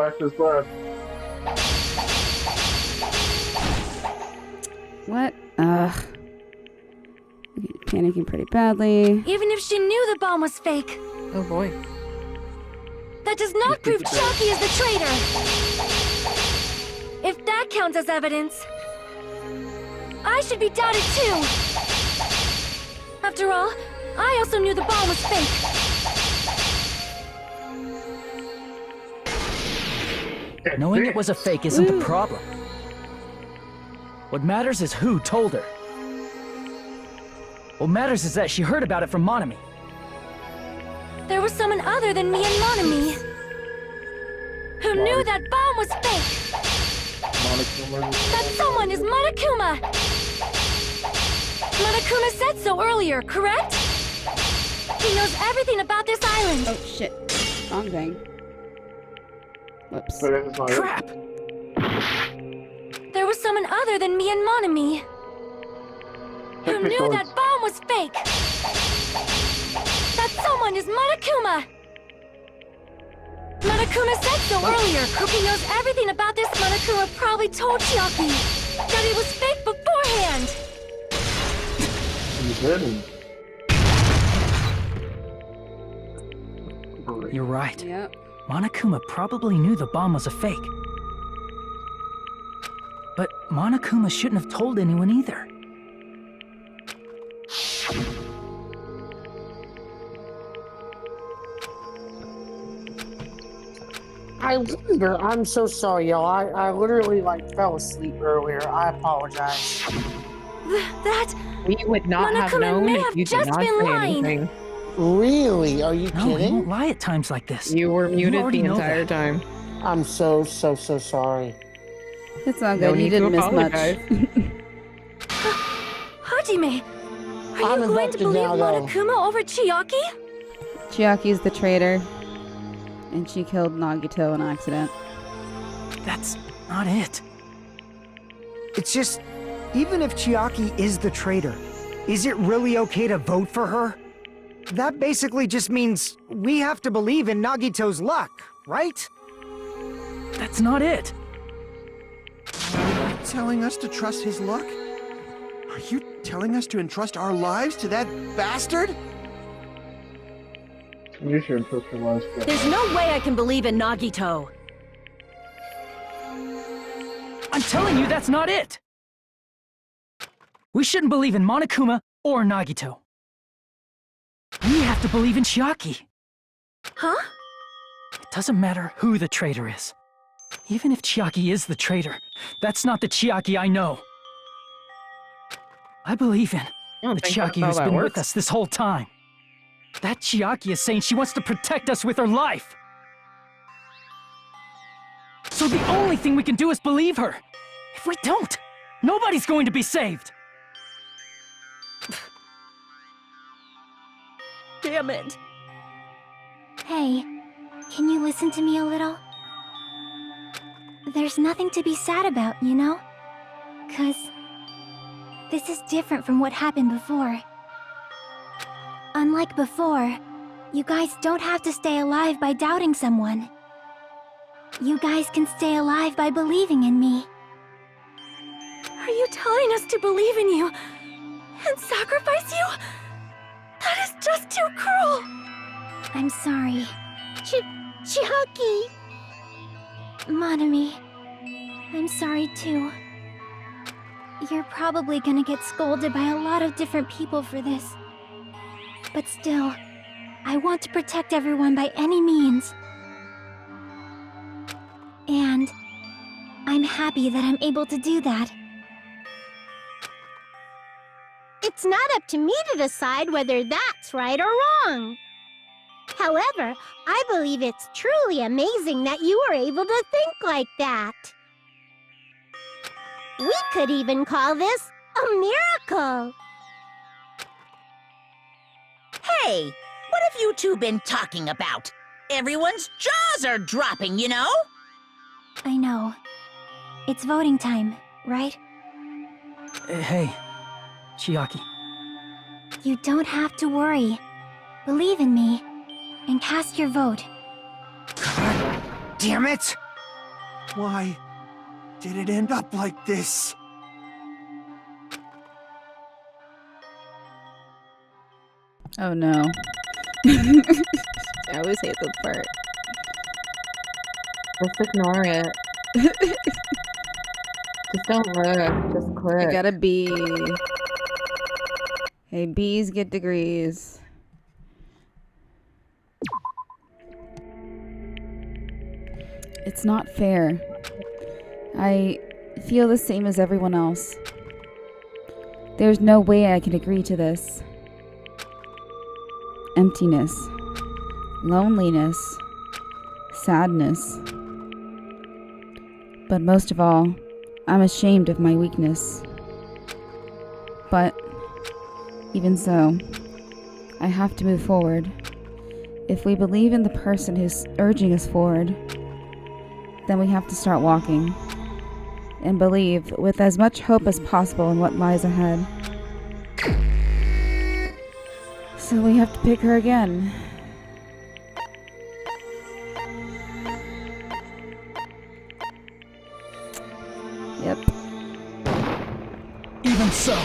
What? Panicking pretty badly. Even if she knew the bomb was fake, Oh boy. that does not prove Chiaki is the traitor! If that counts as evidence, I should be doubted too! After all, I also knew the bomb was fake! Knowing it was a fake isn't the problem. What matters is who told her. What matters is that she heard about it from Monami. There was someone other than me and Monami who knew that bomb was fake! That someone is Monokuma! Monokuma said so earlier, correct? He knows everything about this island! Oh shit. Wrong thing. Whoops. Crap! There was someone other than me and Monami who knew that bomb was fake! That someone is Monokuma! Monokuma said so earlier. Cookie knows everything about this. Monokuma probably told Chiaki that it was fake beforehand! You're right. Yep. Monokuma probably knew the bomb was a fake. But Monokuma shouldn't have told anyone either. I'm so sorry, y'all. I literally fell asleep earlier. I apologize. That... We would not have Monokuma known may if have you did just not been say lying. anything. Really? Are you No, he kidding? won't lie at times like this. You were muted already the know entire that. time. I'm so sorry. It's all No good. You need to didn't miss much. apologize. Hajime, are I'm you going to invested believe now, though. Monokuma over Chiaki? Chiaki's the traitor. And she killed Nagito on accident. That's not it. It's just, even if Chiaki is the traitor, is it really okay to vote for her? That basically just means we have to believe in Nagito's luck, right? That's not it. Are you telling us to trust his luck? Are you telling us to entrust our lives to that bastard? You should entrust your lives to There's no way I can believe in Nagito. I'm telling you that's not it! We shouldn't believe in Monokuma or Nagito. We have to believe in Chiaki. Huh? It doesn't matter who the traitor is. Even if Chiaki is the traitor, that's not the Chiaki I know. I believe in the think Chiaki that's how who's that been works. with us this whole time. That Chiaki is saying she wants to protect us with her life. So the only thing we can do is believe her. If we don't, nobody's going to be saved. Damn it. Hey, can you listen to me a little? There's nothing to be sad about, you know? 'Cause this is different from what happened before. Unlike before, you guys don't have to stay alive by doubting someone. You guys can stay alive by believing in me. Are you telling us to believe in you and sacrifice you? That is just too cruel. I'm sorry. Chiaki! Monami, I'm sorry too. You're probably gonna get scolded by a lot of different people for this. But still, I want to protect everyone by any means. And I'm happy that I'm able to do that. It's not up to me to decide whether that's right or wrong. However, I believe it's truly amazing that you were able to think like that. We could even call this a miracle. Hey, what have you two been talking about? Everyone's jaws are dropping, you know? I know. It's voting time, right? Hey, Chiaki. You don't have to worry. Believe in me, and cast your vote. Damn it! Why did it end up like this? Oh no. I always hate this part. Just ignore it. Just don't look. Just click. I got a B. Hey, B's get degrees. It's not fair. I feel the same as everyone else. There's no way I can agree to this. Emptiness, loneliness, sadness. But most of all, I'm ashamed of my weakness. But even so, I have to move forward. If we believe in the person who's urging us forward, then we have to start walking and believe with as much hope as possible in what lies ahead. So we have to pick her again. Yep. Even so.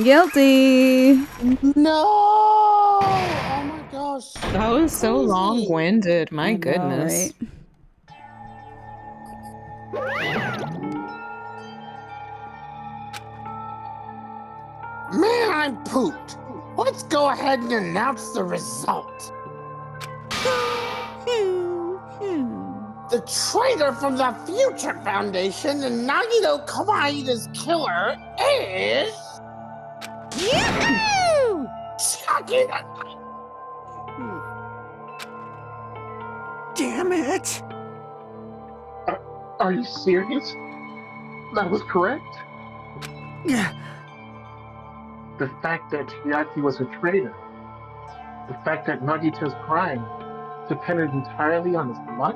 Guilty. No! Oh my gosh. That was so Crazy. long-winded. My I know, goodness. right? Man, I'm pooped. Let's go ahead and announce the result. The traitor from the Future Foundation and Nagito Kawaii's killer is... Yoo-hoo! Chucky! Damn it! Are you serious? That was correct? Yeah. The fact that Chiaki was a traitor, the fact that Nagito's crime depended entirely on his luck?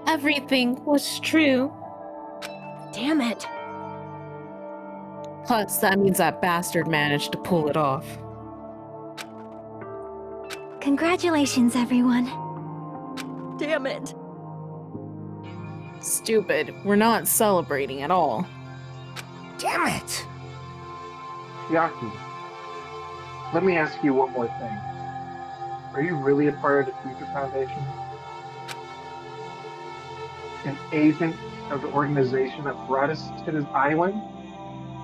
Everything was true. Damn it. Plus, that means that bastard managed to pull it off. Congratulations, everyone. Damn it. Stupid. We're not celebrating at all. Damn it! Chiaki, let me ask you one more thing. Are you really a part of the Future Foundation? An agent of the organization that brought us to this island?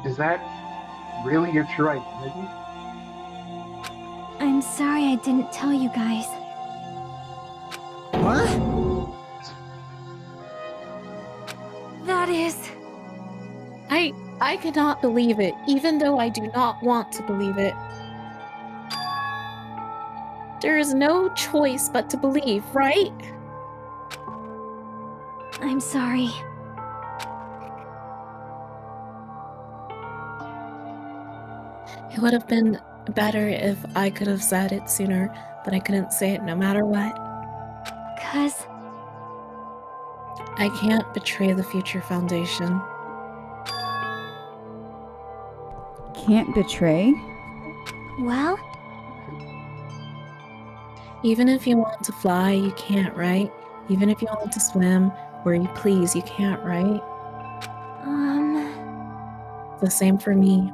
Is that really your true identity? I'm sorry I didn't tell you guys. What? That is... I cannot believe it, even though I do not want to believe it. There is no choice but to believe, right? I'm sorry. It would have been better if I could have said it sooner, but I couldn't say it no matter what. 'Cause I can't betray the Future Foundation. Can't betray? well, Even if you want to fly, you can't, right? Even if you want to swim where you please, you can't, right? The same for me.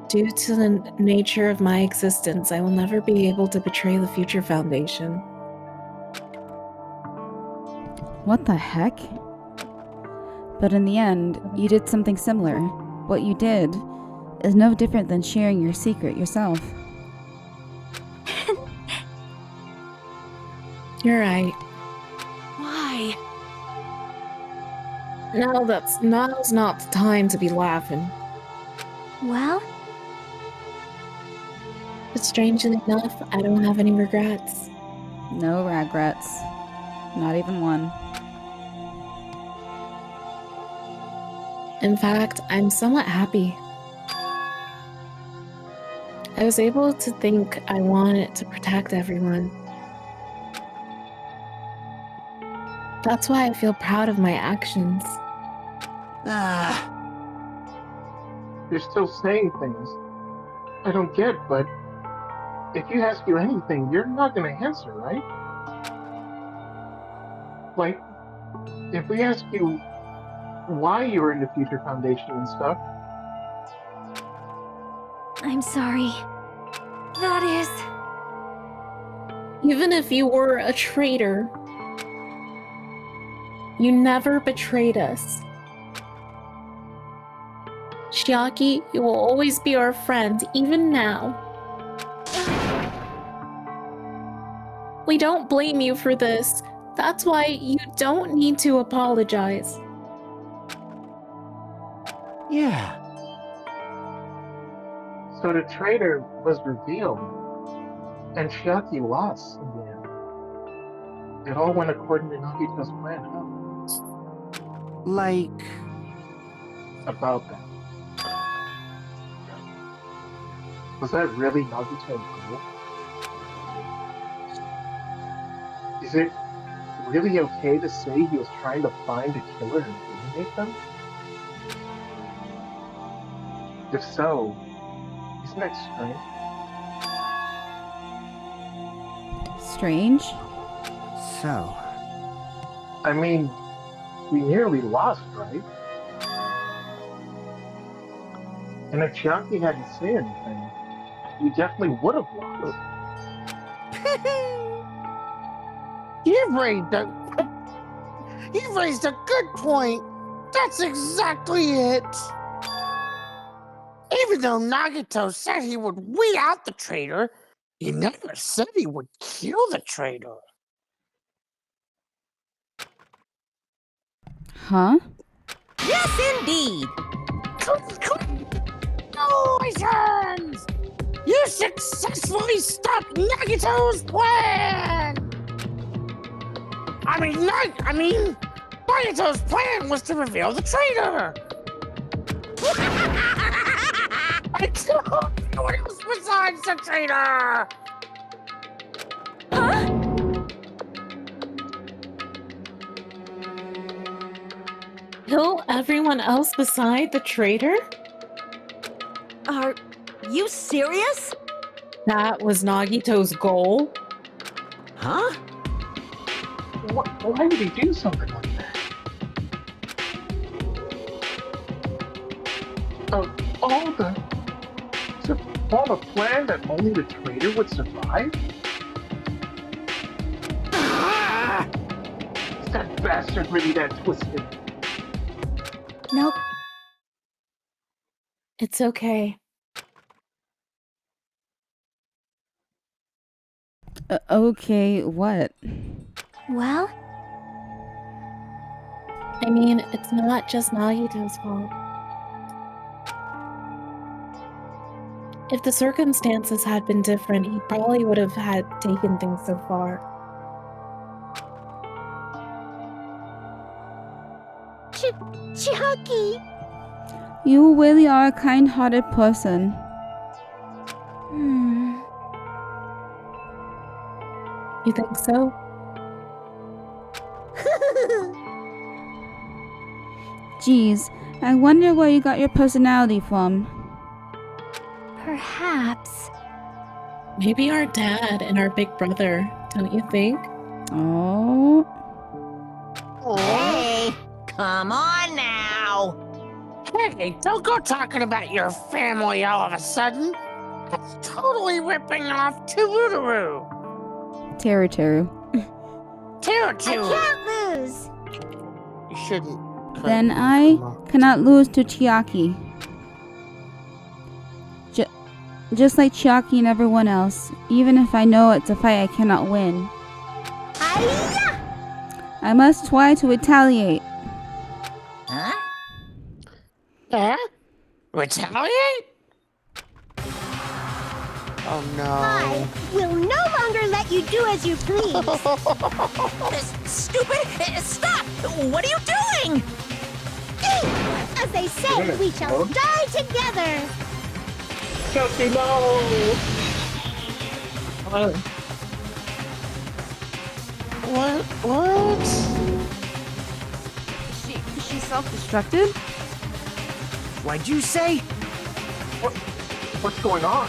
Due to the nature of my existence, I will never be able to betray the Future Foundation. What the heck? But in the end, you did something similar. What you did is no different than sharing your secret yourself. You're right. Why? Now's not the time to be laughing. well, But strangely enough, I don't have any regrets. No regrets. Not even one. In fact, I'm somewhat happy. I was able to think I wanted to protect everyone. That's why I feel proud of my actions. You're still saying things I don't get, but if you ask you anything, you're not gonna answer, right? Like, if we ask you why you were in the Future Foundation and stuff, I'm sorry. That is... Even if you were a traitor, you never betrayed us. Chiaki, you will always be our friend, even now. We don't blame you for this. That's why you don't need to apologize. Yeah. so the traitor was revealed, and Chiaki lost in the end. It all went according to Nagito's plan, huh? Like... About that. Was that really Nagito's goal? Is it really okay to say he was trying to find a killer and eliminate them? If so, isn't that Strange? strange? So... I mean, we nearly lost, right? And if Chiaki hadn't said anything, we definitely would have lost. You've raised a good point. That's exactly it. Even though Nagito said he would weed out the traitor, he never said he would kill the traitor. Huh? Yes, indeed! Congratulations! You successfully stopped Nagito's plan! I mean, Nagito's plan was to reveal the traitor! I told you what else besides the traitor! Kill everyone else beside the traitor? Are you serious? That was Nagito's goal? Huh? Why would he do something like that? To form a plan that only the traitor would survive? Is that bastard really that twisted? Nope. It's okay. Okay, what? Well? I mean, it's not just Nagito's fault. If the circumstances had been different, he probably would have had taken things so far. Chiaki! You really are a kind-hearted person. You think so? Geez, I wonder where you got your personality from. Perhaps. Maybe our dad and our big brother, don't you think? Oh. Hey, come on now. Hey, don't go talking about your family all of a sudden. That's totally ripping off Tururu. Teru. Teru. I can't lose. You shouldn't. Then I cannot lose to Chiaki. Just like Chiaki and everyone else, even if I know it's a fight I cannot win. I must try to retaliate. Huh? Huh? Retaliate? Oh no. I will no longer let you do as you please. Stupid! Stop! What are you doing? As they say, we shall die together. Chelsea, no! What? She self-destructed? What'd you say? What's going on?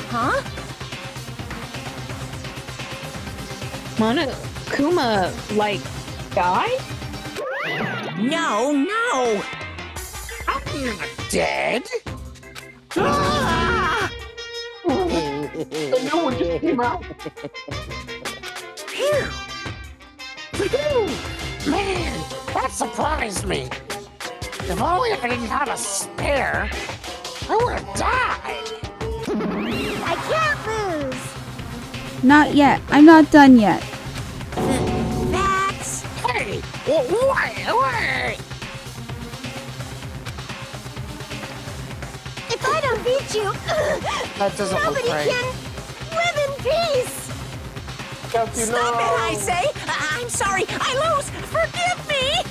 Huh? Kuma, like, died? No. I'm not dead. The new one just came out. Phew. Man, that surprised me. If only I didn't have a spare, I would have died. I can't lose. Not yet. I'm not done yet. That's... Hey, wait. If I don't beat you, That doesn't look nobody right. can live in peace. Chelsea, Stop no! it, I say! I'm sorry, I lose! Forgive me!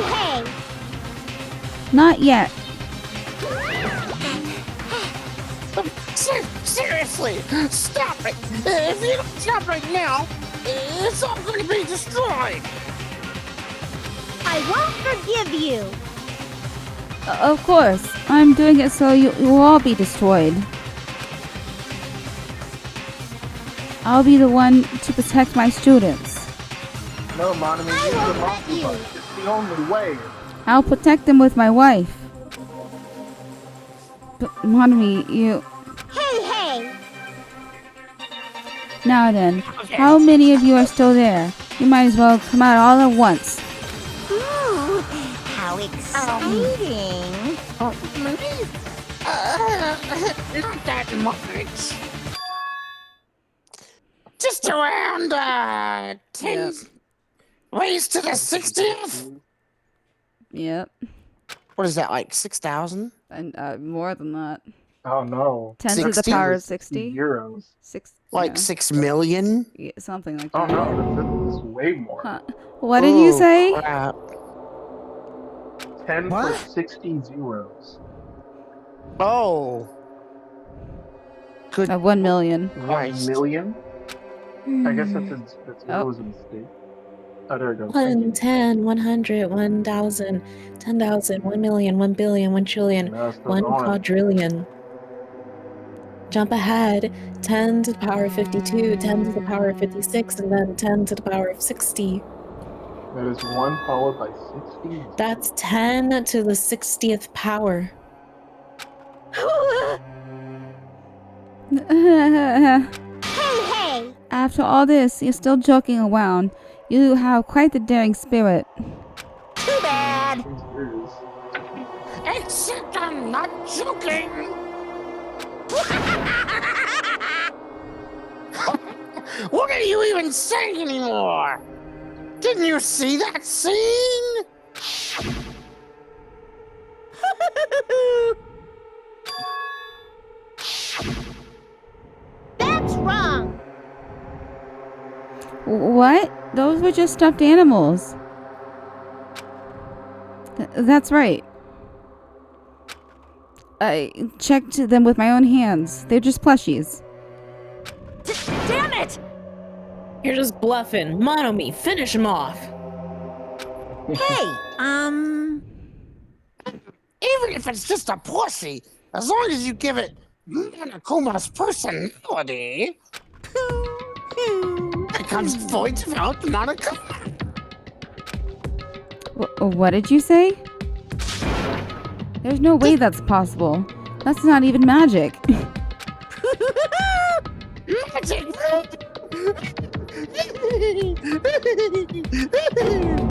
Hey. Not yet. Seriously, stop it! If you don't stop right now, it's all going to be destroyed. I won't forgive you. Of course. I'm doing it so you will all be destroyed. I'll be the one to protect my students. No, Monomi, use the monster button. It's the only way. I'll protect them with my wife. But, Monomi, you... Hey. Now then, how many of you are still there? You might as well come out all at once. Ooh, how exciting! Maybe? Not that much. Just around, 10 raised to the 60th? Yep. What is that, like 6,000? And more than that. Oh no. 10 to the power of 60? Euros. Like 6 million? Yeah, something like Oh that. no, this is way more. Huh. What did you say? Crap. 10 for 60 zeros. Oh. Good. 1 million. 1 million? I guess that Oh. was a mistake. Oh, there we go. 1, 10, 100, 1,000, 10,000, 1 million, 1 billion, 1 trillion, No, it's still 1 going. quadrillion. Jump ahead, 10 to the power of 52, 10 to the power of 56, and then 10 to the power of 60. That is 1 followed by 60. That's 10 to the 60th power. Hey. After all this, you're still joking around. You have quite the daring spirit. Too bad! Except I'm not joking! What are you even saying anymore? Didn't you see that scene? What? Those were just stuffed animals. That's right. I checked them with my own hands. They're just plushies. Damn it! You're just bluffing. Monomi, finish him off. Hey, Even if it's just a pussy, as long as you give it Monokuma's personality, it becomes fully developed Monokuma. What did you say? There's no way that's possible. That's not even magic. Magic!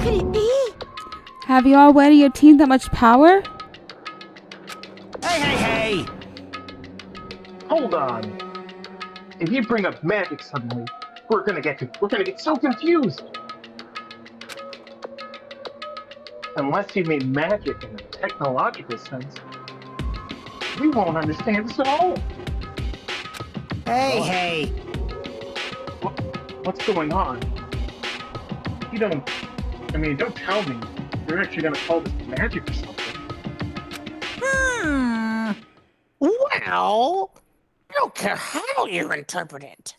Could it be? Have you already obtained that much power? Hey! Hold on. If you bring up magic suddenly, we're gonna get so confused. Unless you mean magic in a technological sense, we won't understand this at all. Hey! What's going on? Don't tell me you're actually gonna call this magic or something. Well, I don't care how you interpret it.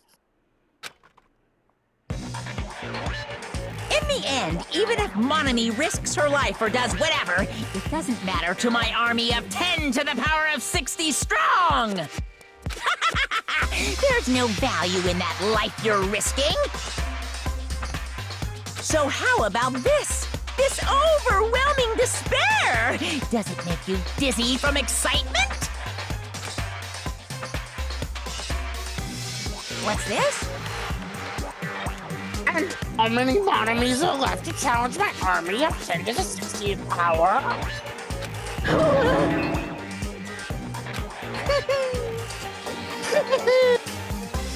In the end, even if Monomi risks her life or does whatever, it doesn't matter to my army of 10 to the power of 60 strong! There's no value in that life you're risking! So how about this? This overwhelming despair! Does it make you dizzy from excitement? What's this? And how many Monomis are left to challenge my army of 10 to the 60th power?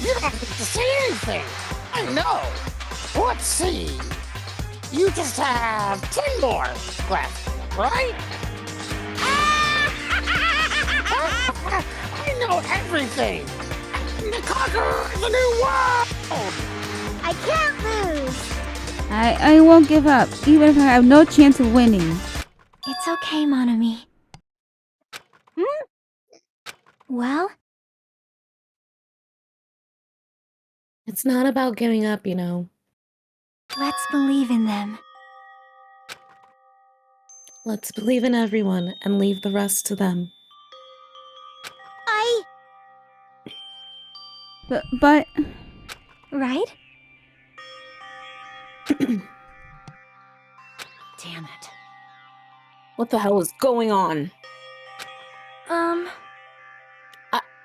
You don't have to say anything. I know. Let's see. You just have 10 more left, right? I know everything. The conqueror of the new world. I can't lose. I won't give up, even if I have no chance of winning. It's okay, Monomi. Well? It's not about giving up, you know. Let's believe in them. Let's believe in everyone and leave the rest to them. But... Right? Damn it. What the hell is going on?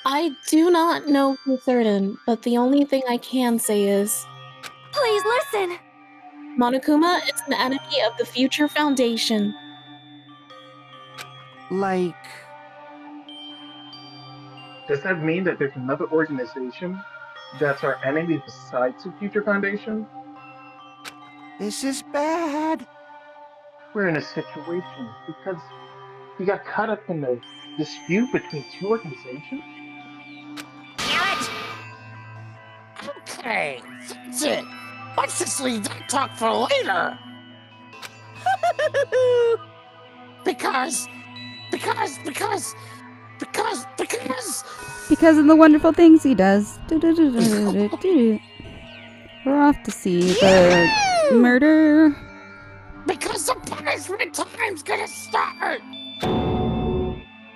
I do not know for certain, but the only thing I can say is... Please listen! Monokuma is an enemy of the Future Foundation. Like... Does that mean that there's another organization that's our enemy besides the Future Foundation? This is bad. We're in a situation because we got caught up in the dispute between two organizations? Okay, that's it. Let's just leave that talk for later. Because Because of the wonderful things he does. We're off to see the murder. Because the punishment time's gonna start.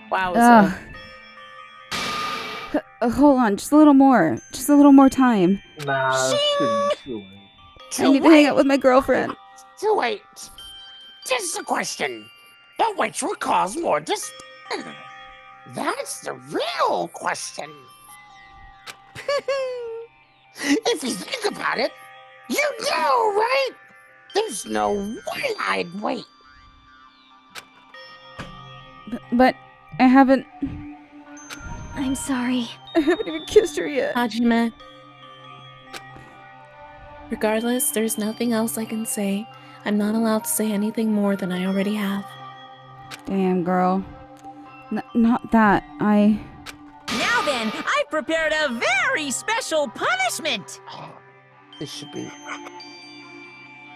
Wow. Hold on, just a little more. Just a little more time. Nah, too I need to hang out with my girlfriend. Too late. Just a question. But which will cause more despair? That's the real question. If you think about it, you know, right? There's no way I'd wait. But I haven't... I'm sorry. I haven't even kissed her yet. Hajime. Regardless, there's nothing else I can say. I'm not allowed to say anything more than I already have. Damn, girl. Not that. Now then, I've prepared a very special punishment! It should be.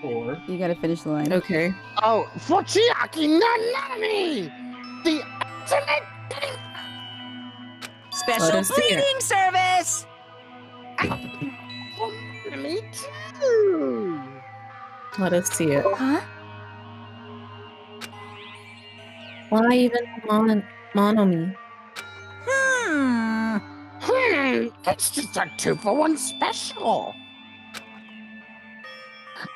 4. You gotta finish the line. Okay. Oh, for Chiaki Nanami! The ultimate Special us see it. bleeding service! for me too! Let us see it. Huh? Why even Monomi? It's just a 2-for-1 special.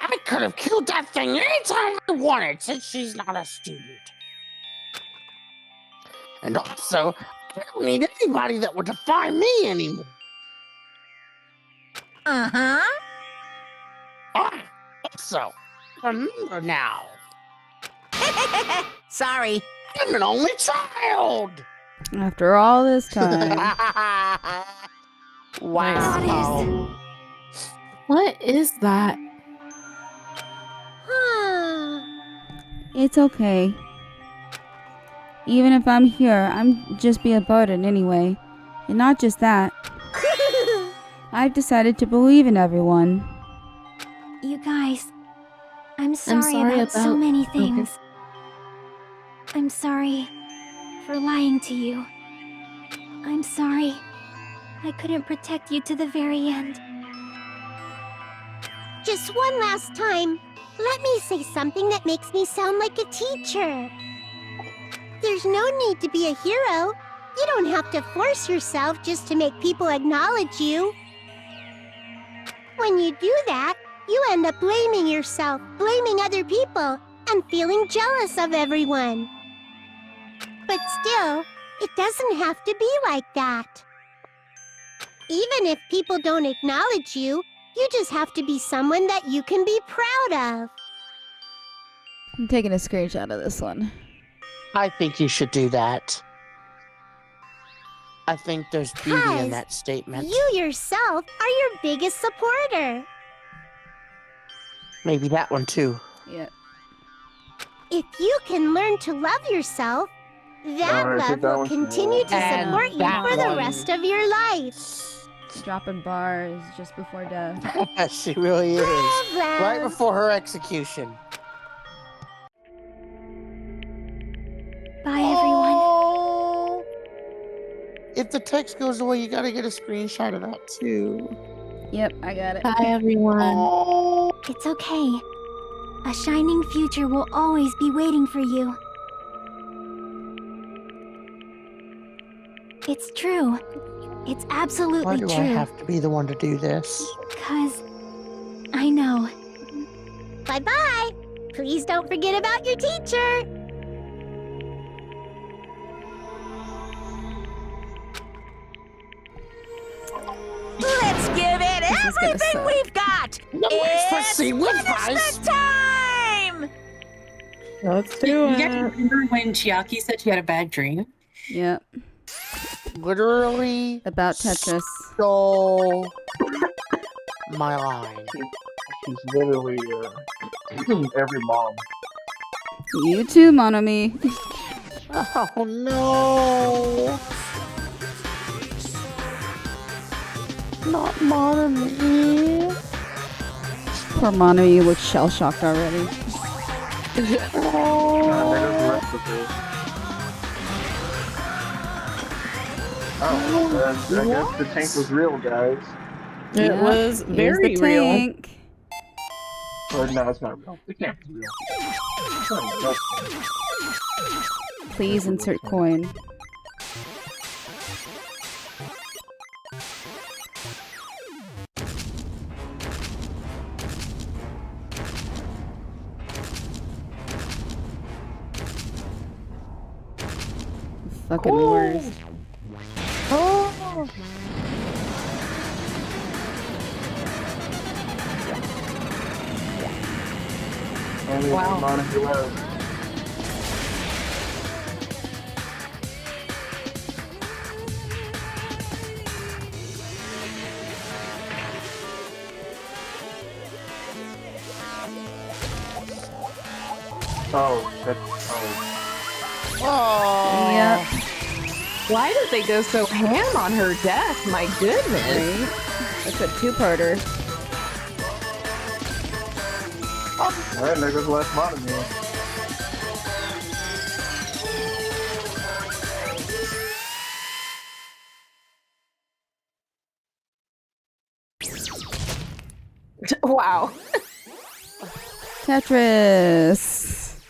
I could have killed that thing anytime I wanted since she's not a student. And also, I don't need anybody that would defy me anymore. Uh-huh. Also, remember now, Sorry. I'm an only child. After all this time. Wow. What is that? It's okay. Even if I'm here, I'm just be a burden anyway. And not just that. I've decided to believe in everyone. You guys, I'm sorry about so many things. I'm sorry for lying to you. I'm sorry I couldn't protect you to the very end. Just one last time, let me say something that makes me sound like a teacher. There's no need to be a hero. You don't have to force yourself just to make people acknowledge you. When you do that, you end up blaming yourself, blaming other people, and feeling jealous of everyone. But still, it doesn't have to be like that. Even if people don't acknowledge you, you just have to be someone that you can be proud of. I'm taking a screenshot of this one. I think you should do that. I think there's beauty in that statement. You yourself are your biggest supporter. Maybe that one too. Yeah. If you can learn to love yourself, that Alright, love take that will one. continue to And support you that for the one. rest of your life. Dropping bars just before death. She really is. Love. Right before her execution. Bye, everyone. Oh. If the text goes away, you gotta get a screenshot of that too. Yep, I got it. Bye, everyone. Oh. It's okay. A shining future will always be waiting for you. It's true. It's absolutely Why do true. I have to be the one to do this? 'Cause I know. Bye-bye. Please don't forget about your teacher. Let's give it This is gonna everything suck. we've got! It's punishment time! Let's do You it. guys remember when Chiaki said she had a bad dream? Yep. Literally About Tetris. stole my line. She's literally every mom. You too, Monomi. Oh no! Not Monomi. Poor Monomi looks shell-shocked already. There goes the rest of her. Oh, I guess the tank was real, guys. It Yeah, was here's very the real. tank. Or no, it's not real. It can't be real. It's not real. Please insert coin. Fucking worst. Oh. Only Wow. if Monica was. Oh, that's Oh. Yep. Why did they go so ham on her death? My goodness. Right? That's a two-parter. Alright, there goes the last monomy. Wow. Tetris.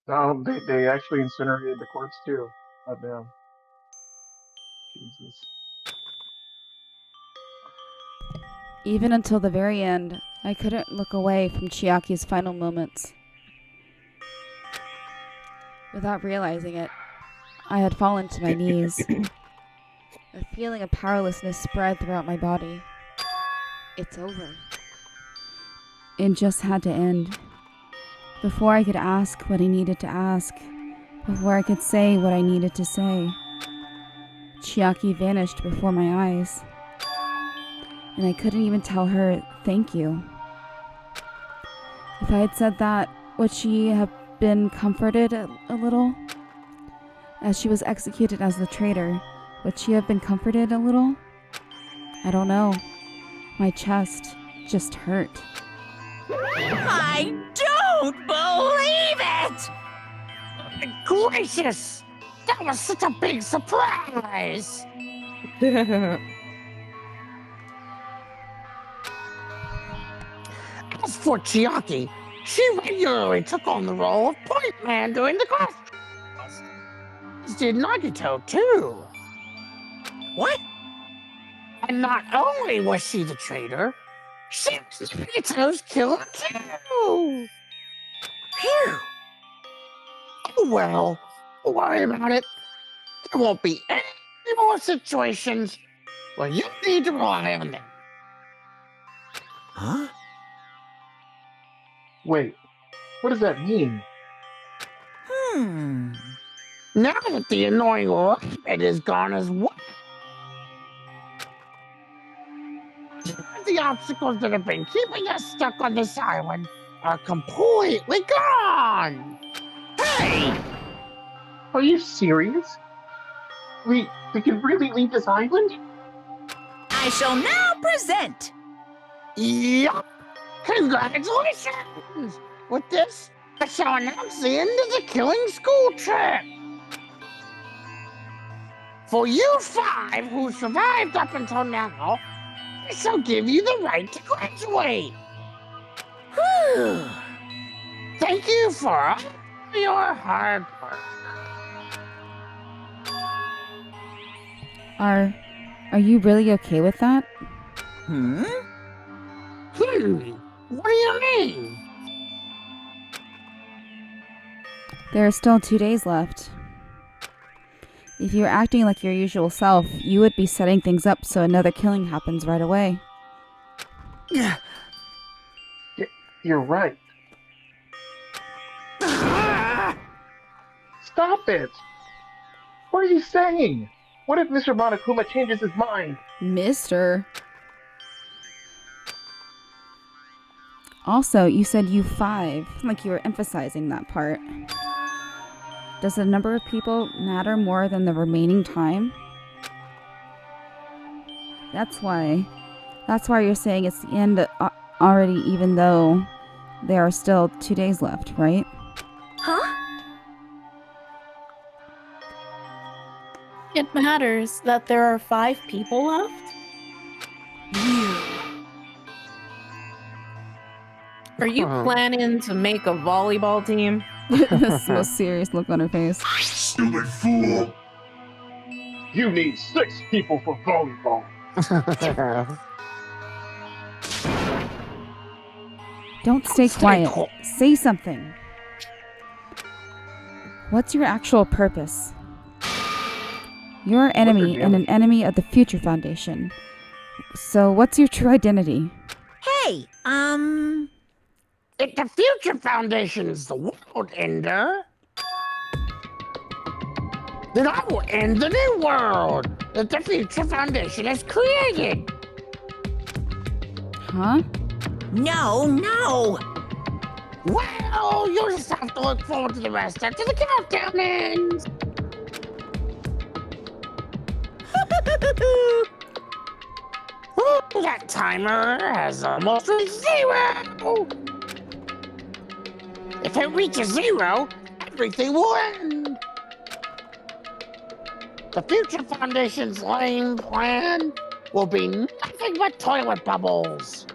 No, they actually incinerated the corpse too. Oh damn. Jesus. Even until the very end, I couldn't look away from Chiaki's final moments. Without realizing it, I had fallen to my knees. A feeling of powerlessness spread throughout my body. It's over. It just had to end. Before I could ask what I needed to ask, before I could say what I needed to say, Chiaki vanished before my eyes. And I couldn't even tell her thank you. If I had said that, would she have been comforted a little? As she was executed as the traitor, would she have been comforted a little? I don't know. My chest just hurt. I don't believe it! Gracious! That was such a big surprise! As for Chiaki, she regularly took on the role of point man during the class. As did Nagito, too. What? And not only was she the traitor, she was Nagito's killer, too! Phew! Oh, well, don't worry about it. There won't be any more situations where you need to rely on them. Huh? Wait, what does that mean? Now that the annoying rabbit is gone as well, the obstacles that have been keeping us stuck on this island are completely gone! Hey! Are you serious? We can really leave this island? I shall now present. Yup! Congratulations! With this, I shall announce the end of the killing school trip! For you 5 who survived up until now, I shall give you the right to graduate! Whew! Thank you for all your hard work. Are you really okay with that? What do you mean? There are still 2 days left. If you were acting like your usual self, you would be setting things up so another killing happens right away. You're right. Stop it! What are you saying? What if Mr. Monokuma changes his mind? Mister? Also, you said you 5, like you were emphasizing that part. Does the number of people matter more than the remaining time? That's why you're saying it's the end already, even though there are still 2 days left, right? Huh? It matters that there are 5 people left? Are you planning to make a volleyball team? This most serious look on her face. Silly fool! You need 6 people for volleyball. Don't stay quiet. Say something. What's your actual purpose? You're an enemy and an enemy of the Future Foundation. So what's your true identity? Hey, If the Future Foundation is the world ender, then I will end the new world that the Future Foundation has created. Huh? No! Well, you'll just have to look forward to the rest after the countdown ends. Ooh, that timer has almost reached 0! If it reaches 0, everything will end! The Future Foundation's lame plan will be nothing but toilet bubbles!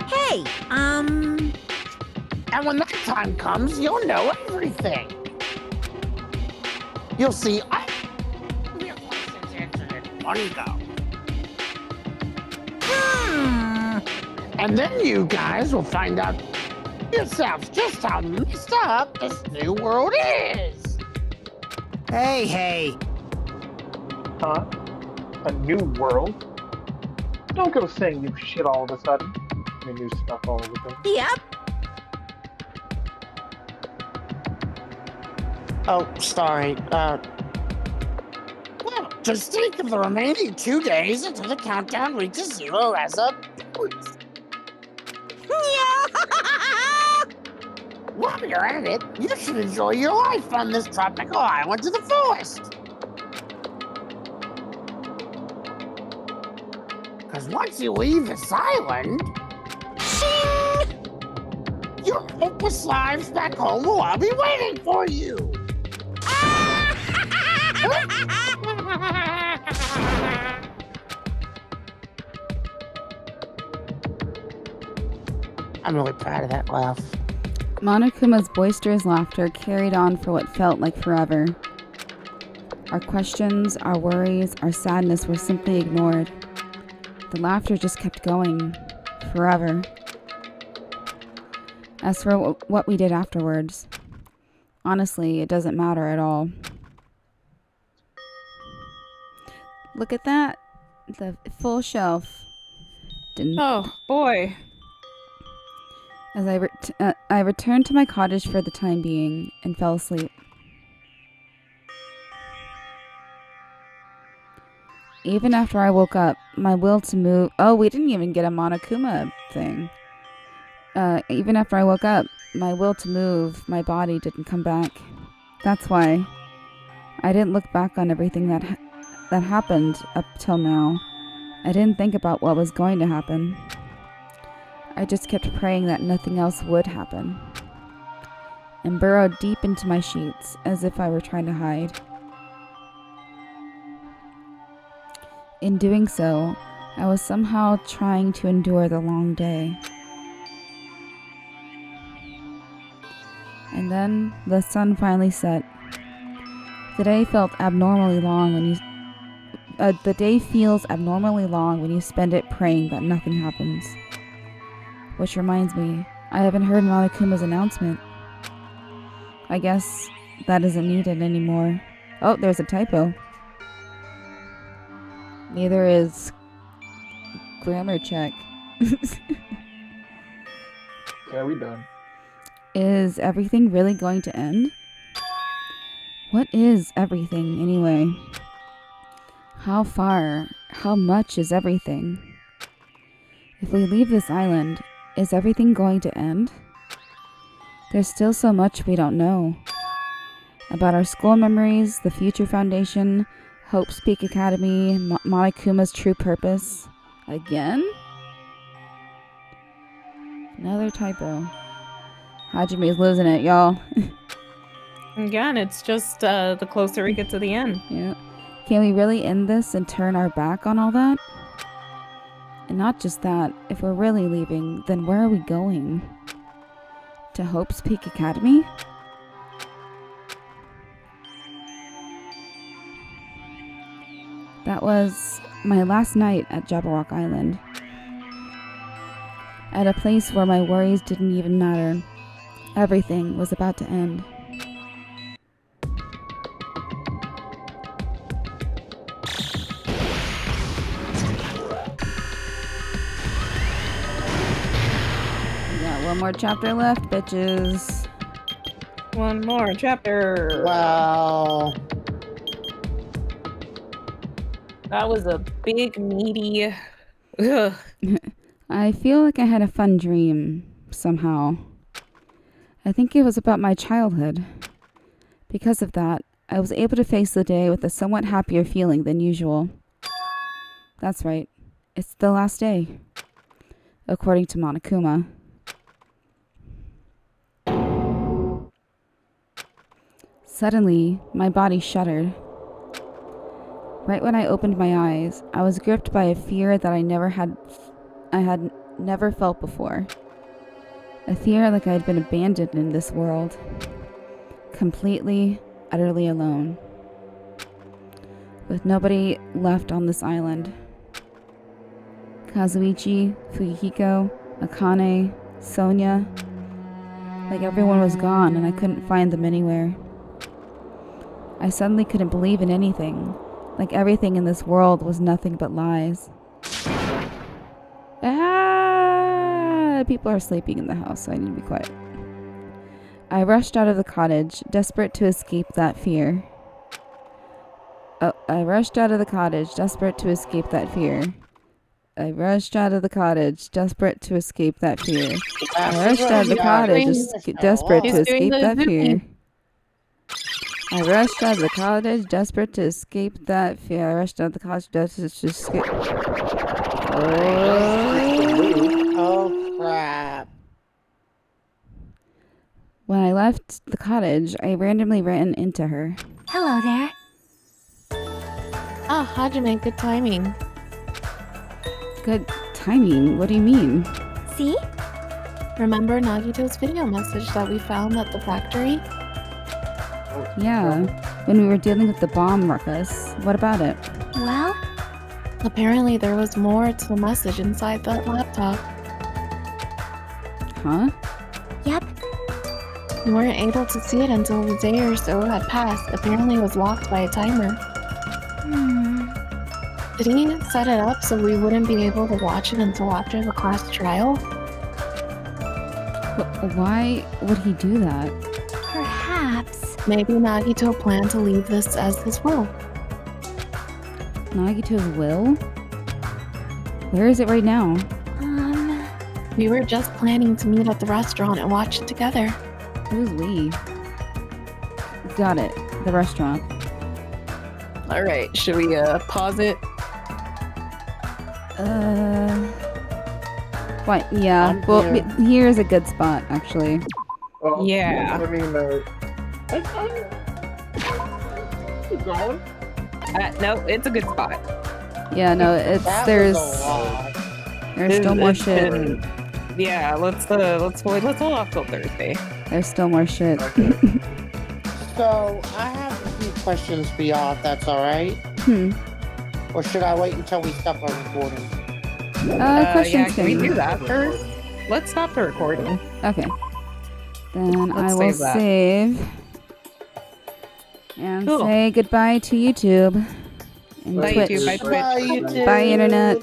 Hey, And when that time comes, you'll know everything! You'll see all your questions answered in one go. And then you guys will find out yourselves just how messed up this new world is! Hey! Huh? A new world? Don't go saying new shit all of a sudden. I mean, new stuff all of a sudden. Yep. Oh, sorry. Well, just think of the remaining 2 days until the countdown reaches 0 as a boost. While you're at it, you should enjoy your life on this tropical island to the fullest. Because once you leave this island, your hopeless lives back home will all be waiting for you. I'm really proud of that laugh. Monokuma's boisterous laughter carried on for what felt like forever. Our questions, our worries, our sadness were simply ignored. The laughter just kept going. Forever. As for what we did afterwards, honestly, it doesn't matter at all. Look at that. The full shelf. Oh, boy. As I returned to my cottage for the time being and fell asleep. Even after I woke up, my will to move... Oh, we didn't even get a Monokuma thing. Even after I woke up, my will to move my body didn't come back. That's why I didn't look back on everything that happened up till now. I didn't think about what was going to happen. I just kept praying that nothing else would happen, and burrowed deep into my sheets as if I were trying to hide. In doing so, I was somehow trying to endure the long day. And then the sun finally set. The day felt abnormally long when you... the day feels abnormally long when you spend it praying that nothing happens. Which reminds me, I haven't heard Monokuma's announcement. I guess that isn't needed anymore. Oh, there's a typo. Neither is grammar check. Yeah, we done. Is everything really going to end? What is everything anyway? How far? How much is everything? If we leave this island, is everything going to end? There's still so much we don't know. About our school memories, the Future Foundation, Hope's Peak Academy, Monokuma's true purpose. Again? Another typo. Hajime's losing it, y'all. Again, it's just the closer we get to the end. Yeah. Can we really end this and turn our back on all that? And not just that, if we're really leaving, then where are we going? To Hope's Peak Academy? That was my last night at Jabberwock Island. At a place where my worries didn't even matter. Everything was about to end. One more chapter left, bitches. One more chapter. Wow. That was a big, meaty... Ugh. I feel like I had a fun dream, somehow. I think it was about my childhood. Because of that, I was able to face the day with a somewhat happier feeling than usual. That's right. It's the last day. According to Monokuma. Suddenly, my body shuddered. Right when I opened my eyes, I was gripped by a fear that I had never felt before. A fear like I had been abandoned in this world. Completely, utterly alone. With nobody left on this island. Kazuichi, Fuyuhiko, Akane, Sonia. Like everyone was gone and I couldn't find them anywhere. I suddenly couldn't believe in anything. Like everything in this world was nothing but lies. People are sleeping in the house, so I need to be quiet. I rushed out of the cottage, desperate to escape that fear. I rushed out of the cottage, desperate to escape that fear. I rushed out of the cottage, desperate to escape that fear. I rushed out of the cottage, desperate to escape that fear. I rushed out of the cottage, desperate to escape that fear. I rushed out of the cottage, desperate to escape. Oh, crap. When I left the cottage, I randomly ran into her. Hello there. Oh, Hajime, good timing. Good timing? What do you mean? See? Remember Nagito's video message that we found at the factory? Yeah, when we were dealing with the bomb ruckus. What about it? Well, apparently there was more to the message inside that laptop. Huh? Yep. We weren't able to see it until a day or so had passed. Apparently it was locked by a timer. Did he set it up so we wouldn't be able to watch it until after the class trial? Why would he do that? Perhaps. Maybe Nagito planned to leave this as his will. Nagito's will? Where is it right now? We were just planning to meet at the restaurant and watch it together. Who's we? Got it. The restaurant. Alright, should we pause it? What? Yeah. Well, here's a good spot, actually. Well, Yeah. I mean, keep going. No, it's a good spot. Yeah, no, it's there's still more shit. Yeah, let's hold off till Thursday. There's still more shit. So, I have a few questions for y'all, if that's alright. Or should I wait until we stop our recording? Questions can we do that first? Let's stop the recording. Okay. Then Let's I will save that. save. And Cool. say goodbye to YouTube. And Bye, Twitch. YouTube. Bye, Twitch. YouTube. Bye, Internet.